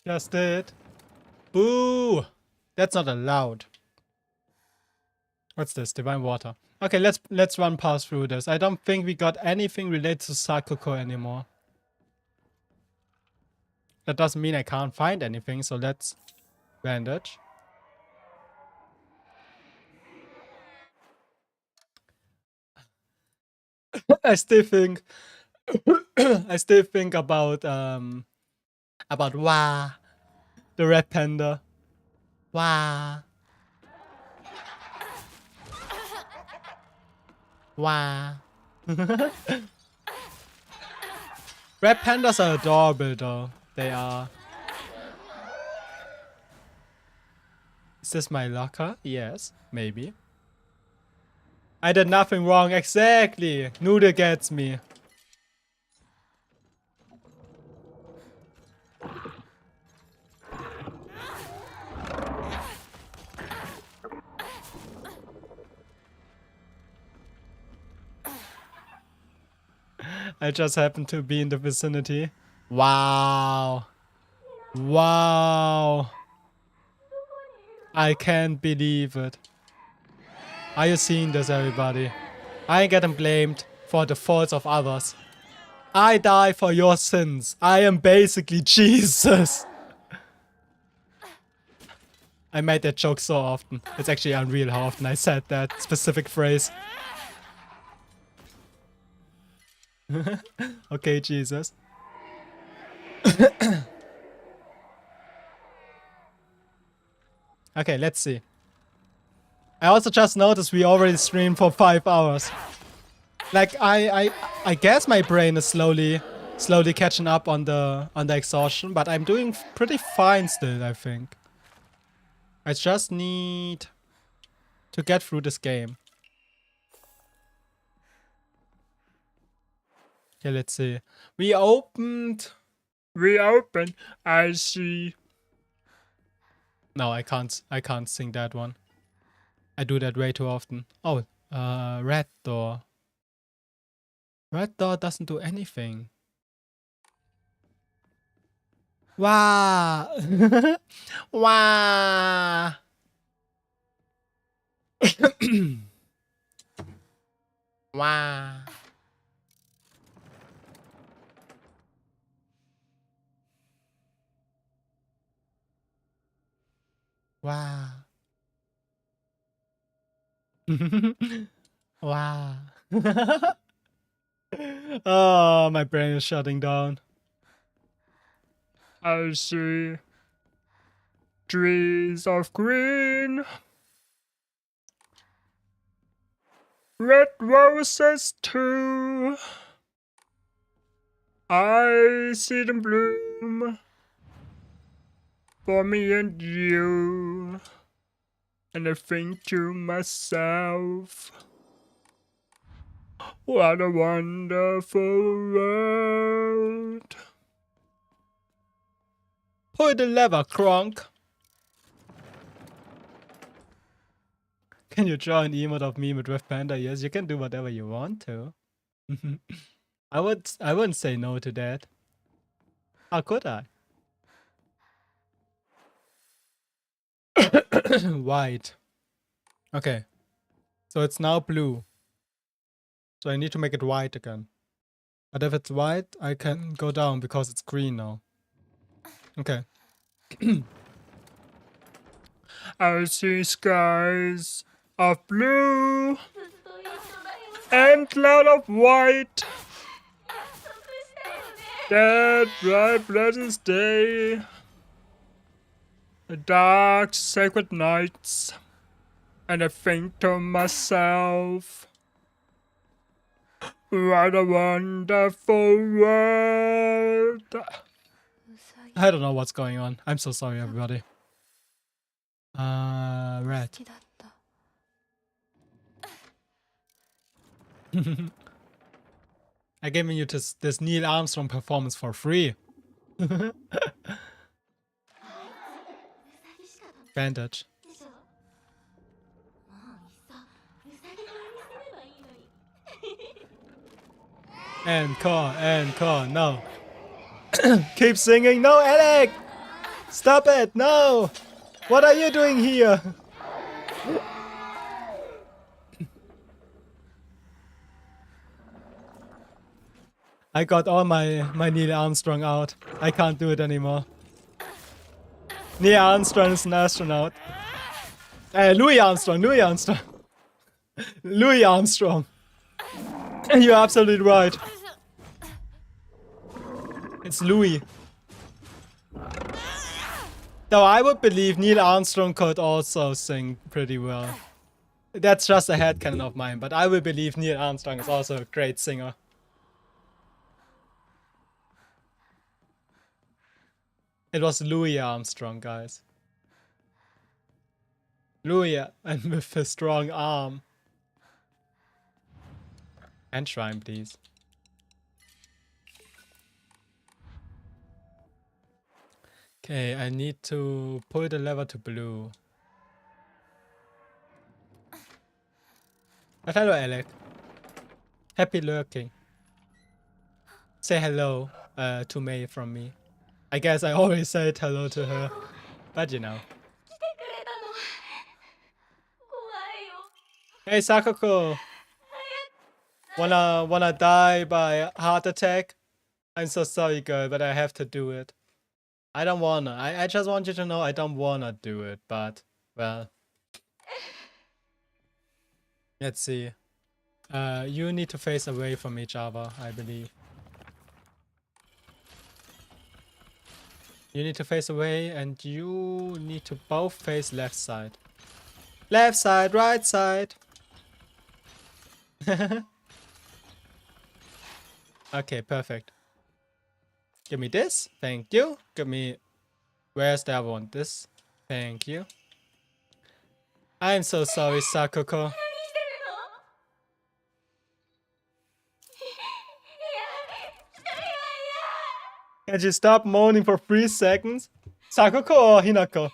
Just did. Boo! That's not allowed. What's this? Divine water. Okay, let's run past through this. I don't think we got anything related to Sakuko anymore. That doesn't mean I can't find anything, so let's bandage. I still think I still think about Wah, the red panda. Wah. Wah. Red pandas are adorable though. They are. Is this my locker? Yes, maybe. I did nothing wrong, exactly. Noodle gets me. I just happened to be in the vicinity. Wow. Wow. I can't believe it. Are you seeing this, everybody? I ain't getting blamed for the faults of others. I die for your sins. I am basically Jesus. I made that joke so often. It's actually unreal how often I said that specific phrase. Okay, Jesus. Okay, let's see. I also just noticed we already streamed for 5 hours. Like I guess my brain is slowly catching up on the exhaustion, but I'm doing pretty fine still, I think. I just need to get through this game. Okay, let's see. We opened. I see. No, I can't sing that one. I do that way too often. Oh, red door. Red door doesn't do anything. Wow. Wow. Wow. Wow. Wow. Oh, my brain is shutting down. I see trees of green, red roses too. I see them bloom for me and you. And I think to myself, what a wonderful world. Pull the lever, Kronk. Can you draw an emote of me with Red Panda? Yes, you can do whatever you want to. I wouldn't say no to that. How could I? White. Okay. So it's now blue. So I need to make it white again. But if it's white, I can go down because it's green now. Okay. I see skies of blue and cloud of white. That bright blessed day. The dark sacred nights. And I think to myself, what a wonderful world. I don't know what's going on. I'm so sorry, everybody. Red. I gave you this Neil Armstrong performance for free. Bandage. Encore, no. Keep singing, no, Alec! Stop it! No! What are you doing here? I got all my Neil Armstrong out. I can't do it anymore. Neil Armstrong is an astronaut. Louis Armstrong, Louis Armstrong. Louis Armstrong. You're absolutely right. It's Louis. Though I would believe Neil Armstrong could also sing pretty well. That's just a headcanon of mine, but I will believe Neil Armstrong is also a great singer. It was Louis Armstrong, guys. Louis, and with a strong arm. And shrine, please. Okay, I need to pull the lever to blue. Hello, Alec. Happy lurking. Say hello to May from me. I guess I always said hello to her, but you know. Hey, Sakako. Wanna die by heart attack? I'm so sorry, girl, but I have to do it. I don't wanna. I just want you to know I don't wanna do it, but, well. Let's see. You need to face away from each other, I believe. You need to face away, and you need to both face left side. Left side, right side. Okay, perfect. Give me this. Thank you. Give me... Where's the other one? This. Thank you. I'm so sorry, Sakako. Can you stop moaning for 3 seconds? Sakako or Hinako?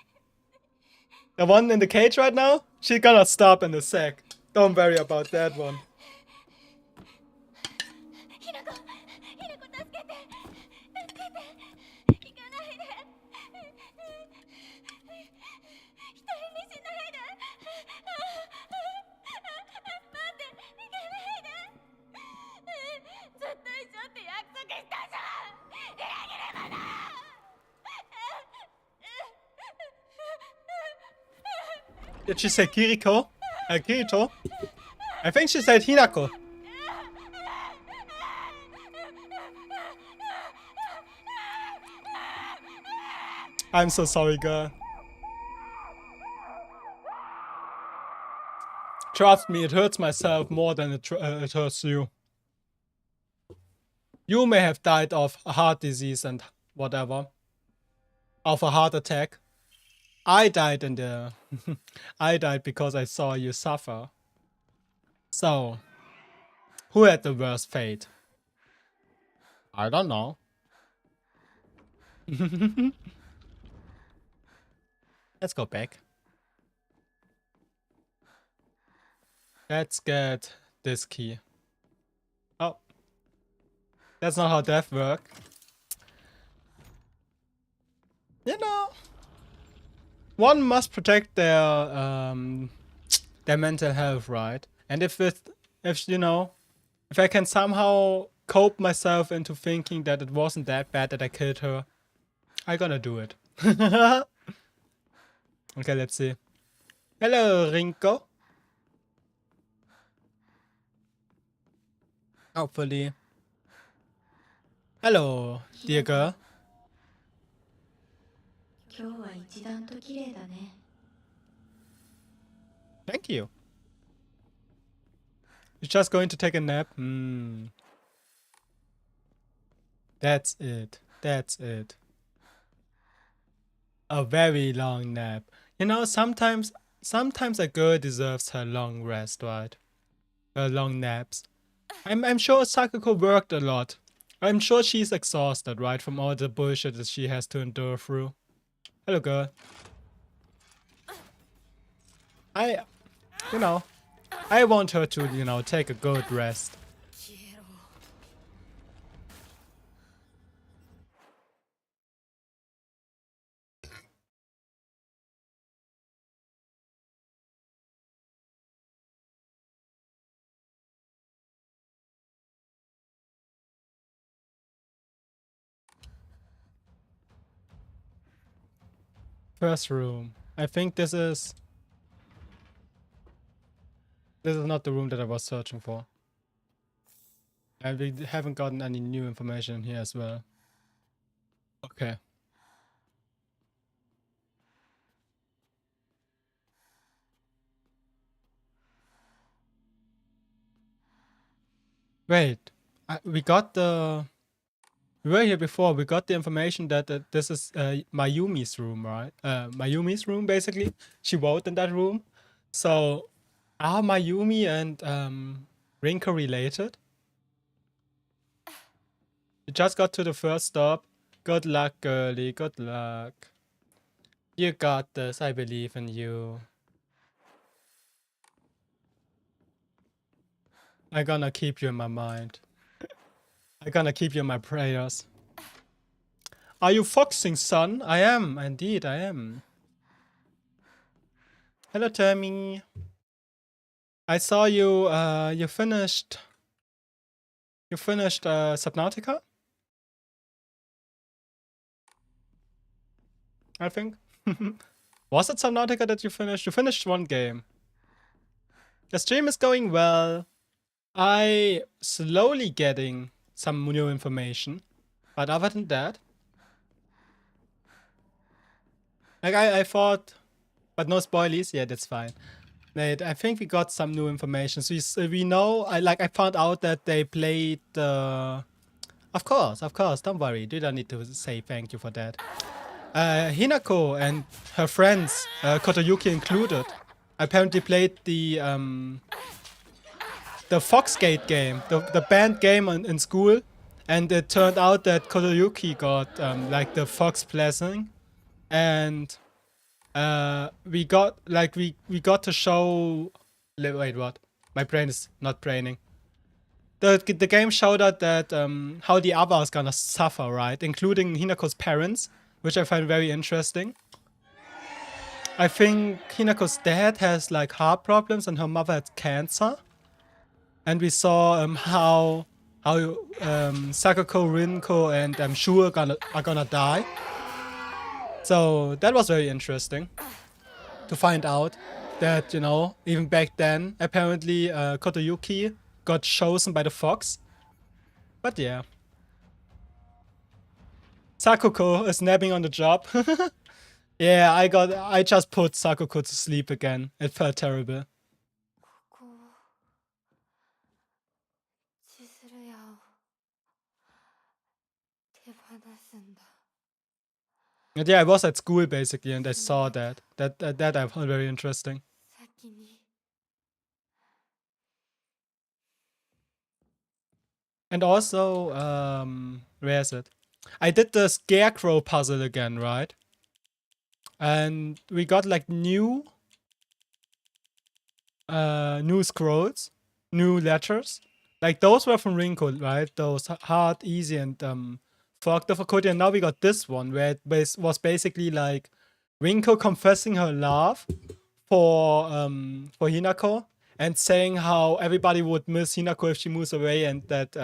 The one in the cage right now? She's gonna stop in a sec. Don't worry about that one. Did she say Kiriko? Kirito? I think she said Hinako. I'm so sorry, girl. Trust me, it hurts myself more than it hurts you. You may have died of a heart disease and whatever. Of a heart attack. I died in the... I died because I saw you suffer. So, who had the worst fate? I don't know. Let's go back. Let's get this key. Oh. That's not how death works. You know. One must protect their mental health, right? And if you know, if I can somehow cope myself into thinking that it wasn't that bad that I killed her, I'm gonna do it. Okay, let's see. Hello, Rinko. Hopefully. Hello, dear girl. Thank you. You're just going to take a nap? That's it. That's it. A very long nap. You know, sometimes a girl deserves her long rest, right? Her long naps. I'm sure Sakako worked a lot. I'm sure she's exhausted, right? From all the bullshit that she has to endure through. Hello, girl. You know, I want her to, you know, take a good rest. First room. I think this is not the room that I was searching for. And we haven't gotten any new information here as well. Okay. Wait. We got the... We were here before. We got the information that this is Mayumi's room, right? Mayumi's room, basically. She voted in that room. So, are Mayumi and Rinko related? You just got to the first stop. Good luck, girlie. Good luck. You got this. I believe in you. I'm gonna keep you in my mind. I'm gonna keep you in my prayers. Are you foxing, son? I am. Indeed, I am. Hello, Tammy. I saw you, you finished Subnautica? I think. Was it Subnautica that you finished? You finished one game. The stream is going well. I slowly getting some new information. But other than that, like I thought, but no spoilies. Yeah, that's fine. I think we got some new information. So we know. I found out that they played. Of course. Don't worry. You don't need to say thank you for that. Hinako and her friends, Kotoyuki included, apparently played the Foxgate game, the banned game in school, and it turned out that Kotoyuki got like the Fox blessing, and we got to show. Wait, what? My brain is not braining. The game showed us that how the other is gonna suffer, right? Including Hinako's parents, which I find very interesting. I think Hinako's dad has like heart problems and her mother had cancer. And we saw how Sakako, Rinko, and Shu are gonna die. So that was very interesting to find out that, you know, even back then, apparently Kotoyuki got chosen by the Fox. But yeah. Sakako is napping on the job. Yeah, I just put Sakako to sleep again. It felt terrible. And yeah, I was at school basically, and I saw that. That I found very interesting. And also, where is it? I did the scarecrow puzzle again, right? And we got like new scrolls, new letters. Like those were from Rinko, right? Those hard, easy, and fucked off Cody. And now we got this one where it was basically like Rinko confessing her love for Hinako and saying how everybody would miss Hinako if she moves away, and that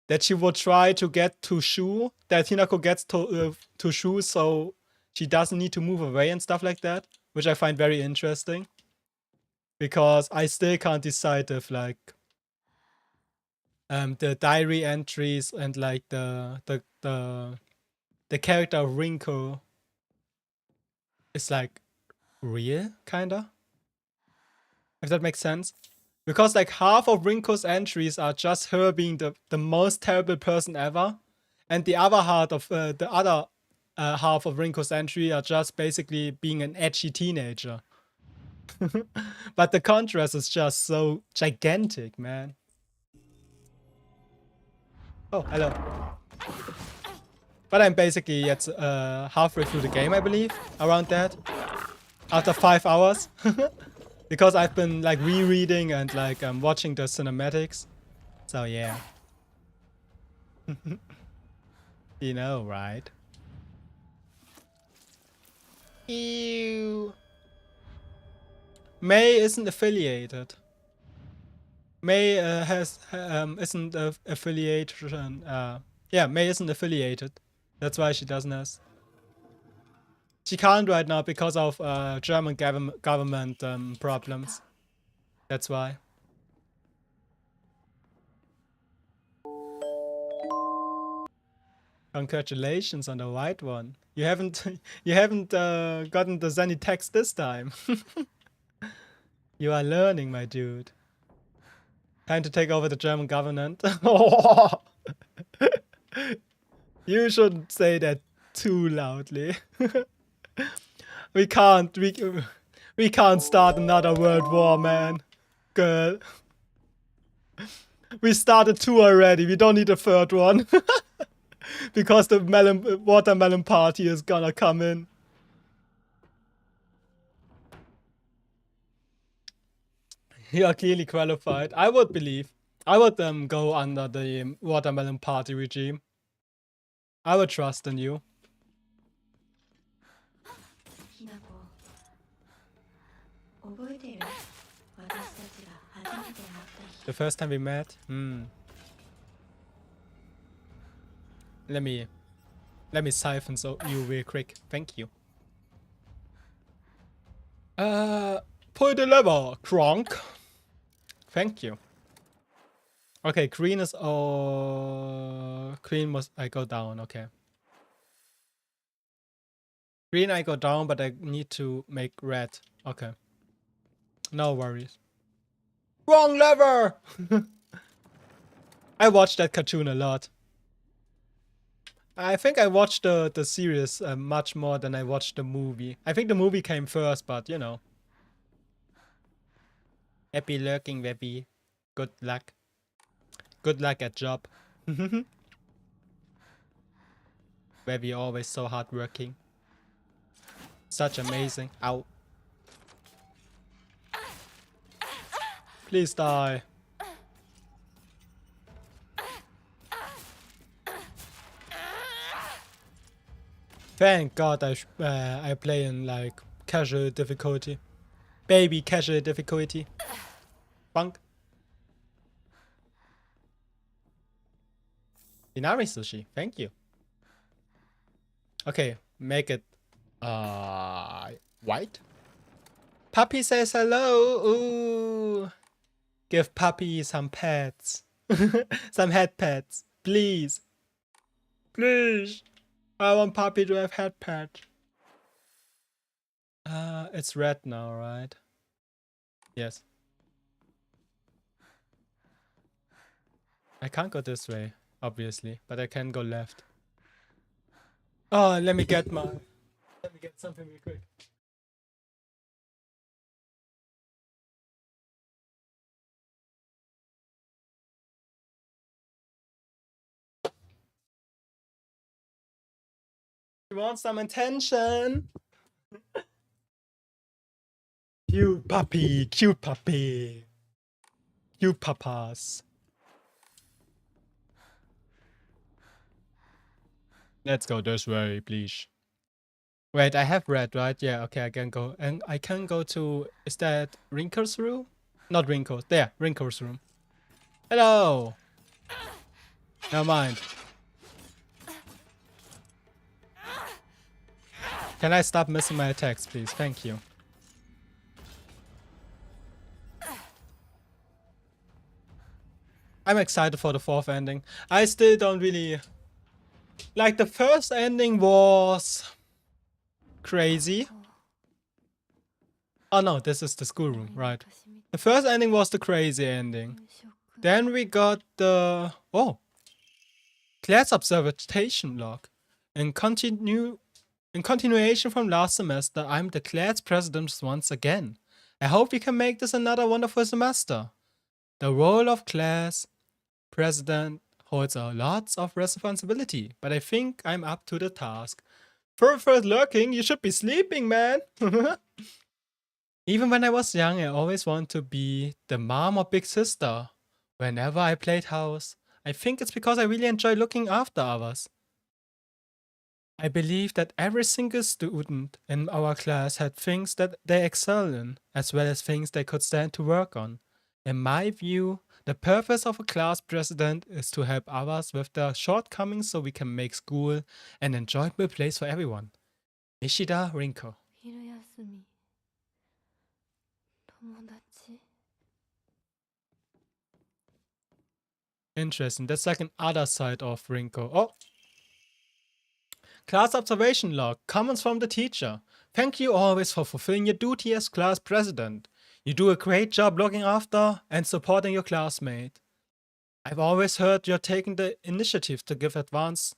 that she would try to get to Shu, that Hinako gets to Shu so she doesn't need to move away and stuff like that, which I find very interesting. Because I still can't decide if like the diary entries and like the character of Rinko is like real, kinda. If that makes sense. Because like half of Rinko's entries are just her being the most terrible person ever, and the other half of half of Rinko's entry are just basically being an edgy teenager. But the contrast is just so gigantic, man. Oh, hello. But I'm basically yet halfway through the game, I believe, around that. After 5 hours. Because I've been like rereading and like watching the cinematics. So yeah. You know, right? Ew. May isn't affiliated. May isn't affiliation. Yeah, May isn't affiliated. That's why she doesn't have. She can't right now because of German government problems. That's why. Congratulations on the white one. You haven't gotten the Zenny text this time. You are learning, my dude. Time to take over the German government. You shouldn't say that too loudly. we can't start another world war, man. Girl. We started 2 already. We don't need a 3rd one. Because the watermelon party is gonna come in. You are clearly qualified. I would believe. I would go under the watermelon party regime. I would trust in you. ひなこ覚えてる私たちが初めて会った日 The first time we met? Let me siphon you real quick. Thank you. Pull the lever, Kronk. Thank you. Okay, green is green must I go down, okay. Green I go down, but I need to make red. Okay. No worries. Wrong lever! I watched that cartoon a lot. I think I watched the series much more than I watched the movie. I think the movie came first, but you know. Happy lurking, Webby. Good luck. Good luck at job. Webby always so hardworking. Such amazing. Ow. Please die. Thank God I play in like casual difficulty. Baby casual difficulty. Bunk. Inari sushi, thank you. Okay, make it white. Puppy says hello. Ooh. Give Puppy some pets. Some head pets. Please. Please. I want Puppy to have head pet. It's red now, right? Yes. I can't go this way, obviously, but I can go left. Oh, let me get something real quick. You want some attention? Cute puppy, cute puppy. Cute papas. Let's go this way, please. Wait, I have red, right? Yeah, okay, I can go. And I can go to... Is that Wrinkle's room? Not Wrinkle's. There, Wrinkle's room. Hello! Never mind. Can I stop missing my attacks, please? Thank you. I'm excited for the 4th ending. I still don't really... Like, the first ending was... crazy. Oh no, this is the schoolroom, right. The first ending was the crazy ending. Then we got the... Oh! Class observation log. In continuation from last semester, I'm the class president once again. I hope we can make this another wonderful semester. The role of class president holds a lot of responsibility, but I think I'm up to the task. First lurking, you should be sleeping, man. Even when I was young, I always wanted to be the mom or big sister. Whenever I played house, I think it's because I really enjoy looking after others. I believe that every single student in our class had things that they excel in, as well as things they could stand to work on. In my view, the purpose of a class president is to help others with their shortcomings so we can make school an enjoyable place for everyone. Ishida Rinko. 昼休み友達 Interesting. That's like an other side of Rinko. Oh! Class observation log. Comments from the teacher. Thank you always for fulfilling your duty as class president. You do a great job looking after and supporting your classmate. I've always heard you're taking the initiative to give advice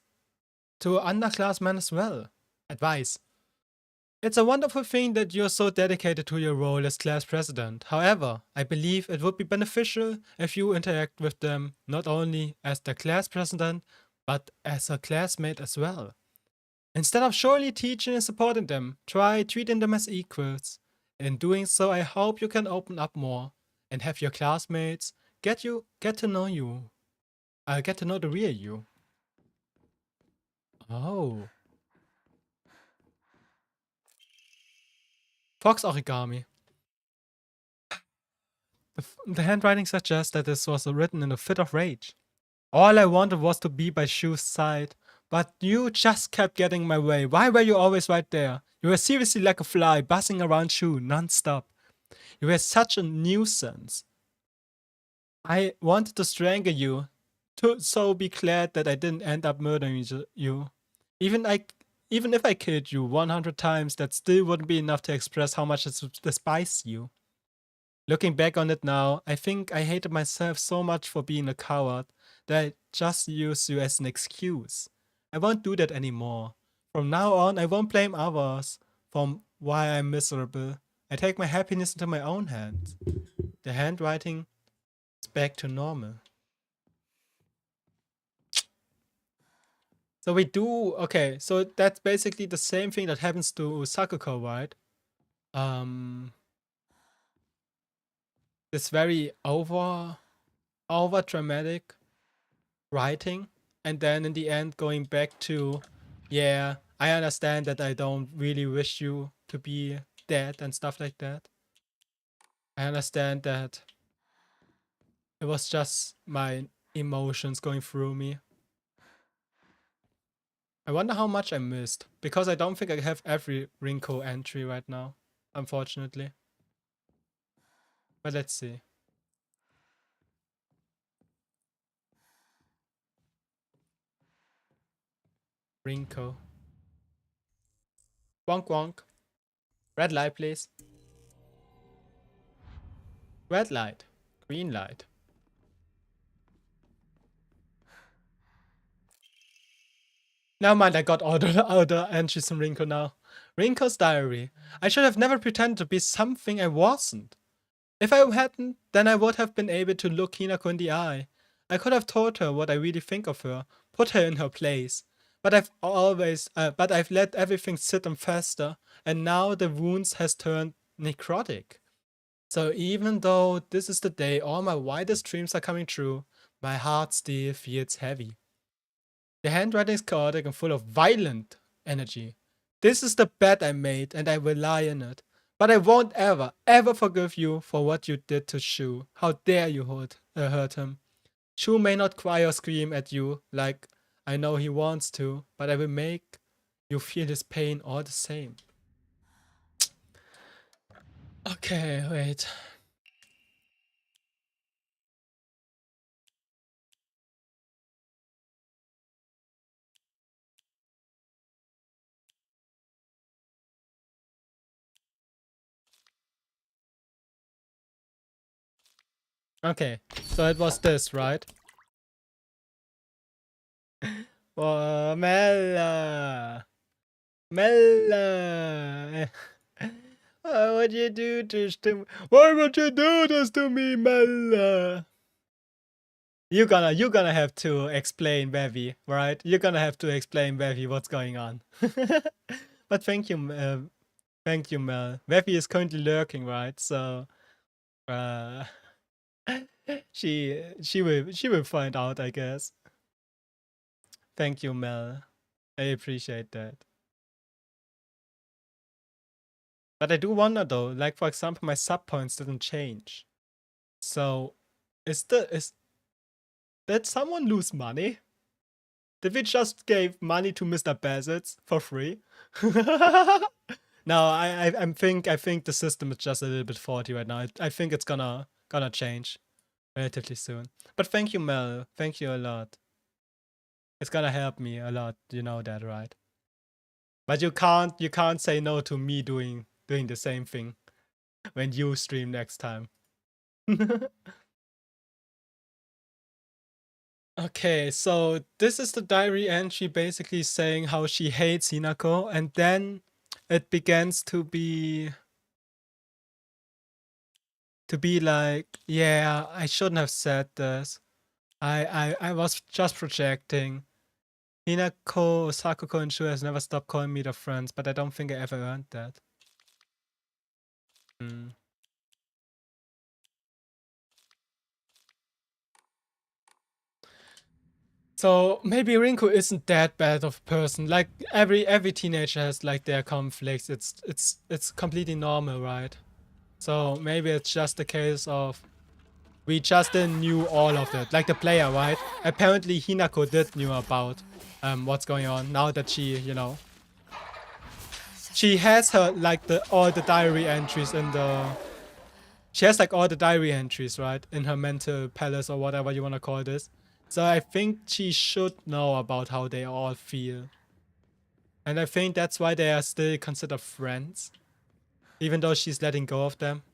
to underclassmen as well. Advice. It's a wonderful thing that you're so dedicated to your role as class president. However, I believe it would be beneficial if you interact with them not only as the class president, but as a classmate as well. Instead of surely teaching and supporting them, try treating them as equals. In doing so, I hope you can open up more and have your classmates get to know you. Get to know the real you. Oh. Fox origami. The handwriting suggests that this was written in a fit of rage. All I wanted was to be by Shu's side, but you just kept getting in my way. Why were you always right there? You were seriously like a fly, buzzing around Shu non-stop. You were such a nuisance. I wanted to strangle you, so be glad that I didn't end up murdering you. Even if I killed you 100 times, that still wouldn't be enough to express how much I despise you. Looking back on it now, I think I hated myself so much for being a coward that I just use you as an excuse. I won't do that anymore. From now on, I won't blame others for why I'm miserable. I take my happiness into my own hands. The handwriting is back to normal. So we do, okay, so that's basically the same thing that happens to Sakuko, right? This very over dramatic writing, and then in the end going back to, yeah, I understand that I don't really wish you to be dead and stuff like that. I understand that it was just my emotions going through me. I wonder how much I missed, because I don't think I have every Rinko entry right now, unfortunately. But let's see. Rinko. Wonk wonk. Red light, please. Red light. Green light. Never mind, I got all the entries from Rinko now. Rinko's diary. I should have never pretended to be something I wasn't. If I hadn't, then I would have been able to look Hinako in the eye. I could have told her what I really think of her, put her in her place. But I've let everything sit and fester, and now the wounds has turned necrotic. So even though this is the day all my wildest dreams are coming true, my heart still feels heavy. The handwriting is chaotic and full of violent energy. This is the bet I made, and I will lie in it. But I won't ever forgive you for what you did to Shu. How dare you hurt him? Shu may not cry or scream at you like I know he wants to, but I will make you feel his pain all the same. Okay, wait. Okay, so it was this, right? Mella! Mella! Why would you do this to me? Why would you do this to me, Mella? You're gonna have to explain, Bevi, right? You're gonna have to explain, Bevi, what's going on. But thank you, Mel. Bevi is currently lurking, right? So, she will find out, I guess. Thank you, Mel. I appreciate that. But I do wonder though, like for example, my sub points didn't change. So, did someone lose money? Did we just give money to Mr. Bazets for free? No, I think the system is just a little bit faulty right now. I think it's gonna change relatively soon. But thank you, Mel. Thank you a lot. It's gonna help me a lot. You know that, right? But you can't say no to me doing the same thing when you stream next time. Okay, so this is the diary entry basically saying how she hates Hinako, and then it begins to be like, yeah, I shouldn't have said this. I was just projecting. Hinako, Sakuko, and Shu has never stopped calling me their friends, but I don't think I ever earned that. So maybe Rinku isn't that bad of a person. Like every teenager has like their conflicts. It's completely normal, right? So maybe it's just a case of we just didn't knew all of it. Like the player, right? Apparently Hinako did knew about what's going on now that she, you know, she has her like all the diary entries in the she has like all the diary entries, right? In her mental palace or whatever you want to call this. So I think she should know about how they all feel. And I think that's why they are still considered friends. Even though she's letting go of them.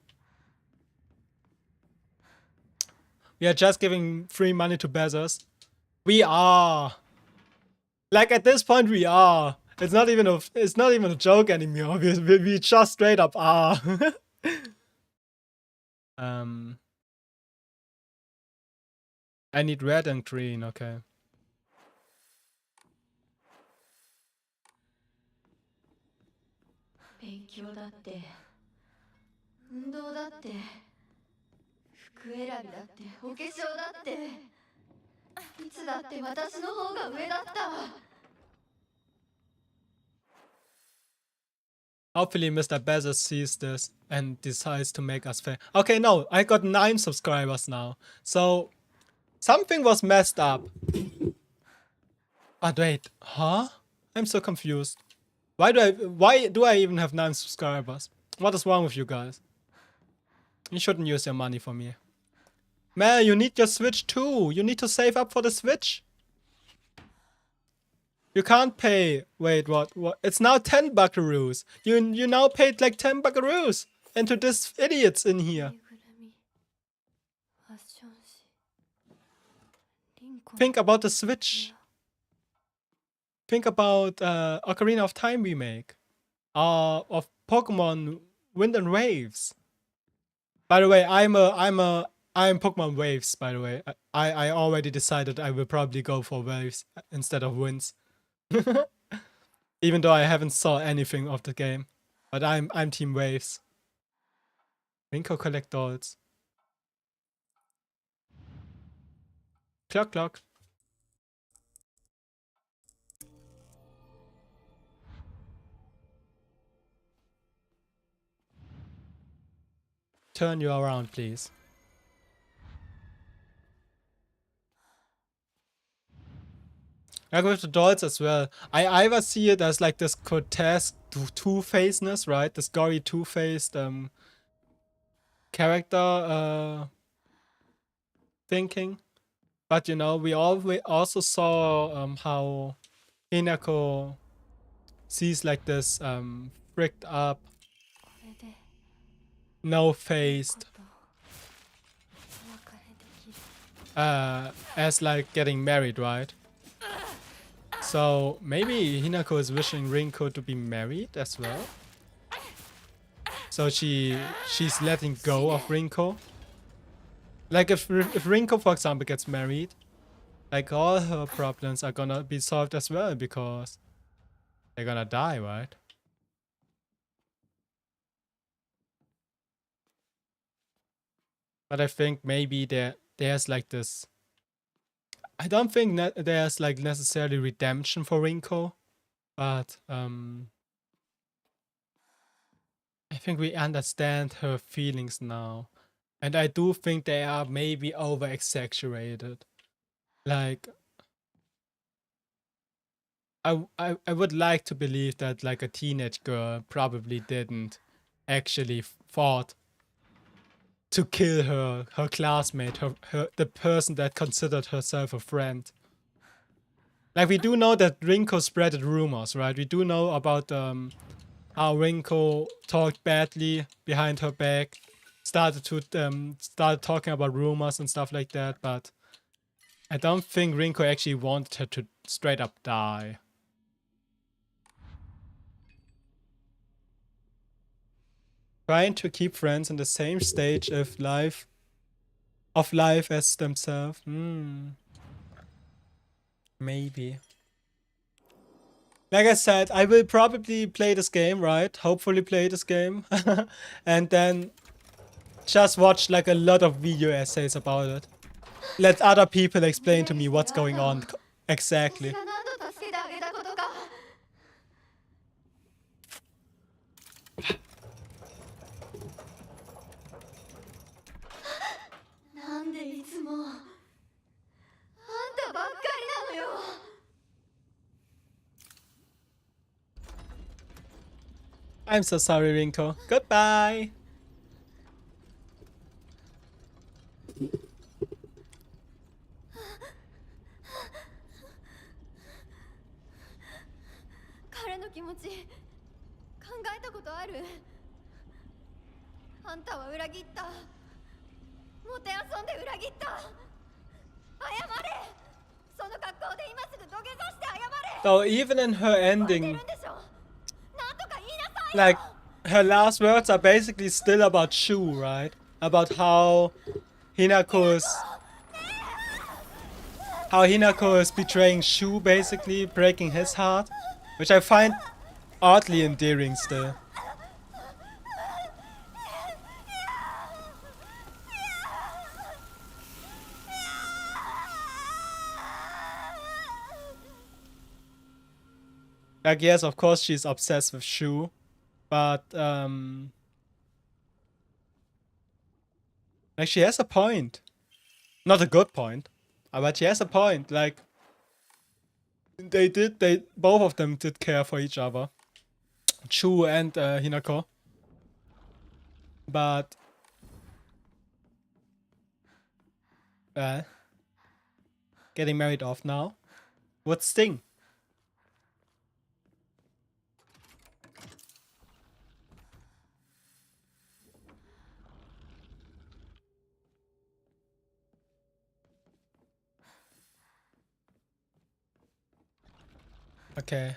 We are just giving free money to Bezos. We are. Like at this point we are. It's not even a joke anymore. We just straight up are. I need red and green, okay. 勉強だって運動だって服選びだってお化粧だっていつだって私の方が上だった。 Hopefully Mr. Bezos sees this and decides to make us fair. Okay, no, I got 9 subscribers now. So something was messed up. But wait, huh? I'm so confused. Why do I even have 9 subscribers? What is wrong with you guys? You shouldn't use your money for me. Mel, you need your Switch too. You need to save up for the Switch. You can't pay. Wait, what? It's now 10 buckaroos. You now paid like 10 buckaroos into this idiots in here. Think about the Switch. Think about Ocarina of Time remake. Of Pokemon Wind and Waves. By the way, I'm Pokemon Waves, by the way. I already decided I will probably go for Waves instead of Winds. Even though I haven't saw anything of the game. But I'm Team Waves. Rinko collect dolls. Clock. Turn you around, please. Like with the dolls as well. I either see it as like this grotesque two-facedness, right? This gory two-faced character thinking. But you know, we also saw how Hinako sees like this fricked up, no-faced as like getting married, right? So maybe Hinako is wishing Rinko to be married as well. So she's letting go of Rinko. Like if Rinko, for example, gets married, like all her problems are gonna be solved as well because they're gonna die, right? But I think maybe there's like this. I don't think that there's like necessarily redemption for Rinko, but I think we understand her feelings now, and I do think they are maybe over exaggerated. Like I would like to believe that like a teenage girl probably didn't actually thought to kill her classmate, the person that considered herself a friend. Like, we do know that Rinko spreaded rumors, right? We do know about how Rinko talked badly behind her back, started talking about rumors and stuff like that, but I don't think Rinko actually wanted her to straight up die. Trying to keep friends in the same stage of life as themselves. Maybe. Like I said, I will probably play this game, right? Hopefully play this game. And then just watch like a lot of video essays about it. Let other people explain to me what's going on exactly. なんでいつもあんたばっかりなのよ。 I'm so sorry, Rinko. Goodbye. 彼の気持ち考えたことある？あんたは裏切った。もてあそんで裏切った。謝れ。その格好で今すぐ土下座して謝れ。 So even in her ending, なんとか言いなさいよ。 like, her last words are basically still about Shu, right? About how Hinako is betraying Shu, basically breaking his heart, which I find oddly endearing still. Like, yes, of course she's obsessed with Shu, but like, she has a point. Not a good point, but she has a point. Like, both of them did care for each other, Shu and Hinako. But getting married off now would sting. Okay.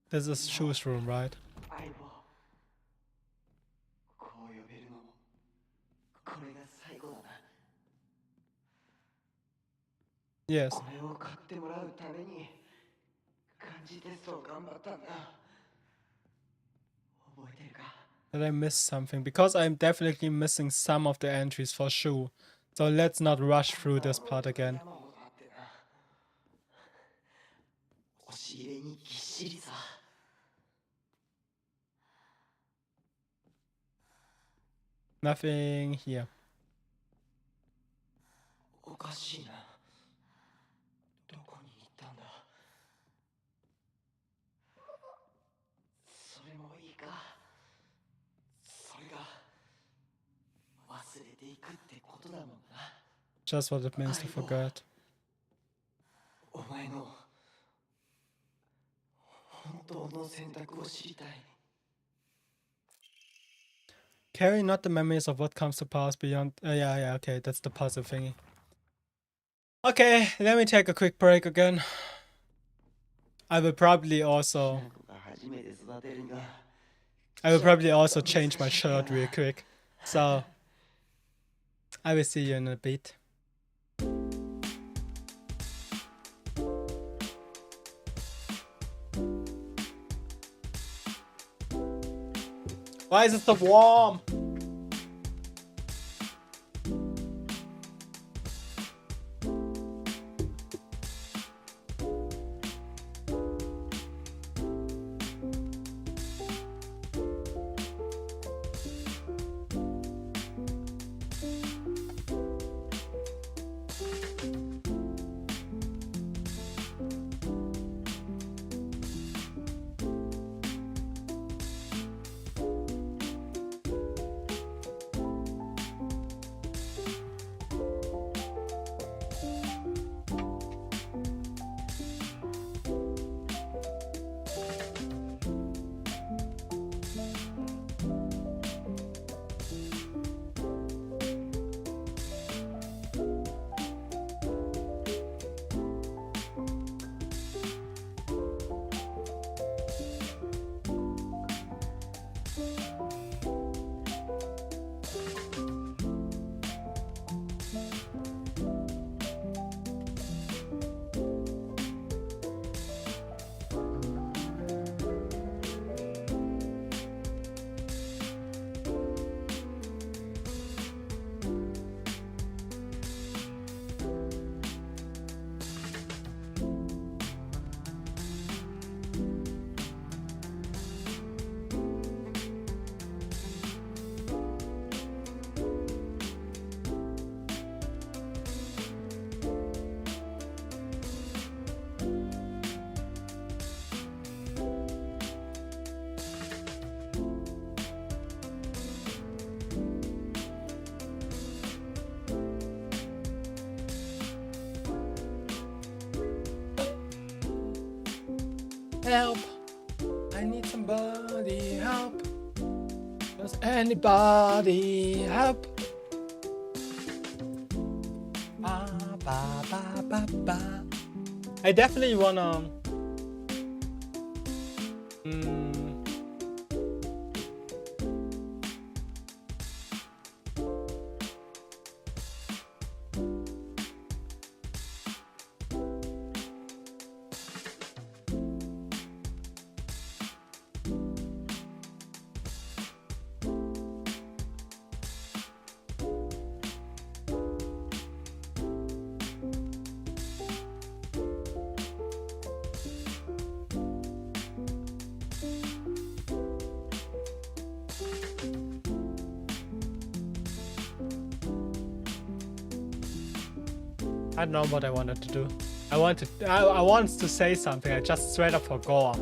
This is Shu's room, right? 相棒こう呼べるのもこれが最後だな。 Yes. これを買ってもらうために漢字テストを頑張ったんだ。覚えてるか？ Did I miss something? Because I'm definitely missing some of the entries for Shu. So let's not rush through this part again. 押し入れにぎっしりさ。 Nothing here. おかしいな。どこに行ったんだ。それもいいか。それが忘れていくってことだもんな。 Just what it means to forget. お前の本当の選択を知りたい。 Carry not the memories of what comes to pass beyond. Yeah, okay, that's the puzzle thingy. Okay, let me take a quick break again. I will probably also change my shirt real quick. So I will see you in a bit. Why is it so warm? Help! I need somebody help. Does anybody help? Ba, ba, ba, ba, ba. I definitely wanna. I don't know what I wanted to do. I wanted to say something. I just straight up forgot.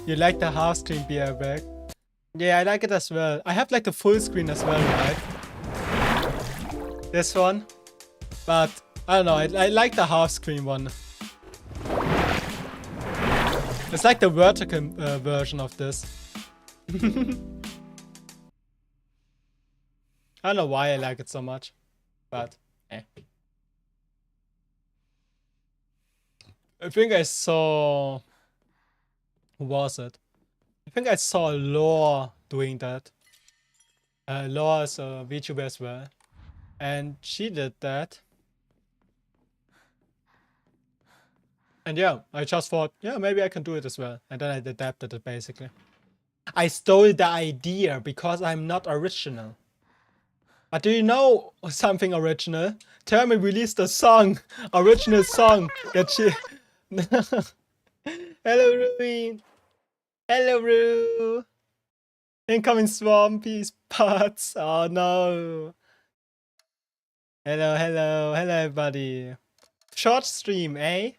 You like the half screen beer back? Yeah, I like it as well. I have like the full screen as well, right? This one, but I don't know. I like the half screen one. It's like the vertical version of this. I don't know why I like it so much, but eh. I think I saw... Who was it? I think I saw Lore doing that. Lore is a VTuber as well. And she did that. And yeah, I just thought, yeah, maybe I can do it as well. And then I adapted it basically. I stole the idea because I'm not original. But do you know something original? Termi released a song, original song that she... Hello, Ruin. Hello, Ru. Incoming Swampy's parts. Oh no. Hello, hello, hello, everybody. Short stream, eh?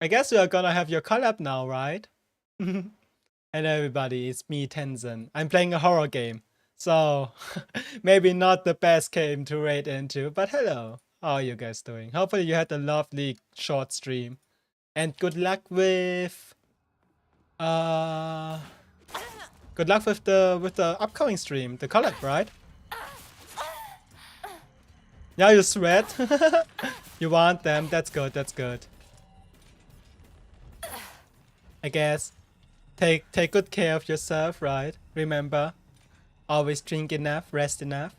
I guess we are gonna have your collab now, right? Hello, everybody. It's me, Tenzin. I'm playing a horror game. So, maybe not the best game to raid into, but hello. How are you guys doing? Hopefully you had a lovely short stream. And good luck with... Good luck with the upcoming stream, the collab, right? Yeah, you sweat. You want them, that's good, that's good. I guess. Take good care of yourself, right? Remember. Always drink enough, rest enough.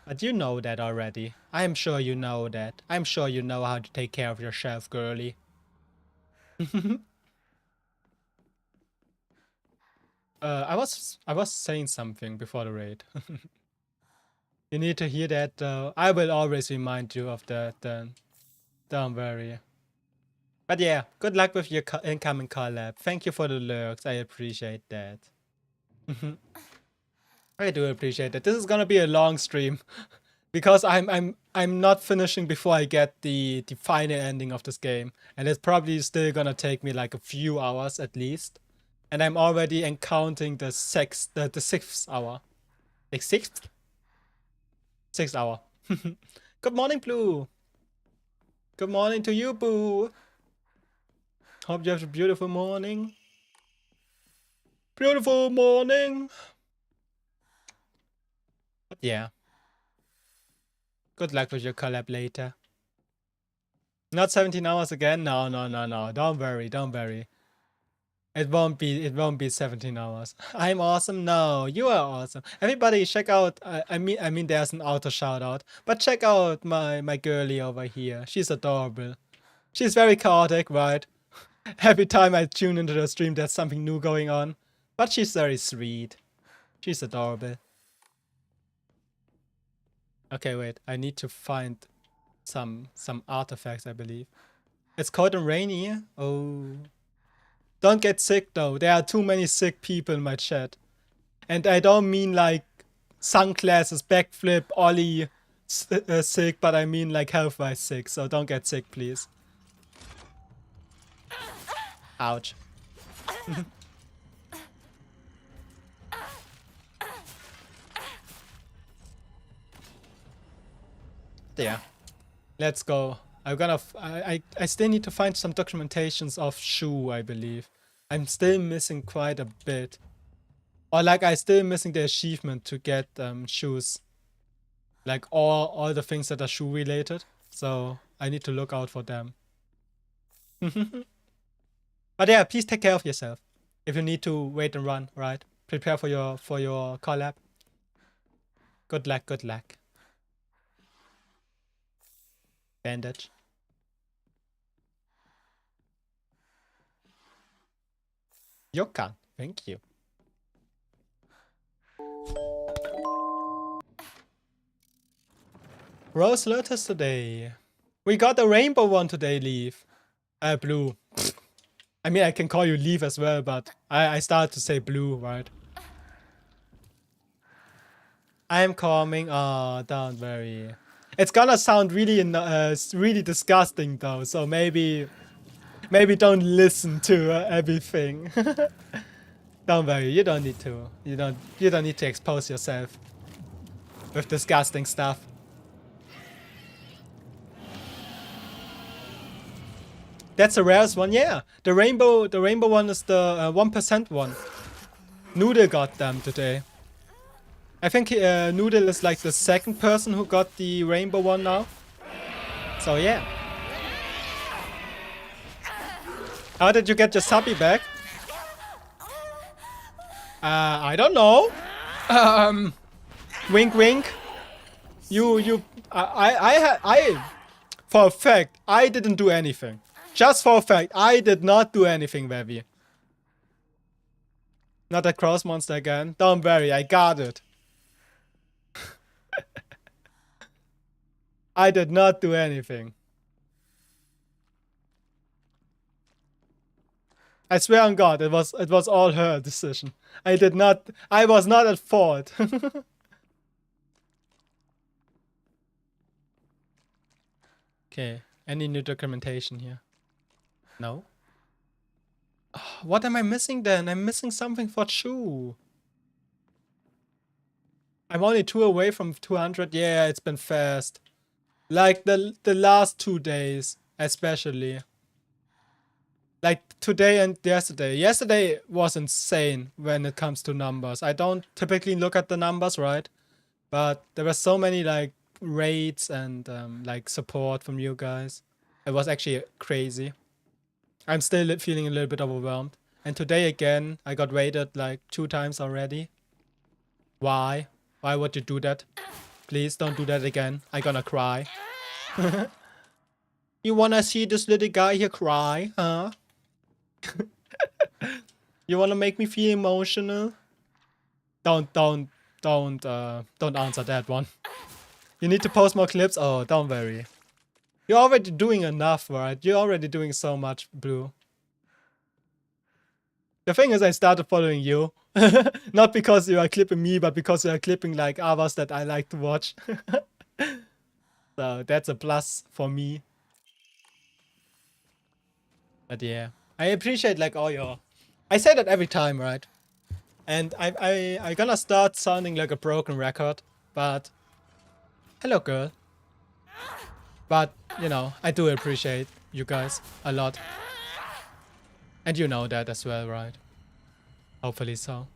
But you know that already. I'm sure you know that. I'm sure you know how to take care of yourself, girly. I was saying something before the raid. You need to hear that though. I will always remind you of that then. Don't worry. But yeah, good luck with your incoming collab. Thank you for the lurks. I appreciate that. I do appreciate that. This is gonna be a long stream because I'm not finishing before I get the final ending of this game, and it's probably still gonna take me like a few hours at least. And I'm already encountering the sixth hour. Like sixth hour. Good morning, Blue. Good morning to you, Boo. Hope you have a beautiful morning. Beautiful morning. But yeah. Good luck with your collab later. Not 17 hours again? No. Don't worry. It won't be 17 hours. I'm awesome? No, you are awesome. Everybody check out, I mean there's an auto shout out, but check out my girlie over here. She's adorable. She's very chaotic, right? Every time I tune into the stream there's something new going on. But she's very sweet. She's adorable. Okay, wait. I need to find some artifacts, I believe. It's cold and rainy. Oh. Don't get sick though. There are too many sick people in my chat. And I don't mean like sunglasses, backflip, ollie sick, but I mean like health-wise sick. So don't get sick, please. Ouch. Yeah. Let's go. I'm gonna. I still need to find some documentations of Shu, I believe. I'm still missing quite a bit. Or like I still missing the achievement to get shoes. Like all the things that are shoe related. So I need to look out for them. But yeah, please take care of yourself. If you need to wait and run, right? Prepare for your collab. Good luck, good luck. Bandage. Yokan, thank you. Rose Lotus today. We got a rainbow one today, Leaf. Blue. I mean, I can call you Leaf as well, but I started to say blue, right? I am coming. Oh, don't worry. It's gonna sound really, really disgusting though. So maybe don't listen to everything. Don't worry. You don't need to. You don't need to expose yourself with disgusting stuff. That's the rarest one, yeah. The rainbow one is the 1% one. Noodle got them today. I think Noodle is like the second person who got the rainbow one now. So yeah. How did you get your subby back? I don't know. Wink, wink. I, for a fact, I didn't do anything. Just for a fact, I did not do anything, Webby. Not a cross monster again. Don't worry, I got it. I did not do anything. I swear on God, it was all her decision. I was not at fault. Okay, any new documentation here? No? What am I missing then? I'm missing something for Chu. I'm only 2 away from 200. Yeah, it's been fast. Like the last 2 days, especially. Like today and yesterday. Yesterday was insane when it comes to numbers. I don't typically look at the numbers, right? But there were so many like raids and like support from you guys. It was actually crazy. I'm still feeling a little bit overwhelmed. And today again, I got raided like 2 times already. Why? Why would you do that? Please don't do that again. I'm gonna cry. You wanna see this little guy here cry, huh? You wanna make me feel emotional? Don't answer that one. You need to post more clips? Oh, don't worry. You're already doing enough, right? You're already doing so much, Blue. The thing is, I started following you. Not because you are clipping me, but because you are clipping like others that I like to watch. So that's a plus for me. But yeah, I appreciate like all your... I say that every time, right? And I gonna start sounding like a broken record, but... Hello, girl. But, you know, I do appreciate you guys a lot. And you know that as well, right? Hopefully so.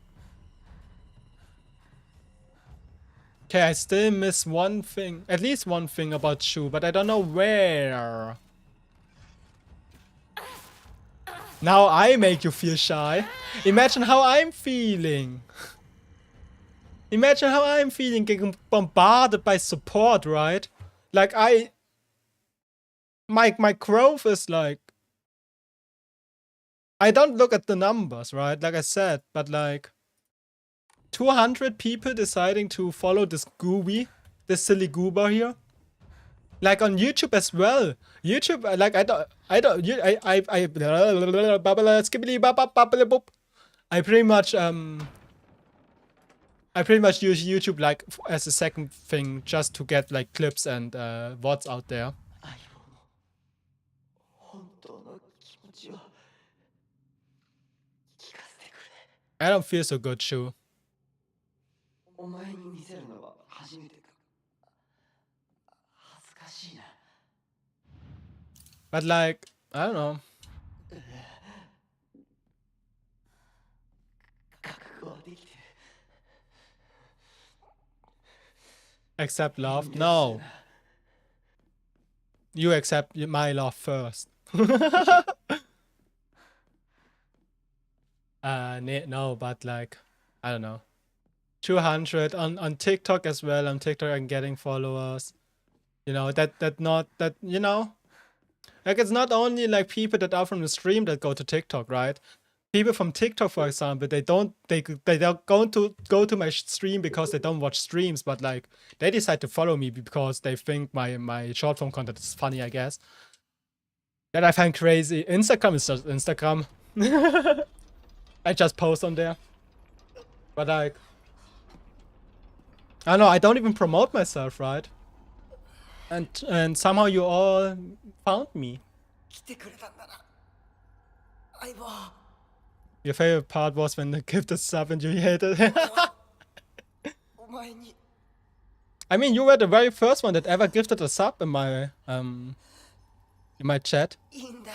Okay, I still miss one thing. At least one thing about Shu, but I don't know where. Now I make you feel shy. Imagine how I'm feeling. Imagine how I'm feeling getting bombarded by support, right? Like my growth is like... I don't look at the numbers, right? Like I said, but like 200 people deciding to follow this gooby, this silly goober here. Like on YouTube as well. YouTube, like I pretty much use YouTube like as a second thing just to get like clips and what's out there. I don't feel so good, Shu. But like, I don't know. 覚悟はできてる Accept love? No. You accept my love first. No, but like, I don't know. 200 on TikTok as well. On TikTok I'm getting followers. You know, you know, like it's not only like people that are from the stream that go to TikTok, right? People from TikTok, for example, they don't go to my stream because they don't watch streams, but like they decide to follow me because they think my short form content is funny, I guess. That I find crazy. Instagram is just Instagram. I just post on there. But like, I don't know, I don't even promote myself, right? And somehow you all found me. 来てくれたんだな相棒 Your favorite part was when the gifted sub and you hated it. お前に I mean, you were the very first one that ever gifted a sub in my chat. いいんだ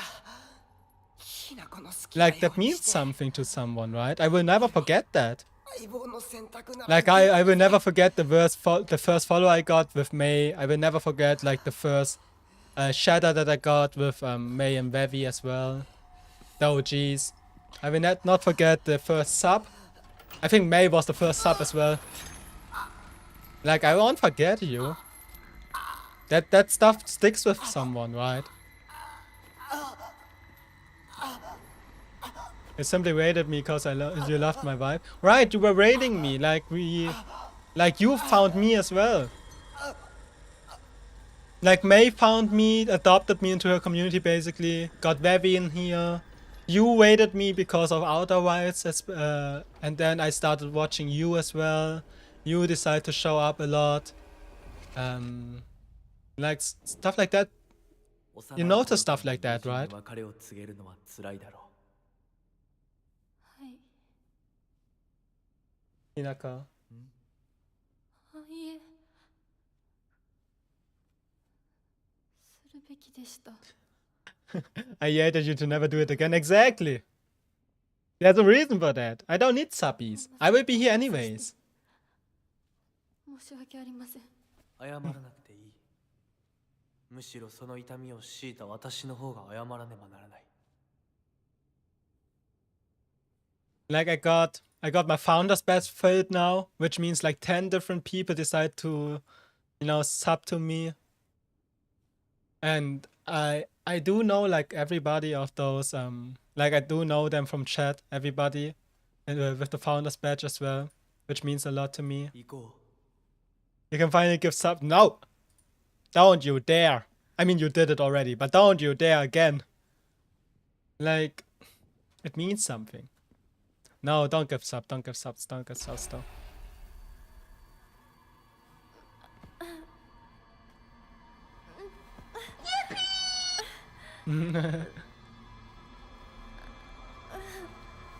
ひなこの好きな Like よ that うに means して something to someone, right? I will never forget that. 相棒の選択なら Like I will never forget the first follow I got with May. I will never forget like the first shatter that I got with May and Vevi as well. The OGs. I will not forget the first sub. I think May was the first sub as well. Like I won't forget you. That stuff sticks with someone, right? You simply raided me because you loved my vibe. Right, you were raiding me, like you found me as well. Like May found me, adopted me into her community basically, got Vevi in here. You waited me because of Outer Wilds, and then I started watching you as well. You decided to show up a lot. Like stuff like that. You notice stuff like that, right? 別れを告げるのは辛いだろう はい Hinaka. あいえするべきでした I hated you to never do it again. Exactly. There's a reason for that. I don't need subbies. I will be here anyways. 申し訳ありません謝らなくていいむしろその痛みを強いた私の方が謝らねばならない Like I got my founder's best filled now, which means like 10 different people decide to, you know, sub to me. And I do know like everybody of those, like I do know them from chat, everybody, and with the founder's badge as well, which means a lot to me. 行こ You can finally give sub. No! Don't you dare! I mean, you did it already, but don't you dare again. Like, it means something. No, don't give sub, don't give subs, don't give subs, though.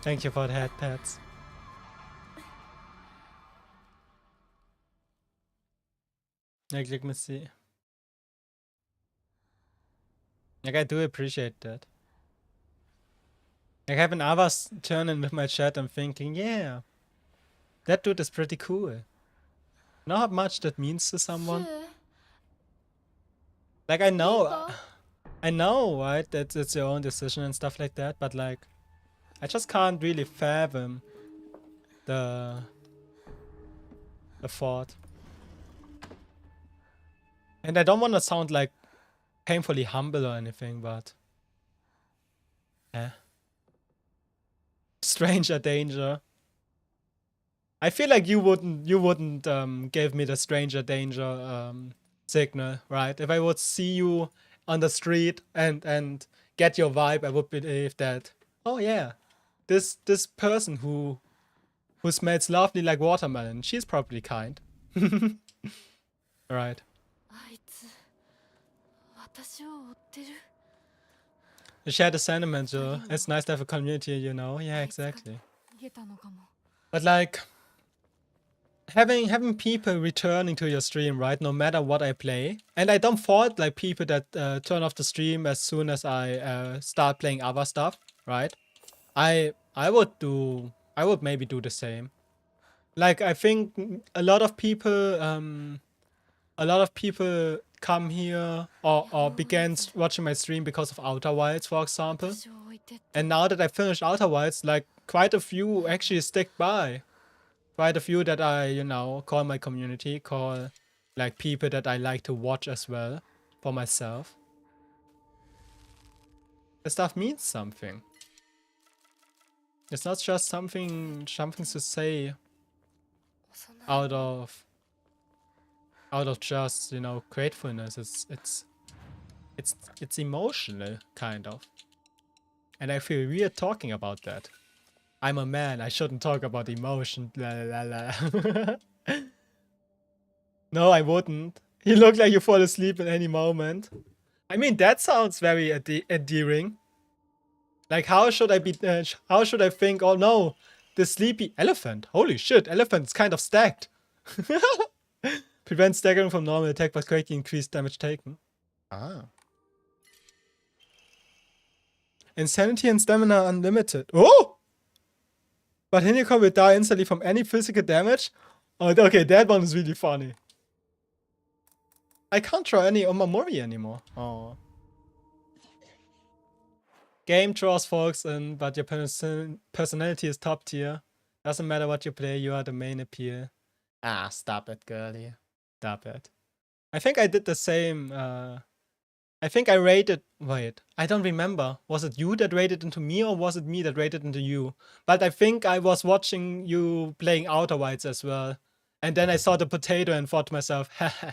Thank you for the head pats. Like, let me see. Like, I do appreciate that. Like, having others turn in with my chat and thinking, yeah, that dude is pretty cool. Know how much that means to someone? シュウ Like, I know, いいか I know, right? That it's your own decision and stuff like that, but like, I just can't really fathom the thought. And I don't want to sound like painfully humble or anything, but stranger danger. I feel like you wouldn't give me the stranger danger signal, right? If I would see you on the street and get your vibe, I would believe that, oh yeah, this person who smells lovely like watermelon, she's probably kind. Right. あいつ私を追ってる You share the sentiment, Joe. It's nice to have a community, you know? Yeah, あいつが exactly. 逃げたのかも But like, having people returning to your stream, right? No matter what I play, and I don't fault like people that turn off the stream as soon as I start playing other stuff, right? I would maybe do the same. Like I think a lot of people come here or began watching my stream because of Outer Wilds, for example. 私を置いてって And now that I finished Outer Wilds, like quite a few actually stick by. Quite a few that I, you know, call my community, call like people that I like to watch as well for myself. This stuff means something. It's not just something to say 幼い out of just, you know, gratefulness. It's emotional, kind of. And I feel weird talking about that. I'm a man, I shouldn't talk about emotion, blah, blah, blah. No, I wouldn't. You look like you fall asleep at any moment. I mean, that sounds very endearing. Like, how should I be, how should I think, oh no, the sleepy elephant. Holy shit, elephant's kind of stacked. Prevent staggering from normal attack but greatly increased damage taken. Ah. Insanity and stamina unlimited. Oh! But Hineko will die instantly from any physical damage? Oh, okay, that one is really funny. I can't draw any Omamori anymore. Oh. Game draws folks in, but your personality is top tier. Doesn't matter what you play, you are the main appeal. Ah, stop it, girlie. Stop it. I think I did the same. I think I rated. Wait, I don't remember. Was it you that rated into me or was it me that rated into you? But I think I was watching you playing Outer Wilds as well. And then I saw the potato and thought to myself, haha,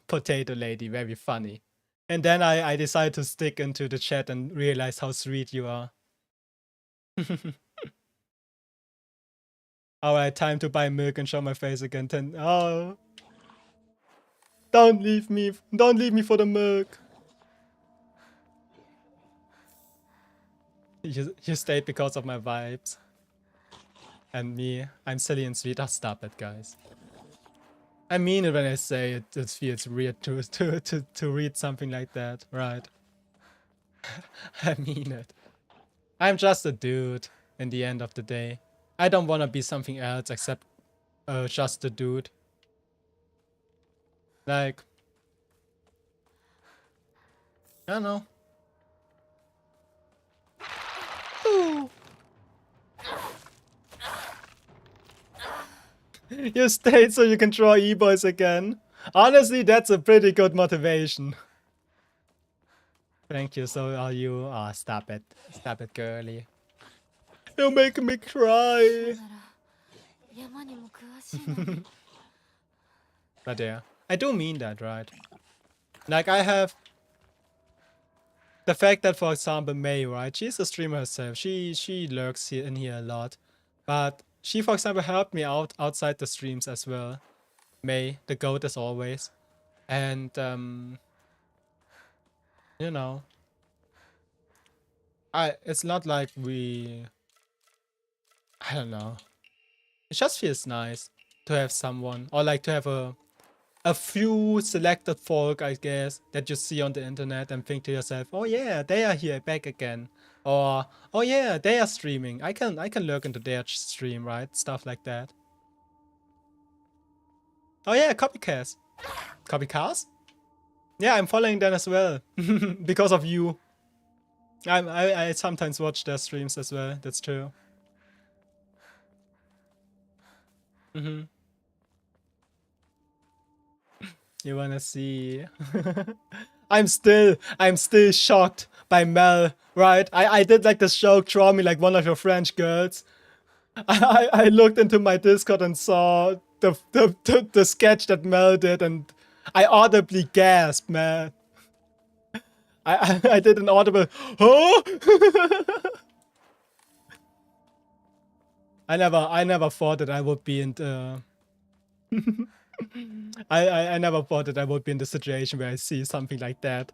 potato lady, very funny. And then I decided to stick into the chat and realize how sweet you are. Alright, time to buy milk and show my face again. Oh. Don't leave me. Don't leave me for the milk. You stayed because of my vibes. And me. I'm silly and sweet. Oh, stop it, guys. I mean it when I say it feels weird to read something like that, right? I mean it. I'm just a dude in the end of the day. I don't want to be something else except just a dude. Like, I don't know. Ooh. You stayed so you can draw e-boys again. Honestly, that's a pretty good motivation. Thank you, so are you. Ah, oh, stop it. Stop it, girly. You're making me cry. なら山にも詳しいのに But yeah, I do mean that, right? Like, I have the fact that, for example, May, right? She's a streamer herself. She lurks here in here a lot. But she, for example, helped me out outside the streams as well. May, the goat as always. And, you know, it's not like I don't know. It just feels nice to have someone, or like to have a few selected folk, I guess, that you see on the internet and think to yourself, oh yeah, they are here back again. Or, oh yeah, they are streaming. I can lurk into their stream, right? Stuff like that. Oh yeah, copycast. Copycast? Yeah, I'm following them as well. Because of you. I sometimes watch their streams as well, that's true. You wanna see? I'm still shocked by Mel, right? I did like this joke, draw me like one of your French girls. I looked into my Discord and saw the sketch that Mel did and I audibly gasped, man. I did an audible, huh? I never thought that I would be in the I never thought that I would be in the situation where I see something like that.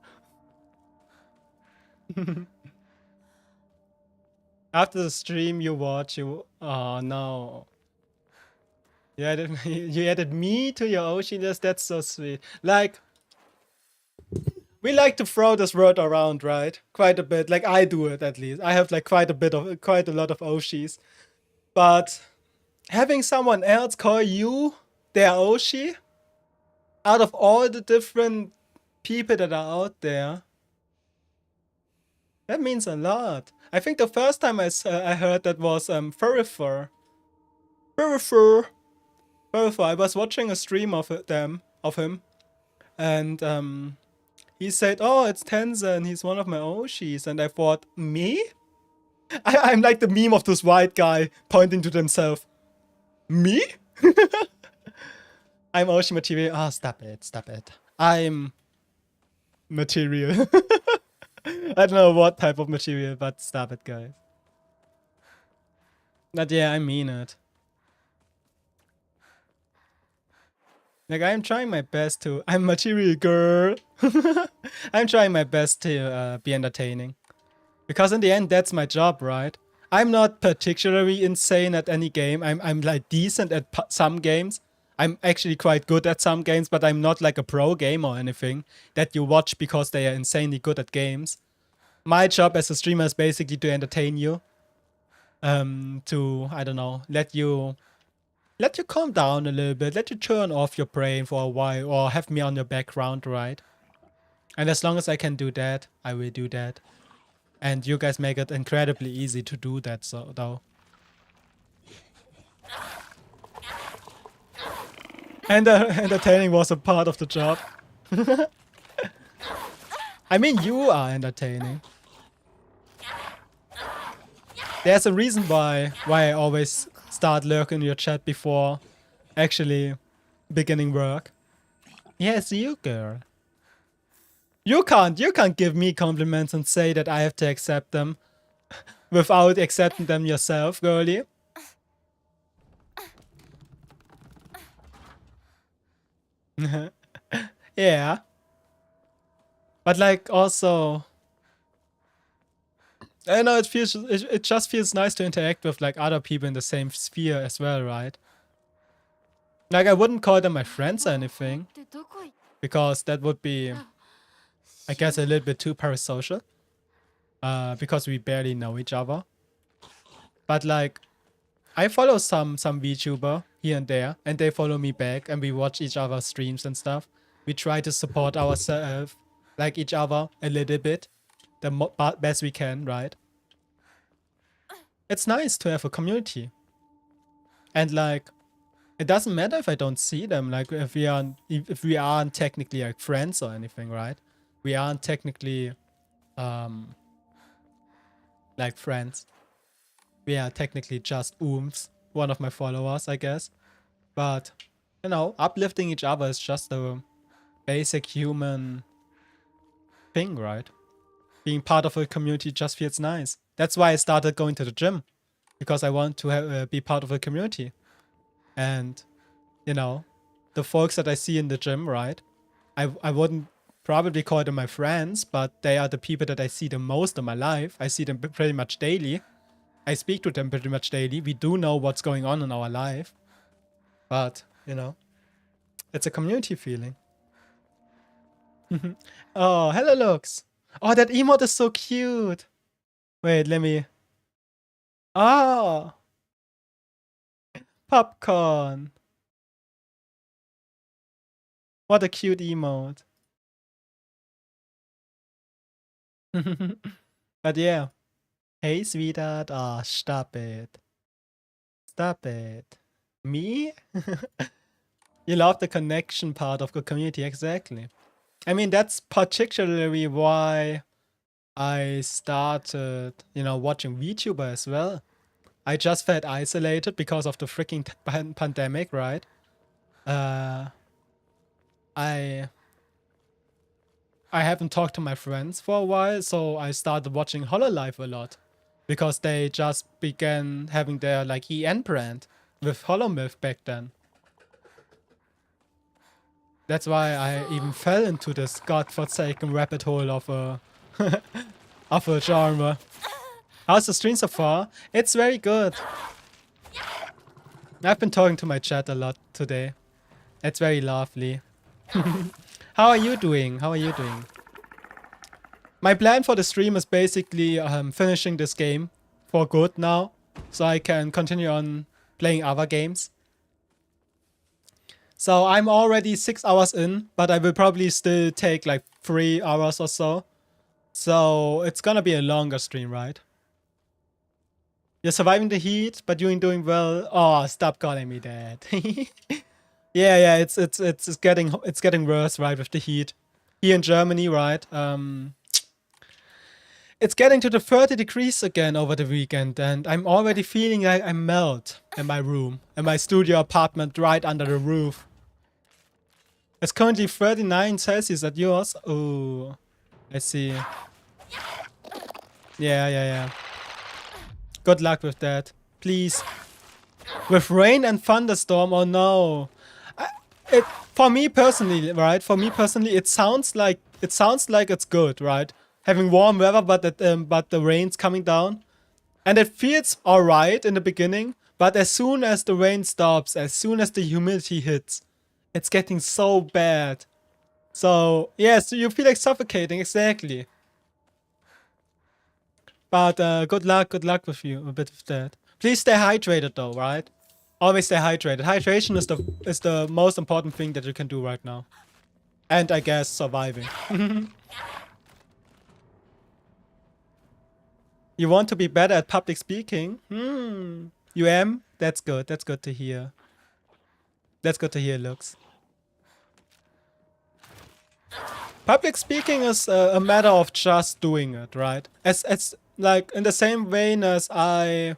After the stream you watch, oh no. You added me to your Oshi list. That's so sweet. Like, we like to throw this word around, right? Quite a bit. Like, I do it at least. I have like quite a lot of Oshis. But having someone else call you their Oshi, out of all the different people that are out there, that means a lot. I think the first time I heard that was Furifer. I was watching a stream of him, and he said, "Oh, it's Tenzin. He's one of my Oshis," and I thought, me? I'm like the meme of this white guy pointing to himself. Me? I'm Oshi material. Oh, stop it. I'm material. I don't know what type of material, but stop it, guys. But yeah, I mean it. Like, I'm trying my best to... I'm material girl. I'm trying my best to be entertaining. Because in the end, that's my job, right? I'm not particularly insane at any game. I'm like decent at some games. I'm actually quite good at some games, but I'm not like a pro gamer or anything that you watch because they are insanely good at games. My job as a streamer is basically to entertain you. To, I don't know, let you calm down a little bit, let you turn off your brain for a while, or have me on your background, right? And as long as I can do that, I will do that. And you guys make it incredibly easy to do that, so though. And entertaining was a part of the job. I mean, you are entertaining. There's a reason why I always start lurking in your chat before actually beginning work. Yes, you girl. You can't give me compliments and say that I have to accept them without accepting them yourself, girlie. Yeah. But like also, I know it just feels nice to interact with like other people in the same sphere as well, right? Like, I wouldn't call them my friends or anything, because that would be, I guess, a little bit too parasocial. Because we barely know each other. But like, I follow some VTuber here and there, and they follow me back, and we watch each other's streams and stuff. We try to support ourselves, like each other, a little bit, the best we can, right? It's nice to have a community. And like, it doesn't matter if I don't see them, like if we aren't technically like friends or anything, right? We aren't technically like friends. We are technically just oomphs, one of my followers, I guess. But, you know, uplifting each other is just a basic human thing, right? Being part of a community just feels nice. That's why I started going to the gym, because I want to be part of a community. And, you know, the folks that I see in the gym, right? I wouldn't probably call them my friends, but they are the people that I see the most in my life. I see them pretty much daily. I speak to them pretty much daily. We do know what's going on in our life. But, you know, it's a community feeling. Oh, hello, Lux. Oh, that emote is so cute. Wait, let me... Oh! Popcorn. What a cute emote. But yeah. Hey, sweetheart. Oh, stop it. Stop it. Me? You love the connection part of the community, exactly. I mean, that's particularly why I started, you know, watching VTuber as well. I just felt isolated because of the freaking pandemic, right? I haven't talked to my friends for a while, so I started watching Hololive a lot. Because they just began having their, like, EN brand with Holomilk back then. That's why I even fell into this godforsaken rabbit hole of a of a genre. How's the stream so far? It's very good. I've been talking to my chat a lot today. It's very lovely. How are you doing? How are you doing? My plan for the stream is basically finishing this game for good now, so I can continue on playing other games. So I'm already 6 hours in, but I will probably still take like 3 hours or so. So it's gonna be a longer stream, right? You're surviving the heat, but you're doing well. Oh, stop calling me that. Yeah, it's getting worse, right, with the heat. Here in Germany, right? It's getting to the 30 degrees again over the weekend, and I'm already feeling like I melt in my room, in my studio apartment right under the roof. It's currently 39 Celsius at yours. Oh, I see. Yeah. Good luck with that. Please. With rain and thunderstorm, oh no. For me personally, right? For me personally, it sounds like it's good, right? Having warm weather, but the rain's coming down, and it feels alright in the beginning. But as soon as the rain stops, as soon as the humidity hits, it's getting so bad. So yes, you feel like suffocating, exactly. But good luck with you a bit of that. Please stay hydrated though, right? Always stay hydrated. Hydration is the most important thing that you can do right now. And I guess surviving. You want to be better at public speaking? You am? That's good. That's good to hear. That's good to hear, Lux. Public speaking is a matter of just doing it, right? As like in the same vein as I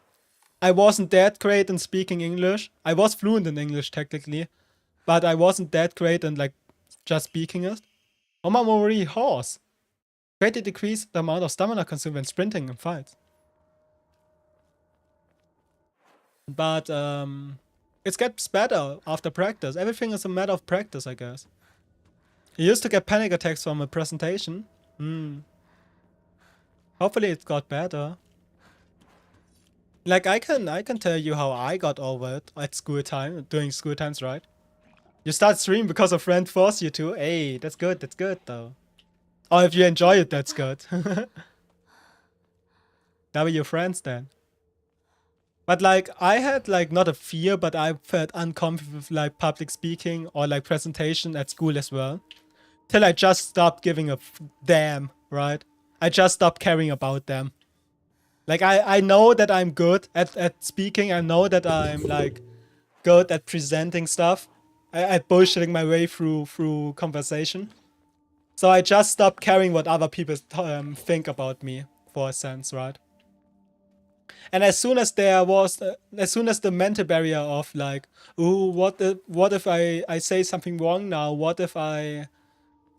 wasn't that great in speaking English. I was fluent in English technically, but I wasn't that great in like just speaking it. Omamori horse. Greatly decrease the amount of stamina consumed when sprinting in fights. But it gets better after practice. Everything is a matter of practice, I guess. You used to get panic attacks from a presentation. Hopefully it got better. Like I can tell you how I got over it at school time, during school times, right? You start streaming because a friend forced you to. Hey, that's good though. Or if you enjoy it, that's good. That were your friends then. But like I had like not a fear, but I felt uncomfortable with like public speaking or like presentation at school as well. Till I just stopped giving a damn, right? I just stopped caring about them. Like I know that I'm good at speaking. I know that I'm like good at presenting stuff. At bullshitting my way through conversation. So I just stopped caring what other people think about me, for a sense, right? And as soon as the mental barrier of like, ooh, what if I say something wrong now? What if I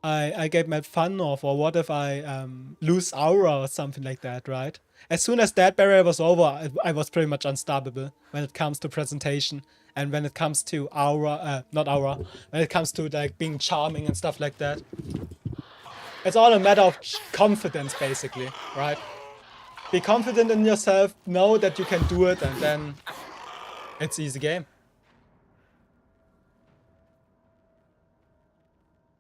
get made fun of, or what if I lose aura or something like that, right? As soon as that barrier was over, I was pretty much unstoppable when it comes to presentation and when it comes to when it comes to like being charming and stuff like that. It's all a matter of confidence, basically, right? Be confident in yourself, know that you can do it, and then it's easy game.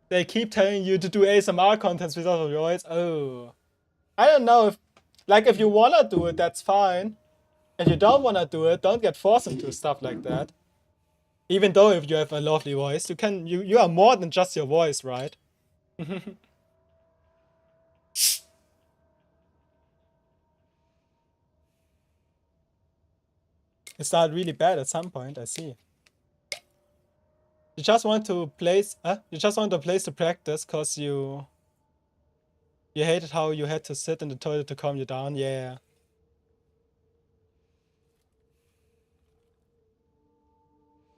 They keep telling you to do ASMR contents without your voice. Oh. I don't know if you wanna do it, that's fine. If you don't wanna do it, don't get forced into stuff like that. Even though if you have a lovely voice, you are more than just your voice, right? It started really bad at some point, I see. You just want to place to practice cause you hated how you had to sit in the toilet to calm you down, yeah.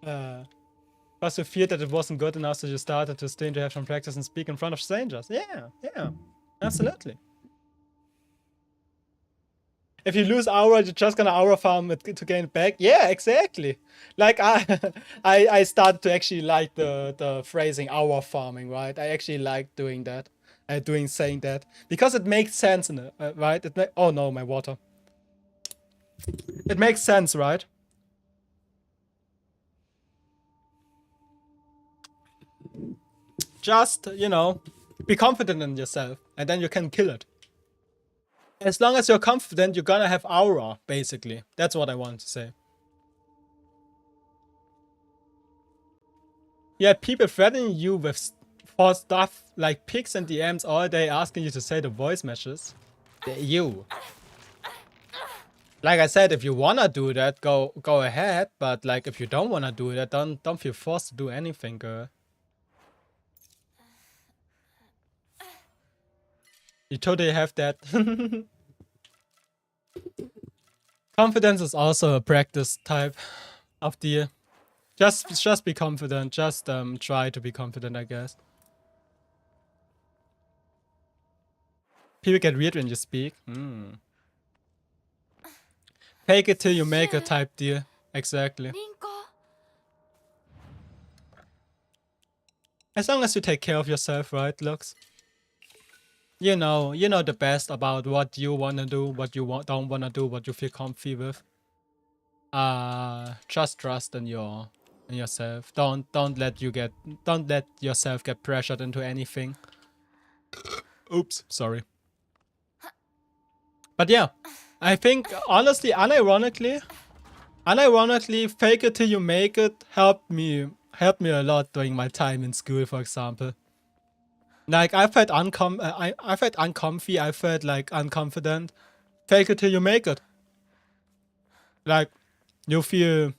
Because you feared that it wasn't good enough, so you started to stay to have some practice and speak in front of strangers. Yeah, absolutely. If you lose aura, you're just gonna aura farm it to gain it back. Yeah, exactly. Like I started to actually like the phrasing aura farming, right? I actually like doing that, saying that because it makes sense in it, right? Oh no, my water. It makes sense, right? Just, you know, be confident in yourself, and then you can kill it. As long as you're confident, you're gonna have aura, basically. That's what I want to say. Yeah, people threatening you with for stuff like pics and DMs all day, asking you to say the voice messages. You. Like I said, if you wanna do that, go ahead. But like, if you don't wanna do that, don't feel forced to do anything, girl. You totally have that. Confidence is also a practice type of deal. Just be confident. Just try to be confident, I guess. People get weird when you speak. Fake it till you make it type deal. Exactly. As long as you take care of yourself, right, Lux? You know the best about what you wanna do, what you don't wanna do, what you feel comfy with. Just trust in yourself. Don't let yourself get pressured into anything. Oops, sorry. But yeah, I think honestly, unironically, fake it till you make it helped me a lot during my time in school, for example. Like I felt uncomfy, I felt like unconfident. Fake it till you make it. Like you feel,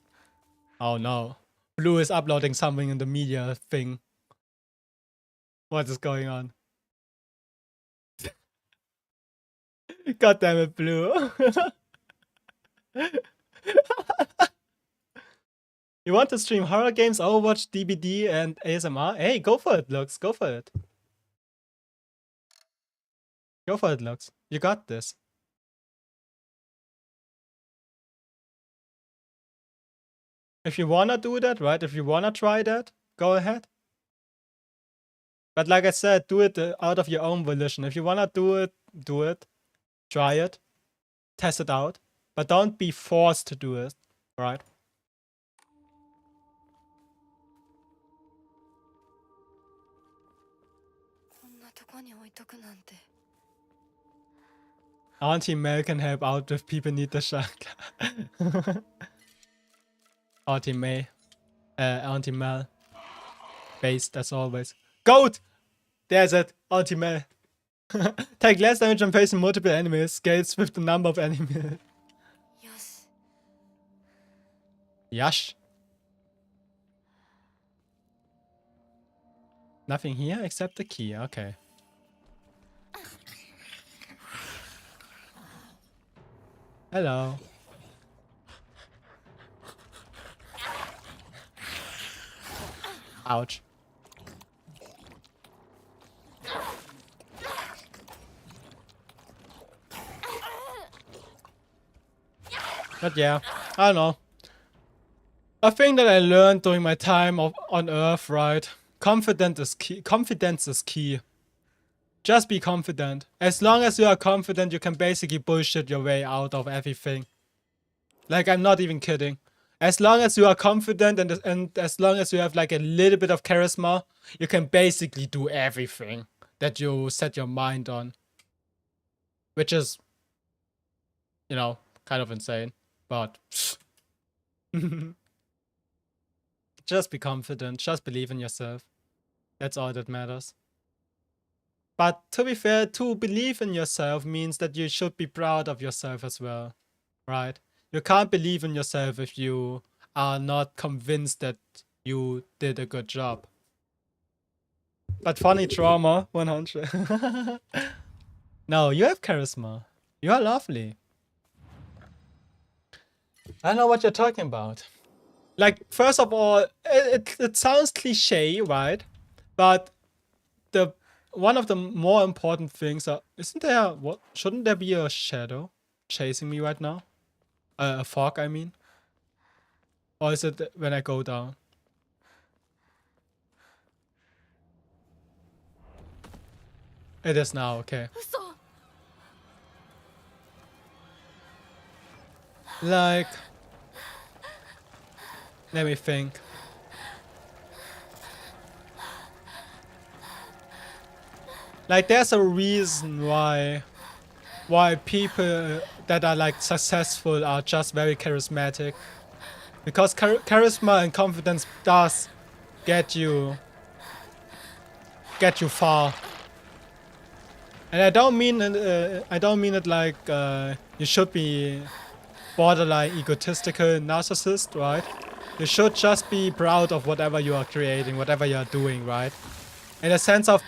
oh no, Blue is uploading something in the media thing. What is going on? God damn it, Blue. You want to stream horror games, Overwatch, DBD, and ASMR? Hey, go for it, Lux. Go for it. Go for it, Lux. You got this. If you wanna do that, right? If you wanna try that, go ahead. But like I said, do it out of your own volition. If you wanna do it, do it. Try it. Test it out. But don't be forced to do it, right? Auntie Mel can help out if people need the shark. Auntie May. Auntie Mel. Based as always. Goat! There's it. Auntie Mel. Take less damage when facing multiple enemies. Scales with the number of enemies. Yash. Nothing here except the key. Okay. Hello. Ouch. But yeah, I don't know. A thing that I learned during my time on Earth, right? Confidence is key. Confidence is key. Just be confident. As long as you are confident, you can basically bullshit your way out of everything. Like, I'm not even kidding. As long as you are confident and as long as you have like a little bit of charisma, you can basically do everything that you set your mind on. Which is, you know, kind of insane. But just be confident. Just believe in yourself. That's all that matters. But to be fair, to believe in yourself means that you should be proud of yourself as well, right? You can't believe in yourself if you are not convinced that you did a good job. But funny trauma, 100. No, you have charisma. You are lovely. I know what you're talking about. Like, first of all, it sounds cliche, right? But one of the more important things are, shouldn't there be a shadow chasing me right now? A fog, I mean. Or is it when I go down? It is now, okay. Like, let me think. Like, there's a reason why people that are like successful are just very charismatic, because charisma and confidence does get you far. And I don't mean it like you should be borderline egotistical narcissist, right? You should just be proud of whatever you are creating, whatever you are doing, right? In a sense of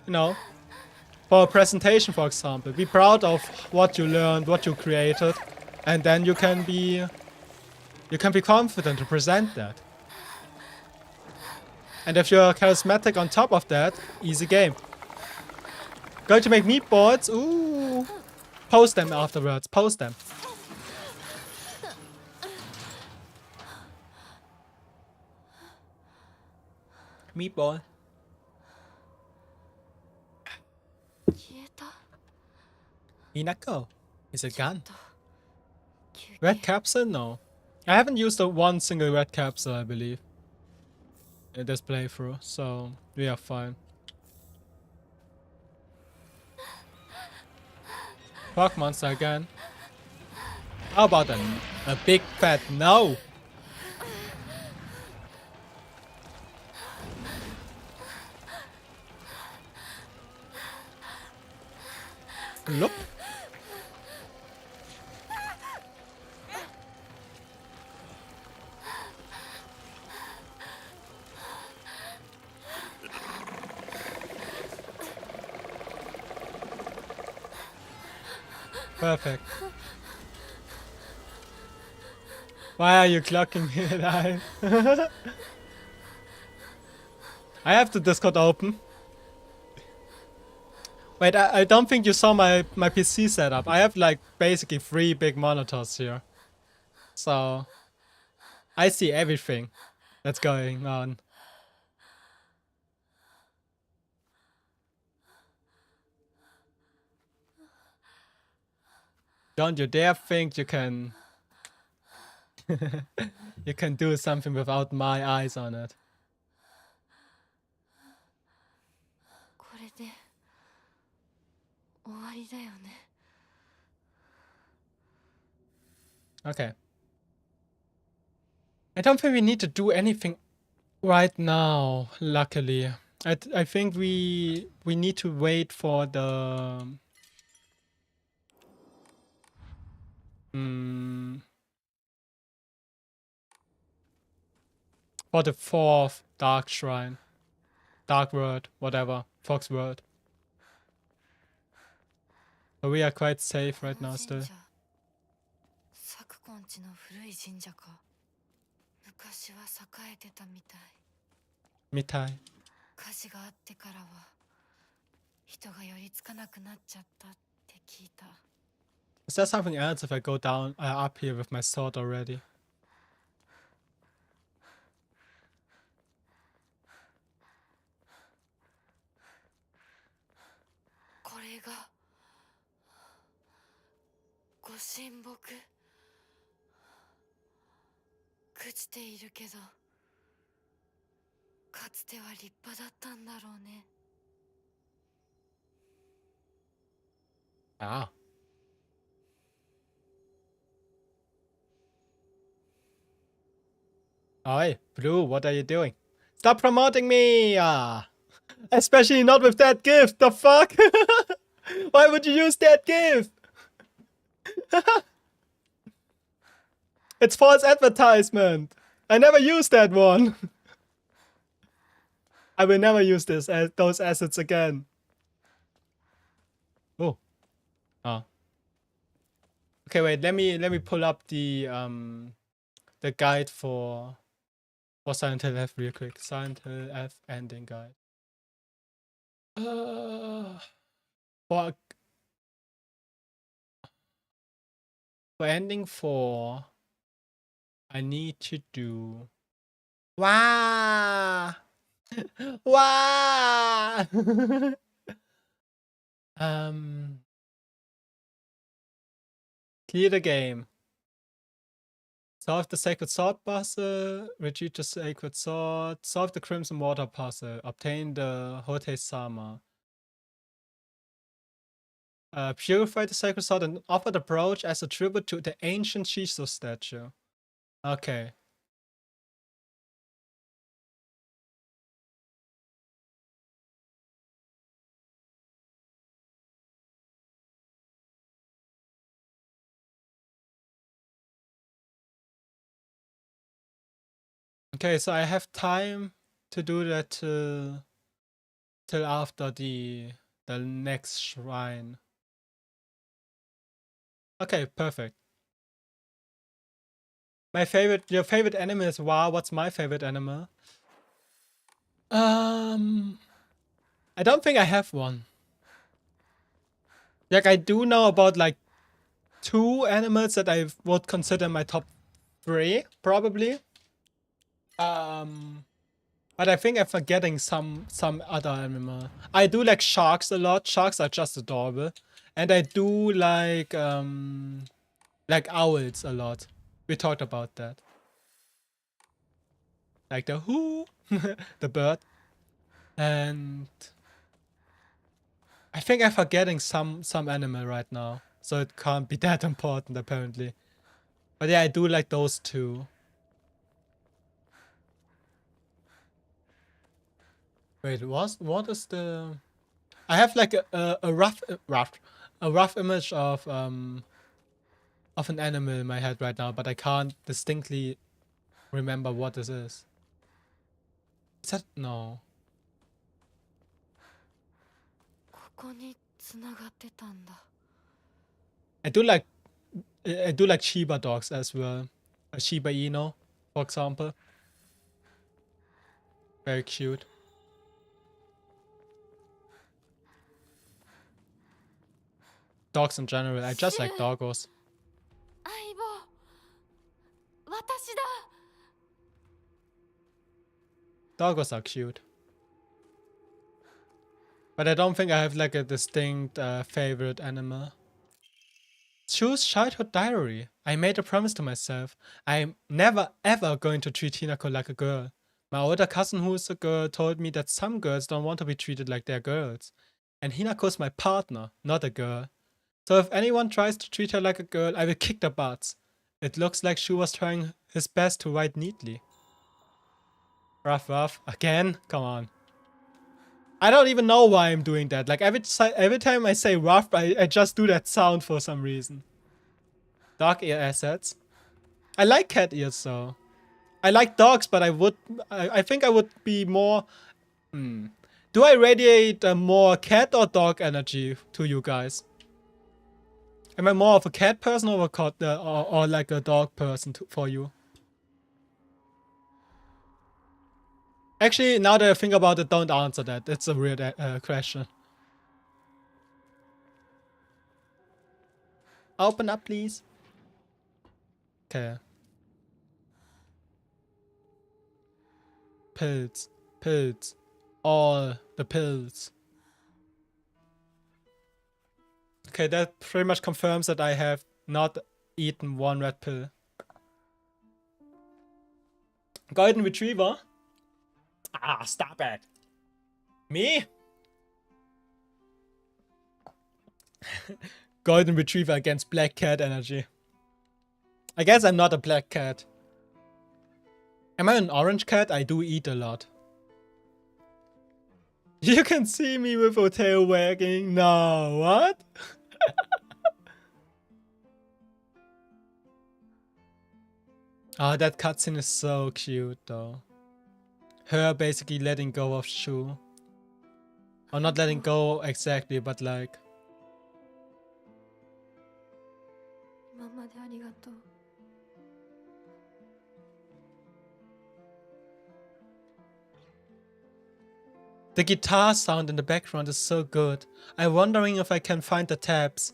you know, for a presentation, for example, be proud of what you learned, what you created, and then you can be confident to present that. And if you're charismatic on top of that, easy game. Going to make meatballs? Ooh. Post them afterwards. Post them. Meatball. 消えた Inako. Is it gone? 休憩 Red capsule? No. I haven't used one single red capsule, I believe, in this playthrough, so we are fine. Fuck monster again. How about a big fat no? Look. Perfect. Why are you clocking me alive? I have the Discord open. Wait, I don't think you saw my PC setup. I have like basically 3 big monitors here. So I see everything that's going on. Don't you dare think you can you can do something without my eyes on it. これで終わりだよね Okay. I don't think we need to do anything right now, luckily. I think we need to wait for the for the 4th Dark Shrine. Dark World, whatever. Fox World. So we are quite safe right now still. サクコンチの古い神社か昔は栄えてたみたい Mitai. 火事があってからは人が寄りつかなくなっちゃったって聞いた Is there something else if I go down up here with my sword already? これがご神木朽ちているけどかつては立派だったんだろうね Ah. Oi, Blue, what are you doing? Stop promoting me! Ah. Especially not with that gift, the fuck? Why would you use that gift? It's false advertisement. I never used that one. I will never use those assets again. Oh. Oh. Okay, wait. Let me pull up the guide for Silent Hill F real quick. Silent Hill F ending guide. For ending 4, I need to do. Wow! Wow! Clear the game. Solve the Sacred Sword puzzle, retrieve the Sacred Sword, solve the Crimson Water puzzle, obtain the Hote Sama. Purify the Sacred Sword and offer the brooch as a tribute to the ancient Shiso statue. Okay. Okay, so I have time to do that till after the next shrine. Okay, perfect. Your favorite animal is wow. What's my favorite animal? I don't think I have one. Like, I do know about like 2 animals that I would consider my top 3, probably. But I think I'm forgetting some other animal. I do like sharks a lot. Sharks are just adorable. And I do like owls a lot. We talked about that. Like the who, the bird. And I think I'm forgetting some animal right now. So it can't be that important apparently. But yeah, I do like those 2. Wait, what is the... I have like a rough image of an animal in my head right now, but I can't distinctly remember what this is. Is that... no. ここに繋がってたんだ。 I do like Shiba dogs as well. A Shiba Inu, for example. Very cute. Dogs in general. I just like doggos. 相棒、私だ。 Doggos are cute. But I don't think I have like a distinct favorite animal. Choose childhood diary. I made a promise to myself. I'm never ever going to treat Hinako like a girl. My older cousin who is a girl told me that some girls don't want to be treated like they're girls. And Hinako's my partner, not a girl. So if anyone tries to treat her like a girl, I will kick their butts. It looks like Shu was trying his best to write neatly. Rough. Again? Come on. I don't even know why I'm doing that. Like every time I say rough, I just do that sound for some reason. Dog ear assets. I like cat ears though. I like dogs, but I think I would be more... Do I radiate more cat or dog energy to you guys? Am I more of a cat person or or like a dog person for you? Actually, now that I think about it, don't answer that. It's a weird question. Open up, please. Okay. Pills. All the pills. Okay, that pretty much confirms that I have not eaten 1 red pill. Golden Retriever? Ah, stop it. Me? Golden Retriever against Black Cat energy. I guess I'm not a black cat. Am I an orange cat? I do eat a lot. You can see me with a tail wagging. No, what? Oh, that cutscene is so cute though. Her basically letting go of Shu. Or not letting go exactly, but like... 今までありがとう。 The guitar sound in the background is so good. I'm wondering if I can find the tabs.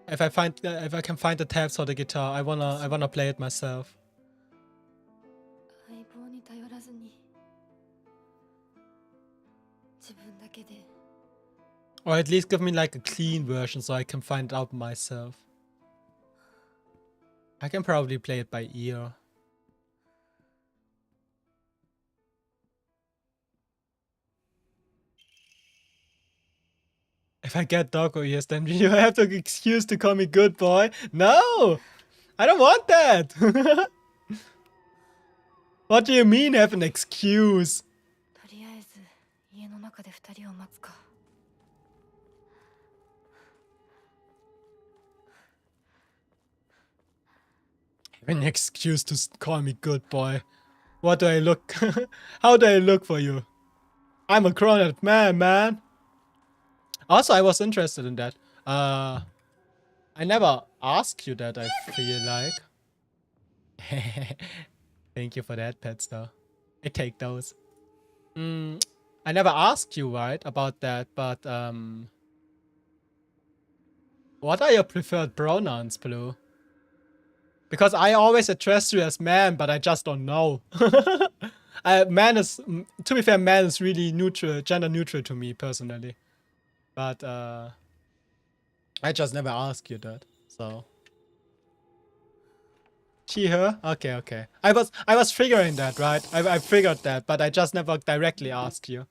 If I can find the tabs for the guitar, I wanna play it myself. 相棒に頼らずに自分だけで Or at least give me like a clean version so I can find it out myself. I can probably play it by ear. If I get doggo ears, then you have to excuse to call me good boy. No! I don't want that! What do you mean have an excuse? とりあえず家の中で2人を待つか。 An excuse to call me good boy. What do I look? How do I look for you? I'm a grown-up man. Also, I was interested in that. I never asked you that, I feel like. Thank you for that, pet star. I take those. I never asked you, right, about that, but, what are your preferred pronouns, Blue? Because I always address you as man, but I just don't know. Man is, to be fair, man is really neutral, gender neutral to me personally. But I just never asked you that. So she, her, okay. I was figuring that, right? I figured that, but I just never directly asked you.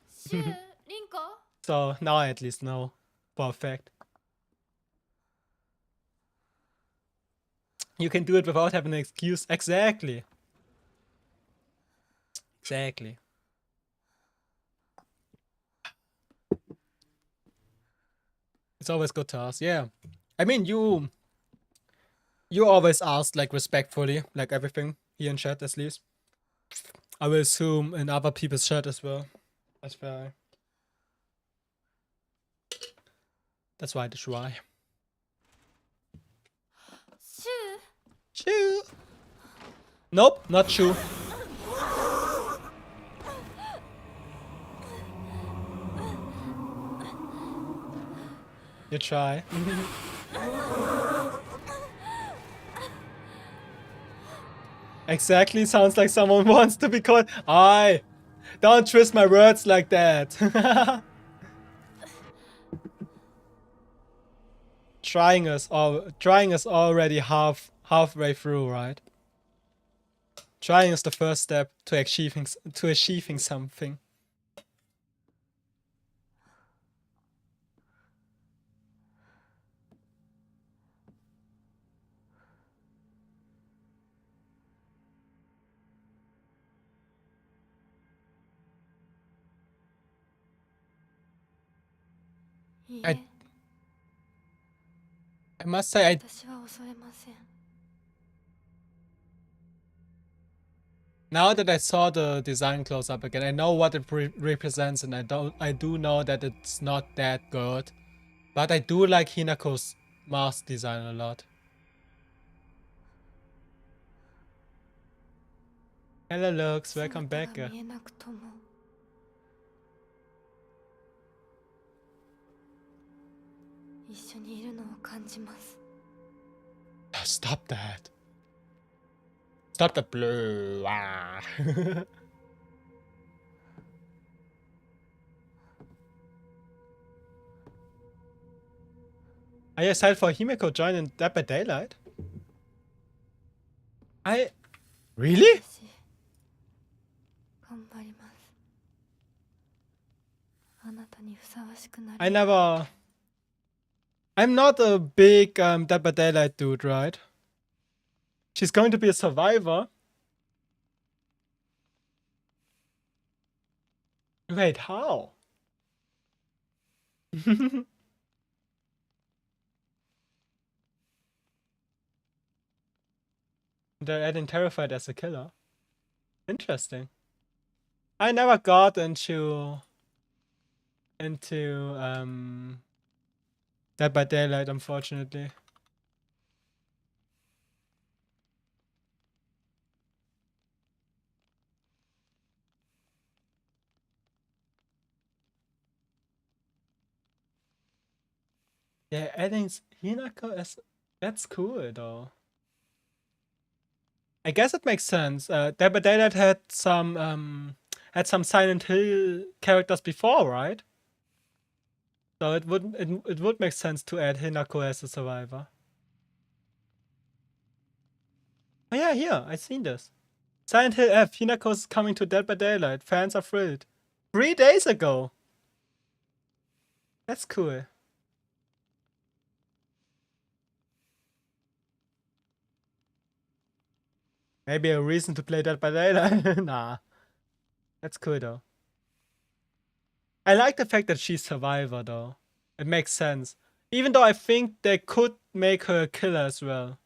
シュウ、リンコ So now I at least know for a fact. You can do it without having an excuse. Exactly. Exactly. It's always good to ask. Yeah. I mean, you always ask, like, respectfully, like everything here in chat, at least. I will assume in other people's chat as well. That's why. That's why. Shoe. Nope, not shoe. You try. Exactly, sounds like someone wants to be called. Don't twist my words like that. Trying us already halfway through, right? Trying is the first step to achieving something. I must say, 私は恐れません。 now that I saw the design close up again, I know what it represents, and I do know that it's not that good, but I do like Hinako's mask design a lot. Hello, Lux, welcome back. 姿が見えなくとも一緒にいるのを感じます。 Stop that. Stop the blue. Are you excited for Himeko joining Dead by Daylight? Really? 私頑張ります。あなたにふさわしくなり。 I'm not a big Dead by Daylight dude, right? She's going to be a survivor. Wait, how? They're adding Terrified as a killer. Interesting. I never got into Dead by Daylight, unfortunately. Yeah, adding Hinako as... That's cool, though. I guess it makes sense. Dead by Daylight had some Silent Hill characters before, right? So it would make sense to add Hinako as a survivor. Oh yeah, here, I seen this. Silent Hill F, Hinako's coming to Dead by Daylight. Fans are thrilled. 3 days ago. That's cool. Maybe a reason to play Dead by Daylight? Nah. That's cool though. I like the fact that she's Survivor though. It makes sense. Even though I think they could make her a killer as well.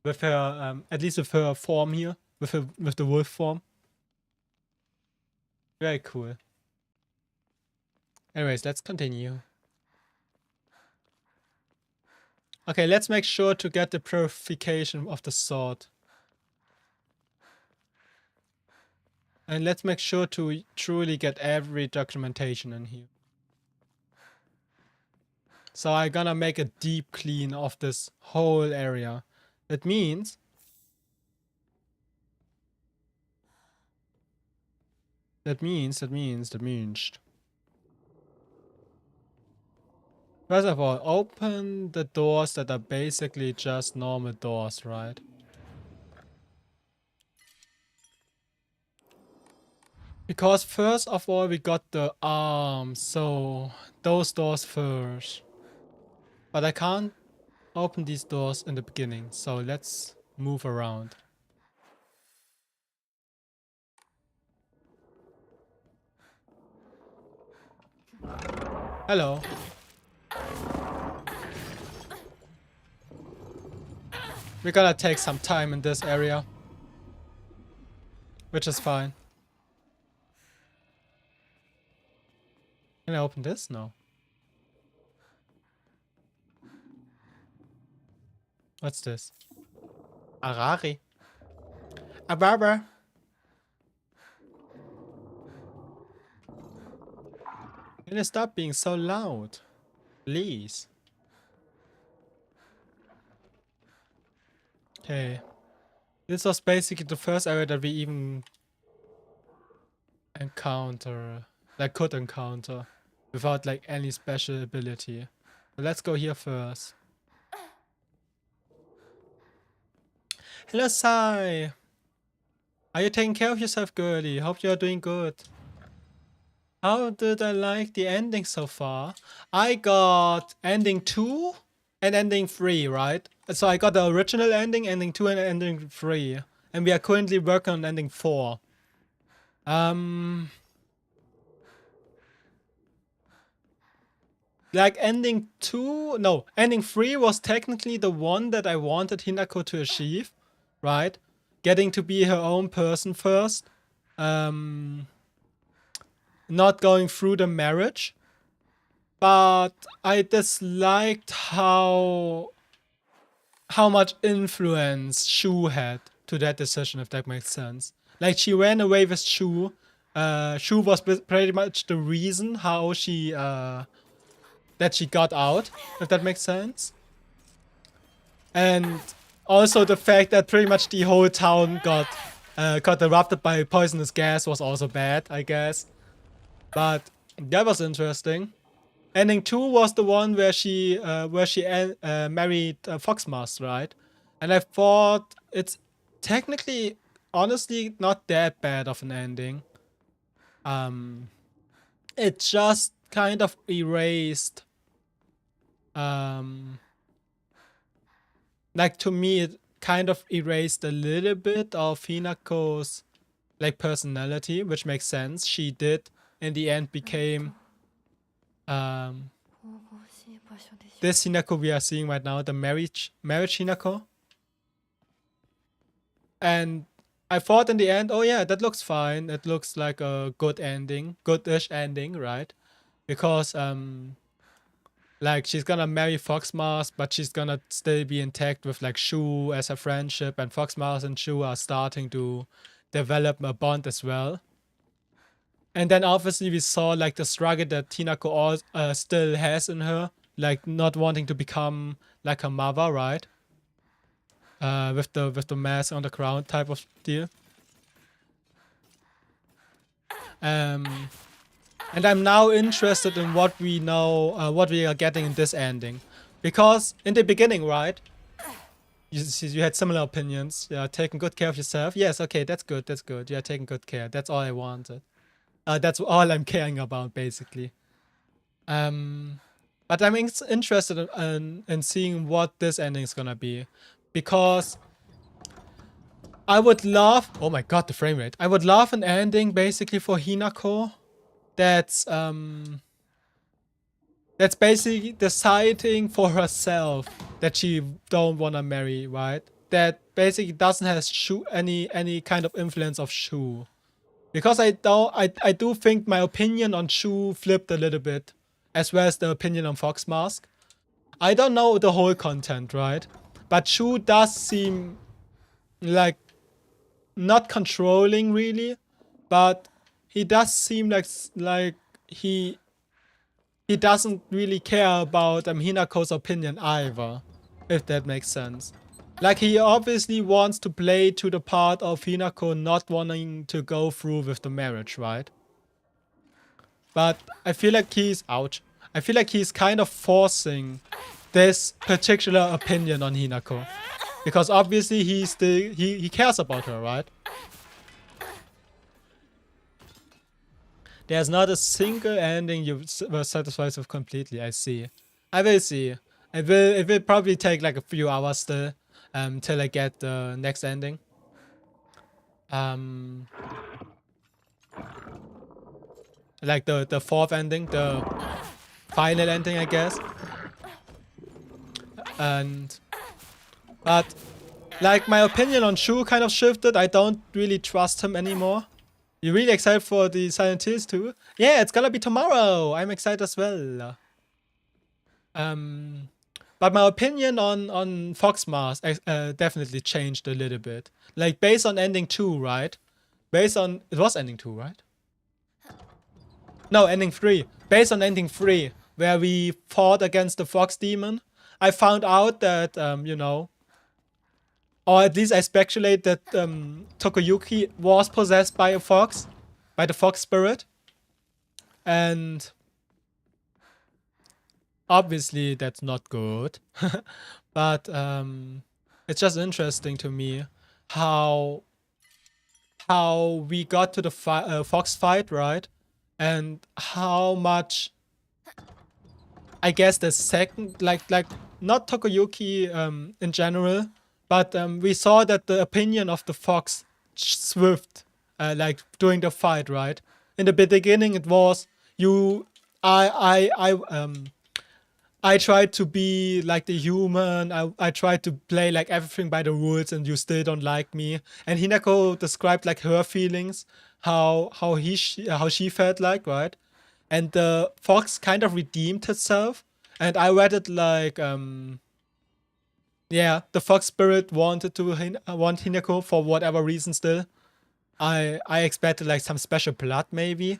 With her, at least with her form here. With the wolf form. Very cool. Anyways, let's continue. Okay, let's make sure to get the purification of the sword. And let's make sure to truly get every documentation in here. So I'm gonna make a deep clean of this whole area. That means... That means... First of all, open the doors that are basically just normal doors, right? Because first of all, we got the arms, so those doors first. But I can't open these doors in the beginning, so let's move around. Hello. We're gonna take some time in this area, which is fine. Can I open this? No. What's this? Arari. A barber. Can you stop being so loud? Please. Okay. This was basically the first area that we even could encounter without like any special ability. So let's go here first. Hello, Sai. Are you taking care of yourself, girlie? Hope you're doing good. How did I like the ending so far? I got ending 2 and ending 3, right? So I got the original ending, ending 2 and ending 3. And we are currently working on ending 4. Like ending 2, no, ending 3 was technically the one that I wanted Hinako to achieve, right? Getting to be her own person first. Not going through the marriage. But I disliked how much influence Shu had to that decision, if that makes sense. Like, she ran away with Shu. Shu was pretty much the reason how she, that she got out, if that makes sense. And also the fact that pretty much the whole town got erupted by poisonous gas was also bad, I guess. But that was interesting. Ending 2 was the one where she married Foxmask, right? And I thought it's technically, honestly, not that bad of an ending. It just kind of erased, like, to me, it kind of erased a little bit of Hinako's like personality, which makes sense. She did in the end became this Hinako we are seeing right now, the marriage Hinako. And I thought in the end, oh yeah, that looks fine. It looks like a good ending, good-ish ending, right? Because like, she's gonna marry Foxmask, but she's gonna still be intact with like Shu as a friendship, and Foxmask and Shu are starting to develop a bond as well. And then obviously we saw like the struggle that Hinako still has in her, like not wanting to become like her mother, right? With the mask on the ground type of deal. And I'm now interested in what we know, what we are getting in this ending. Because in the beginning, right? you had similar opinions. You are taking good care of yourself. Yes, okay, that's good. That's good. You are taking good care. That's all I wanted. That's all I'm caring about, basically. But I'm interested in seeing what this ending is gonna be, because I would love. Oh my god, the frame rate! I would love an ending basically for Hinako that's basically deciding for herself that she don't wanna marry, right? That basically doesn't have any kind of influence of Shu. Because I do think my opinion on Shu flipped a little bit, as well as the opinion on Fox Mask. I don't know the whole content, right? But Shu does seem like not controlling really, but he does seem like he doesn't really care about Hinako's opinion either, if that makes sense. Like, he obviously wants to play to the part of Hinako not wanting to go through with the marriage, right? But I feel like he's I feel like he's kind of forcing this particular opinion on Hinako, because obviously he cares about her, right? There's not a single ending you were satisfied with completely. I see. I will see. It will probably take like a few hours still till I get the next ending. Like the fourth ending, the final ending, I guess. But like, my opinion on Shu kind of shifted. I don't really trust him anymore. You really excited for the Silent Hills too? Yeah, it's gonna be tomorrow. I'm excited as well. But my opinion on Fox Mask definitely changed a little bit. Like, based on ending 2, right? It was ending 2, right? No, ending 3. Based on ending 3, where we fought against the Fox Demon, I found out that, you know, or at least I speculate that Tokoyuki was possessed by a fox, by the fox spirit. And obviously that's not good. But it's just interesting to me how we got to the fox fight, right? And how much, I guess, the second, like not Tokoyuki in general, but we saw that the opinion of the fox swift, like during the fight, right? In the beginning, it was I tried to be like the human. I tried to play like everything by the rules, and you still don't like me. And Hinako described like her feelings, how she felt like, right? And the fox kind of redeemed itself. And I read it like yeah, the fox spirit wanted to want Hinako for whatever reason still. I expected like some special blood maybe.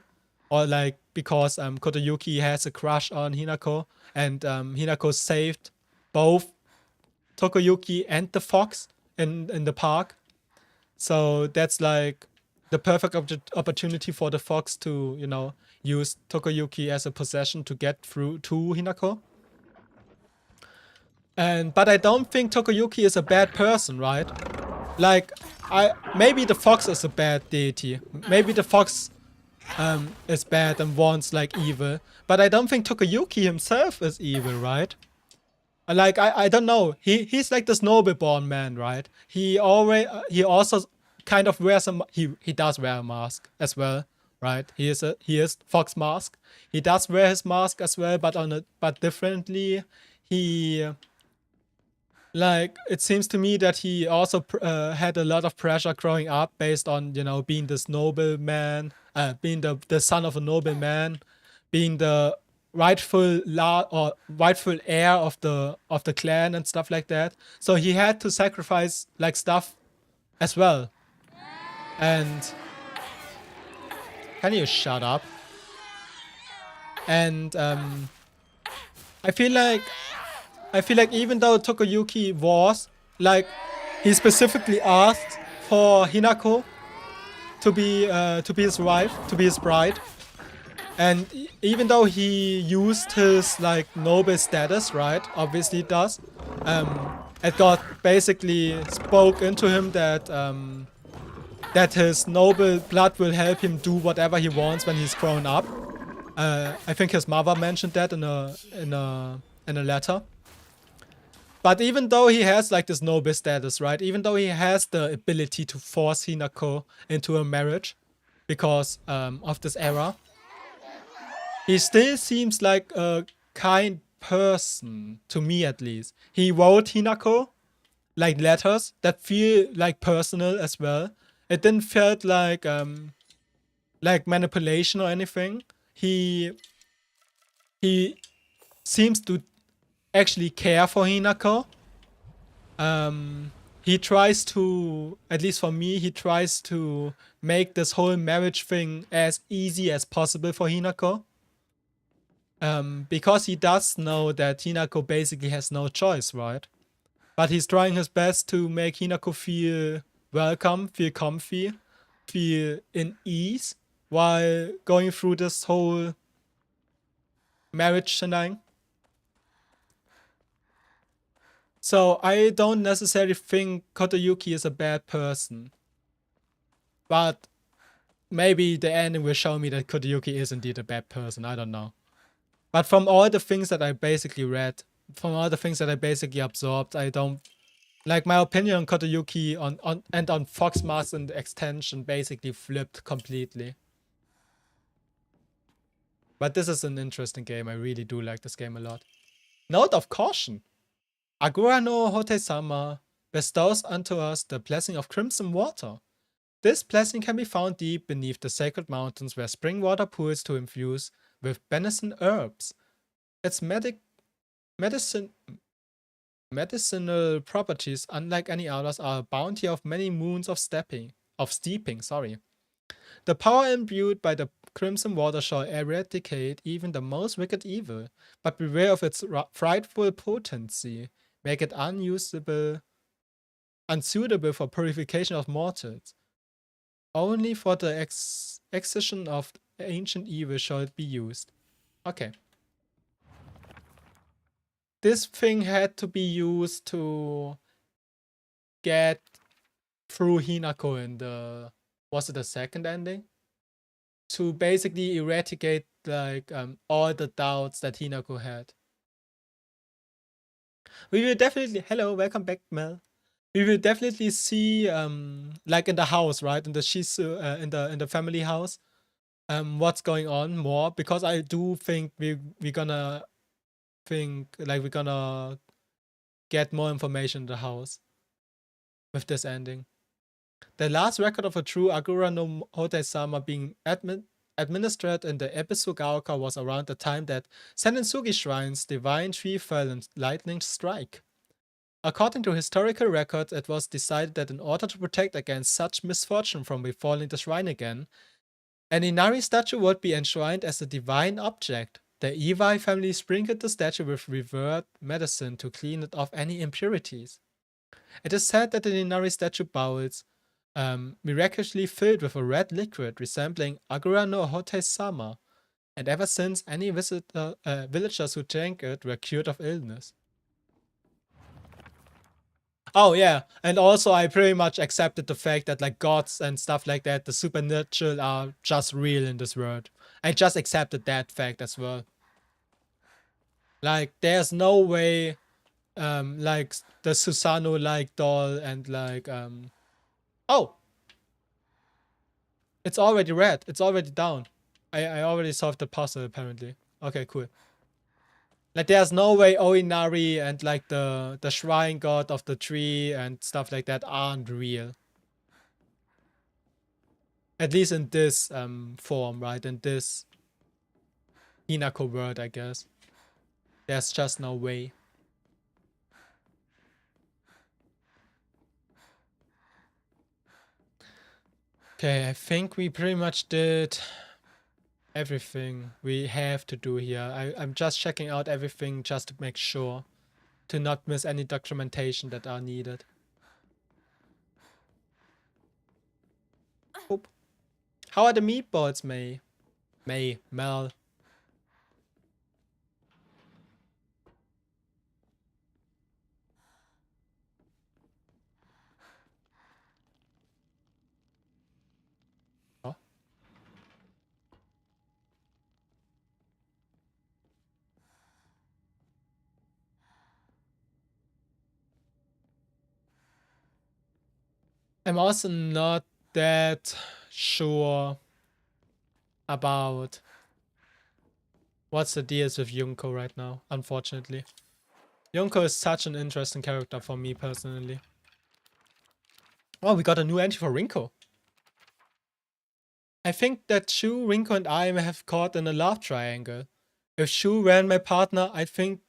Or like because Kotoyuki has a crush on Hinako, and Hinako saved both Tokoyuki and the fox in the park. So that's like the perfect opportunity for the fox to, you know, use Tokoyuki as a possession to get through to Hinako. But I don't think Tokoyuki is a bad person, right? Like, maybe the fox is a bad deity. Maybe the fox is bad and wants like evil. But I don't think Tokoyuki himself is evil, right? Like, I don't know. He's like this noble-born man, right? He also kind of wears he does wear a mask as well, right? He is Fox Mask. He does wear his mask as well, but differently. Like, it seems to me that he also had a lot of pressure growing up based on, you know, being this noble man, being the son of a noble man, being the rightful heir of the clan and stuff like that. So he had to sacrifice like stuff as well. And can you shut up? And I feel like even though Tokoyuki was like, he specifically asked for Hinako to be his wife, to be his bride, and even though he used his like noble status, right? Obviously it does. And God basically spoke into him that that his noble blood will help him do whatever he wants when he's grown up. I think his mother mentioned that in a letter. But even though he has like this noble status, right? Even though he has the ability to force Hinako into a marriage because of this era, he still seems like a kind person, to me at least. He wrote Hinako like letters that feel like personal as well. It didn't feel like manipulation or anything. He seems to actually care for Hinako. He tries to, at least for me, he tries to make this whole marriage thing as easy as possible for Hinako. Because he does know that Hinako basically has no choice, right? But he's trying his best to make Hinako feel welcome, feel comfy, feel in ease while going through this whole marriage shenanigans. So I don't necessarily think Kotoyuki is a bad person. But maybe the ending will show me that Kotoyuki is indeed a bad person. I don't know. But from all the things that I basically read, from all the things that I basically absorbed, I don't... Like, my opinion on Kotoyuki on Foxmaster and the extension basically flipped completely. But this is an interesting game. I really do like this game a lot. Note of caution. Agura no Hote-sama bestows unto us the blessing of crimson water. This blessing can be found deep beneath the sacred mountains where spring water pools to infuse with benison herbs. Its medicinal properties, unlike any others, are a bounty of many moons of steeping. The power imbued by the crimson water shall eradicate even the most wicked evil, but beware of its frightful potency. Make it unsuitable for purification of mortals. Only for the excision of ancient evil shall it be used. Okay. This thing had to be used to get through Hinako in the... Was it the second ending? To basically eradicate like all the doubts that Hinako had. We will definitely... Hello, welcome back, Mel. We will definitely see like in the house, right? In the Shizu, in the family house, what's going on more, because I do think we're gonna get more information in the house with this ending. The last record of a true Agura no Hote-sama being administered in the Ebisugaoka was around the time that Senensugi Shrine's divine tree fell in lightning strike. According to historical records, it was decided that in order to protect against such misfortune from befalling the shrine again, an Inari statue would be enshrined as a divine object. The Iwai family sprinkled the statue with revered medicine to clean it of any impurities. It is said that the Inari statue bowls miraculously filled with a red liquid resembling Agura no Hote-sama, and ever since any villagers who drank it were cured of illness. Oh yeah, and also I pretty much accepted the fact that like gods and stuff like that, the supernatural are just real in this world. I just accepted that fact as well. Like there's no way like the Susanoo like doll and like oh, it's already red, it's already down. I already solved the puzzle apparently. Okay, cool. Like there's no way Oinari and like the shrine god of the tree and stuff like that aren't real. At least in this form, right? In this Hinako world, I guess. There's just no way. Okay, I think we pretty much did everything we have to do here. I'm just checking out everything just to make sure to not miss any documentation that are needed. Oop. How are the meatballs, Mel? I'm also not that sure about what's the deals with Junko right now, unfortunately. Junko is such an interesting character for me personally. Oh, we got a new entry for Rinko. I think that Shu, Rinko, and I have caught in a love triangle. If Shu ran my partner, I think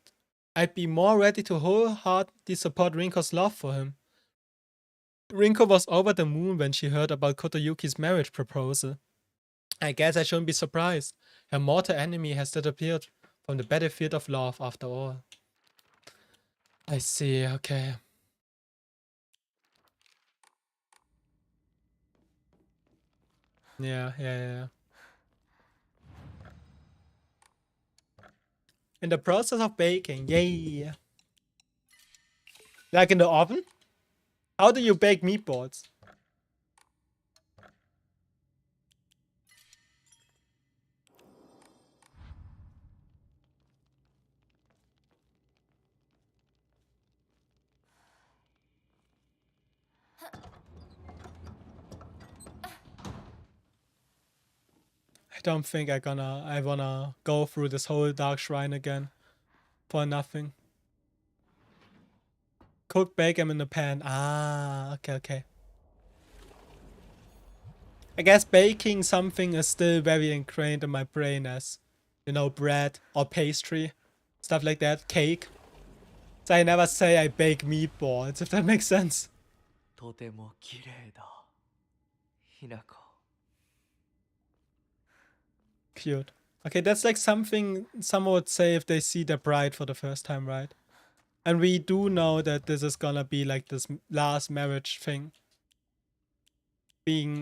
I'd be more ready to wholeheartedly support Rinko's love for him. Rinko was over the moon when she heard about Kotoyuki's marriage proposal. I guess I shouldn't be surprised. Her mortal enemy has disappeared from the battlefield of love after all. I see, okay. Yeah. In the process of baking, yay! Like in the oven? How do you bake meatballs? I don't think I wanna go through this whole dark shrine again for nothing. Cook, bake them in the pan. Ah, okay. I guess baking something is still very ingrained in my brain as, you know, bread or pastry, stuff like that, cake. So I never say I bake meatballs, if that makes sense. とても綺麗だ。ひなこ。 Cute. Okay, that's like something someone would say if they see their bride for the first time, right? And we do know that this is gonna be like this last marriage thing. Being,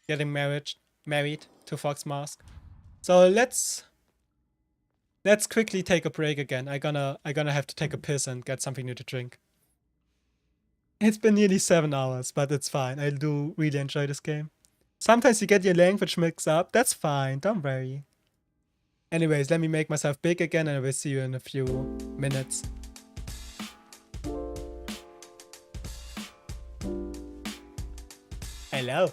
getting married to Fox Mask. So let's quickly take a break again. I'm gonna have to take a piss and get something new to drink. It's been nearly 7 hours, but it's fine. I do really enjoy this game. Sometimes you get your language mixed up. That's fine, don't worry. Anyways, let me make myself big again and I will see you in a few minutes. Hello.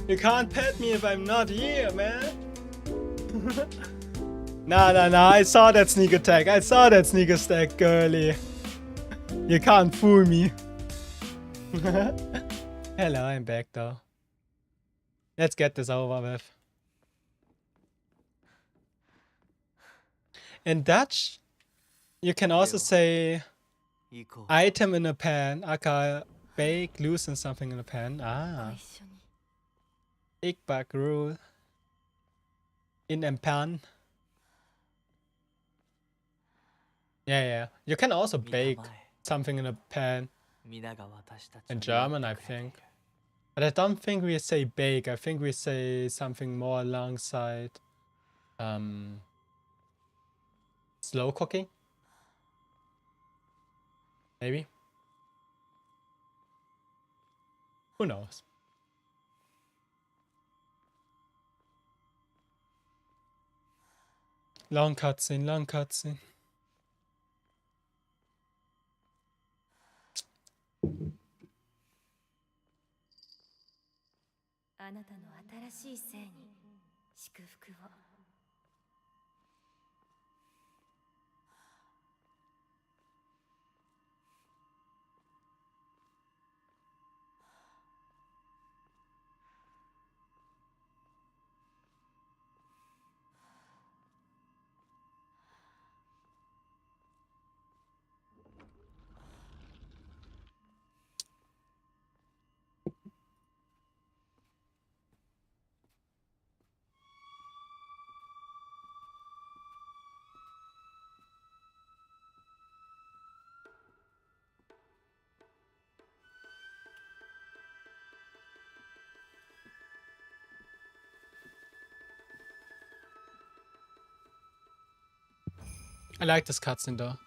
You can't pet me if I'm not here, man. Nah. I saw that sneak attack. I saw that sneak attack, girly. You can't fool me. Hello, I'm back though. Let's get this over with. In Dutch, you can also say item in a pan, aka bake, loosen something in a pan. Ah. Ik bak rule in a pan. Yeah. You can also bake something in a pan in German, I think. But I don't think we say bake. I think we say something more alongside slow cooking. Maybe. Who knows? Long cutscene. あなたの新しい生に祝福を。I like this cutscene though.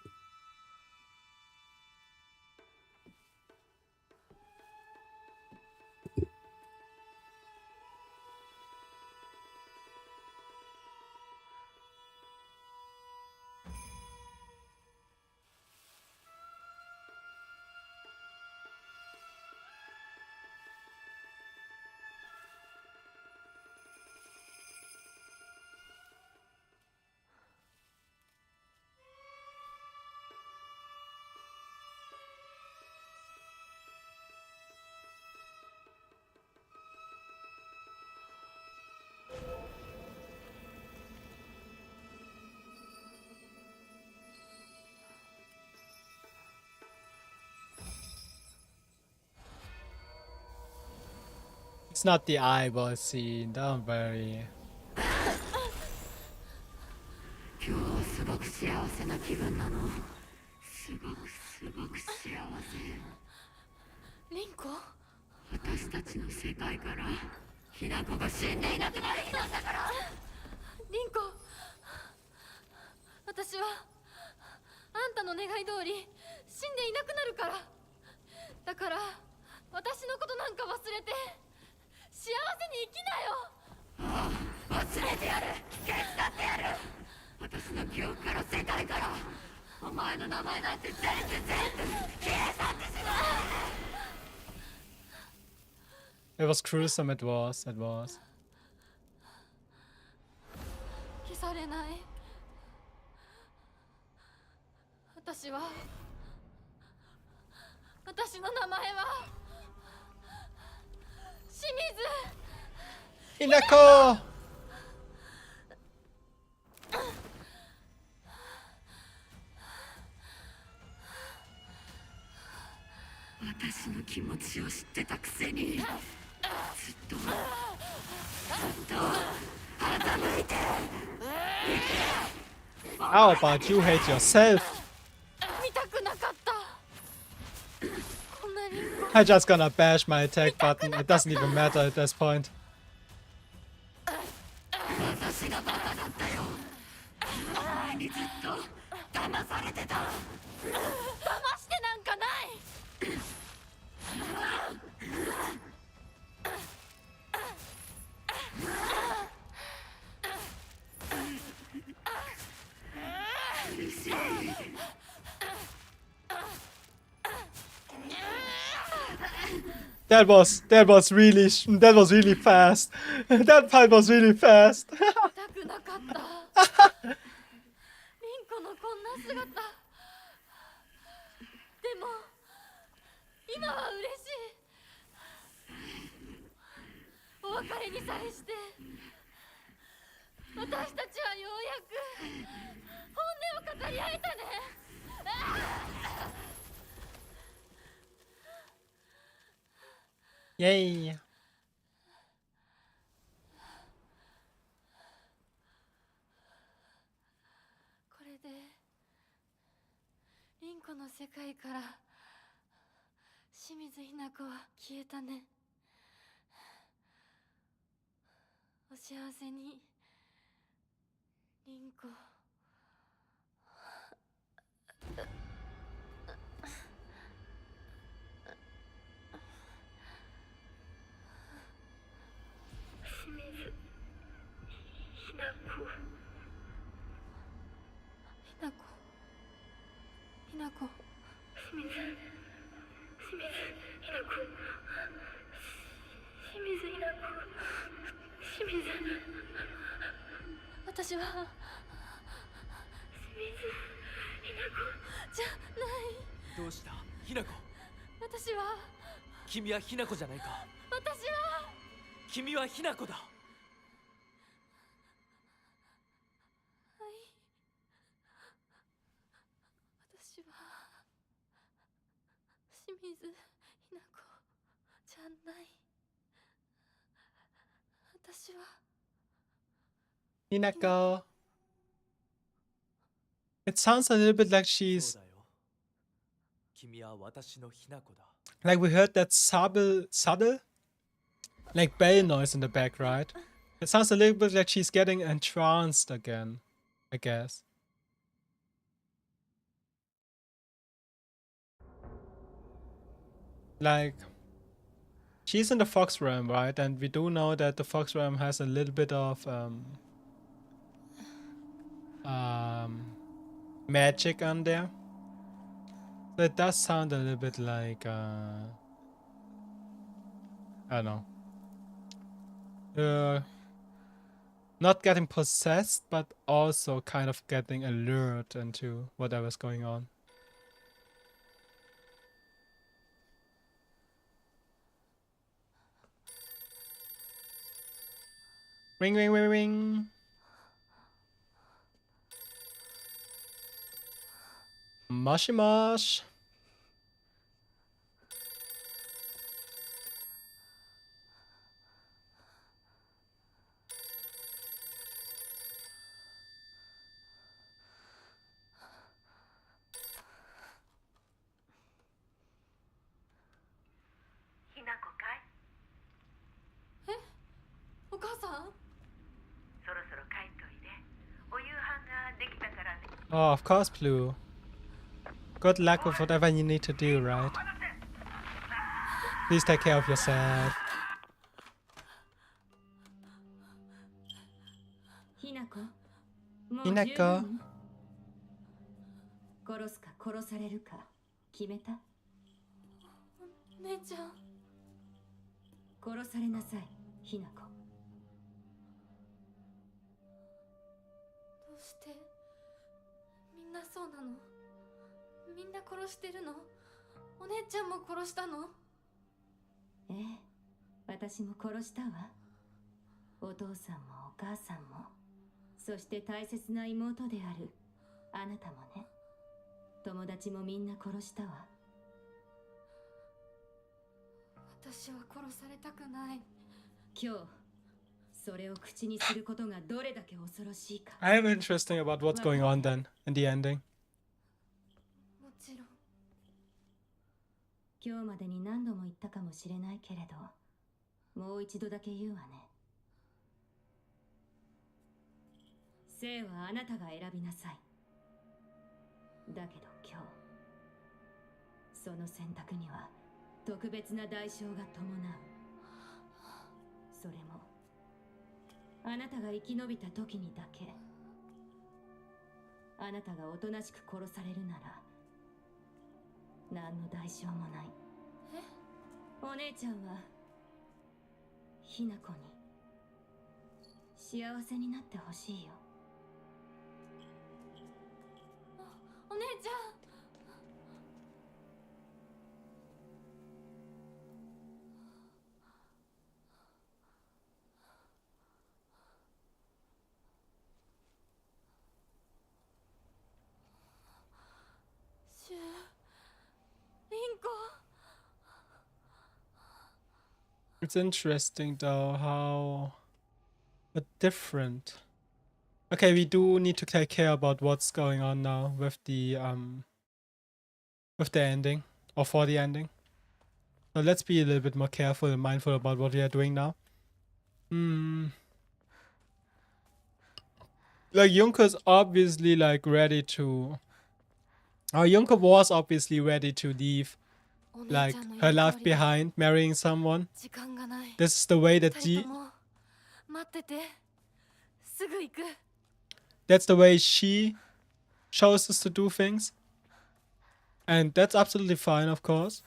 It's not the eyeball scene, don't worry. 今日すごく幸せな気分なの。すごく幸せ。リンコ？私たちの世界からひな子が死んでいなくなる日なんだから。リンコ、私はあんたの願い通り死んでいなくなるから。だから私のことなんか忘れて幸せに生きなよ。ああ、忘れてやる。消し去ってやる。私の記憶から世界からお前の名前なんて全部消え去ってしまう。 It was gruesome, it was. 消されない。私の名前は清水。ひなこ。私の気持ちを知ってたくせにずっと欺いて。 How about you hate yourself? 見たくなかった。こんなリンコ。 I just gonna bash my attack button. It doesn't even matter at this point. 私がバカだったよ。お前にずっと騙されてた。騙してなんかない。苦しい。That was really fast. That part was really fast. 痛くなかった。リンコのこんな姿。でも今は嬉しい。お別れに際して私たちはようやく本音を語り合えたね。Yay. これでリンコの世界から清水ひな子は消えたね。お幸せにリンコ。清水ひな子。ひな子。ひな子。清水ひな子。清水ひな子。清水。私は清水ひな子じゃない。どうしたひな子。私は君はひな子じゃないか。私は君はひな子だ。はい。私は清水ひな子じゃない。私は Hinako. It sounds a little bit like そう she's だよ。君は私のひな子だ。 like we heard that subtle like bell noise in the back, right? It sounds a little bit like she's getting entranced again, I guess. Like she's in the fox realm, right? And we do know that the fox realm has a little bit of magic on there. So it does sound a little bit like I don't know. Not getting possessed, but also kind of getting alert into whatever's going on. Ring, ring, ring, ring. Moshi mosh. ひな子かい。お母さん。そろそろ帰っといで。お夕飯ができたからね。 Oh, of course, Blue. Good luck with whatever you need to do, right? Please take care of yourself. ひな子、もうひな子十分？殺すか殺されるか決めた？姉ちゃん。殺されなさい、ひな子。どうしてみんなそうなの？みんな殺してるの？お姉ちゃんも殺したの？ええ、私も殺したわ。お父さんもお母さんも、そして大切な妹であるあなたもね。友達もみんな殺したわ。私は殺されたくない。今日それを口にすることがどれだけ恐ろしいか。I am interesting about what's going on then in the ending. もちろん。今日までに何度も言ったかもしれないけれど、もう一度だけ言うわね。生はあなたが選びなさい。だけど今日、その選択には特別な代償が伴う。それもあなたが生き延びた時にだけ。あなたがおとなしく殺されるなら何の代償もない。お姉ちゃんはひな子に幸せになってほしいよ。お姉ちゃん。It's interesting though how different. Okay, we do need to take care about what's going on now with the ending, or for the ending. So let's be a little bit more careful and mindful about what we are doing now. Like Junko's obviously like ready to. Junko was obviously ready to leave like her life behind, marrying someone. This is the way that that's the way she chose to do things. And that's absolutely fine, of course.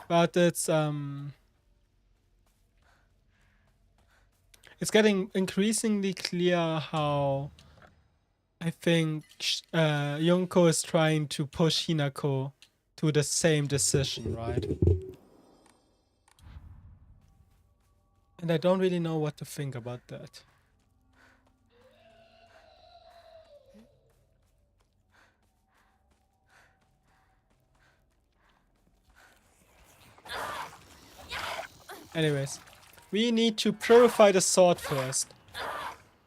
But it's getting increasingly clear how I think Junko is trying to push Hinako to the same decision, right? And I don't really know what to think about that. Anyways, we need to purify the sword first.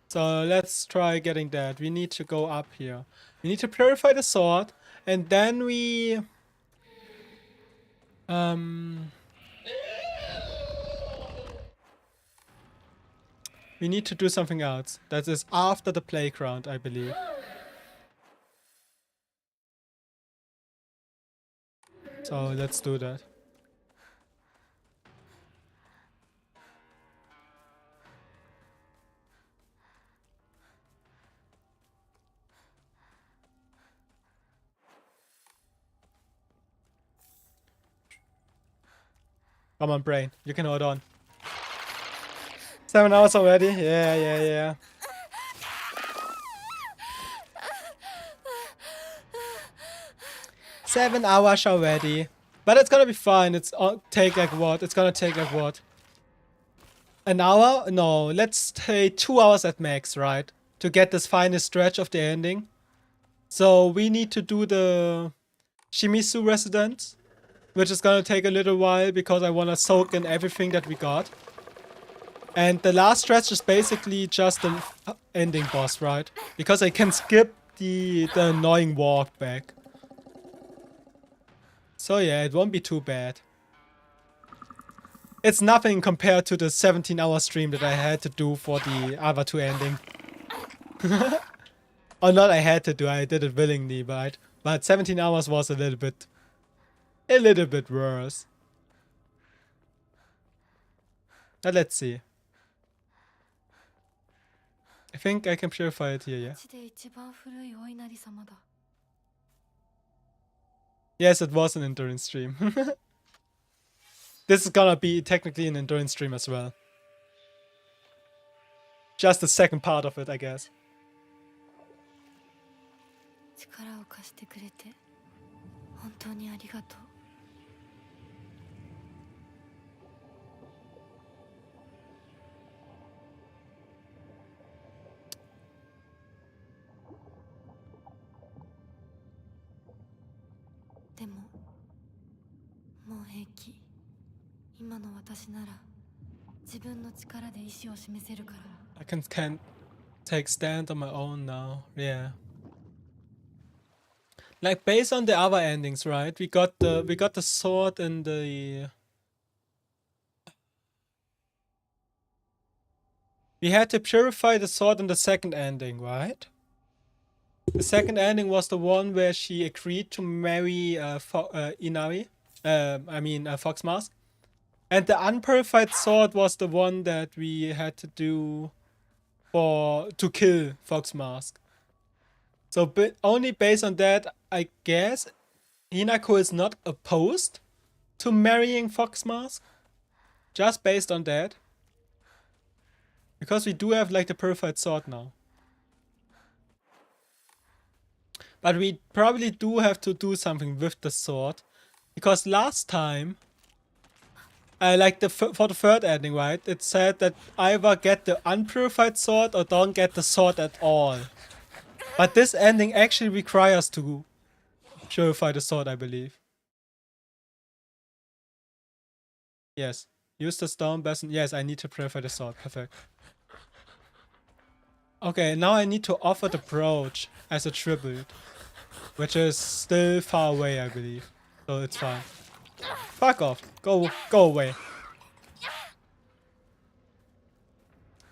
So let's try getting that. We need to go up here. We need to purify the sword, and then we need to do something else. That is after the playground, I believe. So let's do that. Come on, brain. You can hold on. 7 hours already? Yeah. 7 hours already. But it's gonna be fine. It's take like what? It's gonna take like what? An hour? No, let's take 2 hours at max, right? To get this final stretch of the ending. So we need to do the Shimizu residence, which is gonna take a little while because I wanna soak in everything that we got. And the last stretch is basically just the ending boss, right? Because I can skip the annoying walk back. So yeah, it won't be too bad. It's nothing compared to the 17-hour stream that I had to do for the other two ending. Or not I had to do, I did it willingly, right? But 17 hours was a little bit worse. But let's see. I think I can purify it here, yeah? Yes, it was an endurance stream. This is gonna be technically an endurance stream as well. Just the second part of it, I guess. I can take stand on my own now. Yeah. Like based on the other endings, right? We got the sword in the. We had to purify the sword in the second ending, right? The second ending was the one where she agreed to marry Inari. Fox Mask. And the unpurified sword was the one that we had to do to kill Fox Mask. So only based on that, I guess Hinako is not opposed to marrying Fox Mask? Just based on that? Because we do have like the purified sword now. But we probably do have to do something with the sword. Because last time, like for the third ending, right? It said that either get the unpurified sword or don't get the sword at all. But this ending actually requires to purify the sword, I believe. Yes. Use the stone basin. Yes, I need to purify the sword. Perfect. Okay, now I need to offer the brooch as a tribute. Which is still far away, I believe. So it's fine. Fuck off. Go away.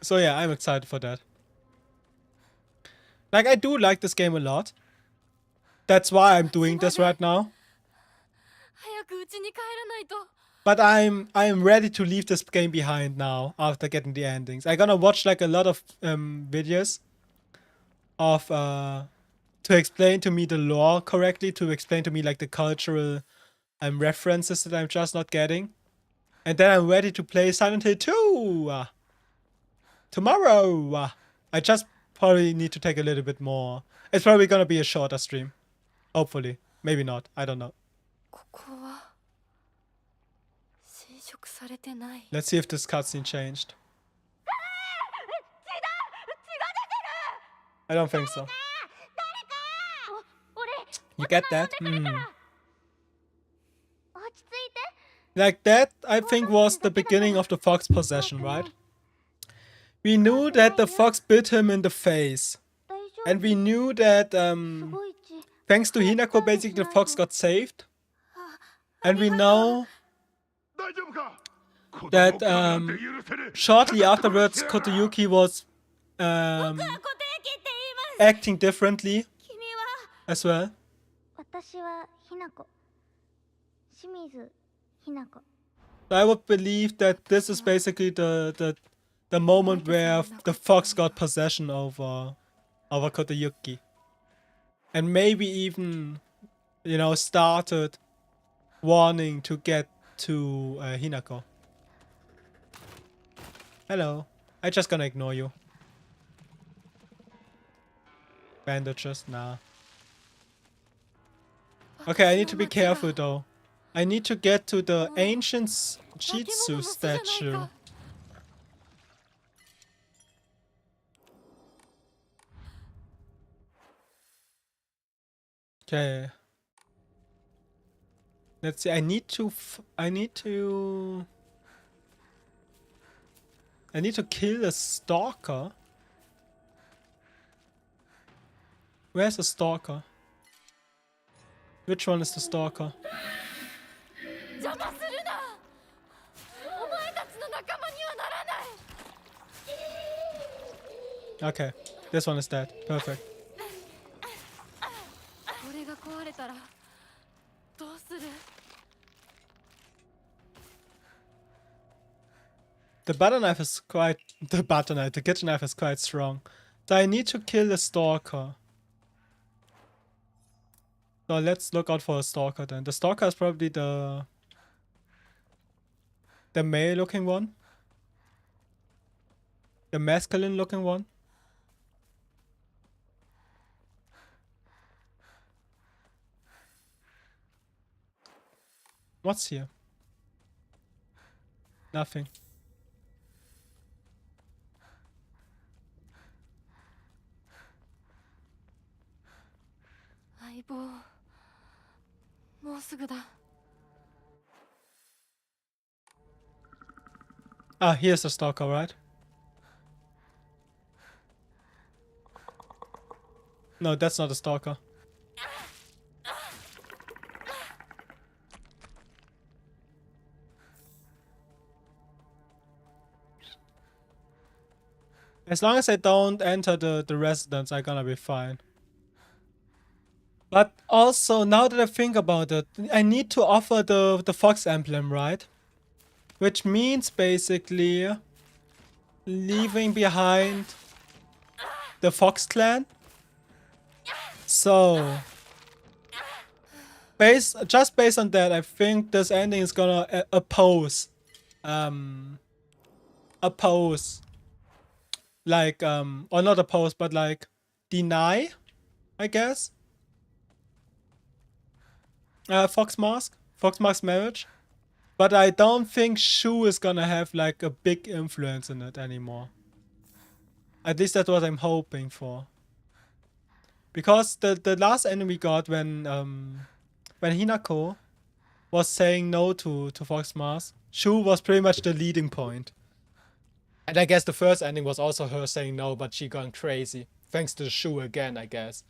So yeah, I'm excited for that. Like, I do like this game a lot. That's why I'm doing this right now. But I'm ready to leave this game behind now after getting the endings. I'm gonna watch like a lot of videos of to explain to me the lore correctly, to explain to me like the cultural references that I'm just not getting. And then I'm ready to play Silent Hill 2 tomorrow. I just probably need to take a little bit more. It's probably gonna be a shorter stream. Hopefully. Maybe not. I don't know. Let's see if this cutscene changed. I don't think so. You get that? Like that, I think, was the beginning of the fox possession, right? We knew that the fox bit him in the face. And we knew that, thanks to Hinako, basically the fox got saved. And we know that shortly afterwards, Kotoyuki was acting differently as well. So I would believe that this is basically the moment where the fox got possession over Kotoyuki. And maybe even, you know, started wanting to get to Hinako. Hello. I'm just gonna ignore you. Bandages? Nah. Okay, I need to be careful though. I need to get to the ancient Jitsu statue. Okay. Let's see. I need to kill a stalker. Where's the stalker? Which one is the stalker? Okay, this one is dead. Perfect. The butter knife is quite... the kitchen knife is quite strong. So I need to kill a stalker. So let's look out for a stalker then. The stalker is probably the male looking one. The masculine looking one. What's here? Nothing. Ah, here's the stalker, right? No, that's not a stalker. As long as I don't enter the residence, I'm gonna be fine. But also, now that I think about it, I need to offer the fox emblem, right? Which means basically leaving behind the Fox clan. So just based on that, I think this ending is gonna oppose, like or not oppose, but like deny, I guess. Fox Mask's marriage, but I don't think Shu is gonna have like a big influence in it anymore. At least that's what I'm hoping for. Because the last ending we got when Hinako was saying no to Fox Mars, Shu was pretty much the leading point. And I guess the first ending was also her saying no, but she gone crazy. Thanks to Shu again, I guess.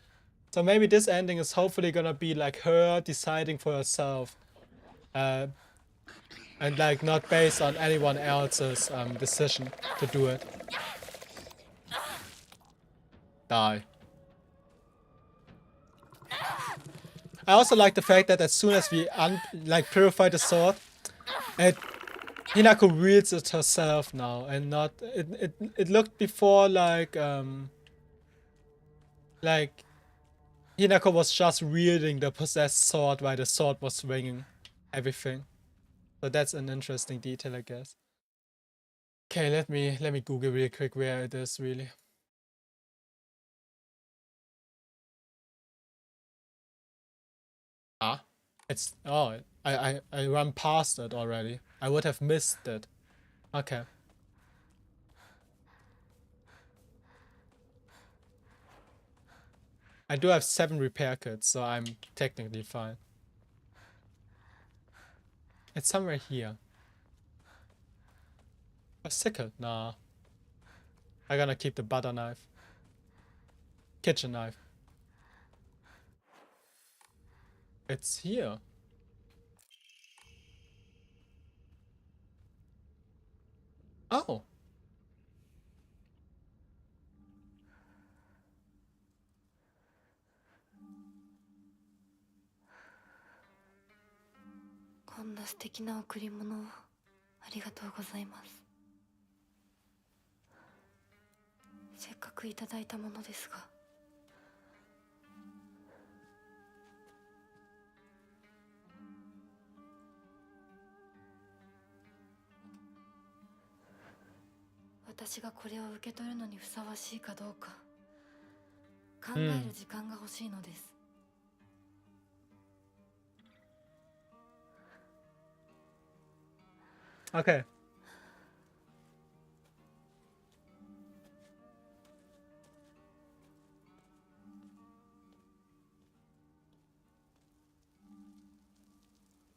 So maybe this ending is hopefully gonna be like her deciding for herself. And like not based on anyone else's decision to do it. Die. I also like the fact that as soon as we purify the sword, Hinako wields it herself now, and not it looked before like Hinako was just wielding the possessed sword while the sword was swinging everything. So that's an interesting detail, I guess. Okay, let me Google real quick where it is really. Ah, it's I ran past it already. I would have missed it. Okay. I do have 7 repair kits, so I'm technically fine. It's somewhere here. A sickle? Nah. I'm gonna keep the butter knife. Kitchen knife. It's here. Oh. Okay.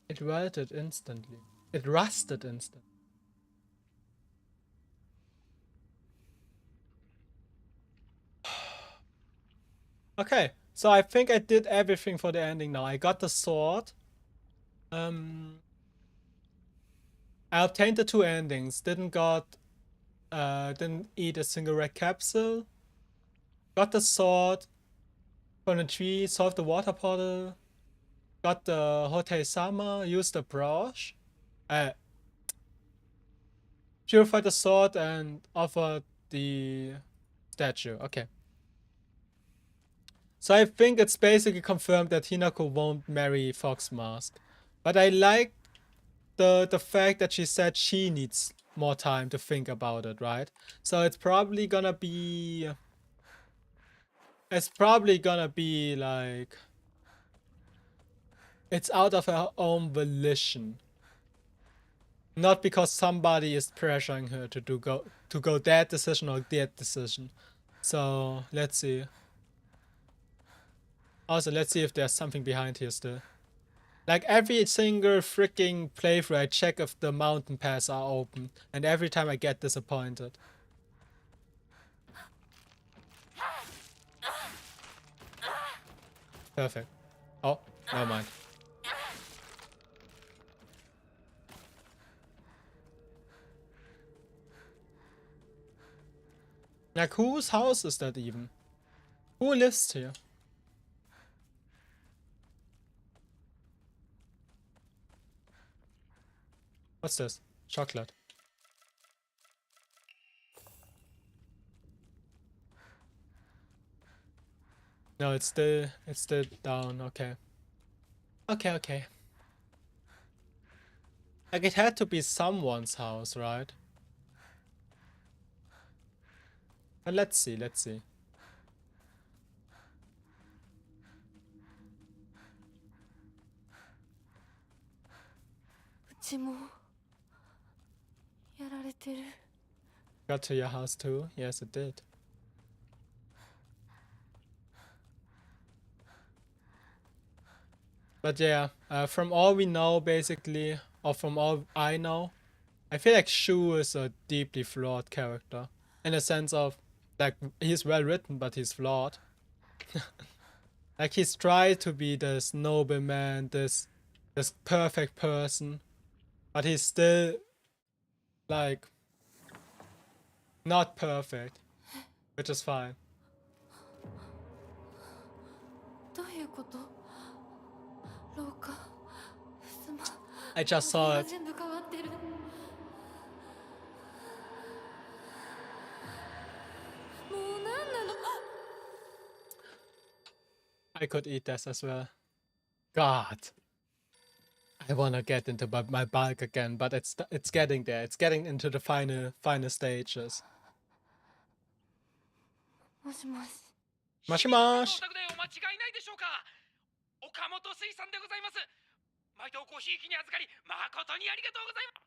It wilted instantly. It rusted instantly. Okay, so I think I did everything for the ending now. I got the sword. I obtained the 2 endings. Didn't eat a single red capsule. Got the sword from the tree, solved the water portal. Got the Hotel Sama, used the brush. Purified the sword and offered the statue. Okay. So I think it's basically confirmed that Hinako won't marry Fox Mask. But I like the fact that she said she needs more time to think about it, right? So it's probably gonna be like it's out of her own volition. Not because somebody is pressuring her to go that decision or that decision. So let's see. Also, let's see if there's something behind here still. Like every single freaking playthrough, I check if the mountain paths are open, and every time I get disappointed. Perfect. Oh, never mind. Like, whose house is that even? Who lives here? What's this? Chocolate. No, it's still down. Okay. Okay, okay. Like, it had to be someone's house, right? But let's see, let's see. うちもやられてる。 Got to your house too? Yes, it did. But yeah, from all we know, basically, or from all I know, I feel like Shu is a deeply flawed character. In a sense of, like, he's well written, but he's flawed. Like, he's tried to be this nobleman, this perfect person, but he's still, like, not perfect, which is fine. どういうこと？廊下、襖、 I just saw 壁が it. 全部変わってる。もう何なの？ I could eat this as well. God. I wanna get into my bulk again, but it's getting there. It's getting into the final stages. もしもし。 Moshi mosh. お宅でお間違いないでしょうか。岡本水産でございます。毎度ごひいきに預かり誠にありがとうございま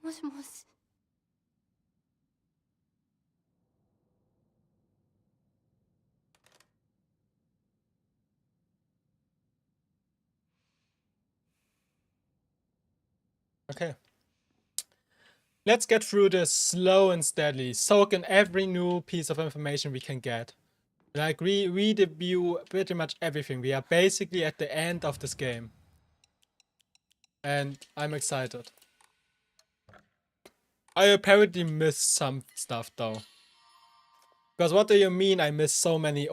す。もしもし。 Okay. Let's get through this slow and steadily. Soak in every new piece of information we can get. Like, review pretty much everything. We are basically at the end of this game. And I'm excited. I apparently missed some stuff though. Because what do you mean I missed so many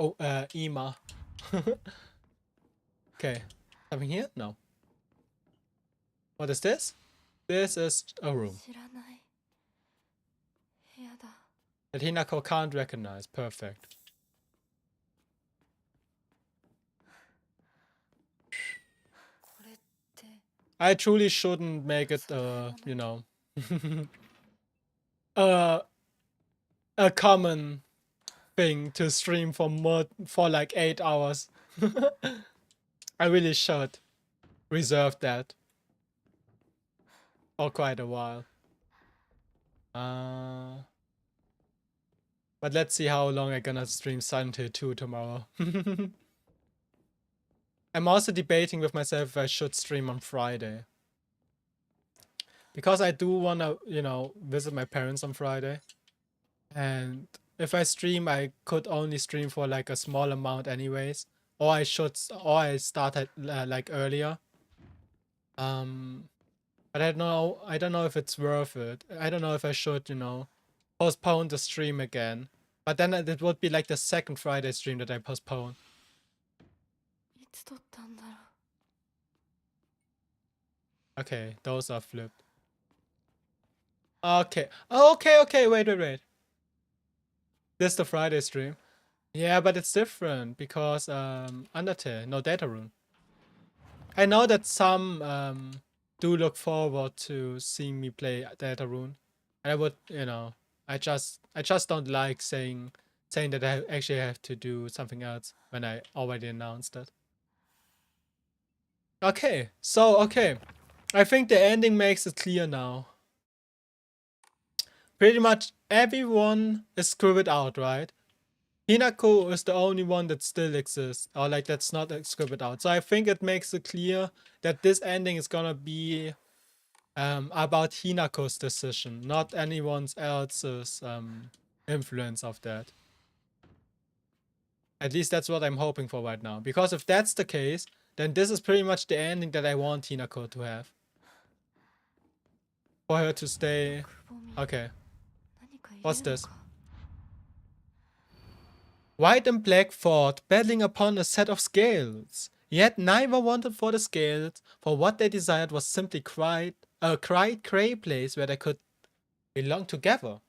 EMA? Okay. Something here? No. What is this? This is a room 知らない部屋だ。 that Hinako can't recognize. Perfect. これって I truly shouldn't make it, you know, a common thing to stream for like 8 hours. I really should reserve that for quite a while. But let's see how long I'm gonna stream Silent Hill 2 tomorrow. I'm also debating with myself if I should stream on Friday. Because I do wanna, you know, visit my parents on Friday. And if I stream, I could only stream for like a small amount anyways. Or I start at like earlier. But I don't know if it's worth it. I don't know if I should, you know, postpone the stream again. But then it would be like the second Friday stream that I postpone. いつ撮ったんだろう。 Okay, those are flipped. Okay. Okay, wait. This is the Friday stream. Yeah, but it's different because Undertale, no data rune. I know that some do look forward to seeing me play Deltarune. And I would, you know, I just don't like saying that I actually have to do something else when I already announced it. Okay, so okay. I think the ending makes it clear now. Pretty much everyone is scribbled out, right? Hinako is the only one that still exists, or like that's not scribbled out. So I think it makes it clear that this ending is gonna be about Hinako's decision, not anyone else's influence of that. At least that's what I'm hoping for right now. Because if that's the case, then this is pretty much the ending that I want Hinako to have. For her to stay... Okay. What's this? White and black fought, battling upon a set of scales. Yet neither wanted for the scales, for what they desired was simply a quiet gray place where they could belong together.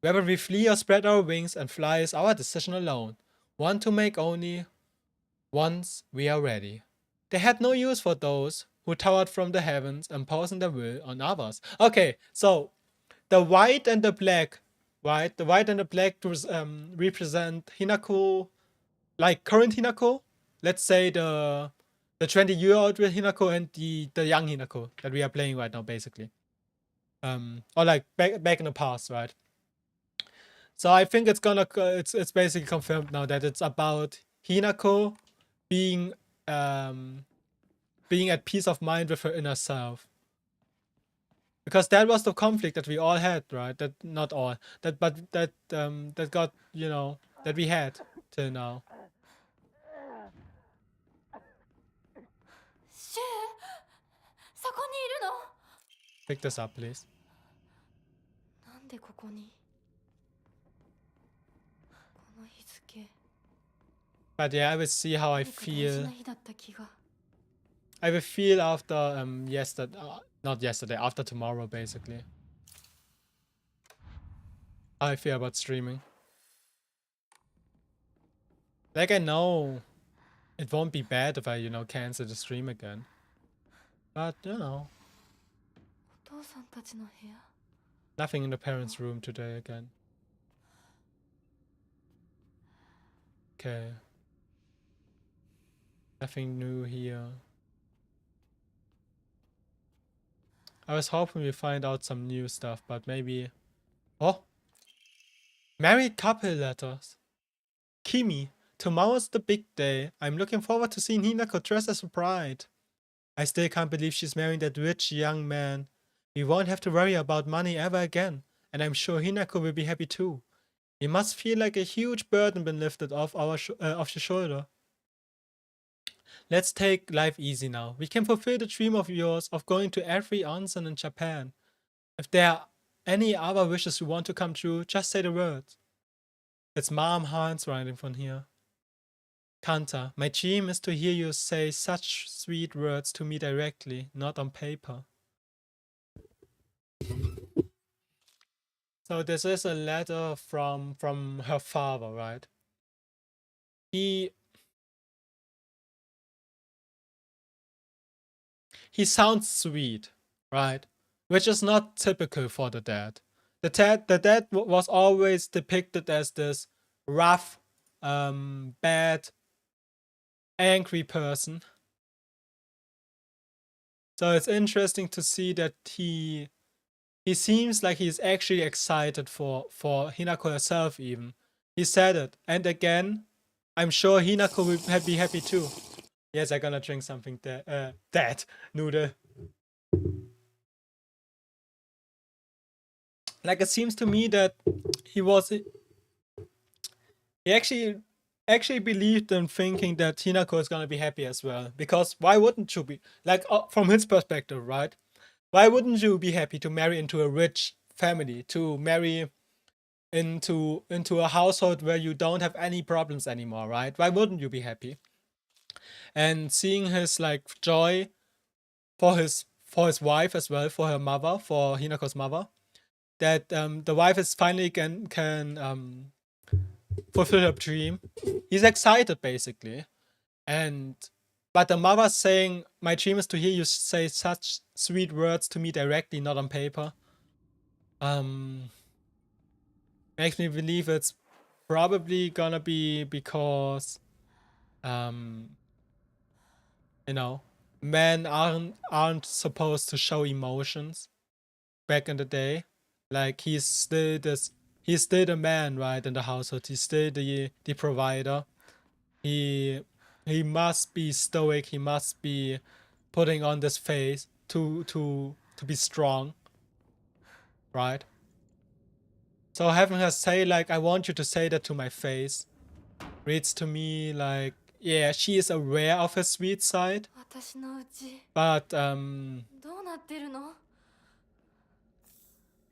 Whether we flee or spread our wings and fly is our decision alone. One to make only, once we are ready. They had no use for those who towered from the heavens, imposing their will on others. Okay, so the white and the black, right? The white and the black represent Hinako, like current Hinako. Let's say the 20-year-old Hinako and the young Hinako that we are playing right now, basically. Or like back in the past, right? So I think it's basically confirmed now that it's about Hinako being at peace of mind with her inner self. Because that was the conflict that we all had, right? That not all. That got, you know, that we had till now. シュウ、そこにいるの？ Pick this up, please. なんでここに？この日付。 But yeah, I will see how I 何か大事 feel. な日だった気が。 I will feel after not yesterday, after tomorrow, basically. How I feel about streaming. Like, I know it won't be bad if I, you know, cancel the stream again. But, you know, お父さんたちの部屋。 nothing in the parents' room today again. Okay. Nothing new here. I was hoping we find out some new stuff, but maybe... Oh! Married couple letters. Kimi, tomorrow's the big day. I'm looking forward to seeing Hinako dressed as a bride. I still can't believe she's marrying that rich young man. We won't have to worry about money ever again, and I'm sure Hinako will be happy too. It must feel like a huge burden been lifted off off your shoulder. Let's take life easy now. We can fulfill the dream of yours of going to every onsen in Japan. If there are any other wishes you want to come true, just say the words. It's Mom Hans writing from here. Kanta, my dream is to hear you say such sweet words to me directly, not on paper. So this is a letter from her father, right? He sounds sweet, right? Which is not typical for the dad. The dad was always depicted as this rough, bad, angry person. So it's interesting to see that he seems like he's actually excited for Hinako herself even. He said it. And again, I'm sure Hinako will be happy too. Yes, I'm gonna drink something that noodle. Like, it seems to me that he actually believed in thinking that Hinako is gonna be happy as well. Because why wouldn't you be? Like, from his perspective, right? Why wouldn't you be happy to marry into a rich family, to marry into a household where you don't have any problems anymore, right? Why wouldn't you be happy? And seeing his like joy for his wife as well, for her mother, for Hinako's mother, that the wife is finally can fulfill her dream. He's excited basically, but the mother saying, "My dream is to hear you say such sweet words to me directly, not on paper." Makes me believe it's probably gonna be because you know, men aren't supposed to show emotions back in the day. Like, he's still the man, right, in the household. He's still the provider. He must be stoic. He must be putting on this face to be strong, right? So having her say like, "I want you to say that to my face," reads to me like, yeah, she is aware of her sweet side, 私のうち but どうなってるの？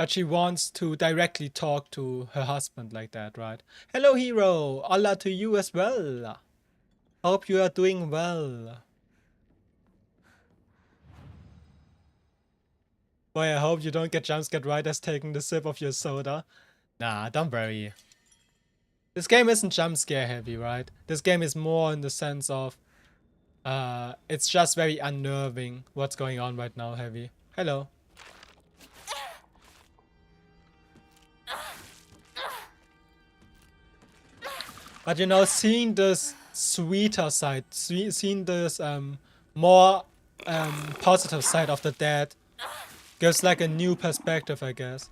she wants to directly talk to her husband like that, right? Hello, hero. Allah to you as well. Hope you are doing well. Boy, I hope you don't get jumpscared right as taking the sip of your soda. Nah, don't worry. This game isn't jump scare heavy, right? This game is more in the sense of it's just very unnerving what's going on right now, heavy. Hello. But you know, seeing this sweeter side, seeing this more positive side of the dead gives like a new perspective, I guess.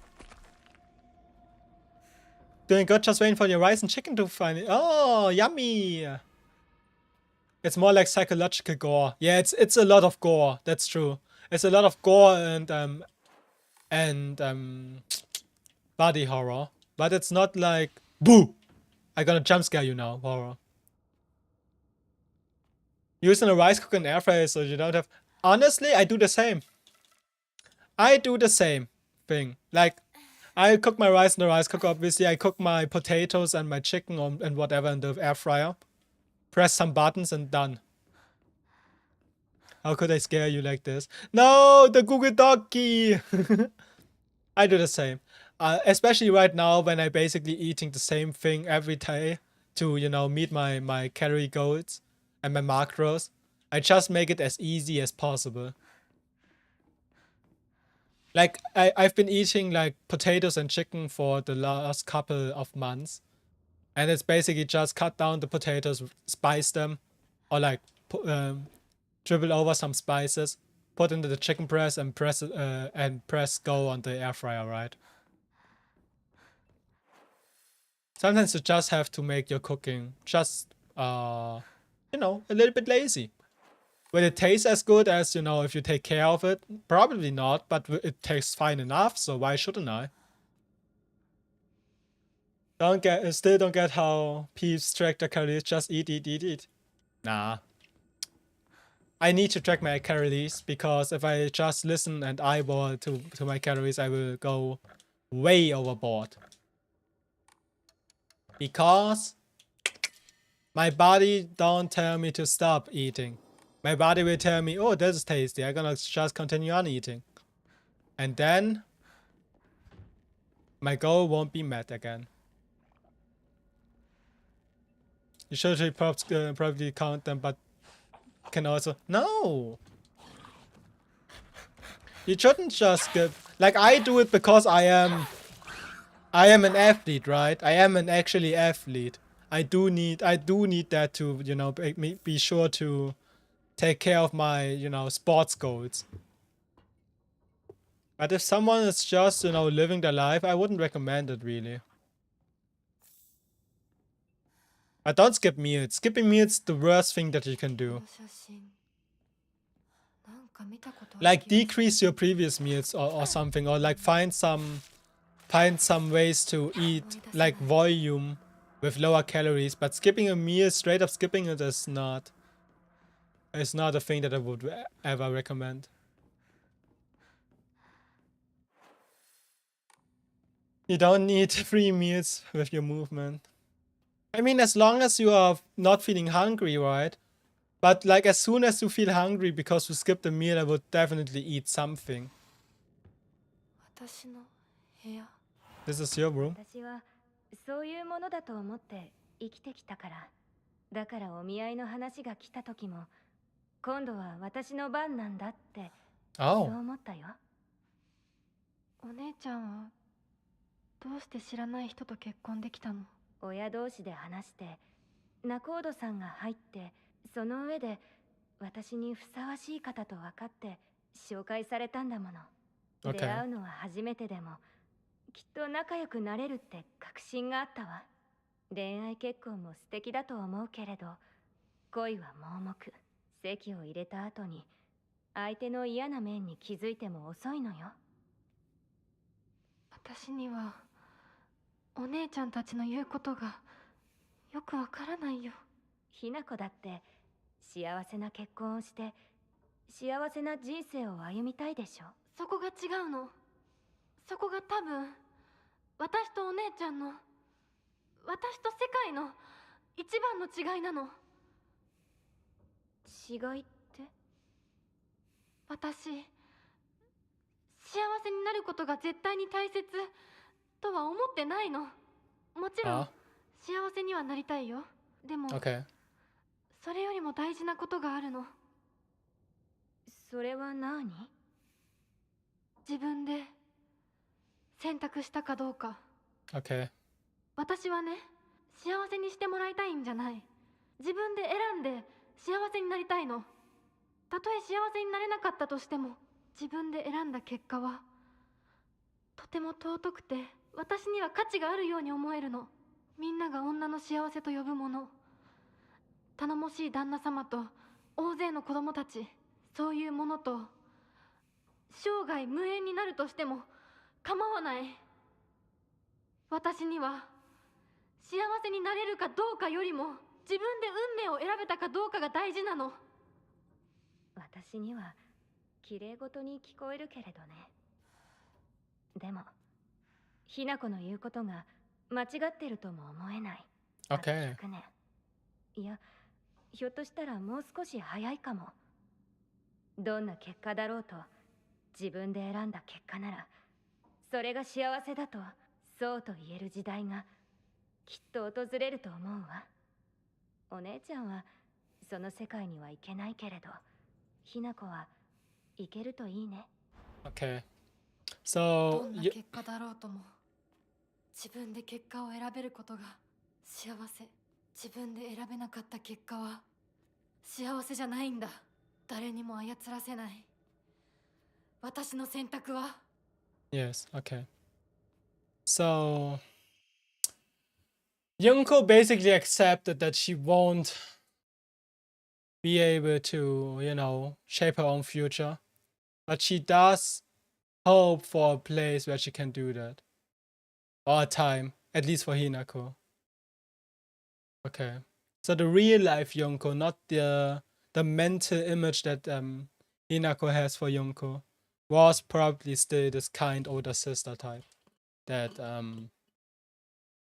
Doing good, just waiting for your rice and chicken to find it. Oh, yummy! It's more like psychological gore. Yeah, it's a lot of gore. That's true. It's a lot of gore and body horror, but it's not like boo. I'm gonna jump scare you now horror. Using a rice cooker and air fryer so you don't have. Honestly, I do the same. I do the same thing. Like, I cook my rice in the rice cooker. Obviously, I cook my potatoes and my chicken and whatever in the air fryer. Press some buttons and done. How could I scare you like this? No, the Google Doc key. I do the same. Especially right now when I basically eating the same thing every day to, you know, meet my calorie goals and my macros. I just make it as easy as possible. Like, I've been eating like potatoes and chicken for the last couple of months. And it's basically just cut down the potatoes, spice them, or like dribble over some spices, put into the chicken breast and press go on the air fryer, right? Sometimes you just have to make your cooking just, you know, a little bit lazy. Will it taste as good as, you know, if you take care of it? Probably not, but it tastes fine enough, so why shouldn't I? Still don't get how peeps track their calories, just eat. Nah. I need to track my calories, because if I just listen and eyeball to my calories, I will go way overboard. Because my body don't tell me to stop eating. My body will tell me, oh, this is tasty, I'm gonna just continue on eating. And then my goal won't be met again. You should probably count them, but can also... No! You shouldn't just skip... Like, I do it because I am an athlete, right? I am an actually athlete. I do need that to, you know, be sure to take care of my, you know, sports goals. But if someone is just, you know, living their life, I wouldn't recommend it, really. But don't skip meals. Skipping meals is the worst thing that you can do. Like, decrease your previous meals or something, or like find some ways to eat like volume with lower calories. But skipping a meal, straight up skipping it, is not a thing that I would ever recommend. You don't need 3 meals with your movement. I mean, as long as you are not feeling hungry, right? But like, as soon as you feel hungry because you skipped a meal, I would definitely eat something. This is your room. 私はそういうものだと思って生きてきたから。だからお見合いの話が来た時も、今度は私の番なんだってそう思ったよ。お姉ちゃんはどうして知らない人と結婚できたの？親同士で話して、仲人さんが入って、その上で私にふさわしい方と分かって紹介されたんだもの。出会うのは初めてでも、きっと仲良くなれるって確信があったわ。恋愛結婚も素敵だと思うけれど、恋は盲目。籍を入れた後に相手の嫌な面に気づいても遅いのよ。私にはお姉ちゃんたちの言うことがよくわからないよ。ひな子だって幸せな結婚をして幸せな人生を歩みたいでしょ。そこが違うの。そこが多分私とお姉ちゃんの、私と世界の一番の違いなの。違いって？私、幸せになることが絶対に大切とは思ってないの。もちろん幸せにはなりたいよ。でも Okay. それよりも大事なことがあるの。それは何？自分で選択したかどうか。 Okay. 私はね、幸せにしてもらいたいんじゃない。自分で選んで幸せになりたいの。たとえ幸せになれなかったとしても、自分で選んだ結果はとても尊くて、私には価値があるように思えるの。みんなが女の幸せと呼ぶもの、頼もしい旦那様と大勢の子供たち、そういうものと生涯無縁になるとしても構わない。私には幸せになれるかどうかよりも、自分で運命を選べたかどうかが大事なの。私には綺麗事に聞こえるけれどね。でもひな子の言うことが間違ってるとも思えない。Okay. 100年。いや、ひょっとしたらもう少し早いかも。どんな結果だろうと、自分で選んだ結果なら、それが幸せだとそうと言える時代がきっと訪れると思うわ。お姉ちゃんはその世界には行けないけれど、ひな子は行けるといいね。Okay. ど So んな you, 結果だろうとも、自分で結果を選べることが幸せ。自分で選べなかった結果は幸せじゃないんだ。誰にも操らせない。私の選択は。 yes, okay. So Yunko basically accepted that she won't be able to, you know, shape her own future. But she does hope for a place where she can do that. Or a time, at least for Hinako. Okay. So the real life Yunko, not the mental image that Hinako has for Yunko, was probably still this kind older sister type. That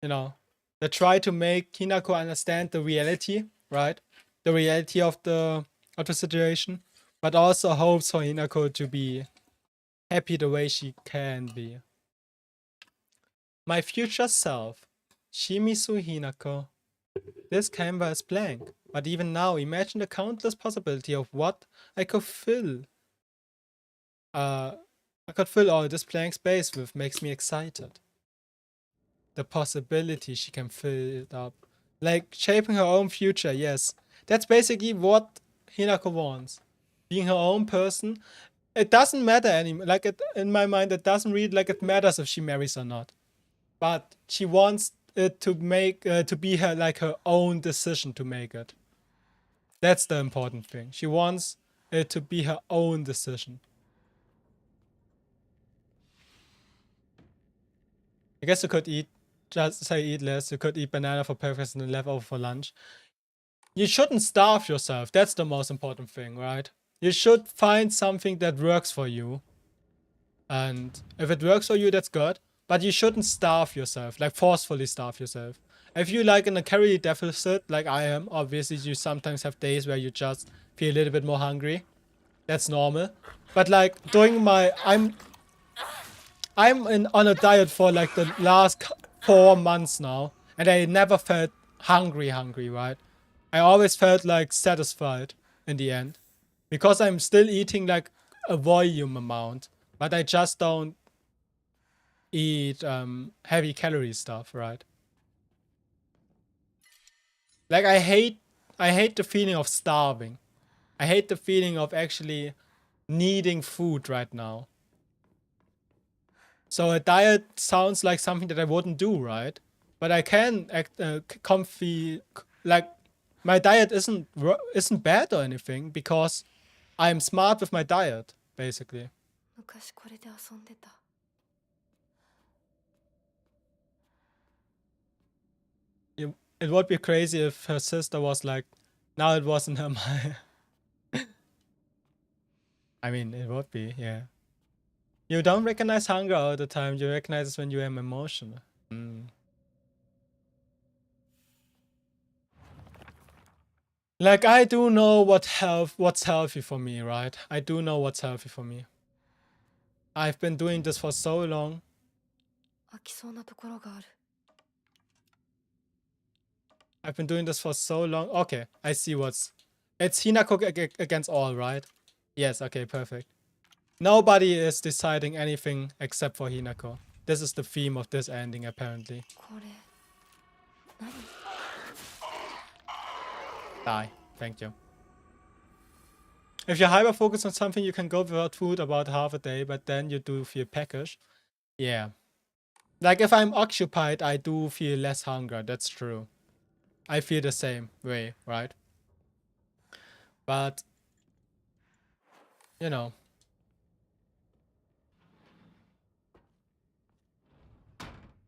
you know, that try to make Hinako understand the reality, right? The reality of the situation, but also hopes for Hinako to be happy the way she can be. My future self, Shimizu Hinako. This canvas is blank, but even now, imagine the countless possibility of what I could fill. I could fill all this blank space with makes me excited. The possibility she can fill it up. Like shaping her own future, yes. That's basically what Hinako wants. Being her own person. It doesn't matter anymore. Like in my mind, it doesn't really like it matters if she marries or not. But she wants it to make to be her like her own decision to make it. That's the important thing. She wants it to be her own decision. I guess you could just say eat less. You could eat banana for breakfast and then leftover for lunch. You shouldn't starve yourself. That's the most important thing, right? You should find something that works for you. And if it works for you, that's good. But you shouldn't starve yourself, like forcefully starve yourself. If you like in a calorie deficit, like I am, obviously you sometimes have days where you just feel a little bit more hungry. That's normal. But like during my, I'm on a diet for like the last 4 months now, and I never felt hungry, right? I always felt like satisfied in the end, because I'm still eating like a volume amount, but I just don't eat heavy calorie stuff, right? Like I hate the feeling of starving. I hate the feeling of actually needing food right now. So a diet sounds like something that I wouldn't do, right? But I can act comfy, like my diet isn't bad or anything, because I'm smart with my diet, basically. 昔これで遊んでた。 It would be crazy if her sister was like, now it wasn't her mind. I mean, it would be, yeah. You don't recognize hunger all the time. You recognize it when you are emotional. Like, I do know what's healthy for me, right? I do know what's healthy for me. I've been doing this for so long. 飽きそうなところがある。I've been doing this for so long. Okay, I see what's... It's Hinako against all, right? Yes, okay, perfect. Nobody is deciding anything except for Hinako. This is the theme of this ending, apparently. これ何？ Die. Thank you. If you're hyper focused on something, you can go without food about half a day, but then you do feel peckish. Yeah. Like if I'm occupied, I do feel less hunger. That's true. I feel the same way, right? But, you know.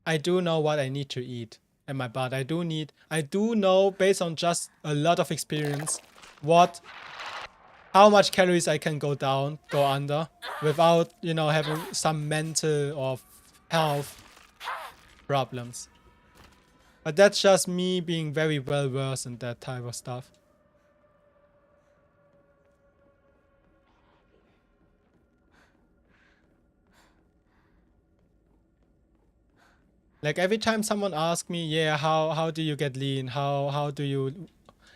I do know what I need to eat in my body. I do know based on just a lot of experience how much calories I can go under without, you know, having some mental or health problems. But that's just me being very well versed in that type of stuff. Like every time someone asks me, yeah, how do you get lean? How do you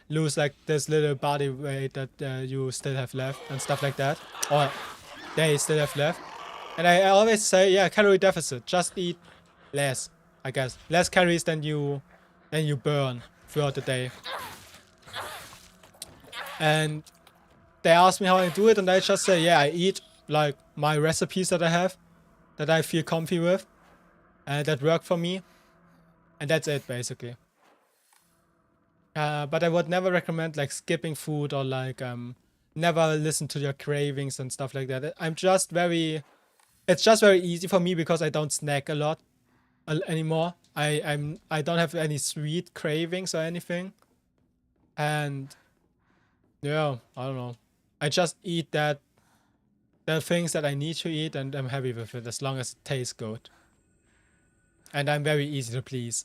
lose like this little body weight that you still have left and stuff like that, or they still have left? And I always say, yeah, calorie deficit. Just eat less, I guess. Less calories than you burn throughout the day. And they ask me how I do it, and I just say, yeah, I eat like my recipes that I have, that I feel comfy with, and that work for me. And that's it, basically. But I would never recommend like skipping food or like never listen to your cravings and stuff like that. It's just very easy for me because I don't snack a lot anymore. I don't have any sweet cravings or anything. And yeah, I don't know. I just eat the things that I need to eat, and I'm happy with it as long as it tastes good. And I'm very easy to please.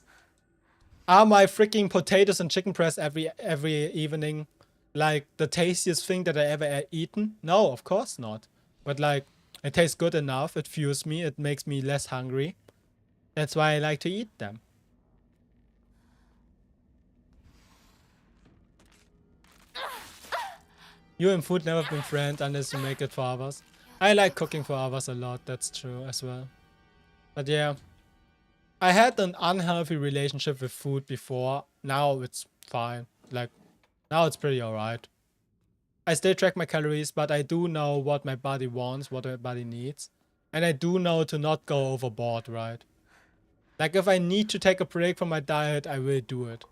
Are my freaking potatoes and chicken breast every evening like the tastiest thing that I ever eaten? No, of course not. But like, it tastes good enough. It fuels me. It makes me less hungry. That's why I like to eat them. You and food never been friends unless you make it for others. I like cooking for others a lot. That's true as well. But yeah. I had an unhealthy relationship with food before. Now it's fine. Like, now it's pretty alright. I still track my calories, but I do know what my body wants, what my body needs. And I do know to not go overboard, right? Like, if I need to take a break from my diet, I will do it.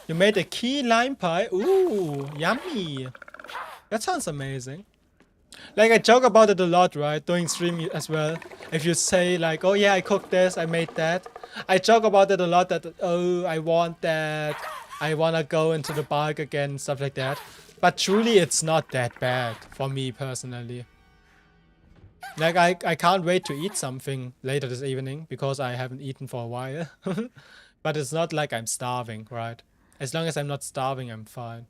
You made a key lime pie? Ooh, yummy. That sounds amazing. Like, I joke about it a lot, right? Doing stream as well. If you say like, oh yeah, I cooked this, I made that. I joke about it a lot that, oh, I want that. I wanna go into the bulk again, stuff like that. But truly, it's not that bad for me personally. Like, I can't wait to eat something later this evening because I haven't eaten for a while. But it's not like I'm starving, right? As long as I'm not starving, I'm fine.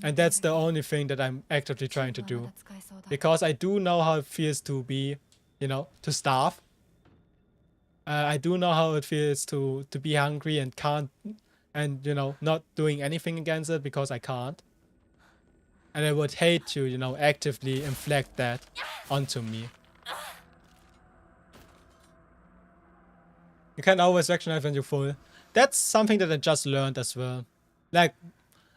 And that's the only thing that I'm actively trying to do. Because I do know how it feels to be, you know, to starve. I do know how it feels to be hungry and can't, and, you know, not doing anything against it because I can't. And I would hate to, you know, actively inflict that onto me. You can't always recognize when you're full. That's something that I just learned as well. Like,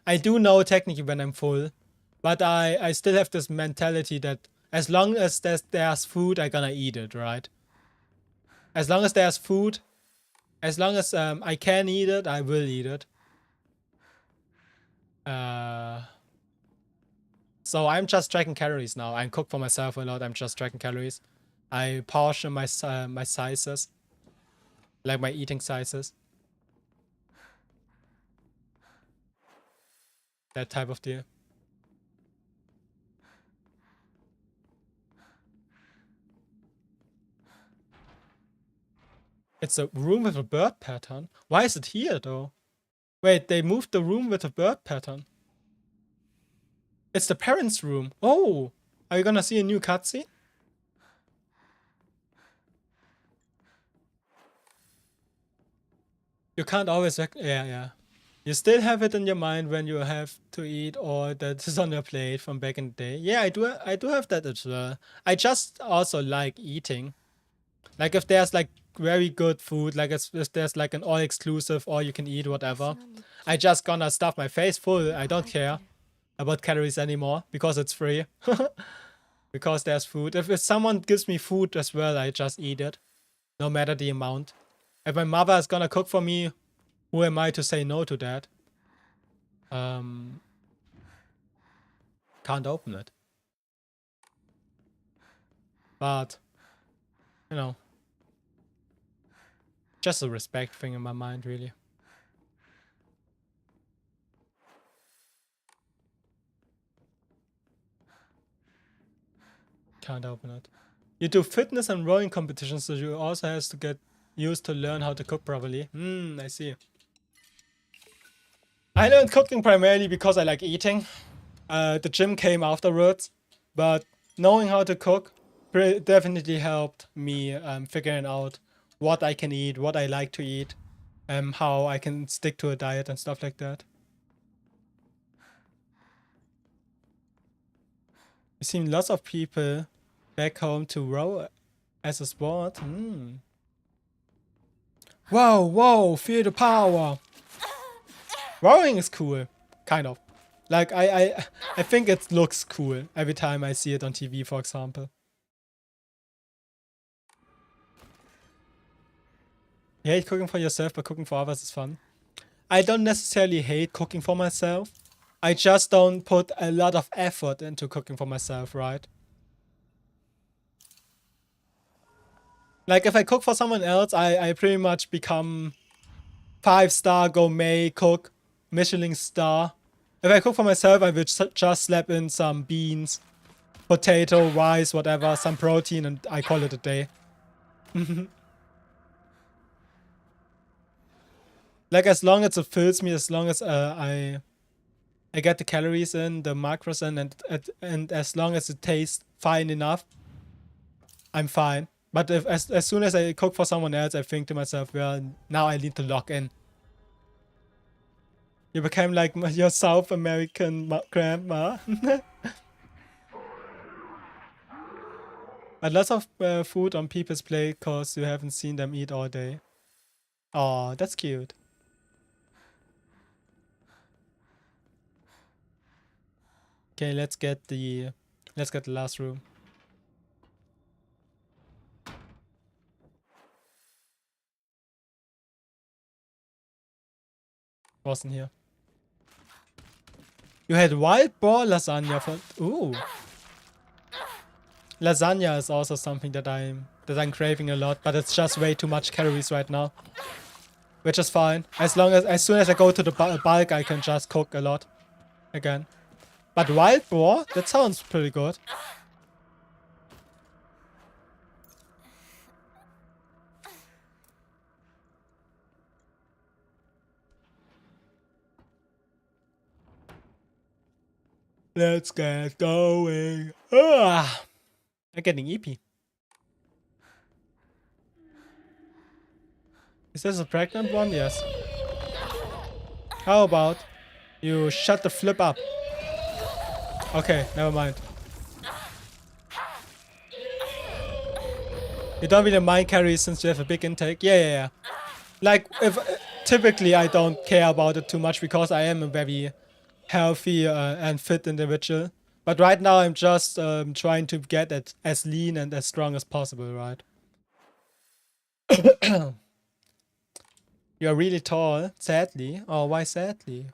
I do know technically when I'm full, but I still have this mentality that as long as there's food, I'm gonna eat it, right? As long as there's food, as long as I can eat it, I will eat it. So I'm just tracking calories now. I cook for myself a lot. I'm just tracking calories. I portion my sizes, like my eating sizes. That type of deal. It's a room with a bird pattern. Why is it here though? Wait, they moved the room with a bird pattern. It's the parents' room. Oh, are you gonna see a new cutscene? You can't always yeah. You still have it in your mind when you have to eat or that is on your plate from back in the day. Yeah, I do have that as well. I just also like eating. Like if there's like very good food, like if there's like an all exclusive or you can eat whatever, I just gonna stuff my face full. I don't care about calories anymore because it's free. Because there's food. If someone gives me food as well, I just eat it. No matter the amount. If my mother is gonna cook for me, who am I to say no to that? Can't open it. But, you know, just a respect thing in my mind, really. Can't open it. You do fitness and rowing competitions, so you also has to get used to learn how to cook properly. I see. I learned cooking primarily because I like eating. The gym came afterwards, but knowing how to cook definitely helped me figuring out what I can eat, what I like to eat, how I can stick to a diet and stuff like that. I've seen lots of people back home to row as a sport. Whoa, feel the power. Rowing is cool, kind of. Like I think it looks cool every time I see it on TV, for example. You hate cooking for yourself, but cooking for others is fun. I don't necessarily hate cooking for myself. I just don't put a lot of effort into cooking for myself, right? Like if I cook for someone else, I pretty much become 5-star gourmet cook, Michelin star. If I cook for myself, I would just slap in some beans, potato, rice, whatever, some protein, and I call it a day. Like as long as it fills me, as long as I get the calories in, the macros in, and as long as it tastes fine enough, I'm fine. But if as soon as I cook for someone else, I think to myself, well, now I need to lock in. You became like your South American grandma. But lots of food on people's plate because you haven't seen them eat all day. Oh, that's cute. Okay, let's get the last room. Wasn't here. You had wild boar lasagna for ooh. Lasagna is also something that I'm craving a lot, but it's just way too much calories right now. Which is fine. As soon as I go to the bulk, I can just cook a lot again. But wild boar? That sounds pretty good. Let's get going. I'm getting eepy. Is this a pregnant one? Yes. How about you shut the flip up? Okay, never mind. You don't really mind calories since you have a big intake? Yeah. Like, if typically I don't care about it too much because I am a very healthy and fit individual. But right now I'm just trying to get it as lean and as strong as possible, right? You're really tall, sadly. Oh, why sadly?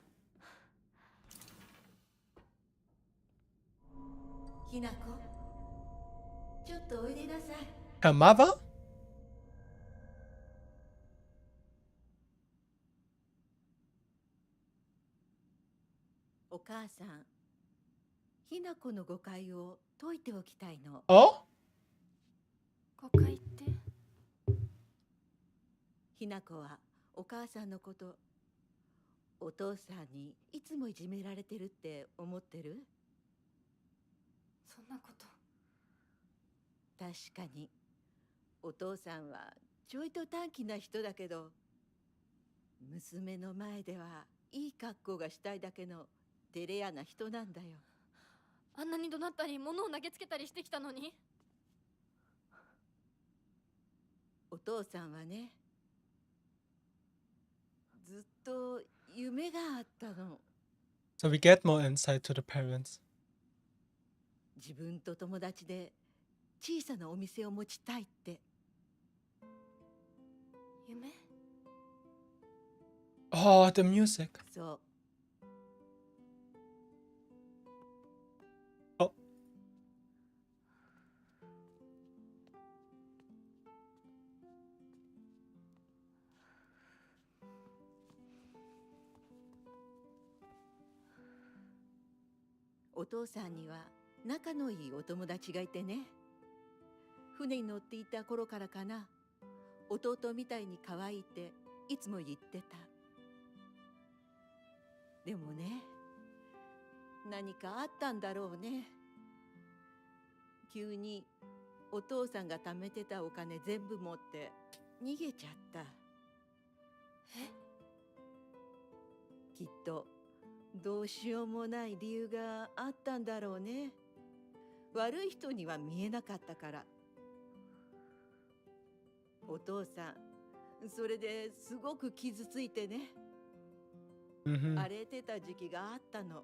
Her mother? Oh? 誤解ってひなこはお母さんのことお父さんにいつもいじめられてるって思ってる？そんなこと。確かにお父さんはちょいと短気な人だけど娘の前ではいい格好がしたいだけの照れ屋な人なんだよ。あんなに怒鳴ったり物を投げつけたりしてきたのに。お父さんはね、ずっと夢があったの。So we get more insight to the parents. 自分と友達で小さなお店を持ちたいって。夢？ Oh, the music. そう。Oh. お父さんには仲のいいお友達がいてね。船に乗っていた頃からかな、弟みたいに可愛いっていつも言ってた。でもね、何かあったんだろうね。急にお父さんが貯めてたお金全部持って逃げちゃった。きっとどうしようもない理由があったんだろうね。悪い人には見えなかったから。お父さん、それですごく傷ついてね。荒れてた時期があったの。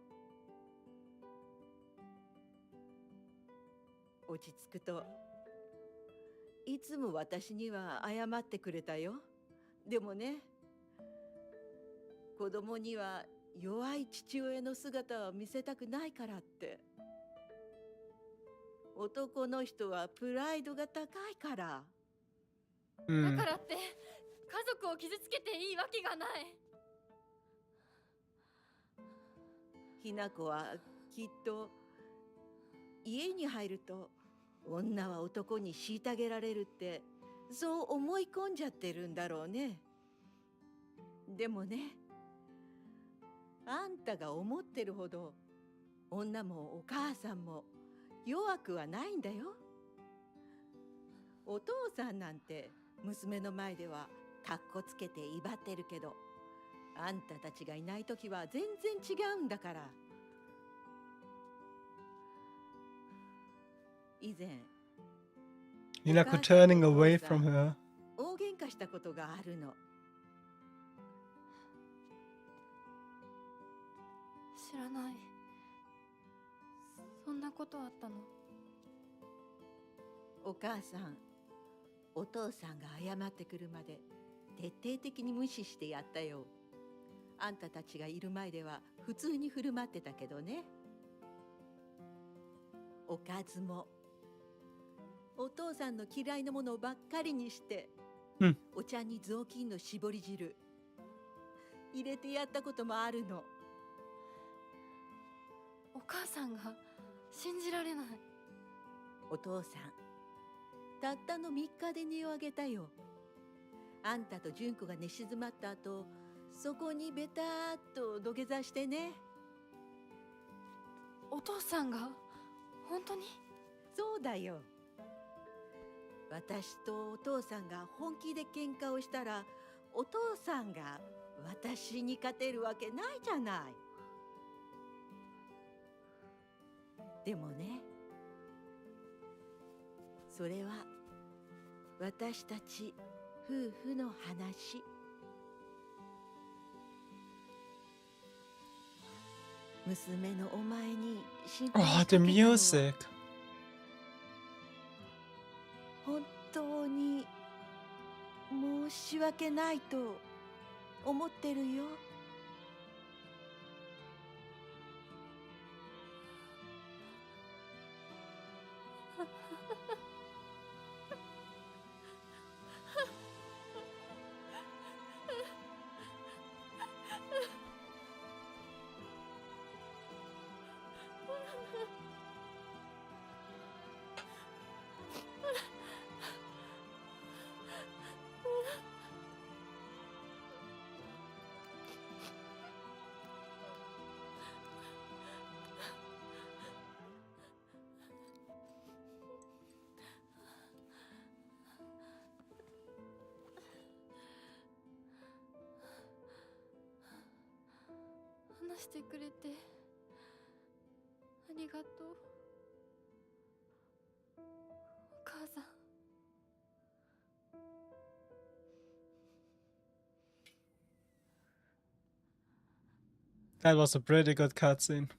落ち着くといつも私には謝ってくれたよ。でもね、子供には弱い父親の姿を見せたくないからって。男の人はプライドが高いから。だからって家族を傷つけていいわけがない。ひな子はきっと家に入ると女は男に虐げられるってそう思い込んじゃってるんだろうね。でもね、あんたが思ってるほど女もお母さんも弱くはないんだよ。お父さんなんて娘の前ではかっこつけて威張ってるけど、あんたたちがいない時は全然違うんだから。以前、Hinako turning away from her. 大喧嘩したことがあるの。知らない。そんなことあったの？お母さん、お父さんが謝ってくるまで徹底的に無視してやったよ。あんたたちがいる前では普通に振る舞ってたけどね。おかずもお父さんの嫌いなものばっかりにして、お茶に雑巾の絞り汁入れてやったこともあるの。お母さんが信じられない。お父さん、たったの3日で値を上げたよ。あんたと純子が寝静まった後、そこにベターっと土下座してね。お父さんが本当に？そうだよ。私とお父さんが本気で喧嘩をしたら、お父さんが私に勝てるわけないじゃない。でもね、それは私たち夫婦の話。娘のお前に心配 Oh, かけ the たのは music. 本当に申し訳ないと思ってるよ。話してくれてありがとう。お母さん。That was a pretty good cutscene.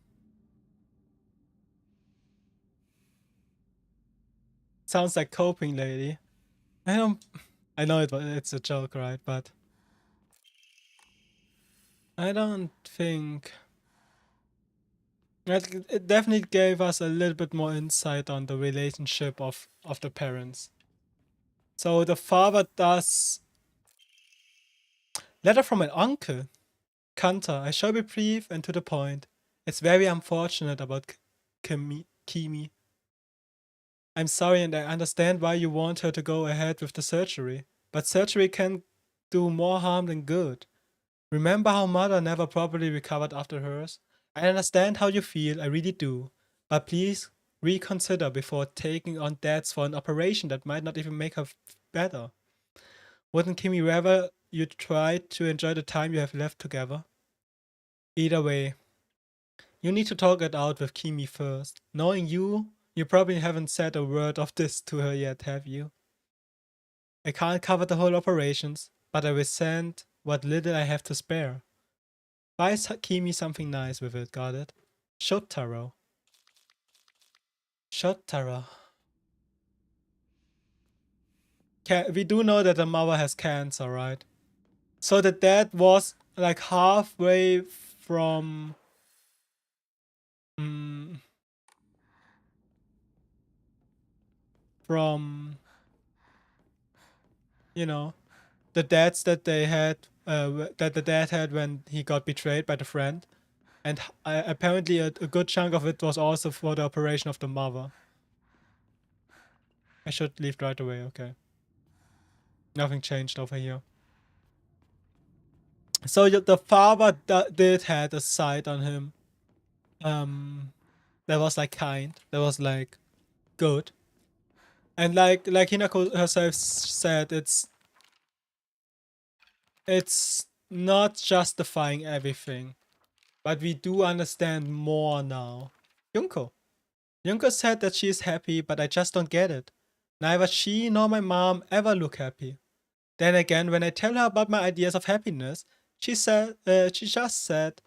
Sounds like coping, lady. I know it's a joke, right? But I don't think it definitely gave us a little bit more insight on the relationship of the parents. So the father does letter from an uncle. Kanta, I shall be brief and to the point. It's very unfortunate about Kimi. I'm sorry and I understand why you want her to go ahead with the surgery, but surgery can do more harm than good. Remember how mother never properly recovered after hers? I understand how you feel, I really do. But please reconsider before taking on debts for an operation that might not even make her better. Wouldn't Kimi rather you try to enjoy the time you have left together? Either way, you need to talk it out with Kimi first. Knowing you probably haven't said a word of this to her yet, have you? I can't cover the whole operations, but I will send what little I have to spare. Buy Kimi something nice with it, got it? Shotaro. Shotaro. We do know that the mother has cancer, right? So the dad was like halfway from... you know, the debts that they had, that the dad had when he got betrayed by the friend. And apparently a good chunk of it was also for the operation of the mother. I should leave right away, okay. Nothing changed over here. So the father did had a side on him. That was like kind. That was like good. And like Hinako herself said, it's not justifying everything. But we do understand more now. Junko said that she is happy, but I just don't get it. Neither she nor my mom ever look happy. Then again, when I tell her about my ideas of happiness, she just said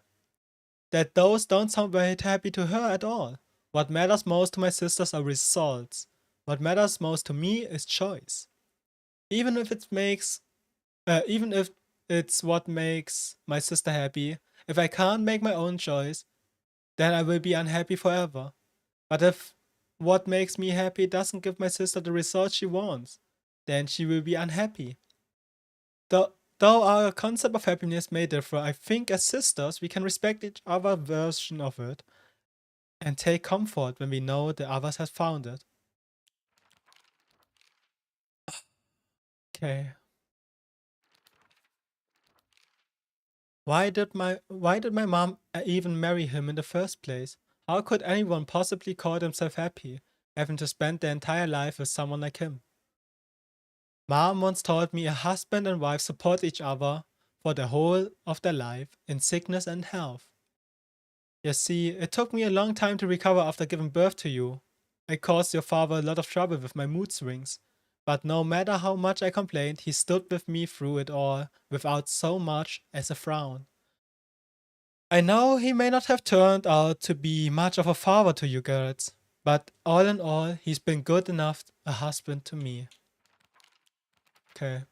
that those don't sound very happy to her at all. What matters most to my sisters are results. What matters most to me is choice. Even if it's what makes my sister happy, if I can't make my own choice, then I will be unhappy forever. But if what makes me happy doesn't give my sister the result she wants, then she will be unhappy. Though our concept of happiness may differ, I think as sisters we can respect each other's version of it and take comfort when we know the others have found it. Okay. Why did my mom even marry him in the first place? How could anyone possibly call themselves happy, having to spend their entire life with someone like him? Mom once told me a husband and wife support each other for the whole of their life, in sickness and health. You see, it took me a long time to recover after giving birth to you. I caused your father a lot of trouble with my mood swings. But no matter how much I complained, he stood with me through it all, without so much as a frown. I know he may not have turned out to be much of a father to you girls, but all in all, he's been good enough a husband to me. Okay.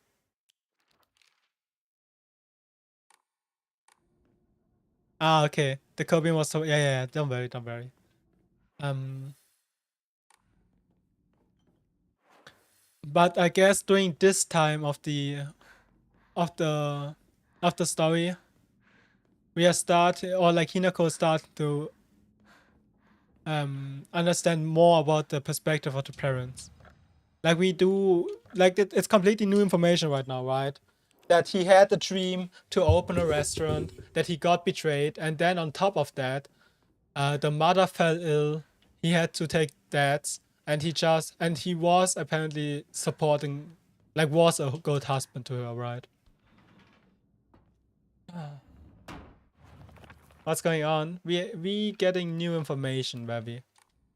Ah, okay. The coping was so... Yeah, don't worry. But I guess during this time of the story, we are starting, or like Hinako start to understand more about the perspective of the parents. Like we do, like it's completely new information right now, right? That he had a dream to open a restaurant, that he got betrayed, and then on top of that, the mother fell ill. He had to take debts, and he was apparently supporting, like was a good husband to her, right? What's going on? We getting new information, baby.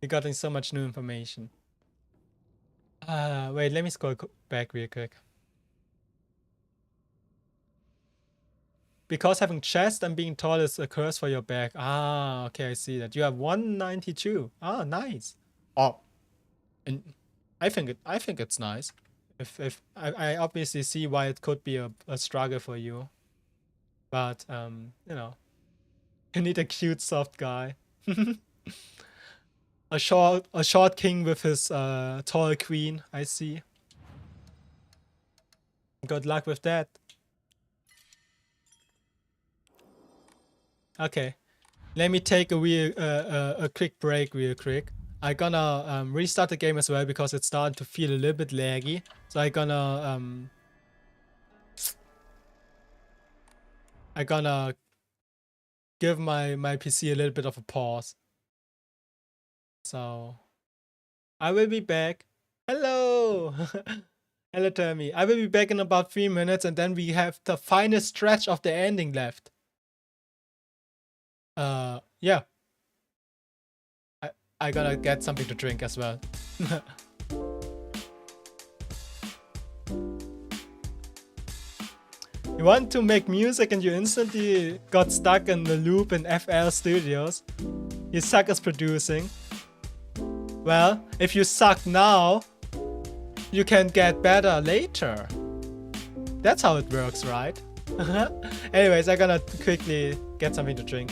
We getting so much new information. Wait, let me scroll back real quick. Because having chest and being tall is a curse for your back. Ah, okay, I see that. You have 192. Ah, nice. Oh, and I think it's nice. If I obviously see why it could be a struggle for you. But you know, you need a cute soft guy. a short king with his tall queen, I see. Good luck with that. Okay. Let me take a quick break real quick. I'm gonna restart the game as well because it's starting to feel a little bit laggy. So I'm gonna give my PC a little bit of a pause. So I will be back. Hello! Hello, Tammy. I will be back in about 3 minutes and then we have the final stretch of the ending left. Yeah. I gotta get something to drink as well. You want to make music and you instantly got stuck in the loop in FL Studios. You suck at producing. Well, if you suck now, you can get better later. That's how it works, right? Anyways, I'm gonna quickly get something to drink.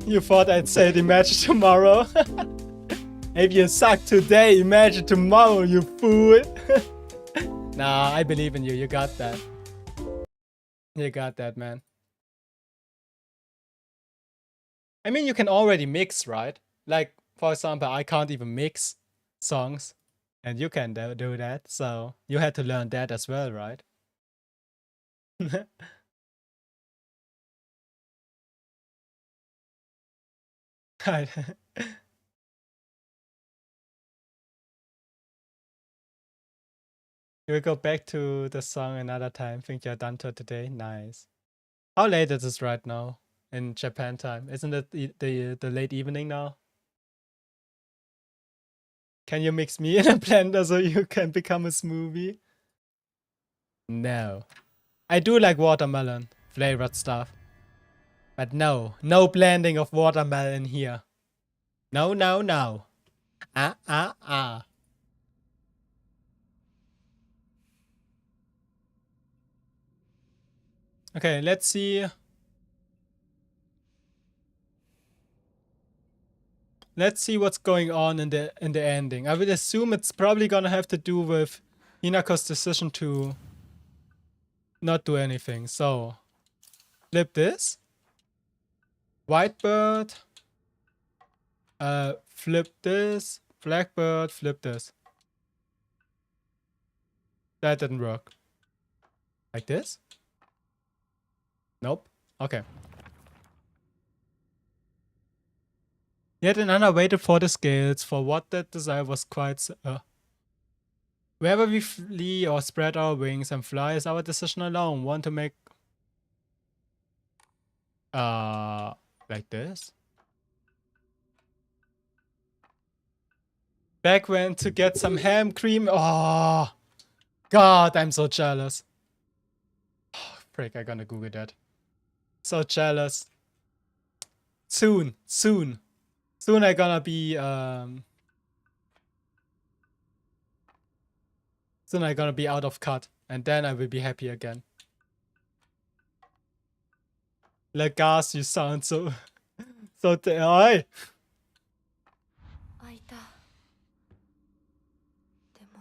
You thought I'd say the match tomorrow? If you suck today, imagine tomorrow, you fool. Nah, I believe in you. You got that. You got that, man. I mean, you can already mix, right? Like, for example, I can't even mix songs. And you can do that. So you had to learn that as well, right? We'll go back to the song another time. Think you're done for today? Nice. How late is it right now in Japan time. Isn't it the late evening now? Can you mix me in a blender so you can become a smoothie? No. I do like watermelon flavored stuff. But no blending of watermelon here. No. Okay, let's see. Let's see what's going on in the ending. I would assume it's probably gonna have to do with Hinako's decision to not do anything. So, flip this. Whitebird. Flip this. Blackbird. Flip this. That didn't work. Like this? Nope. Okay. Yet another waited for the scales. For what that desire was quite... Wherever we flee or spread our wings and fly is our decision alone. Want to make... like this? Back when to get some ham cream. Oh, God, I'm so jealous. Oh, frick, I'm gonna Google that. So jealous. Soon I'm gonna be soon I'm gonna be out of cut, and then I will be happy again. Legas, you sound so oi. 開いた。でも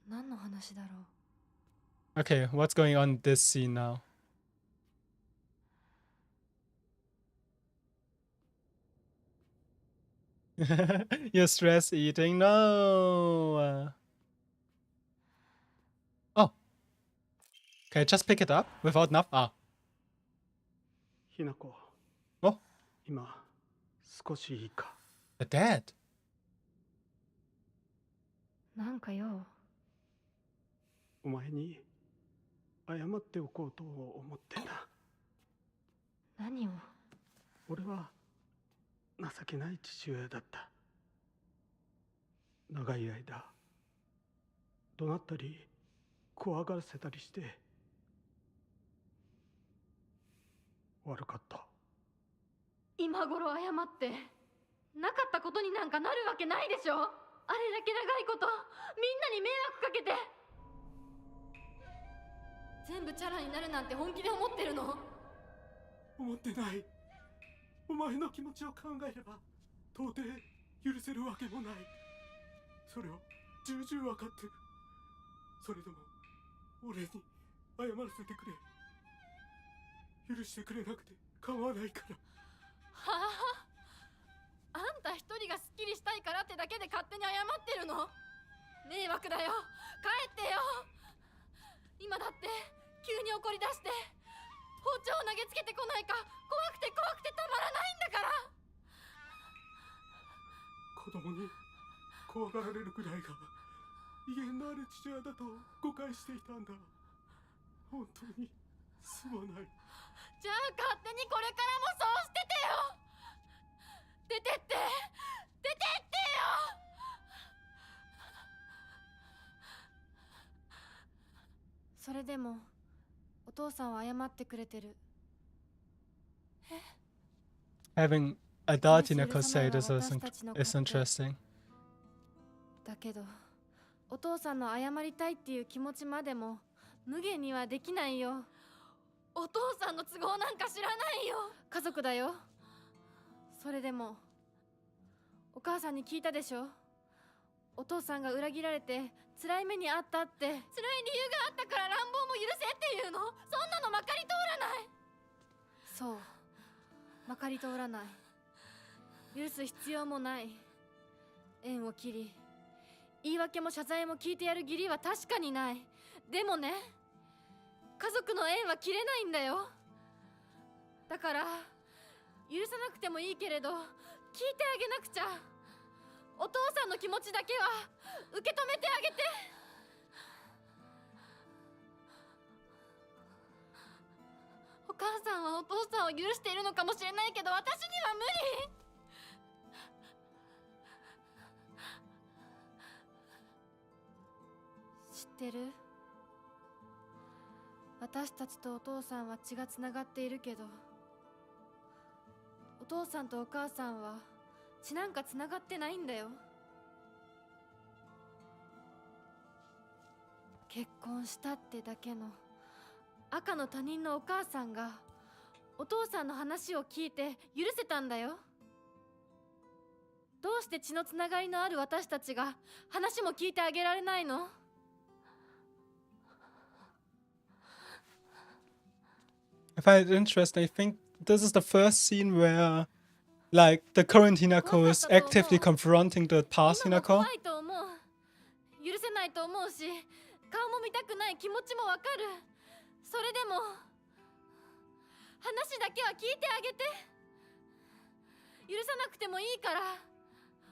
何の話だろう。 Okay, what's going on in this scene now? You're stress eating? No. Oh. Okay, just pick it up without enough. Ah. ひなこ Oh, 今少しいいか a dad. なんかよ。お前に謝っておこうと思ってな。何を。俺は情けない父親だった。長い間怒鳴ったり怖がらせたりして悪かった。今頃謝ってなかったことになんかなるわけないでしょ。あれだけ長いことみんなに迷惑かけて全部チャラになるなんて本気で思ってるの？思ってない。お前の気持ちを考えれば到底許せるわけもない。それを重々分かってる。それでも俺に謝らせてくれ。許してくれなくて構わないから。はあ、あんた一人がスッキリしたいからってだけで勝手に謝ってるの？迷惑だよ。帰ってよ。今だって急に怒り出して包丁を投げつけてこないか怖くてたまらないんだから。子供に怖がられるくらいが威厳のある父親だと誤解していたんだ。本当にすまない。じゃあ勝手にこれからもそうしててよ。出てってよ。それでもお父さんは謝ってくれてる。Having a dad in a crusade is interesting. だけどお父さんの謝りたいっていう気持ちまでも無限にはできないよ。お父さんの都合なんか知らないよ。家族だよ。それでもお母さんに聞いたでしょ。お父さんが裏切られて辛い目にあったって。辛い理由があったから乱暴も許せっていうの？そんなのまかり通らない。そう、まかり通らない。許す必要もない。縁を切り言い訳も謝罪も聞いてやる義理は確かにない。でもね、家族の縁は切れないんだよ。だから許さなくてもいいけれど聞いてあげなくちゃ。お父さんの気持ちだけは受け止めてあげて。お母さんはお父さんを許許しているのかもしれないけど、私には無理。知ってる？私たちとお父さんは血がつながっているけど、お父さんとお母さんは血なんかつながってないんだよ。結婚したってだけの赤の他人のお母さんがお父さんの話を聞いて許せたんだよ。どうして血のつながりのある私たちが話も聞いてあげられないの？I find it interesting. I think this is the first scene where, like, the current Hinako is actively confronting the past 今も Hinako. 怖いと思う。許せないと思うし、顔も見たくない気持ちもわかる。それでも話だけは聞いてあげて。許さなくてもいいから、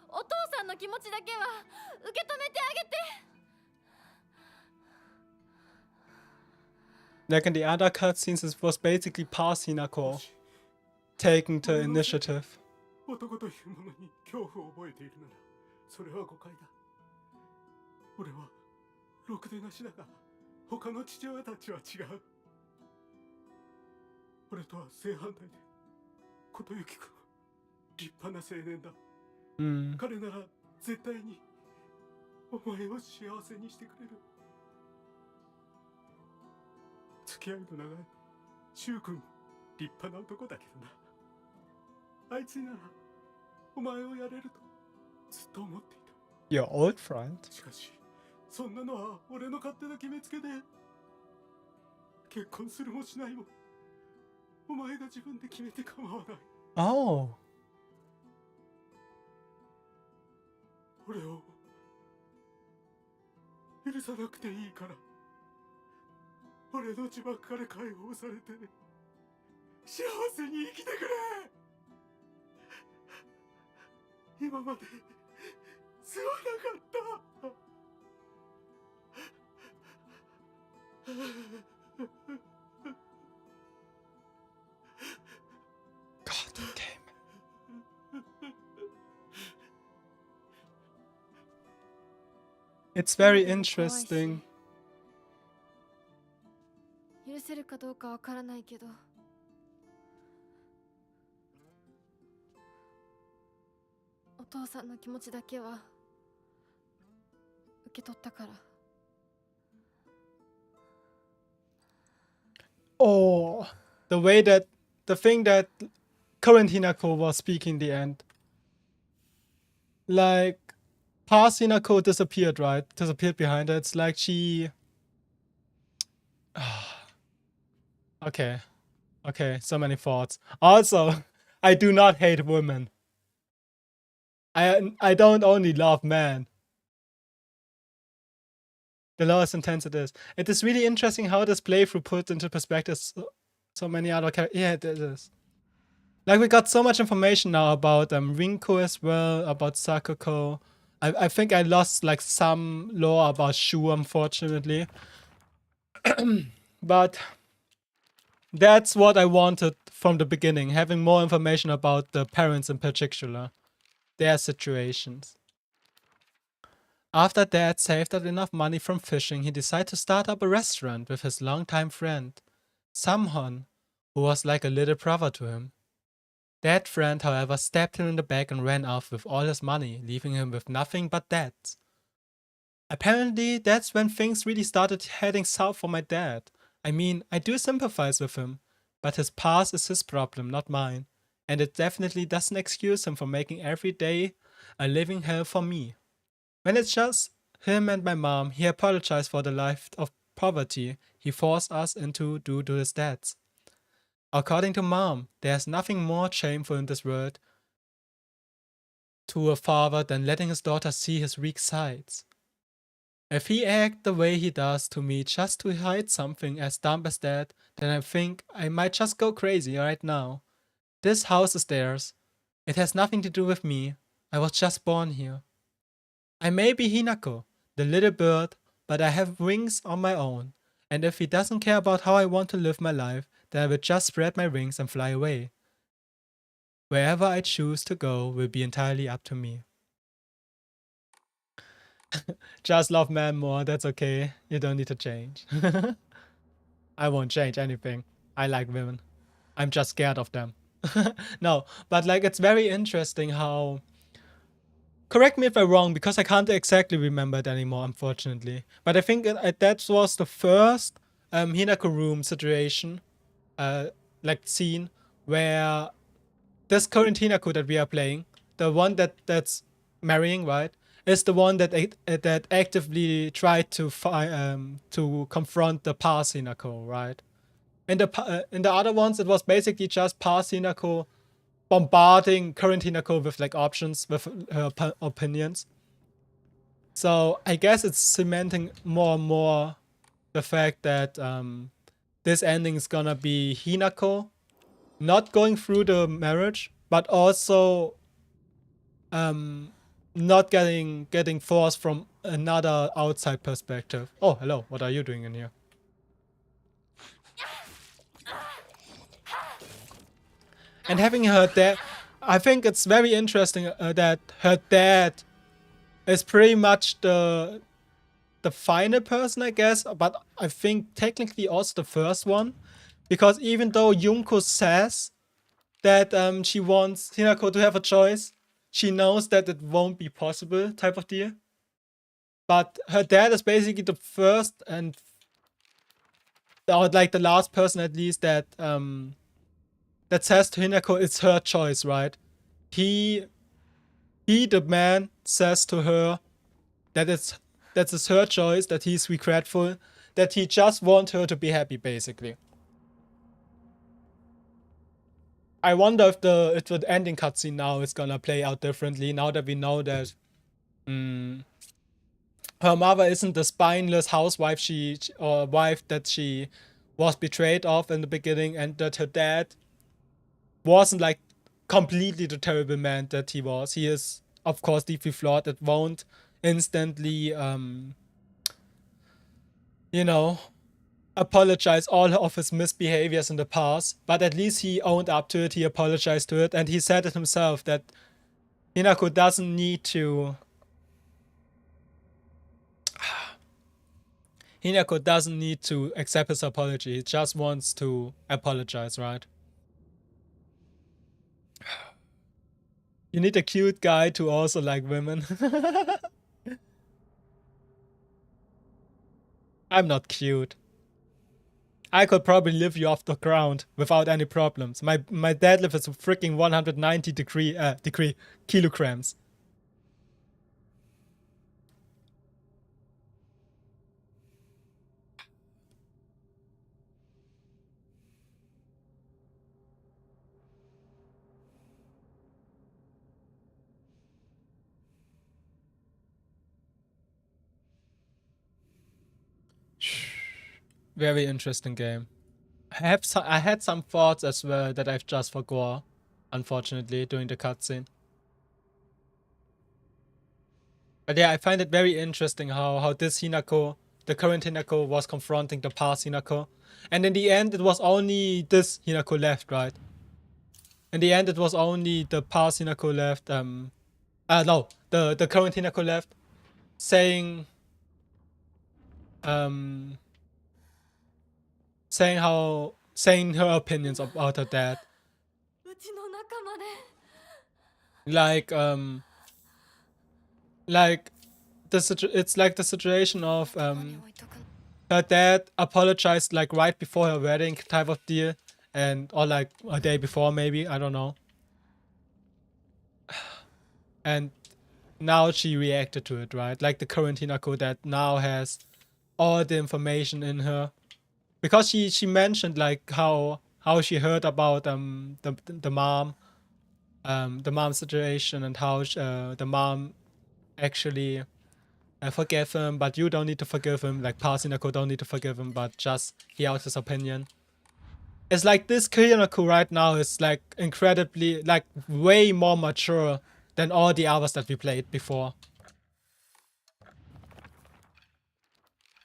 お父さんの気持ちだけは受け止めてあげて。Like in the other cutscenes, it was basically past Hinako taking the initiative. 男というものに恐怖を覚えているならそれは誤解だ。俺はろくでなしだが他の父親たちは違う。俺とは正反対で琴幸君は立派な青年だ。彼なら絶対にお前を幸せにしてくれる。付き合いの長い柊君立派な男だけどな。あいつにならお前をやれるとずっと思っていた。 Your old friend? しかしそんなのは俺の勝手な決めつけで、結婚するもしないもお前が自分で決めて構わない。 Oh. 俺を許さなくていいから、俺の呪縛から解放されて幸せに生きてくれ。今まで吸わなかった。God damn. It's very interesting. 許せるかどうかわからないけど、お父さんの気持ちだけは受け取ったから。Oh, the thing that current Hinako was speaking in the end. Like, past Hinako disappeared, right? Disappeared behind her. It's like she... Okay. Okay, so many thoughts. Also, I do not hate women. I don't only love men. The lowest intense it is. It is really interesting how this playthrough puts into perspective so many other characters. Yeah, it is. Like, we got so much information now about Rinko as well, about Sakuko. I think I lost like some lore about Shu, unfortunately. But that's what I wanted from the beginning, having more information about the parents in particular, their situations. After Dad saved up enough money from fishing, he decided to start up a restaurant with his longtime friend, Samhon, who was like a little brother to him. That friend, however, stabbed him in the back and ran off with all his money, leaving him with nothing but debts. Apparently, that's when things really started heading south for my dad. I mean, I do sympathize with him, but his past is his problem, not mine, and it definitely doesn't excuse him for making every day a living hell for me. When it's just him and my mom, he apologized for the life of poverty he forced us into due to his debts. According to Mom, there's nothing more shameful in this world to a father than letting his daughter see his weak sides. If he acts the way he does to me just to hide something as dumb as that, then I think I might just go crazy right now. This house is theirs. It has nothing to do with me. I was just born here. I may be Hinako, the little bird, but I have wings on my own. And if he doesn't care about how I want to live my life, that I will just spread my wings and fly away. Wherever I choose to go will be entirely up to me. Just love men more, that's okay. You don't need to change. I won't change anything. I like women. I'm just scared of them. No, but like it's very interesting how... Correct me if I'm wrong, because I can't exactly remember it anymore, unfortunately. But I think that was the first Hinako room situation, like scene, where this current Hinako that we are playing, the one that's marrying, right, is the one that actively tried to confront the past Hinako, right? In the other ones, it was basically just past Hinako bombarding current Hinako with like options, with her opinions. So I guess it's cementing more and more the fact that this ending is gonna be Hinako not going through the marriage, but also not getting forced from another outside perspective. Oh, hello. What are you doing in here? And having her dad, I think it's very interesting that her dad is pretty much the final person, I guess, but I think technically also the first one, because even though Junko says that she wants Hinako to have a choice, she knows that it won't be possible, type of deal. But her dad is basically the first and or like the last person at least that that says to Hinako it's her choice, right? He the man says to her that it's her choice, that he's regretful, that he just wants her to be happy, basically. I wonder if the ending cutscene now is gonna play out differently now that we know that her mother isn't the spineless housewife or wife that she was betrayed of in the beginning, and that her dad wasn't like completely the terrible man that he was. He is, of course, deeply flawed. It won't instantly, you know, apologize all of his misbehaviors in the past, but at least he owned up to it, he apologized to it, and he said it himself that Hinako doesn't need to... Hinako doesn't need to accept his apology, he just wants to apologize, right? You need a cute guy to also like women. I'm not cute. I could probably lift you off the ground without any problems. My deadlift is freaking 190 kilograms. Very interesting game. I had some thoughts as well that I've just forgot, unfortunately, during the cutscene. But yeah, I find it very interesting how this Hinako, the current Hinako, was confronting the past Hinako. And in the end, it was only this Hinako left, right? In the end, it was only the past Hinako left, no, the current Hinako left, saying saying her opinions about her dad. Like it's like the situation of her dad apologized like right before her wedding type of deal, or like a day before maybe, I don't know. And now she reacted to it, right? Like the current Hinako that now has all the information in her. Because she mentioned like how she heard about the mom situation, and how the mom actually forgave him, but you don't need to forgive him. Like past Hinako don't need to forgive him, but just hear out his opinion. It's like this Hinako right now is like incredibly, like way more mature than all the others that we played before.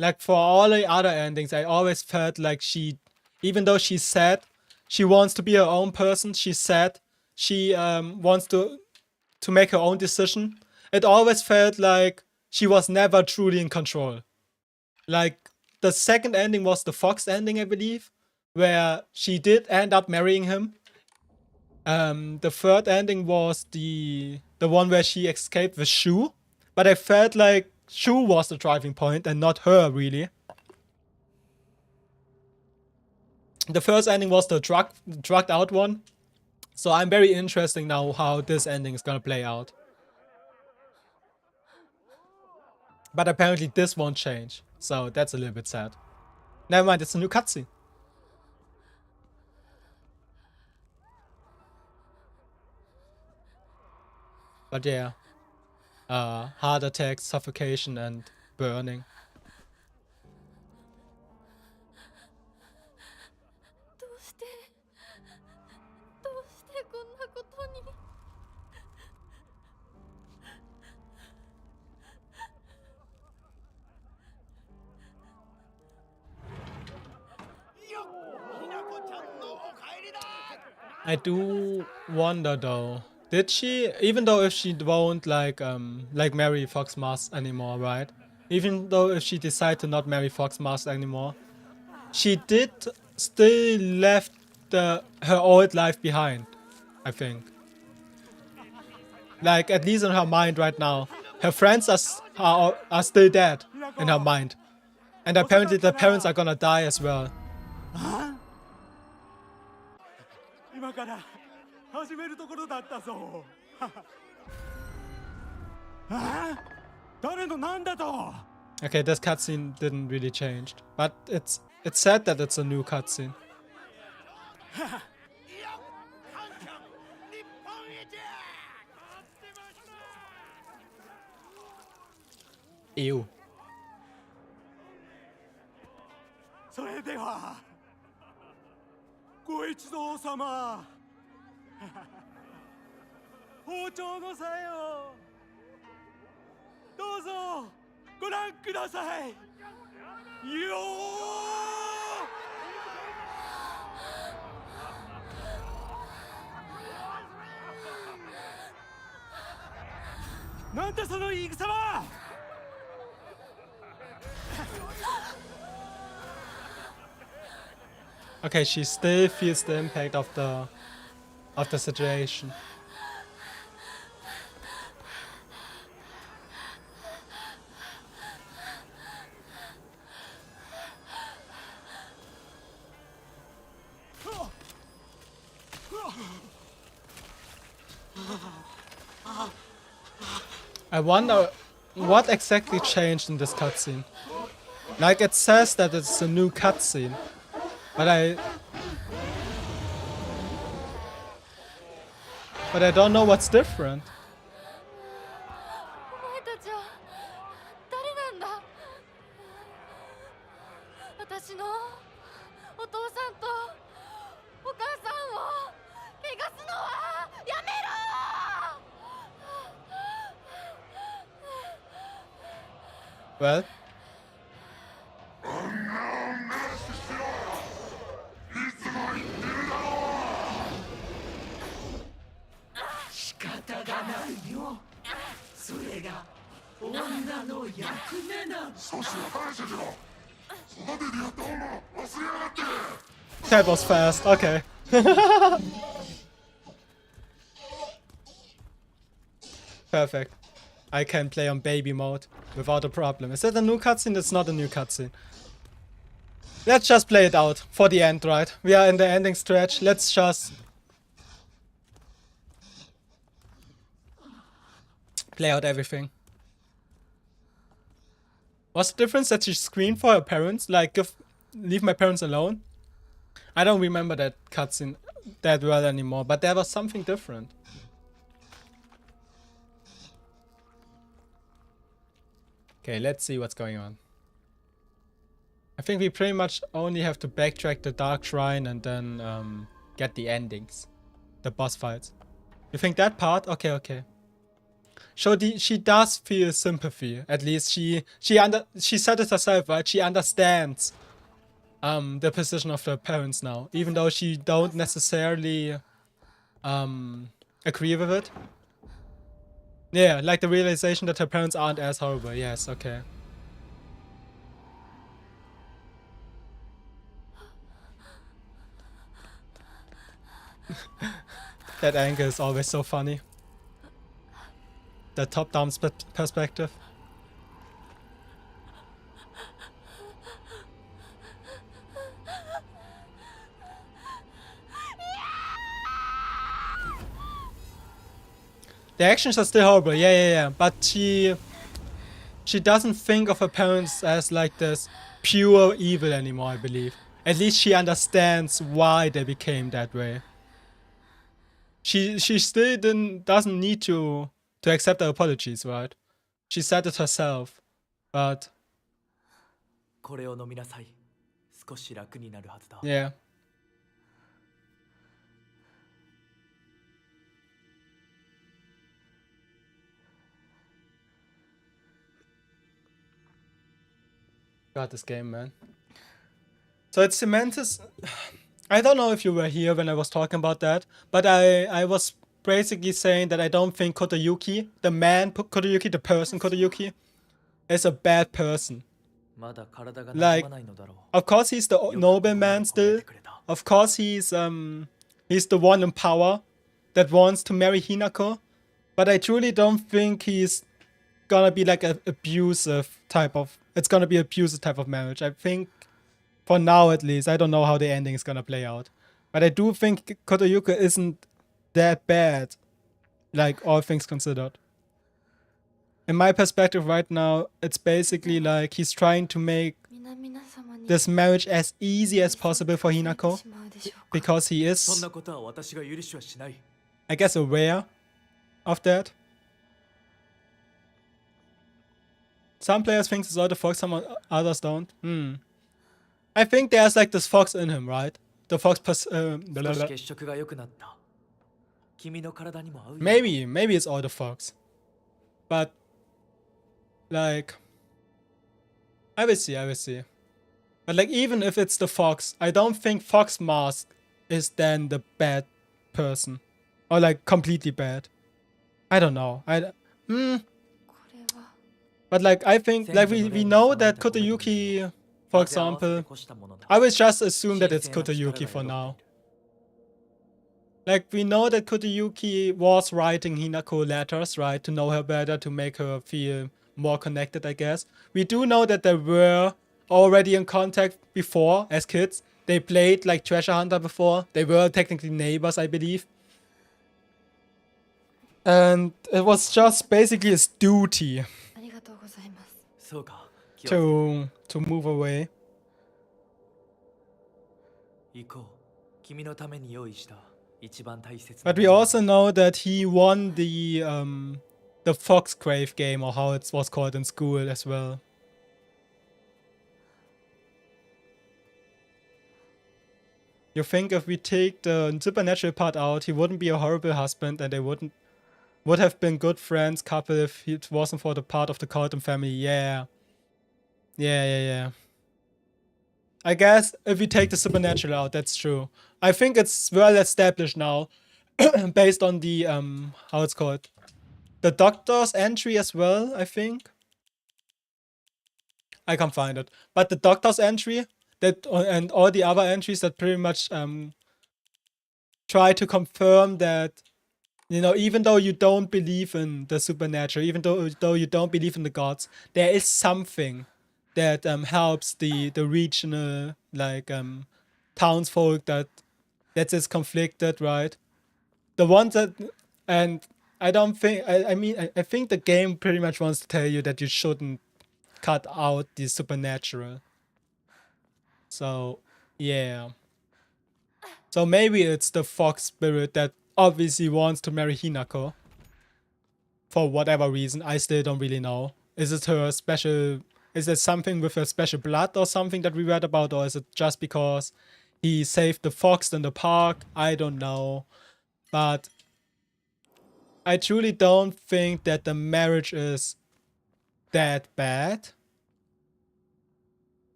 Like for all the other endings, I always felt like she Even though she's sad, she wants to be her own person. She's sad. She wants to make her own decision. It always felt like she was never truly in control. Like, the second ending was the Fox ending, I believe, where she did end up marrying him. The third ending was the one where she escaped with Shu, but I felt like Shu was the driving point and not her, really. The first ending was the drugged out one, so I'm very interested now how this ending is gonna play out. But apparently this won't change, so that's a little bit sad. Never mind, it's a new cutscene. But yeah, heart attacks, suffocation, and burning. どうしてこんなことに。I do wonder though, did she, even though if she won't like marry Fox Mars anymore, right? Even though if she decide to not marry Fox Mars anymore, she did still left her old life behind, I think. Like, at least in her mind right now, her friends are still dead in her mind. And apparently the parents are gonna die as well. 今から始めるところだったぞ。誰のなんだと。 Okay, this cutscene didn't really change, but it's sad that it's a new cutscene. Ew. それではご一同様包丁のさえをどうぞご覧くださいよーなんだその言い草は Okay, she still feels the impact of the situation. I wonder what exactly changed in this cutscene. Like, it says that it's a new cutscene, but I don't know what's different. お前たちは誰なんだ。私のお父さんとお母さんを汚すのはやめろ。 Well, 仕方がないよそれが女の役目なん少しは返せよ育ててやった方も忘れやがって that was fast. Okay. Perfect. I can play on baby mode without a problem. Is that a new cutscene? It's not a new cutscene. Let's just play it out for the end, right? We are in the ending stretch. Let's just play out everything. What's the difference that she screamed for her parents? Like, leave my parents alone? I don't remember that cutscene that well anymore, but there was something different. Okay, let's see what's going on. I think we pretty much only have to backtrack the Dark Shrine and then get the endings. The boss fights. You think that part? Okay, okay. She does feel sympathy. At least she said it herself, right? She understands the position of the parents now, even though she don't necessarily agree with it. Yeah, like the realization that her parents aren't as horrible. Yes, okay. That angle is always so funny. The top-down perspective. The actions are still horrible, yeah. But she doesn't think of her parents as like this pure evil anymore, I believe. At least she understands why they became that way. She still doesn't need to accept her apologies, right? She said it herself, but これを飲みなさい。少し楽になるはずだ。 yeah. God, this game, man. So it's Cementis. I don't know if you were here when I was talking about that, but I was basically saying that I don't think Kotoyuki, the man Kotoyuki, the person Kotoyuki, is a bad person. Like, of course he's the nobleman still. Of course he's the one in power that wants to marry Hinako. But I truly don't think he's gonna be like an abusive type of... It's gonna be abusive type of marriage. I think, for now at least, I don't know how the ending is gonna play out. But I do think Kotoyuki isn't that bad, like all things considered. In my perspective right now, it's basically like he's trying to make this marriage as easy as possible for Hinako, because he is, I guess, aware of that. Some players think it's all the fox, some others don't. I think there's like this fox in him, right? The fox maybe it's all the fox. But like, I will see. But like, even if it's the fox, I don't think Fox Mask is then the bad person. Or like completely bad. I don't know. But like, I think, like, we know that Kotoyuki, for example, I will just assume that it's Kotoyuki for now. Like, we know that Kotoyuki was writing Hinako letters, right, to know her better, to make her feel more connected, I guess. We do know that they were already in contact before, as kids. They played, like, Treasure Hunter before. They were technically neighbors, I believe. And it was just basically his duty to move away. But we also know that he won the Foxgrave game, or how it was called in school as well. You think if we take the supernatural part out, he wouldn't be a horrible husband, and they would have been good friends couple if it wasn't for the part of the Colton family. Yeah. I guess if we take the supernatural out, that's true. I think it's well established now, based on the how it's called, the doctor's entry as well, I think. I can't find it, but the doctor's entry that and all the other entries that pretty much try to confirm that, you know, even though you don't believe in the supernatural, even though you don't believe in the gods, there is something that helps the regional, like, townsfolk that's is conflicted, right? The ones that, and I don't think, I think the game pretty much wants to tell you that you shouldn't cut out the supernatural. So, yeah. So maybe it's the fox spirit that obviously wants to marry Hinako. For whatever reason, I still don't really know. Is it her special... Is it something with her special blood or something that we read about? Or is it just because he saved the fox in the park? I don't know. But I truly don't think that the marriage is that bad.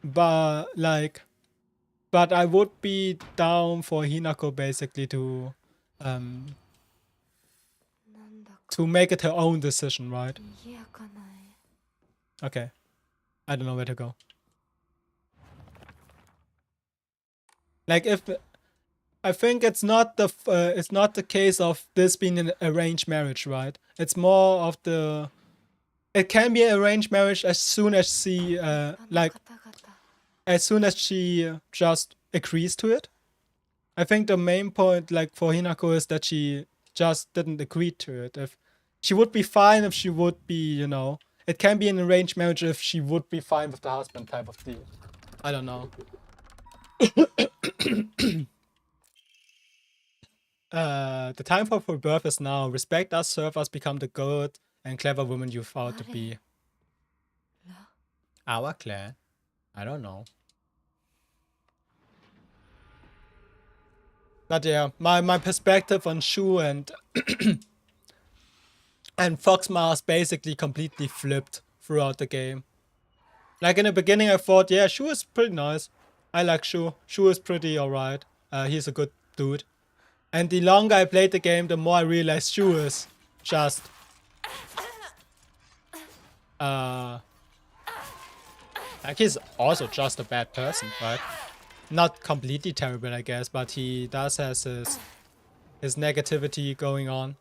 but but I would be down for Hinako basically to make it her own decision, right? Okay. I don't know where to go. Like if I think it's not the case of this being an arranged marriage, right? It's more of the it can be an arranged marriage as soon as she as soon as she just agrees to it. I think the main point like for Hinako is that she just didn't agree to it. If she would be fine if she would be, you know, it can be an arranged marriage if she would be fine with the husband type of deal. I don't know. The time for birth is now. Respect us, serve us, become the good and clever woman you vowed to be. Our clan? I don't know. But yeah, my perspective on Shu and and Foxmars basically completely flipped throughout the game. Like in the beginning I thought, yeah, Shu is pretty nice. I like Shu. Shu is pretty alright. He's a good dude. And the longer I played the game, the more I realized Shu is just like he's also just a bad person, right? Not completely terrible, I guess, but he does has his negativity going on.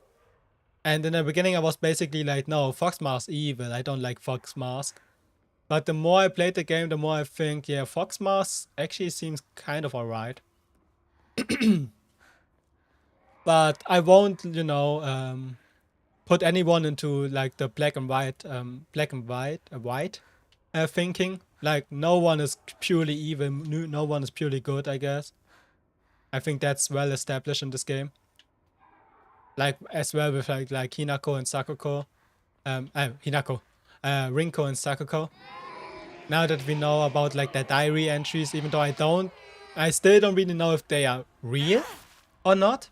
And in the beginning I was basically like, no, Foxmask evil, I don't like Foxmask. But the more I played the game, the more I think, yeah, Foxmask actually seems kind of alright. But I won't, you know, put anyone into like the black and white thinking. Like no one is purely evil, no one is purely good, I guess. I think that's well established in this game. Like as well with like Hinako and Sakuko. Rinko and Sakuko. Now that we know about like their diary entries, even though I still don't really know if they are real or not.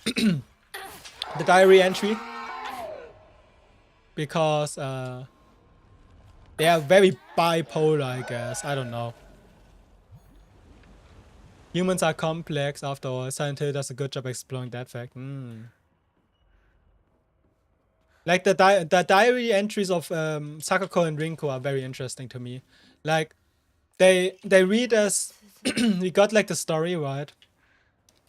The diary entry. Because they are very bipolar, I guess. I don't know. Humans are complex after all. Silent Hill does a good job exploring that fact. Like the diary entries of Sakuko and Rinko are very interesting to me. Like they read us. We got like the story, right,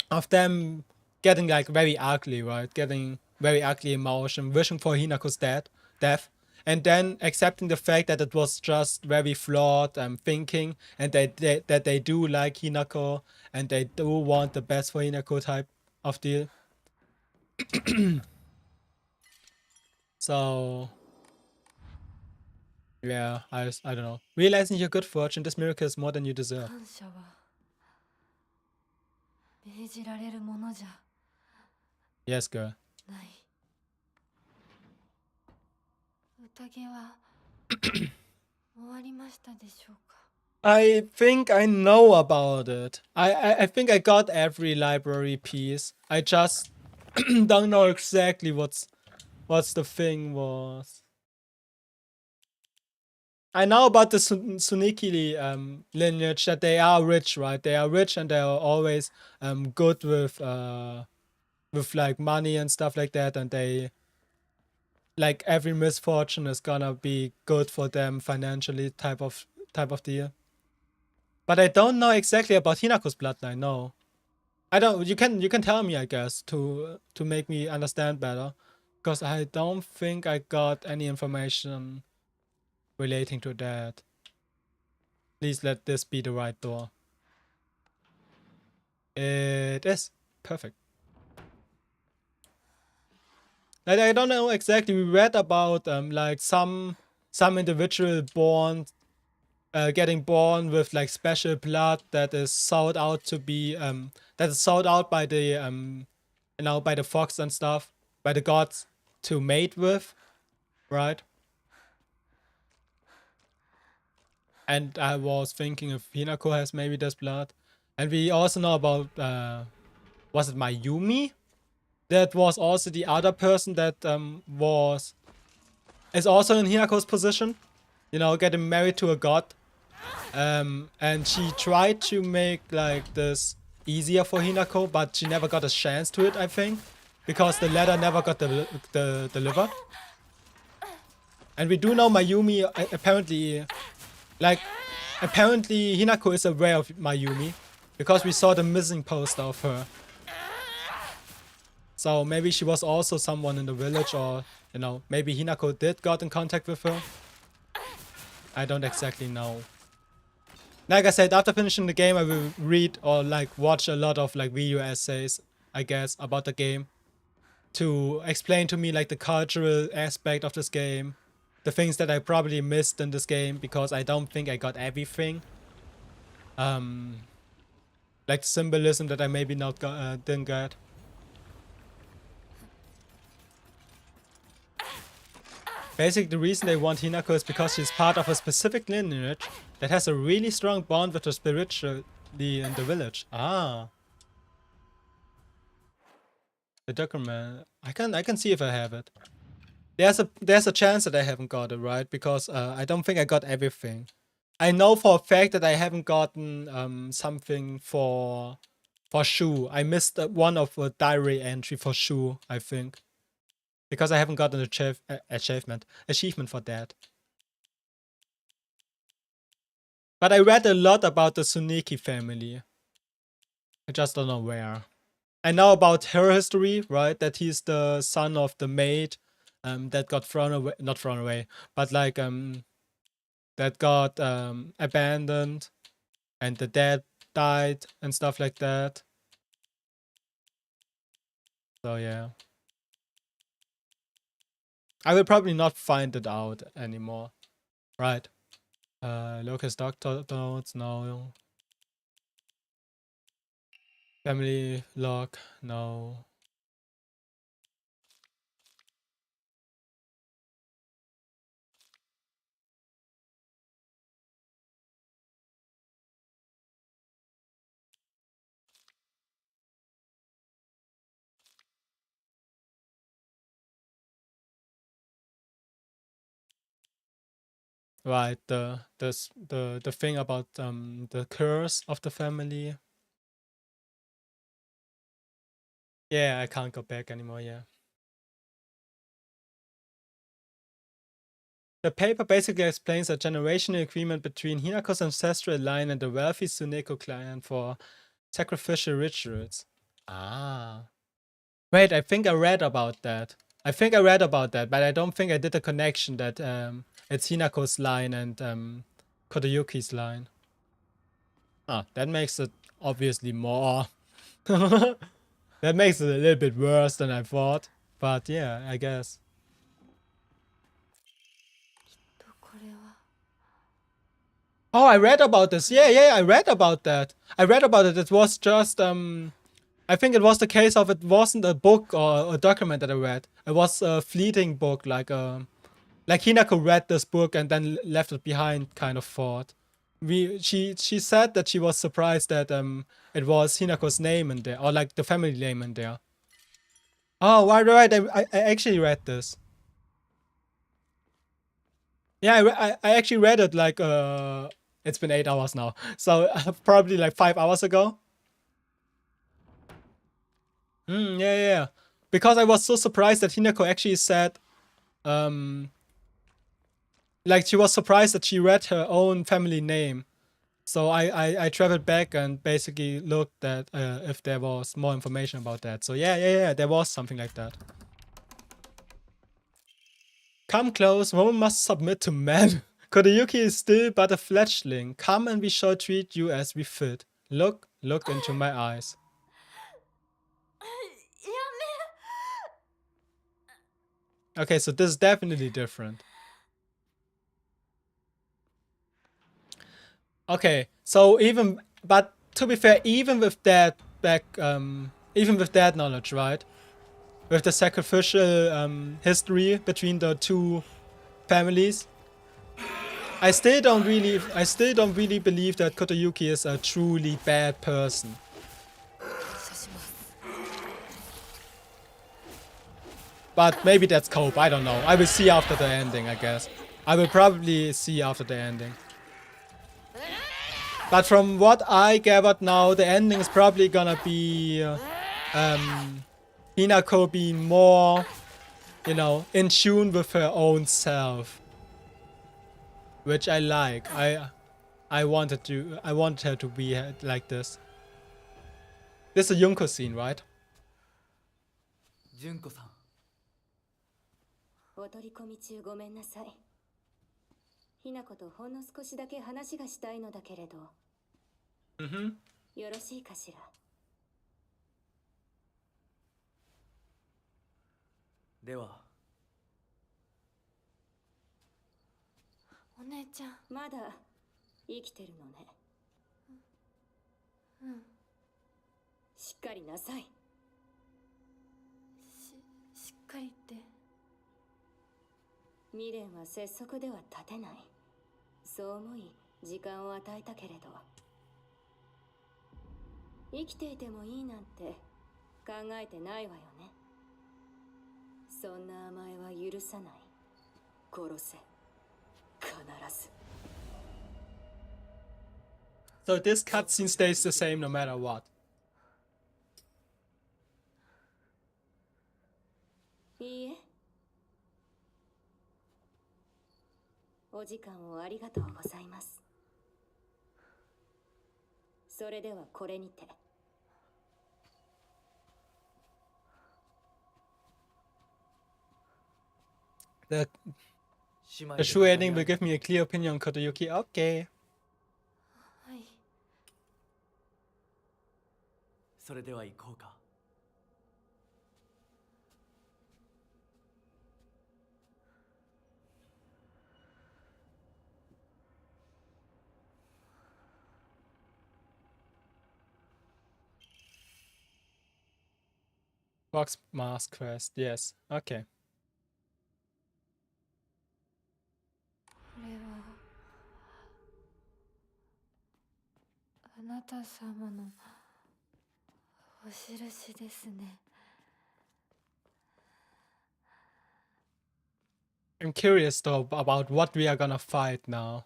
of them getting like very ugly, right, getting very ugly emotion, wishing for Hinako's death, and then accepting the fact that it was just very flawed thinking, and that they do like Hinako and they do want the best for Hinako type of deal. So yeah, I don't know. Realizing your good fortune, this miracle is more than you deserve. Yes, girl. I think I know about it. I think I got every library piece. I just don't know exactly what's the thing was. I know about the Tsuniki lineage, that they are rich, right? They are rich and they are always good with like money and stuff like that, and they like every misfortune is gonna be good for them financially type of deal. But I don't know exactly about Hinako's bloodline. No, I don't. You can tell me, I guess, to make me understand better, because I don't think I got any information relating to that. Please let this be the right door. It is perfect. Like I don't know exactly. We read about like some individual born getting born with like special blood that is sought out to be that is sought out by the you know, by the fox and stuff, by the gods to mate with, right? And I was thinking if Hinako has maybe this blood. And we also know about was it Mayumi? That was also the other person that is also in Hinako's position. You know, getting married to a god. And she tried to make like this easier for Hinako, but she never got a chance to it, I think, because the letter never got delivered. And we do know Mayumi apparently, like, apparently Hinako is aware of Mayumi, because we saw the missing poster of her. So maybe she was also someone in the village, or, you know, maybe Hinako did got in contact with her. I don't exactly know. Like I said, after finishing the game, I will read or like watch a lot of like video essays, I guess, about the game, to explain to me like the cultural aspect of this game, the things that I probably missed in this game, because I don't think I got everything. Like the symbolism that I maybe not didn't get. Basically, the reason they want Hinako is because she's part of a specific lineage that has a really strong bond with the spirituality in the village. Ah. The document. I can see if I have it. There's a chance that I haven't got it, right? Because I don't think I got everything. I know for a fact that I haven't gotten something for Shu. I missed one of a diary entry for Shu, I think. Because I haven't gotten an achievement for that. But I read a lot about the Tsuneki family. I just don't know where. I know about her history, right? That he's the son of the maid that got thrown away, not thrown away, but like that got abandoned, and the dad died and stuff like that. So yeah. I will probably not find it out anymore. Right. Locust doctor notes, no. Family log, no. Right, the thing about the curse of the family. Yeah, I can't go back anymore, yeah. The paper basically explains a generational agreement between Hinako's ancestral line and the wealthy Tsuneko clan for sacrificial rituals. Ah. Wait, I think I read about that. But I don't think I did the connection that it's Hinako's line and Kodayuki's line. Ah, that makes it obviously more. That makes it a little bit worse than I thought. But yeah, I guess. Oh, I read about this. Yeah, I read about that. It was just I think it was the case of, it wasn't a book or a document that I read. It was a fleeting book, like Hinako read this book and then left it behind, kind of thought. She said that she was surprised that it was Hinako's name in there, or like the family name in there. Oh, right. I actually read this. Yeah, I actually read it like it's been 8 hours now, so probably like 5 hours ago. Yeah. Because I was so surprised that Hinako actually said, like she was surprised that she read her own family name. So I traveled back and basically looked at if there was more information about that. So yeah, there was something like that. Come close, woman must submit to man. Kodayuki is still but a fledgling. Come and we shall treat you as we fit. Look into my eyes. Okay, so this is definitely different. Okay, so but to be fair, even with that knowledge, right? With the sacrificial history between the two families, I still don't really believe that Kodayuki is a truly bad person. But maybe that's cope, I don't know. I will see after the ending, I guess. I will probably see after the ending. But from what I gathered now, the ending is probably gonna be Hinako being more, you know, in tune with her own self, which I like. I wanted her to be like this. This is a Junko scene, right? 純子さん、お取り込み中ごめんなさい。ひなことほんの少しだけ話がしたいのだけれど。よろしいかしら。では。お姉ちゃん。まだ生きてるのね。うん。しっかりなさい。しっかりって。未練は拙速では立てない。そう思い時間を与えたけれど。生きていてもいいなんて考えてないわよね。そんな甘えは許さない。殺せ。必ず。So this cutscene stays the same no matter what. いいえ。お時間をありがとうございます。それではこれにて。The true ending will give me a clear opinion on Kotoyuki. Okay. はい。それでは行こうか。Box mask quest. Yes. Okay. これはあなた様のお印ですね。I'm curious though about what we are gonna fight now,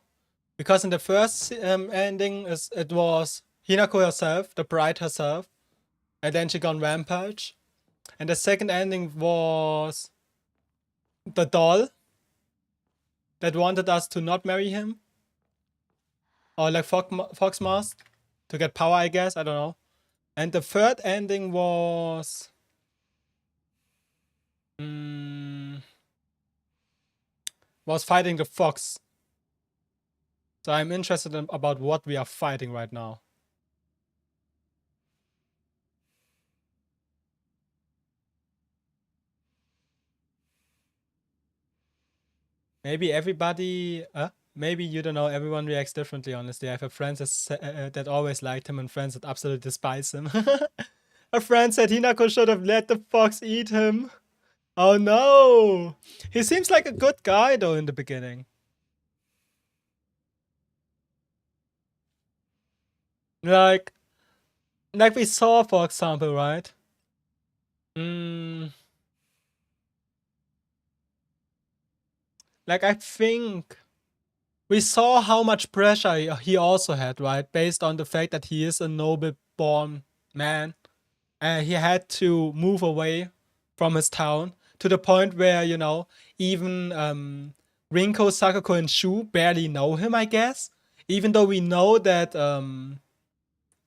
because in the first ending it was Hinako herself, the bride herself, and then she gone rampage, and the second ending was the doll that wanted us to not marry him, or like Fox Mask to get power, I guess. I don't know. And the third ending was fighting the fox. So I'm interested about what we are fighting right now. Maybe everybody, maybe you don't know, everyone reacts differently, honestly. I have a friend that always liked him and friends that absolutely despise him. A friend said Hinako should have let the fox eat him. Oh no! He seems like a good guy though in the beginning. Like we saw, for example, right? Like I think we saw how much pressure he also had, right? Based on the fact that he is a noble-born man. And he had to move away from his town to the point where, you know, even Rinko, Sakako, and Shu barely know him, I guess. Even though we know that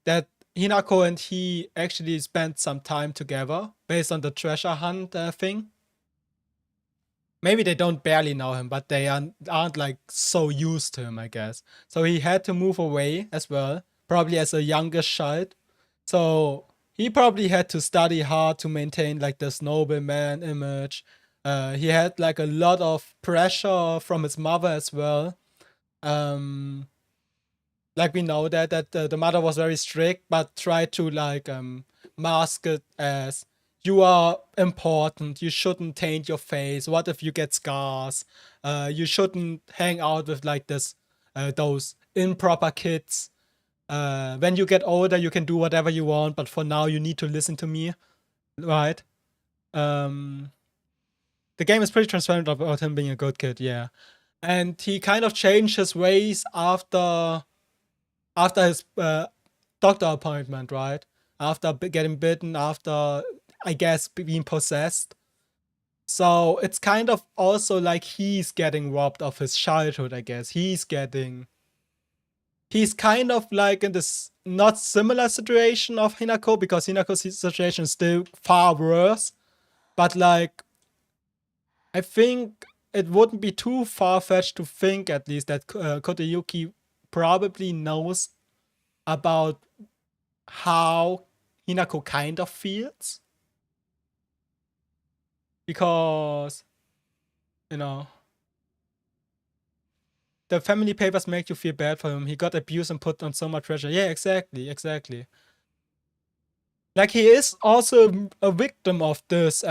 that Hinako and he actually spent some time together based on the treasure hunt thing. Maybe they don't barely know him, but they aren't like so used to him, I guess. So he had to move away as well, probably as a younger child. So he probably had to study hard to maintain like this nobleman image. He had like a lot of pressure from his mother as well. Like we know that the mother was very strict, but tried to like mask it as you are important. You shouldn't taint your face. What if you get scars? You shouldn't hang out with like those improper kids. When you get older, you can do whatever you want, but for now, you need to listen to me, right? The game is pretty transparent about him being a good kid, yeah. And he kind of changed his ways after after his doctor appointment, right? After getting bitten, after, I guess, being possessed. So it's kind of also like he's getting robbed of his childhood, I guess. He's kind of like in this not similar situation of Hinako, because Hinako's situation is still far worse. But like, I think it wouldn't be too far-fetched to think, at least, that Koteyuki probably knows about how Hinako kind of feels. Because, you know, the family papers make you feel bad for him. He got abused and put on so much pressure. Yeah, exactly. Like, he is also a victim of this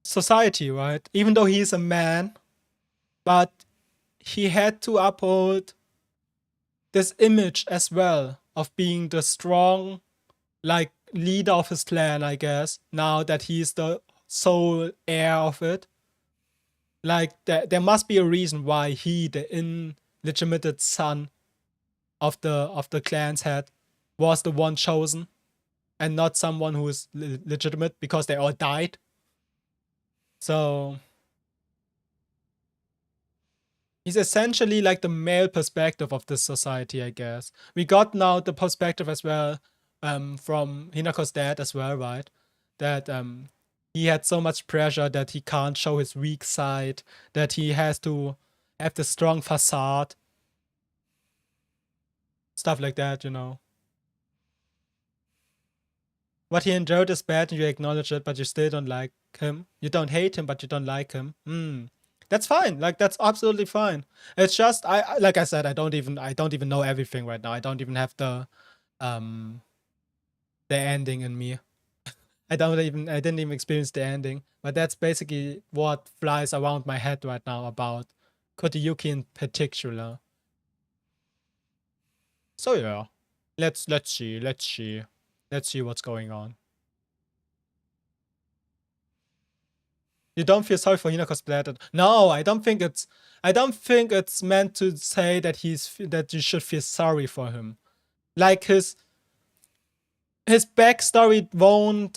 society, right? Even though he is a man, but he had to uphold this image as well of being the strong, like, leader of his clan, I guess, now that he's the sole heir of it. Like, there must be a reason why he, the illegitimate son of the clan's head, was the one chosen and not someone who is legitimate, because they all died. So he's essentially like the male perspective of this society, I guess. We got now the perspective as well from Hinako's dad as well, right? That he had so much pressure that he can't show his weak side, that he has to have the strong facade. Stuff like that, you know. What he endured is bad and you acknowledge it, but you still don't like him. You don't hate him, but you don't like him. That's fine. Like, that's absolutely fine. It's just, like I said, I don't even know everything right now. I don't even have the ending in me. I didn't even experience the ending. But that's basically what flies around my head right now about Koteyuki in particular. So yeah. Let's see what's going on. You don't feel sorry for Hinako's splattered. No, I don't think it's meant to say that that you should feel sorry for him. Like, his backstory won't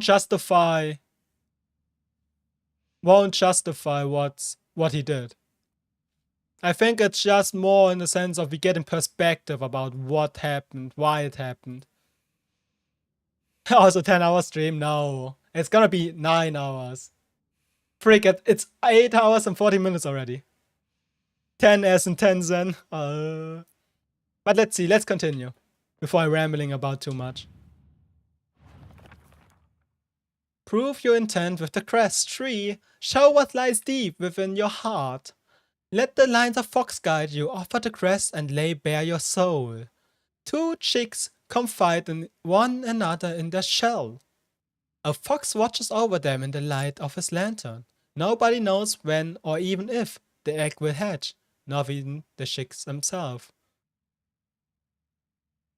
justify what he did. I think it's just more in the sense of we get in perspective about what happened, why it happened. Also 10-hour stream? No. It's gonna be 9 hours. Freak it, it's 8 hours and 40 minutes already. 10 as in 10 zen. But let's see, let's continue. Before I'm rambling about too much. Prove your intent with the crest tree. Show what lies deep within your heart. Let the lines of fox guide you. Offer the crest and lay bare your soul. Two chicks confide in one another in their shell. A fox watches over them in the light of his lantern. Nobody knows when or even if the egg will hatch, not even the chicks themselves.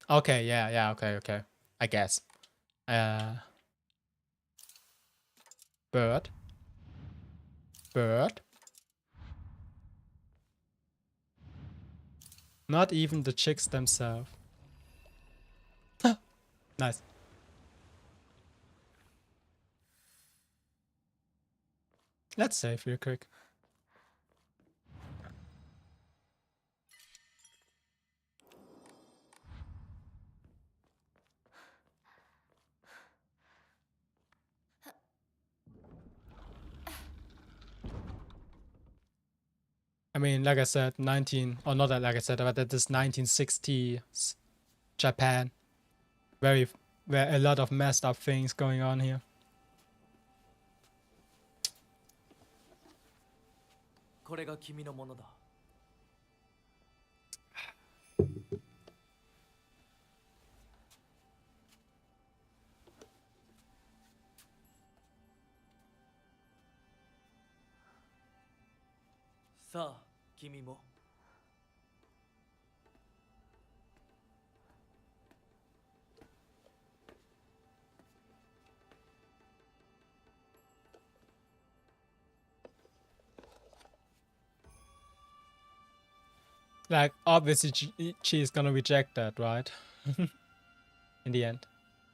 Okay, yeah, okay. I guess. Bird. Not even the chicks themselves. Nice. Let's save real quick. I mean, like I said, but that is 1960s Japan. Where a lot of messed up things going on here. Sa, kimi mo. Like, obviously she is gonna reject that, right? In the end.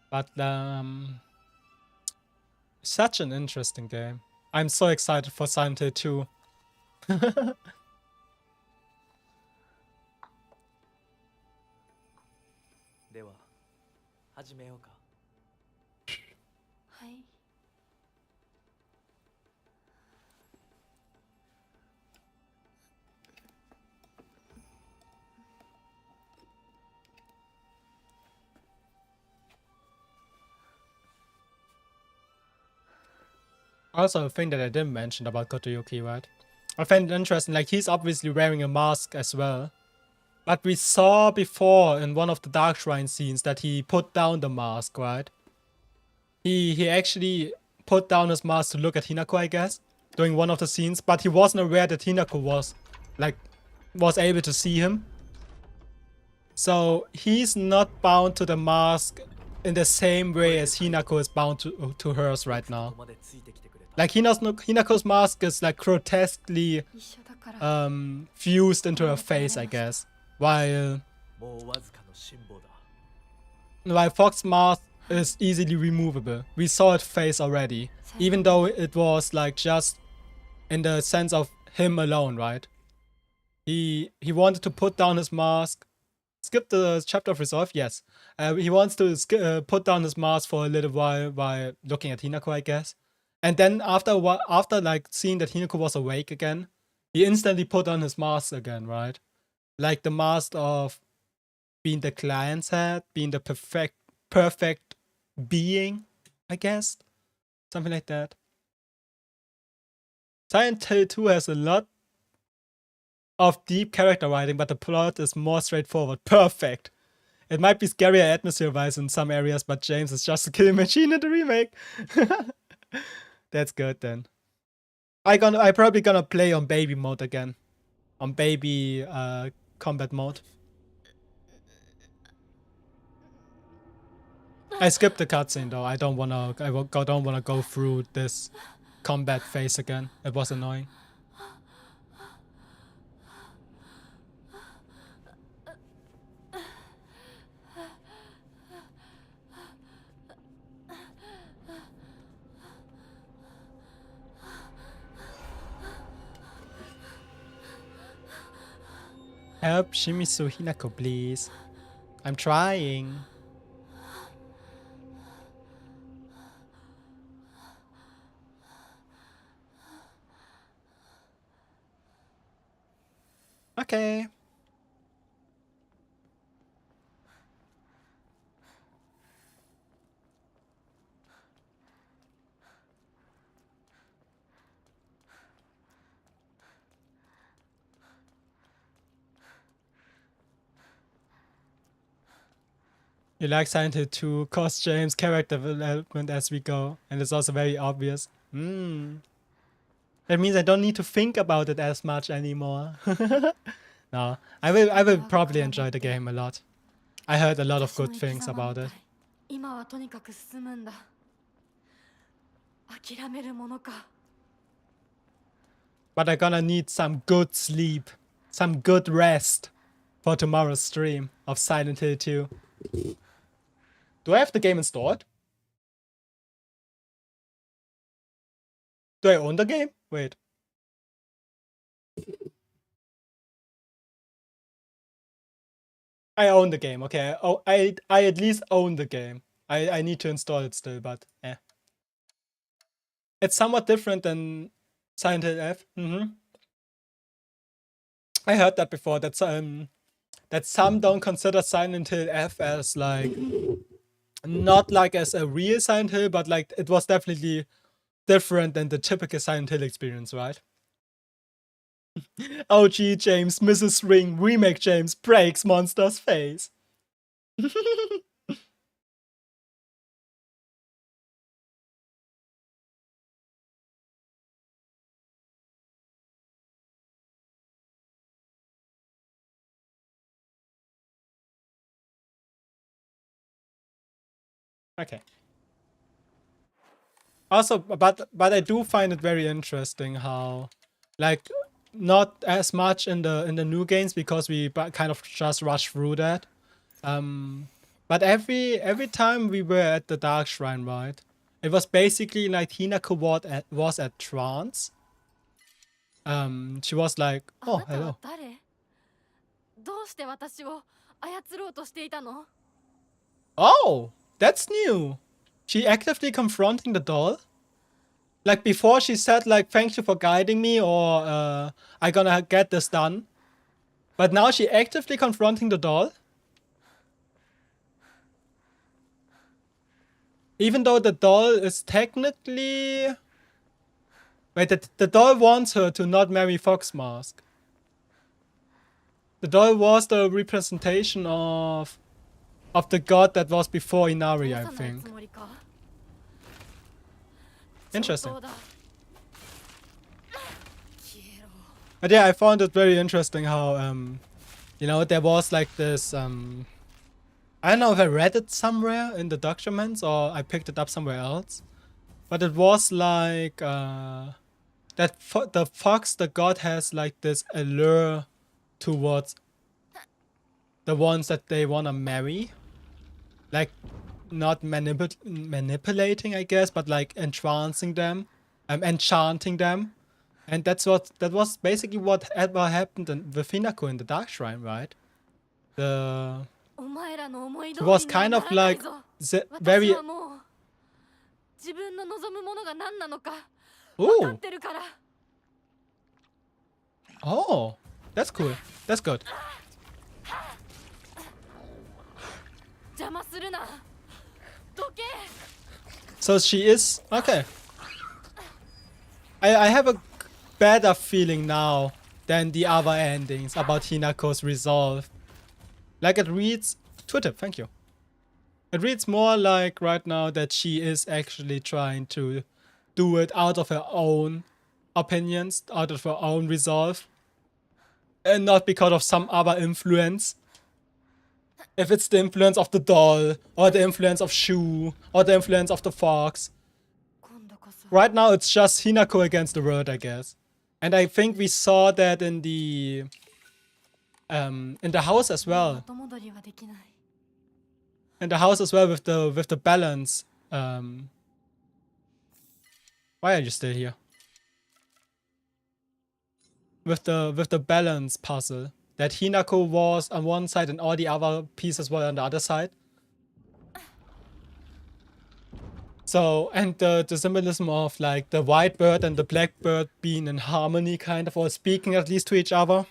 But, such an interesting game. I'm so excited for Silent Hill 2. では始めようか。はい。 Also, a thing that I didn't mention about Kotoyuki, right? I find it interesting, like, he's obviously wearing a mask as well. But we saw before in one of the Dark Shrine scenes that he put down the mask, right? He actually put down his mask to look at Hinako, I guess, during one of the scenes, but he wasn't aware that Hinako was able to see him. So he's not bound to the mask in the same way as Hinako is bound to hers right now. Like, Hinako's mask is like grotesquely fused into her face, I guess. While Fox's mask is easily removable. We saw its face already. Even though it was like just in the sense of him alone, right? He wanted to put down his mask. Skip the chapter of Resolve? Yes. He wants to put down his mask for a little while by looking at Hinako, I guess. And then after like seeing that Hinako was awake again, he instantly put on his mask again, right? Like the mask of being the client's head, being the perfect being, I guess. Something like that. Silent Hill 2 has a lot of deep character writing, but the plot is more straightforward. Perfect. It might be scarier atmosphere-wise in some areas, but James is just a killing machine in the remake. That's good then. I probably gonna play on baby mode again. On baby combat mode. I skipped the cutscene though. I don't wanna go through this combat phase again. It was annoying. Help Shimizu Hinako, please. I'm trying. Okay. You like Silent Hill 2, cause James character development as we go, and it's also very obvious. That means I don't need to think about it as much anymore. No, I will probably enjoy the game a lot. I heard a lot of good things about it. But I'm gonna need some good sleep, some good rest for tomorrow's stream of Silent Hill 2. Do I have the game installed? Do I own the game? Wait. I own the game, okay. Oh, I at least own the game. I need to install it still, but eh. It's somewhat different than Silent Hill F. I heard that before, that some don't consider Silent Hill F as like, not like as a real Silent Hill, but like it was definitely different than the typical Silent Hill experience, right? OG James, Mrs. Ring, remake James, breaks monster's face. Okay. Also, but I do find it very interesting how, like, not as much in the new games because we kind of just rushed through that. But every time we were at the Dark Shrine, right? It was basically like Hinako was at trance. She was like, oh, hello. どうして私を操ろうとしていたの? Oh, that's new. She actively confronting the doll? Like before she said like, thank you for guiding me or I gonna get this done. But now she actively confronting the doll? Even though the doll is technically... Wait, the doll wants her to not marry Foxmask. The doll was the representation of the god that was before Inari, I think. Interesting. But yeah, I found it very interesting how, you know, there was like this, I don't know if I read it somewhere in the documents or I picked it up somewhere else. But it was like, that the fox, the god, has like this allure towards the ones that they want to marry. Like, not manipulating, I guess, but like entrancing them, enchanting them. And that was basically what happened with Hinako in the Dark Shrine, right? It was kind of like very... Ooh. Oh, that's cool. That's good. So she is... Okay. I have a better feeling now than the other endings about Hinako's resolve. Like it reads... Twitter, thank you. It reads more like right now that she is actually trying to do it out of her own opinions, out of her own resolve. And not because of some other influence. If it's the influence of the doll, or the influence of Shu, or the influence of the fox. Right now it's just Hinako against the world, I guess. And I think we saw that in the house as well. In the house as well with the balance. Why are you still here? With the balance puzzle. That Hinako was on one side and all the other pieces were on the other side. So, and the symbolism of like the white bird and the black bird being in harmony kind of, or speaking at least to each other.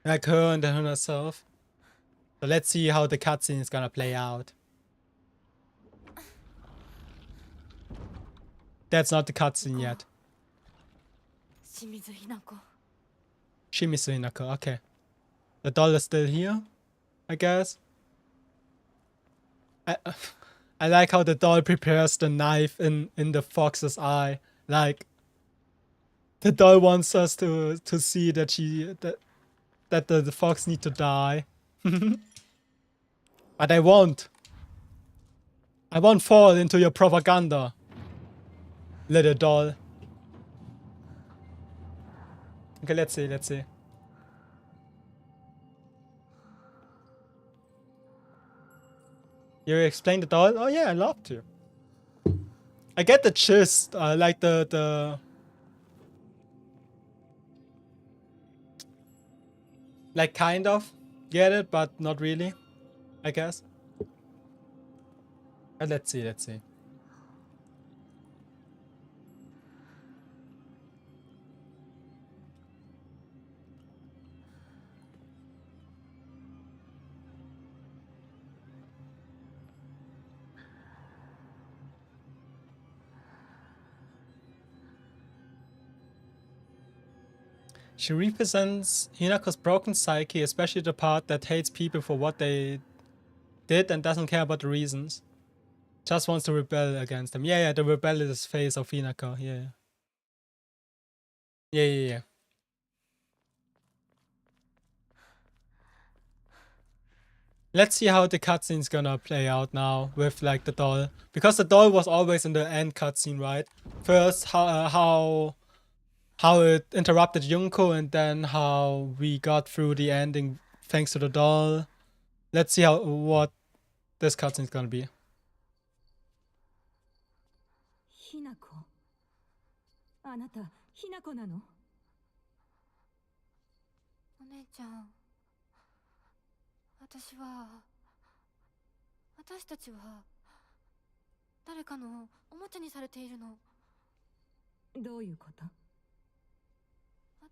Like her and then herself. So let's see how the cutscene is gonna play out. That's not the cutscene yet. Shimizu Hinako, okay. The doll is still here, I guess. I like how the doll prepares the knife in the fox's eye. Like, the doll wants us to see that the fox need to die. But I won't. I won't fall into your propaganda, little doll. Okay, let's see. You explain the doll? Oh yeah, I'd love to. I get the gist, like the... Like kind of get it, but not really, I guess. But let's see. She represents Hinako's broken psyche, especially the part that hates people for what they did and doesn't care about the reasons. Just wants to rebel against them. Yeah, the rebellious phase of Hinako. Yeah. Let's see how the cutscene's gonna play out now with like the doll. Because the doll was always in the end cutscene, right? First, how how it interrupted Junko and then how we got through the ending thanks to the doll. Let's see what this cutscene is gonna be. ひなこ、あなたひなこなの？お姉ちゃん、私たちは誰かのおもちゃにされているの。どういうこと？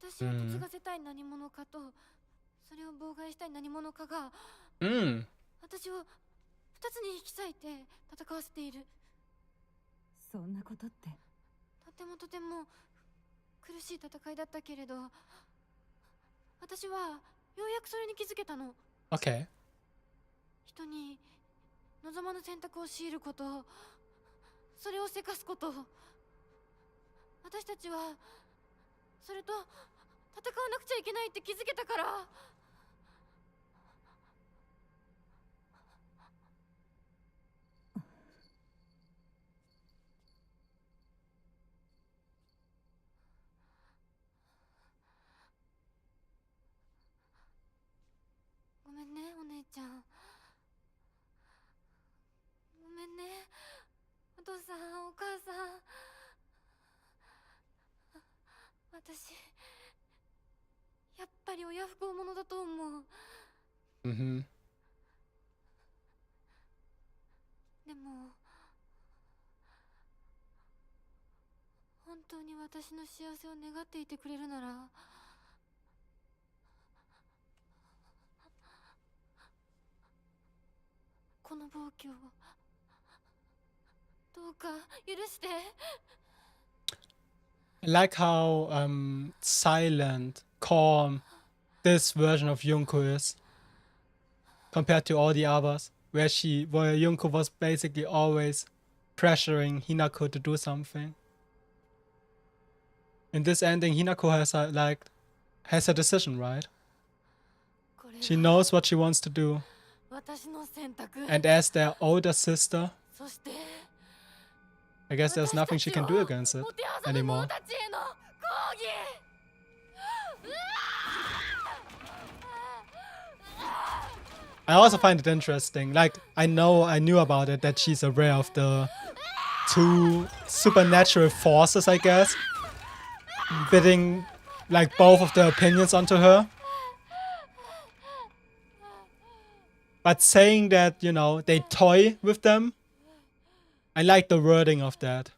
私を嫁がせたい何者かと、それを妨害したい何者かが、私を二つに引き裂いて戦わせている。そんなことって。とても苦しい戦いだったけれど、私はようやくそれに気づけたの。Okay. 人に望まぬ選択を強いること、それをせかすこと、私たちはそれと戦わなくちゃいけないって気づけたから。ごめんね、お姉ちゃん。ごめんね、お父さん、お母さん。私、やっぱり親不孝者だと思う。でも、本当に私の幸せを願っていてくれるなら、この暴挙をどうか許して。I like how silent, calm this version of Junko is compared to all the others, where Junko was basically always pressuring Hinako to do something. In this ending, Hinako has a decision, right? She knows what she wants to do. And as their older sister, I guess there's nothing she can do against it anymore. I also find it interesting, like, I knew about it, that she's aware of the two supernatural forces, I guess, bidding, like, both of their opinions onto her. But saying that, you know, they toy with them, I like the wording of that.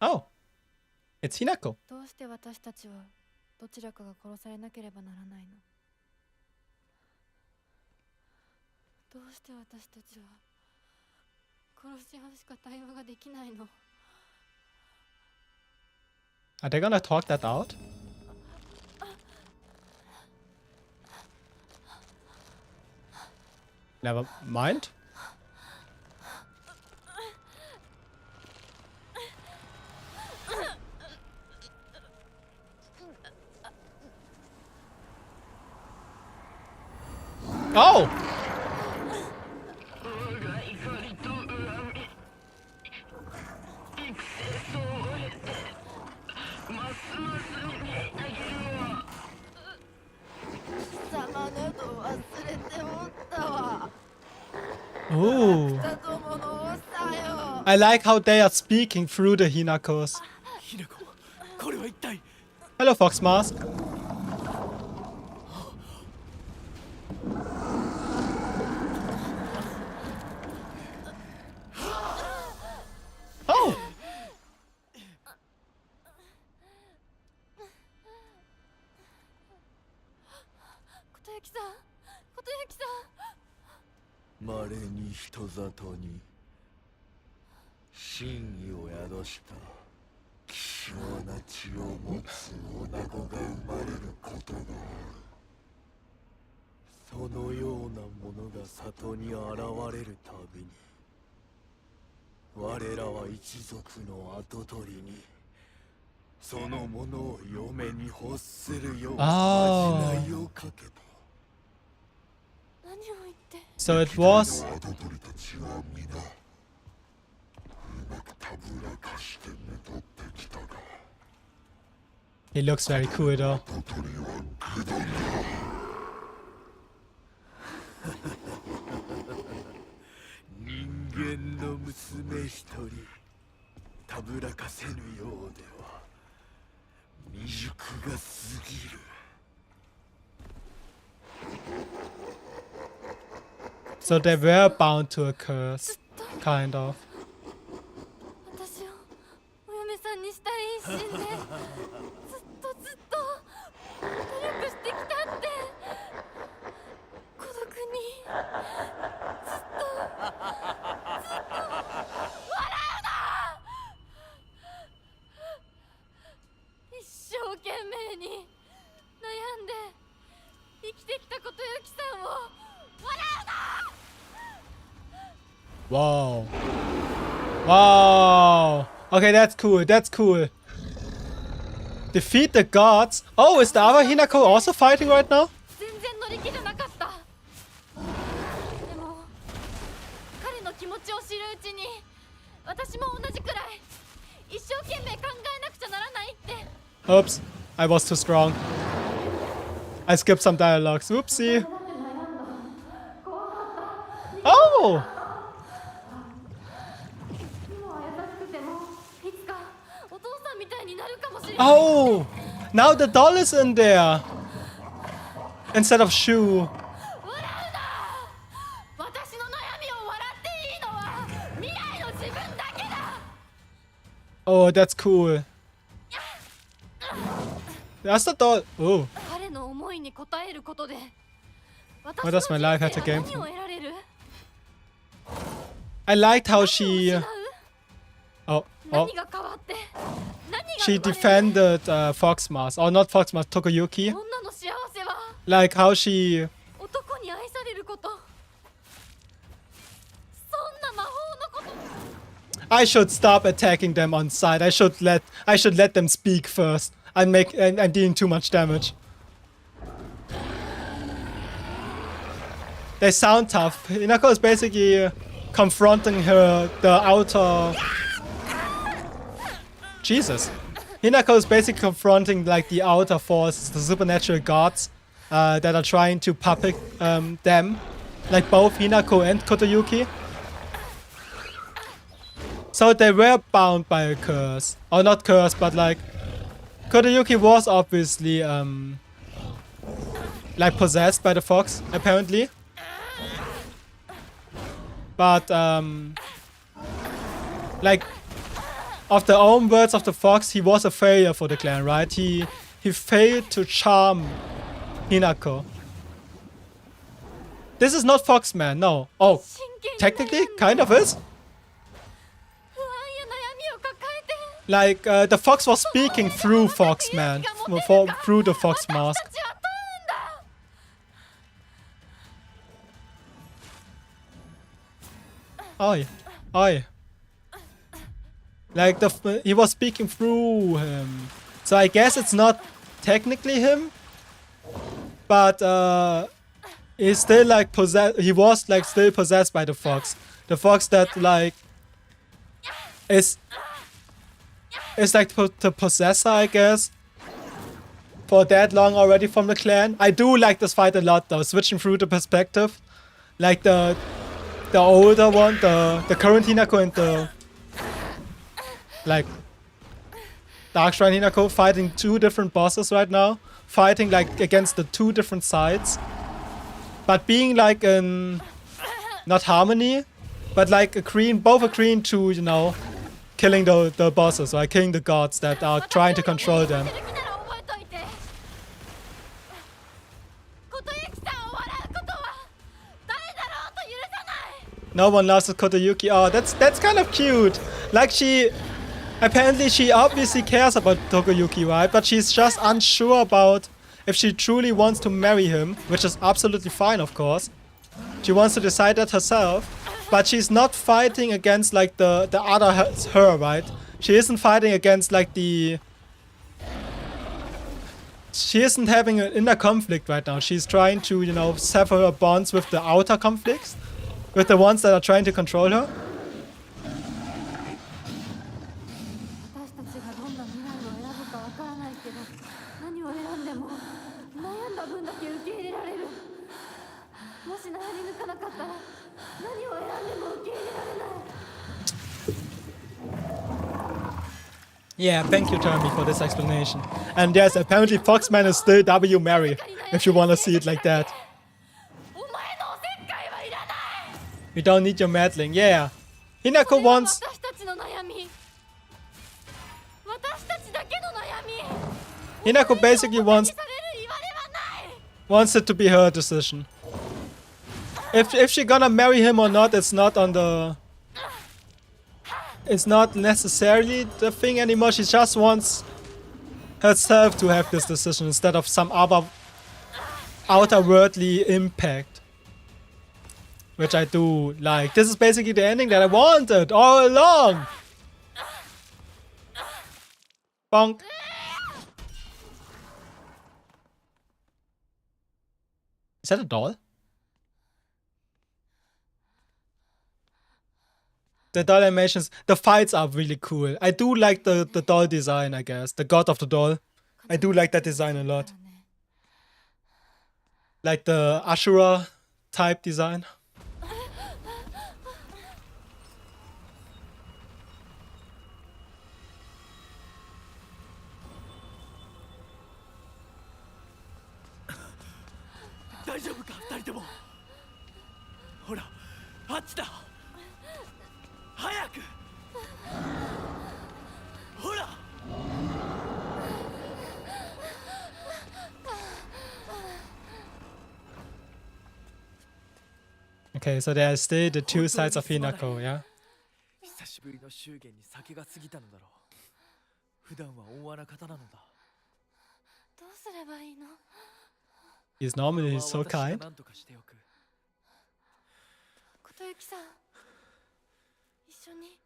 Oh, it's Hinako. どうして私たちはどちらかが殺されなければならないの？どうして私たちは殺し合うしか対話ができないの？ Are they gonna talk that out? Never mind. Oh! Ooh. I like how they are speaking through the Hinakos. Hello, Fox Mask. Oh!「まれに人里に真意を宿した希少な血を持つ女子が生まれることがある」「そのようなものが里に現れるたびに我らは一族の跡取りにそのものを嫁に欲するよう Oh. まじないをかけた。何を言って。 So it was. 跡取りたちは皆うまくたぶらかしてめとってきたが He looks very cool though. 跡取りは愚鈍だ。人間の娘一人たぶらかせぬようでは未熟が過ぎる。 So they were bound to a curse, kind of. 私をお嫁さんにしたい一心でずっと努力してきたって孤独にずっと笑うな。一生懸命に悩んで生きてきたことゆきさんを笑うな。 Wow. Wow. Okay, that's cool. That's cool. Defeat the gods. Oh, is the other Hinako also fighting right now? 全然乗り気じゃなかった。でも彼の気持ちを知るうちに私も同じくらい一生懸命考えなくちゃならないって。 Oops. I was too strong. I skipped some dialogues. Oopsie. Oh! 今は優しくてもいつかお父さんみたいになるかもしれない。 Oh! Now the doll is in there. Instead of shoe. 笑うな。私の悩みを笑っていいのは未来の自分だけだ。 Oh, that's cool. That's the doll. Oh. 彼の思いに応えることで What does my life have to gain? 何を得られる？ I liked how she. 何を失う？ Oh. 何が変わって何が She 生まれる？ defended Foxmas. Or not Foxmas, Tokoyuki. 女の幸せは Like how she. 男に愛されること。そんな魔法のこと。 I should stop attacking them on site. I should let them speak first. I'm dealing too much damage. They sound tough. Hinako is basically confronting the outer. Jesus. Hinako is basically confronting like the outer forces, the supernatural gods that are trying to puppet them, like both Hinako and Kotoyuki. So they were bound by a curse, or not curse, but like Kotoyuki was obviously like possessed by the fox, apparently. But like of the own words of the fox, he was a failure for the clan, right? He failed to charm Hinako. This is not Foxman, no. Oh, technically, kind of is. Like the fox was speaking through Foxman, through the fox mask. Oi, oi. Like he was speaking through him, so I guess it's not technically him, but he's still like possessed. He was like still possessed by the fox that like is like the possessor, I guess, for that long already from the clan. I do like this fight a lot though, switching through the perspective, like the older one, the current Hinako and the like Dark Shrine Hinako fighting two different bosses right now, fighting like against the two different sides, but being like in not harmony, but like both agreeing to, you know, killing the bosses, right? Killing the gods that are trying to control them. No one loves Kotoyuki. Oh, that's kind of cute. Like apparently she obviously cares about Tokoyuki, right? But she's just unsure about if she truly wants to marry him, which is absolutely fine, of course. She wants to decide that herself, but she's not fighting against like the other her, right? She isn't fighting against like the she isn't having an inner conflict right now. She's trying to, you know, sever her bonds with the outer conflicts, with the ones that are trying to control her. 私たちがどんな未来を選ぶかわからないけど、何を選んでも悩んだ分だけ受け入れられる。もし悩み抜かなかったら何を選んでも受け入れられない。 Yeah, thank you, Tommy, for this explanation. And yes, apparently Foxman is still W Mary, if you want to see it like that. We don't need your meddling. Yeah. Hinako wants... Hinako basically wants it to be her decision. If she gonna marry him or not, it's not on the... It's not necessarily the thing anymore. She just wants herself to have this decision instead of some other outer-worldly impact. Which I do like. This is basically the ending that I wanted all along. Bonk. Is that a doll? The doll animations, the fights are really cool. I do like the doll design, I guess. The god of the doll. I do like that design a lot. Like the Ashura type design. Okay, so there are still the two sides of Hinako, yeah? He's normally so kind. 琴雪さん、一緒に。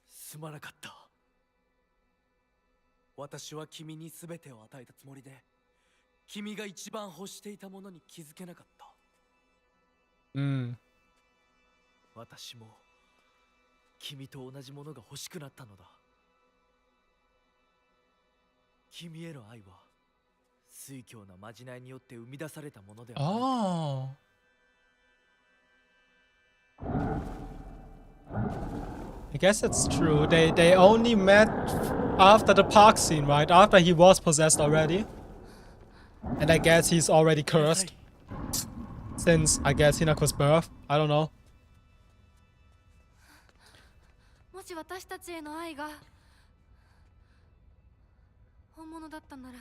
すまなかった。私は君に全てを与えたつもりで、君が一番欲していたものに気づけなかった。私も君と同じものが欲しくなったのだ。君への愛は酔狂なまじないによって生み出されたものではない。Oh. I guess that's true. They only met after the park scene, right? After he was possessed already. And I guess he's already cursed. Since, I guess, Hinako's birth. I don't know. もし私たちへの愛が本物だったなら。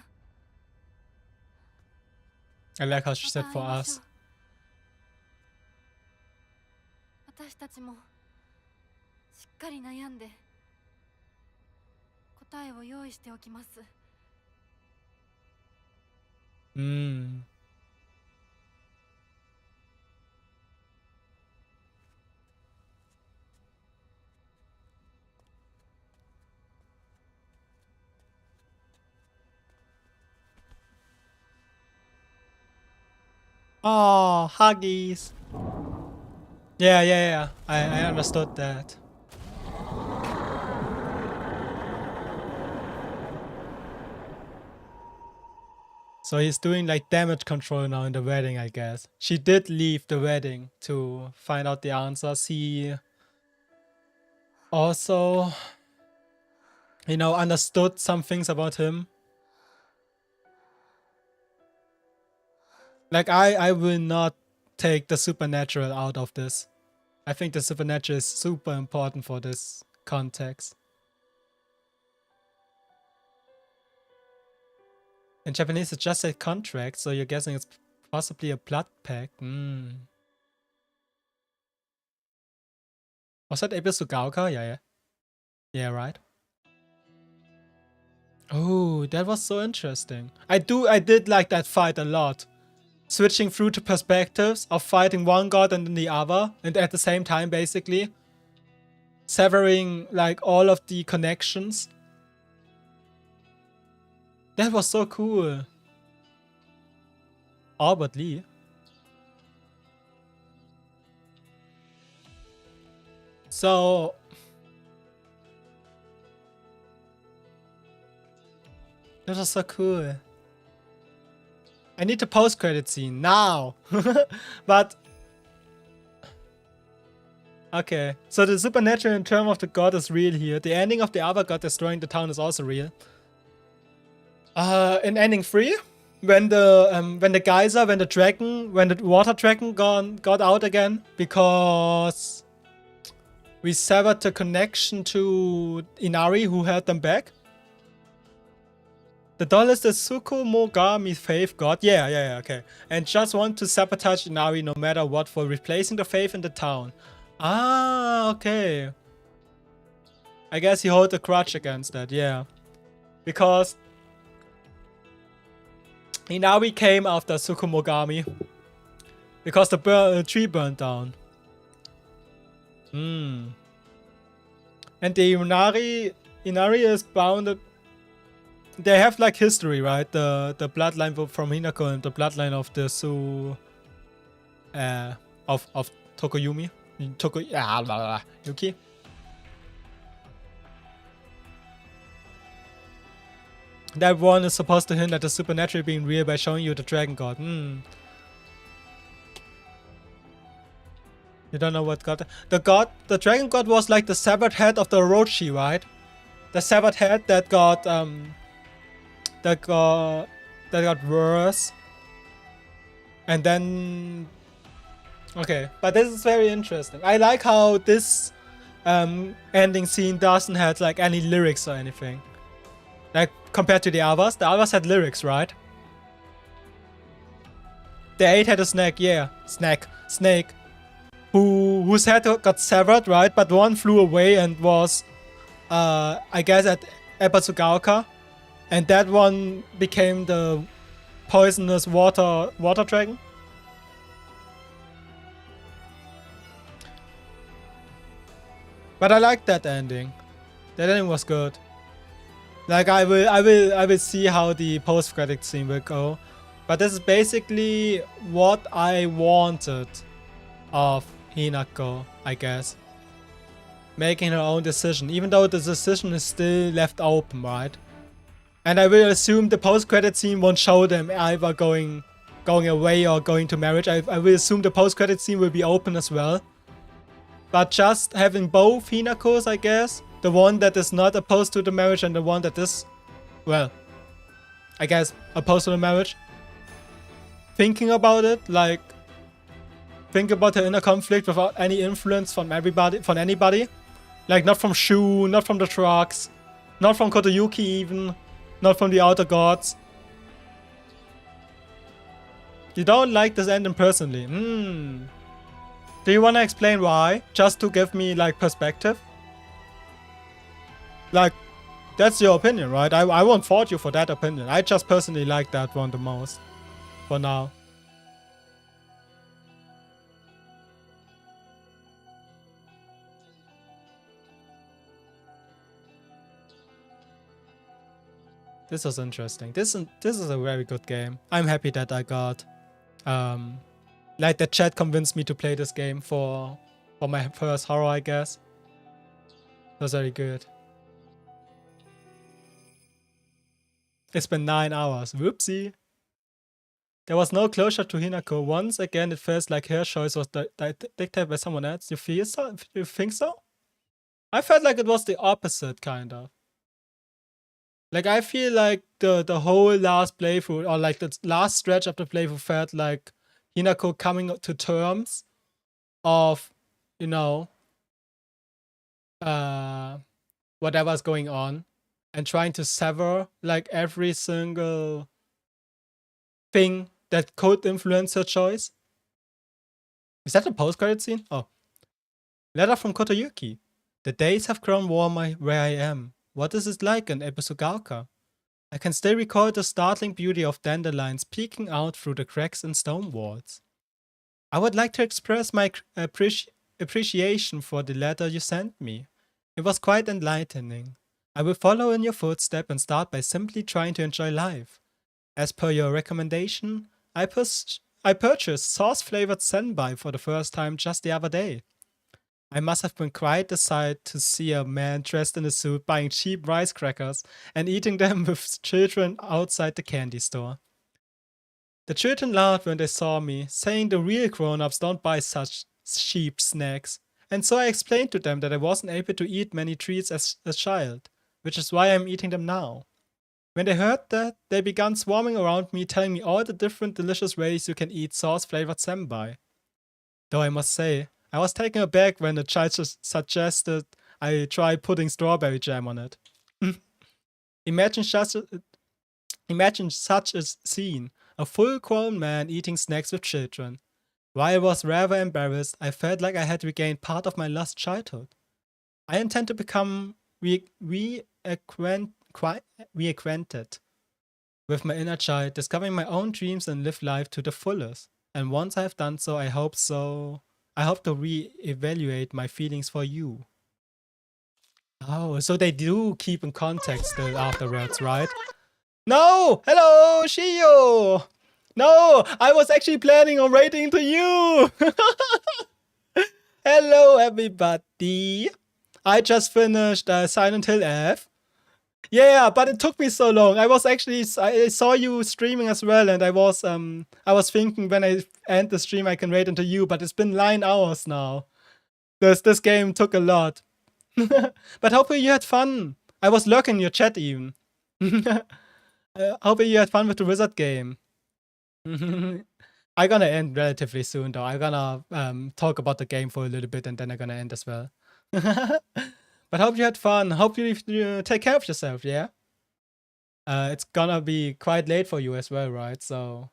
I like how she said for us. 私たちもしっかり悩んで答えを用意しておきます。Oh, huggies. Yeah. I understood that. So he's doing like damage control now in the wedding, I guess. She did leave the wedding to find out the answers. He also, you know, understood some things about him. Like, I will not take the supernatural out of this. I think the supernatural is super important for this context. In Japanese, it's just a contract, so you're guessing it's possibly a blood pact. Was that Abe Sugauka? Yeah. Yeah, right. Oh, that was so interesting. I did like that fight a lot. Switching through to perspectives of fighting one god and then the other, and at the same time, basically. Severing, like, all of the connections. That was so cool. Albert Lee. So that was so cool. I need the post-credit scene now. But okay, so the supernatural in term of the god is real here. The ending of the other god destroying the town is also real. In ending 3, when the geyser, when the water dragon got out again because we severed the connection to Inari, who held them back. The doll is the Tsukumogami faith god. Yeah, okay. And just want to sabotage Inari no matter what for replacing the faith in the town. Ah, okay. I guess he holds a grudge against that, yeah. Because Inari came after Tsukumogami. Because the tree burned down. And the Inari is bounded. They have like history, right? The bloodline from Hinako and the bloodline of the of Tokoyumi. Yuki. That one is supposed to hint at the supernatural being real by showing you the dragon god. You don't know what god. The dragon god was like the severed head of the Orochi, right? The severed head that got worse. And then okay, but this is very interesting. I like how this ending scene doesn't have like any lyrics or anything. Like compared to the others had lyrics, right? The 8 had a snake, yeah, snake. Whose head got severed, right? But one flew away and was, I guess, at Ebatsugaoka. And that one became the poisonous water dragon. But I like that ending. That ending was good. Like I will see how the post-credit scene will go. But this is basically what I wanted of Hinako, I guess. Making her own decision, even though the decision is still left open, right? And I will assume the post-credit scene won't show them either going away or going to marriage. I will assume the post-credit scene will be open as well. But just having both Hinakos, I guess. The one that is not opposed to the marriage and the one that is, well, I guess, opposed to the marriage. Thinking about it, like, think about her inner conflict without any influence from anybody. Like, not from Shu, not from the trucks, not from Kotoyuki even, not from the outer gods. You don't like this ending personally. Do you want to explain why? Just to give me, like, perspective? Like, that's your opinion, right? I won't fault you for that opinion. I just personally like that one the most. For now. This was interesting. This is a very good game. I'm happy that I got like the chat convinced me to play this game for my first horror, I guess. It was very good. It's been 9 hours. Whoopsie. There was no closure to Hinako. Once again, it feels like her choice was dictated by someone else. You feel so? You think so? I felt like it was the opposite, kind of. Like, I feel like the whole last playthrough, or like the last stretch of the playthrough felt like Hinako coming to terms of, you know, whatever's going on. And trying to sever, like, every single thing that could influence her choice. Is that a post-credit scene? Oh. Letter from Kotoyuki. The days have grown warmer where I am. What is it like in Ebatsugaoka? I can still recall the startling beauty of dandelions peeking out through the cracks in stone walls. I would like to express my appreciation for the letter you sent me. It was quite enlightening. I will follow in your footsteps and start by simply trying to enjoy life. As per your recommendation, I purchased sauce-flavored senbai for the first time just the other day. I must have been quite the sight to see a man dressed in a suit buying cheap rice crackers and eating them with children outside the candy store. The children laughed when they saw me, saying the real grown-ups don't buy such cheap snacks, and so I explained to them that I wasn't able to eat many treats as a child, which is why I'm eating them now. When they heard that, they began swarming around me, telling me all the different delicious ways you can eat sauce-flavored senbai. Though I must say, I was taken aback when the child suggested I try putting strawberry jam on it. Imagine such a scene, a full-grown man eating snacks with children. While I was rather embarrassed, I felt like I had regained part of my lost childhood. I intend to become reacquainted with my inner child, discovering my own dreams and live life to the fullest. And once I have done so, I hope to re-evaluate my feelings for you. Oh, so they do keep in contact still afterwards, right? No! Hello, Shio! No! I was actually planning on writing to you! Hello, everybody! I just finished Silent Hill F. Yeah, but it took me so long. I saw you streaming as well, and I was thinking when I end the stream I can rate into you, but it's been 9 hours now. This game took a lot. But hopefully you had fun. I was lurking in your chat even. Hopefully you had fun with the wizard game. I'm gonna end relatively soon though. I'm gonna talk about the game for a little bit and then I'm gonna end as well. But hope you had fun. Hope you take care of yourself, yeah? It's gonna be quite late for you as well, right? So,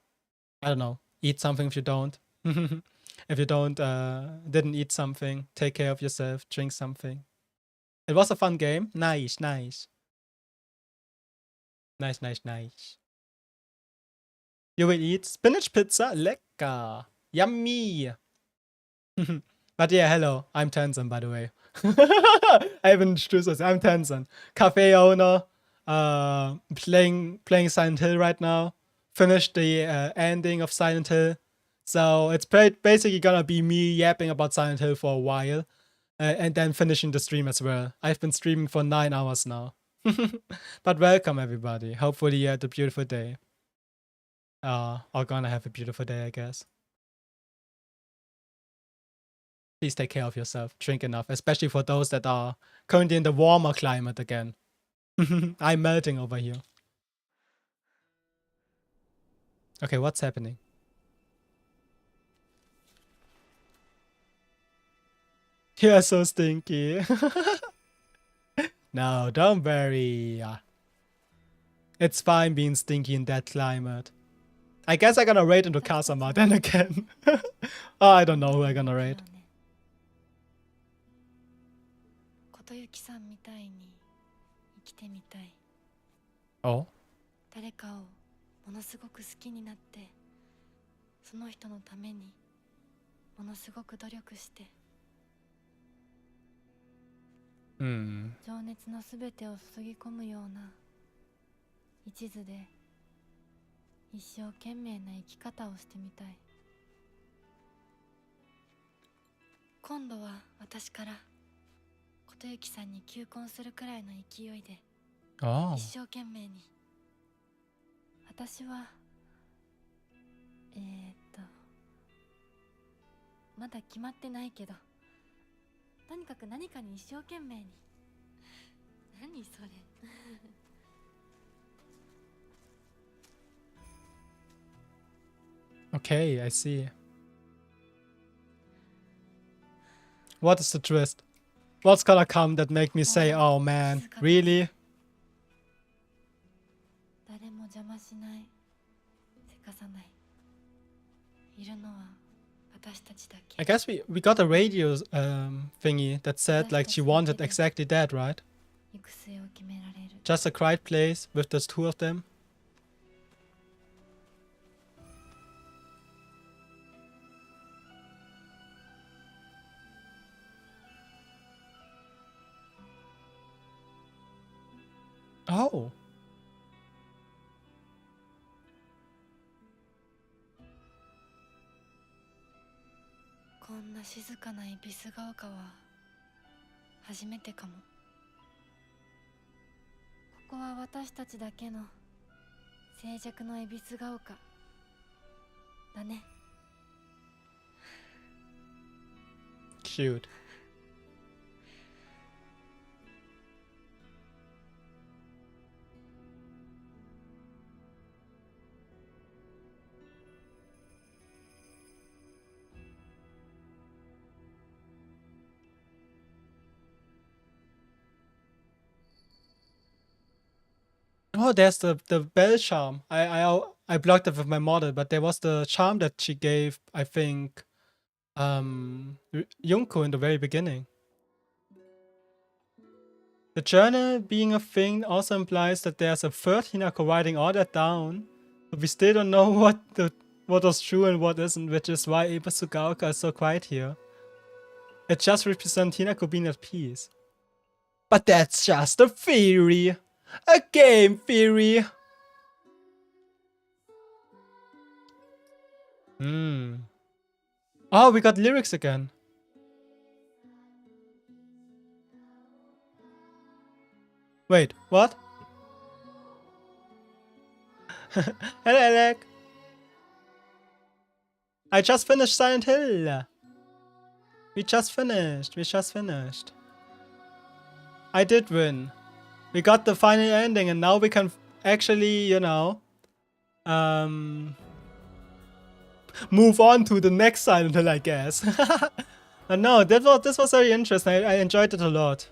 I don't know. Eat something if you don't. If you didn't eat something, take care of yourself, drink something. It was a fun game. Nice, nice. Nice, nice, nice. You will eat spinach pizza? Lecker. Yummy. But yeah, hello. I'm Tenzin, by the way. I haven't introduced myself. I'm Tenzin. Cafe owner. Playing Silent Hill right now. Finished the ending of Silent Hill. So it's basically gonna be me yapping about Silent Hill for a while. And then finishing the stream as well. I've been streaming for 9 hours now. But welcome everybody. Hopefully you had a beautiful day. Are gonna have a beautiful day, I guess. Please take care of yourself. Drink enough, especially for those that are currently in the warmer climate again. I'm melting over here. Okay, what's happening? You're so stinky. No, don't worry. It's fine being stinky in that climate. I guess I'm gonna raid into Kazama then again. Oh, I don't know who I'm gonna raid. Oh? 誰かをものすごく好きになってその人のためにものすごく努力して情熱のすべてを注ぎ込むような一途で一生懸命な生き方をしてみたい。今度は私から琴幸さんに求婚するくらいの勢いで一生懸命に。私はまだ決まってないけどとにかく何かに一生懸命に。何それ。Okay, I see. What is the twist? What's gonna come that make me say, oh man, really? 誰も邪魔しない。せかさない。いるのは私たちだけ。 I guess we got a radio thingy that said like she wanted exactly that, right? 行く末を決められる。 Just a quiet place with just 2 of them. Oh. こんな静かな恵比寿ヶ丘は初めてかも。ここは私たちだけの静寂の恵比寿ヶ丘だね。 Cute. Oh, there's the bell charm. I blocked it with my model, but there was the charm that she gave, I think, Junko in the very beginning. The journal being a thing also implies that there's a third Hinako writing all that down, but we still don't know what was true and what isn't, which is why Ebisugaoka is so quiet here. It just represents Hinako being at peace. But that's just a theory! A game theory! Oh, we got lyrics again. Wait, what? Hello, Alec. I just finished Silent Hill. We just finished. I did win. We got the final ending and now we can actually, you know, move on to the next Silent Hill, I guess. But no, this was very interesting. I enjoyed it a lot.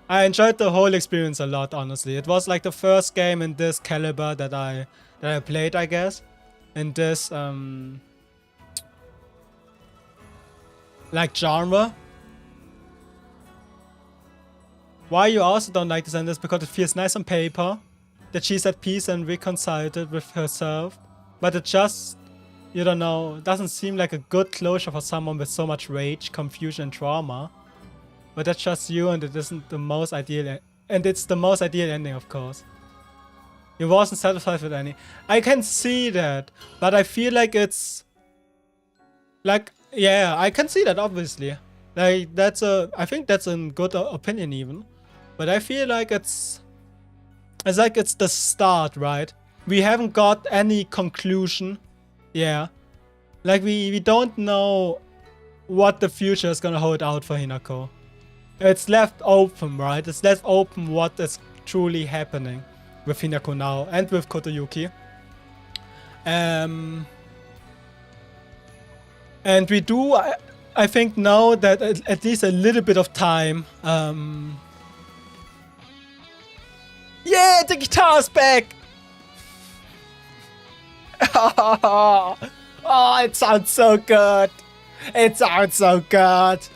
I enjoyed the whole experience a lot, honestly. It was like the first game in this caliber that I played, I guess. In this like genre. Why you also don't like this ending is because it feels nice on paper, that she's at peace and reconciled it with herself, but it just, you don't know, doesn't seem like a good closure for someone with so much rage, confusion and trauma. But that's just you, and it isn't the most ideal, and it's the most ideal ending, of course. You wasn't satisfied with any. I can see that, but I feel like it's like, yeah, I can see that obviously. Like I think that's a good opinion even. But I feel like it's like it's the start, right? We haven't got any conclusion. Yeah. Like we don't know what the future is gonna hold out for Hinako. It's left open, right? It's left open what is truly happening with Hinako now and with Kotoyuki. And we do, I think, know that at least a little bit of time. Yeah, the guitar's back! Oh, it sounds so good! It sounds so good!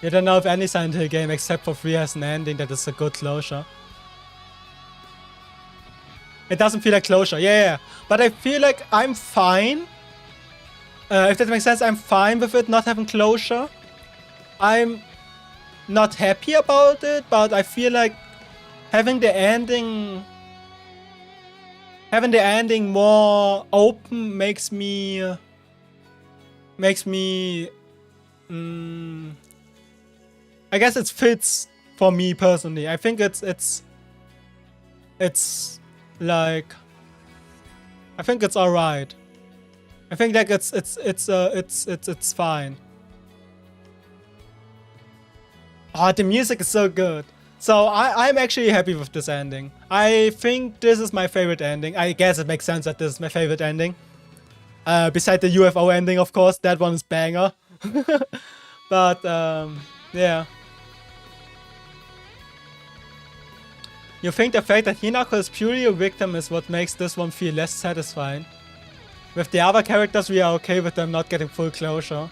You don't know of any Silent Hill game except for 3 has an ending that is a good closure. It doesn't feel like closure, yeah. But I feel like I'm fine. If that makes sense, I'm fine with it not having closure. I'm not happy about it, but I feel like having the ending more open makes me I guess it fits for me personally. I think it's like, I think it's alright. I think like it's fine. Oh, the music is so good. So I'm actually happy with this ending. I think this is my favorite ending. I guess it makes sense that this is my favorite ending. Beside the UFO ending, of course, that one is banger. But yeah. You think the fact that Hinako is purely a victim is what makes this one feel less satisfying? With the other characters, we are okay with them not getting full closure.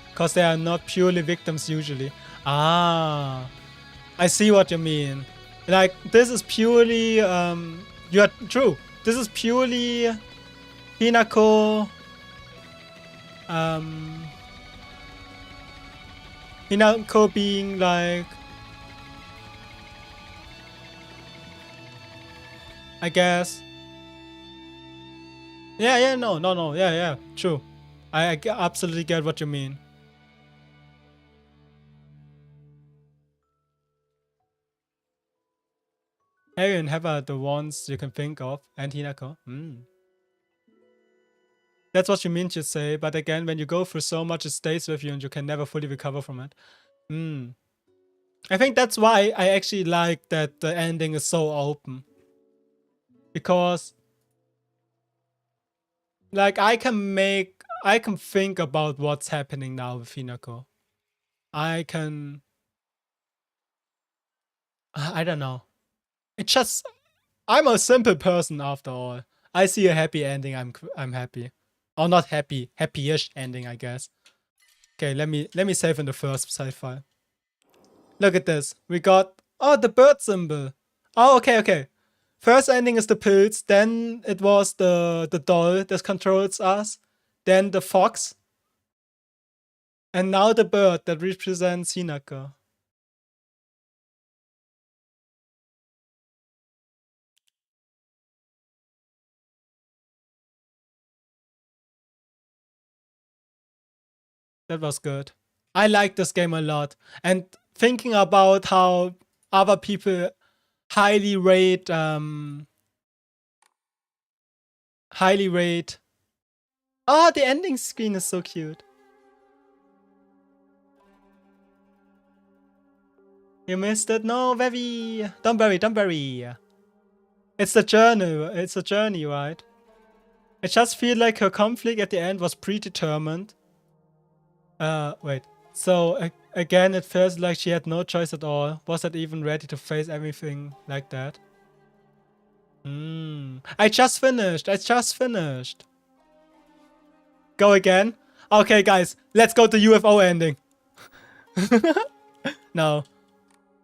Because they are not purely victims usually. Ah, I see what you mean. Like, this is purely, you are true. This is purely Hinako, Hinako being like, I guess. Yeah, no, yeah, true. I absolutely get what you mean. Harry and Heather are the ones you can think of, and Hinako. That's what you mean to say, but again, when you go through so much, it stays with you and you can never fully recover from it. I think that's why I actually like that the ending is so open. Because, like, I can think about what's happening now with Hinako. I don't know. It's just, I'm a simple person after all. I see a happy ending, I'm happy. Or not happy, happy-ish ending, I guess. Okay, let me save in the first save file. Look at this. We got, oh, the bird symbol. Oh, okay. First ending is the pills, then it was the doll that controls us, then the fox, and now the bird that represents Hinako. That was good. I like this game a lot. And thinking about how other people highly rate oh, the ending screen is so cute. You missed it? No, very. Don't worry. It's a journey, right? I just feel like her conflict at the end was predetermined. Wait. So, again, it feels like she had no choice at all. Wasn't even ready to face everything like that. I just finished. Go again? Okay, guys, let's go to UFO ending. No.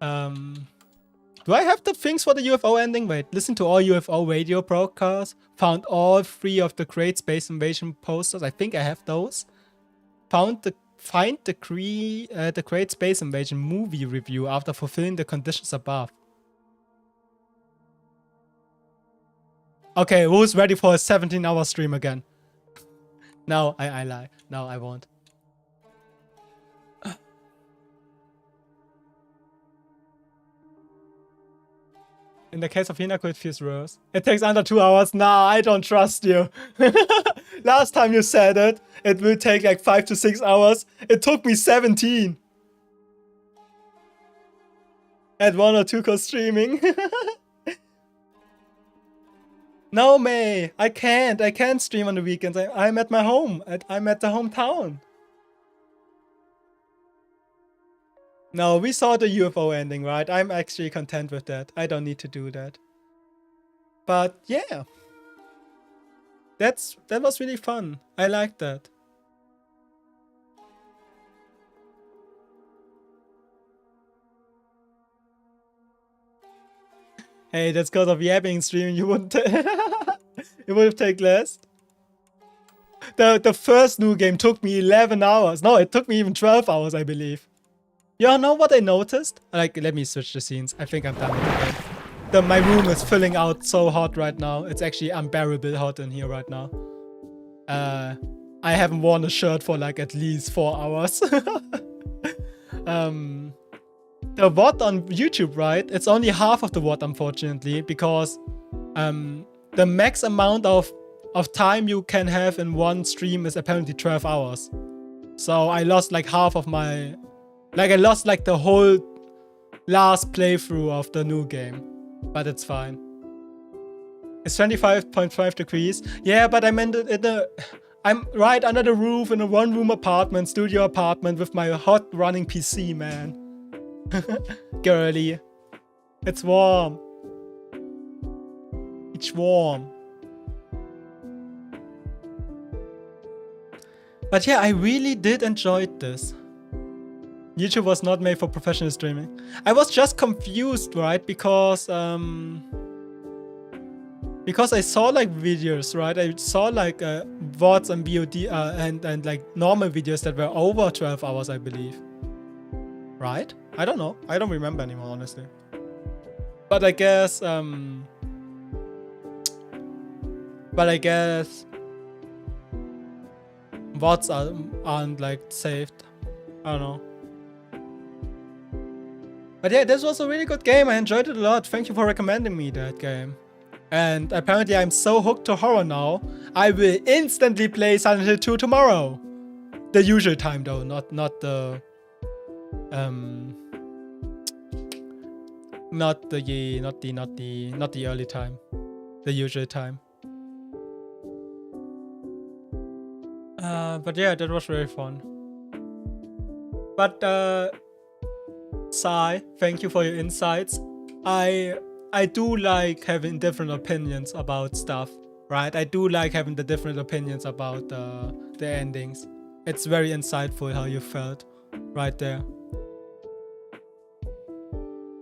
Do I have the things for the UFO ending? Wait, listen to all UFO radio broadcasts. Found all 3 of the Great Space Invasion posters. I think I have those. Find the Great Space Invasion movie review after fulfilling the conditions above. Okay, who's ready for a 17-hour stream again? No, I lie. No, I won't. In the case of Hinako, it feels worse. It takes under 2 hours. Nah, I don't trust you. Last time you said it will take like 5 to 6 hours. It took me 17. At 1 or 2 core streaming. No, May. I can't stream on the weekends. I'm at my home. I'm at the hometown. No, we saw the UFO ending, right? I'm actually content with that. I don't need to do that. But yeah. That was really fun. I liked that. Hey, that's because of yapping stream. You wouldn't it would have taken less. The first new game took me 11 hours. No, it took me even 12 hours, I believe. You know what I noticed? Like, let me switch the scenes. I think I'm done with the game. My room is filling out so hot right now. It's actually unbearable hot in here right now. I haven't worn a shirt for like at least 4 hours. The VOD on YouTube, right? It's only half of the VOD, unfortunately, because the max amount of time you can have in one stream is apparently 12 hours. So I lost like half of my... Like, I lost like the whole last playthrough of the new game. But it's fine. It's 25.5 degrees. Yeah, but I'm I'm right under the roof in a one-room apartment, studio apartment with my hot running PC, man. Girly. It's warm. It's warm. But yeah, I really did enjoy this. YouTube was not made for professional streaming. I was just confused, right? Because Because I saw like videos, right? I saw like VODs and VOD and like normal videos that were over 12 hours, I believe. Right? I don't know. I don't remember anymore, honestly. But I guess VODs aren't like saved. I don't know. But yeah, this was a really good game. I enjoyed it a lot. Thank you for recommending me that game. And apparently I'm so hooked to horror now, I will instantly play Silent Hill 2 tomorrow. The usual time though, not the early time. The usual time. But yeah, that was very fun. But Sai, thank you for your insights. I do like having different opinions about stuff, right? I do like having the different opinions about the endings. It's very insightful how you felt right there.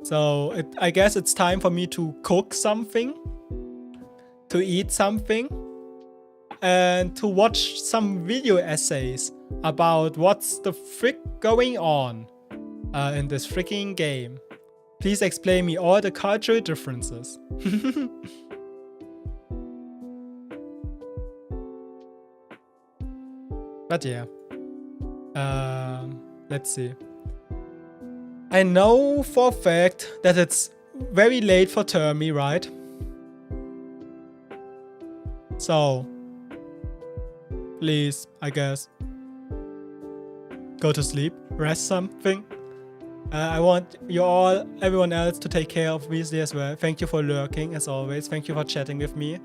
So I guess it's time for me to cook something, to eat something, and to watch some video essays about what's the frick going on in this freaking game. Please explain me all the cultural differences. But yeah. Let's see. I know for a fact that it's very late for Termi, right? So, please, I guess, go to sleep, rest something. I want you all, everyone else, to take care of Weasley as well. Thank you for lurking, as always. Thank you for chatting with me.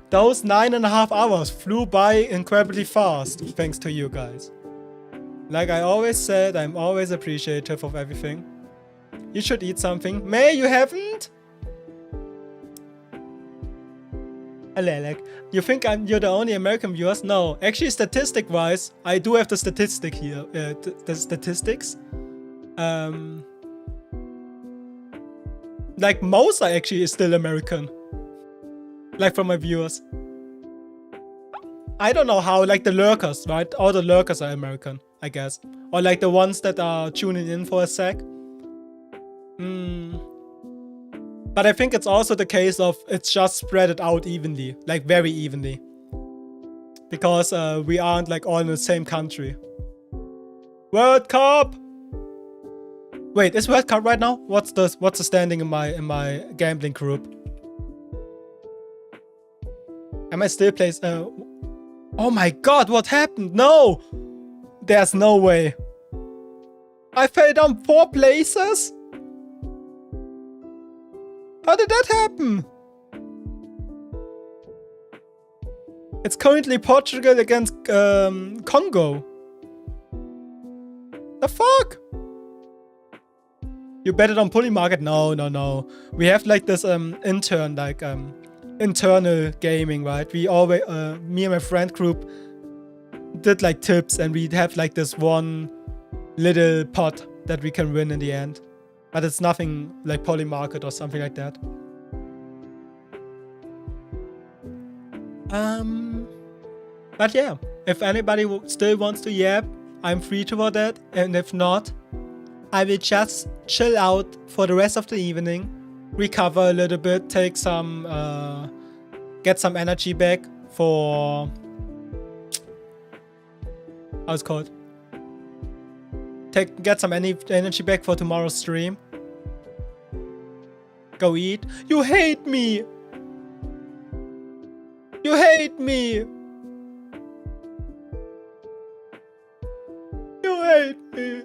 Those 9.5 hours flew by incredibly fast, thanks to you guys. Like I always said, I'm always appreciative of everything. You should eat something. May, you haven't? Alelek, you think you're the only American viewers? No, actually, statistic-wise, I do have the statistic here. The statistics. Like most are actually still American. Like from my viewers. I don't know how. Like the lurkers, right? All the lurkers are American, I guess. Or like the ones that are tuning in for a sec. But I think it's also the case of it's just spread it out evenly, like very evenly. Because we aren't like all in the same country. World Cup! Wait, is World Cup right now? What's the standing in my gambling group? Am I still placed? Oh my god, what happened? No! There's no way. I fell down 4 places? How did that happen? It's currently Portugal against Congo. The fuck? You bet it on Pulley Market? No. We have like this internal gaming, right? We always, me and my friend group did like tips, and we have like this one little pot that we can win in the end. But it's nothing like Poly Market or something like that. But yeah, if anybody still wants to yap, I'm free for that. And if not, I will just chill out for the rest of the evening, recover a little bit, take some, get some energy back for, how's it called? Get some energy back for tomorrow's stream. Go eat. You hate me! You hate me! You hate me!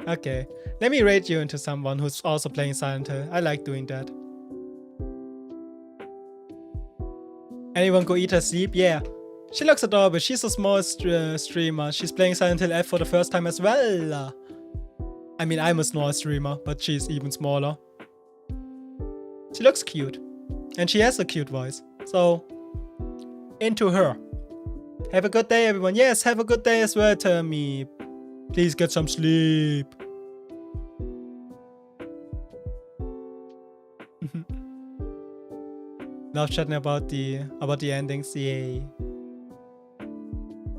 Okay. Let me rate you into someone who's also playing Silent Hill. I like doing that. Anyone go eat or sleep? Yeah. She looks adorable. She's a small streamer. She's playing Silent Hill F for the first time as well. I mean, I'm a small streamer, but she's even smaller. She looks cute. And she has a cute voice. So, into her. Have a good day, everyone. Yes, have a good day as well, Termi. Please get some sleep. Love chatting about the endings. Yay.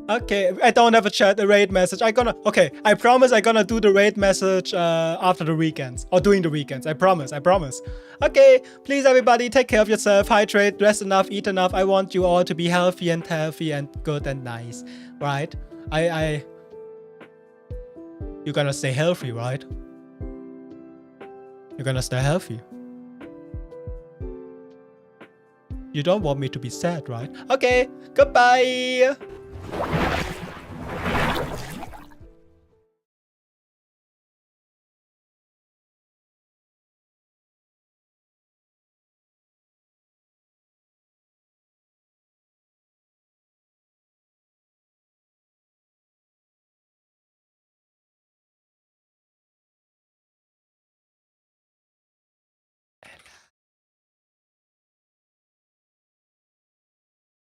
Okay, I don't have a raid message. Okay, I promise I'm gonna do the raid message after the weekends or during the weekends. I promise. Okay, please everybody take care of yourself, hydrate, rest enough, eat enough. I want you all to be healthy and good and nice, right? You're gonna stay healthy, right? You're gonna stay healthy. You don't want me to be sad, right? Okay, goodbye.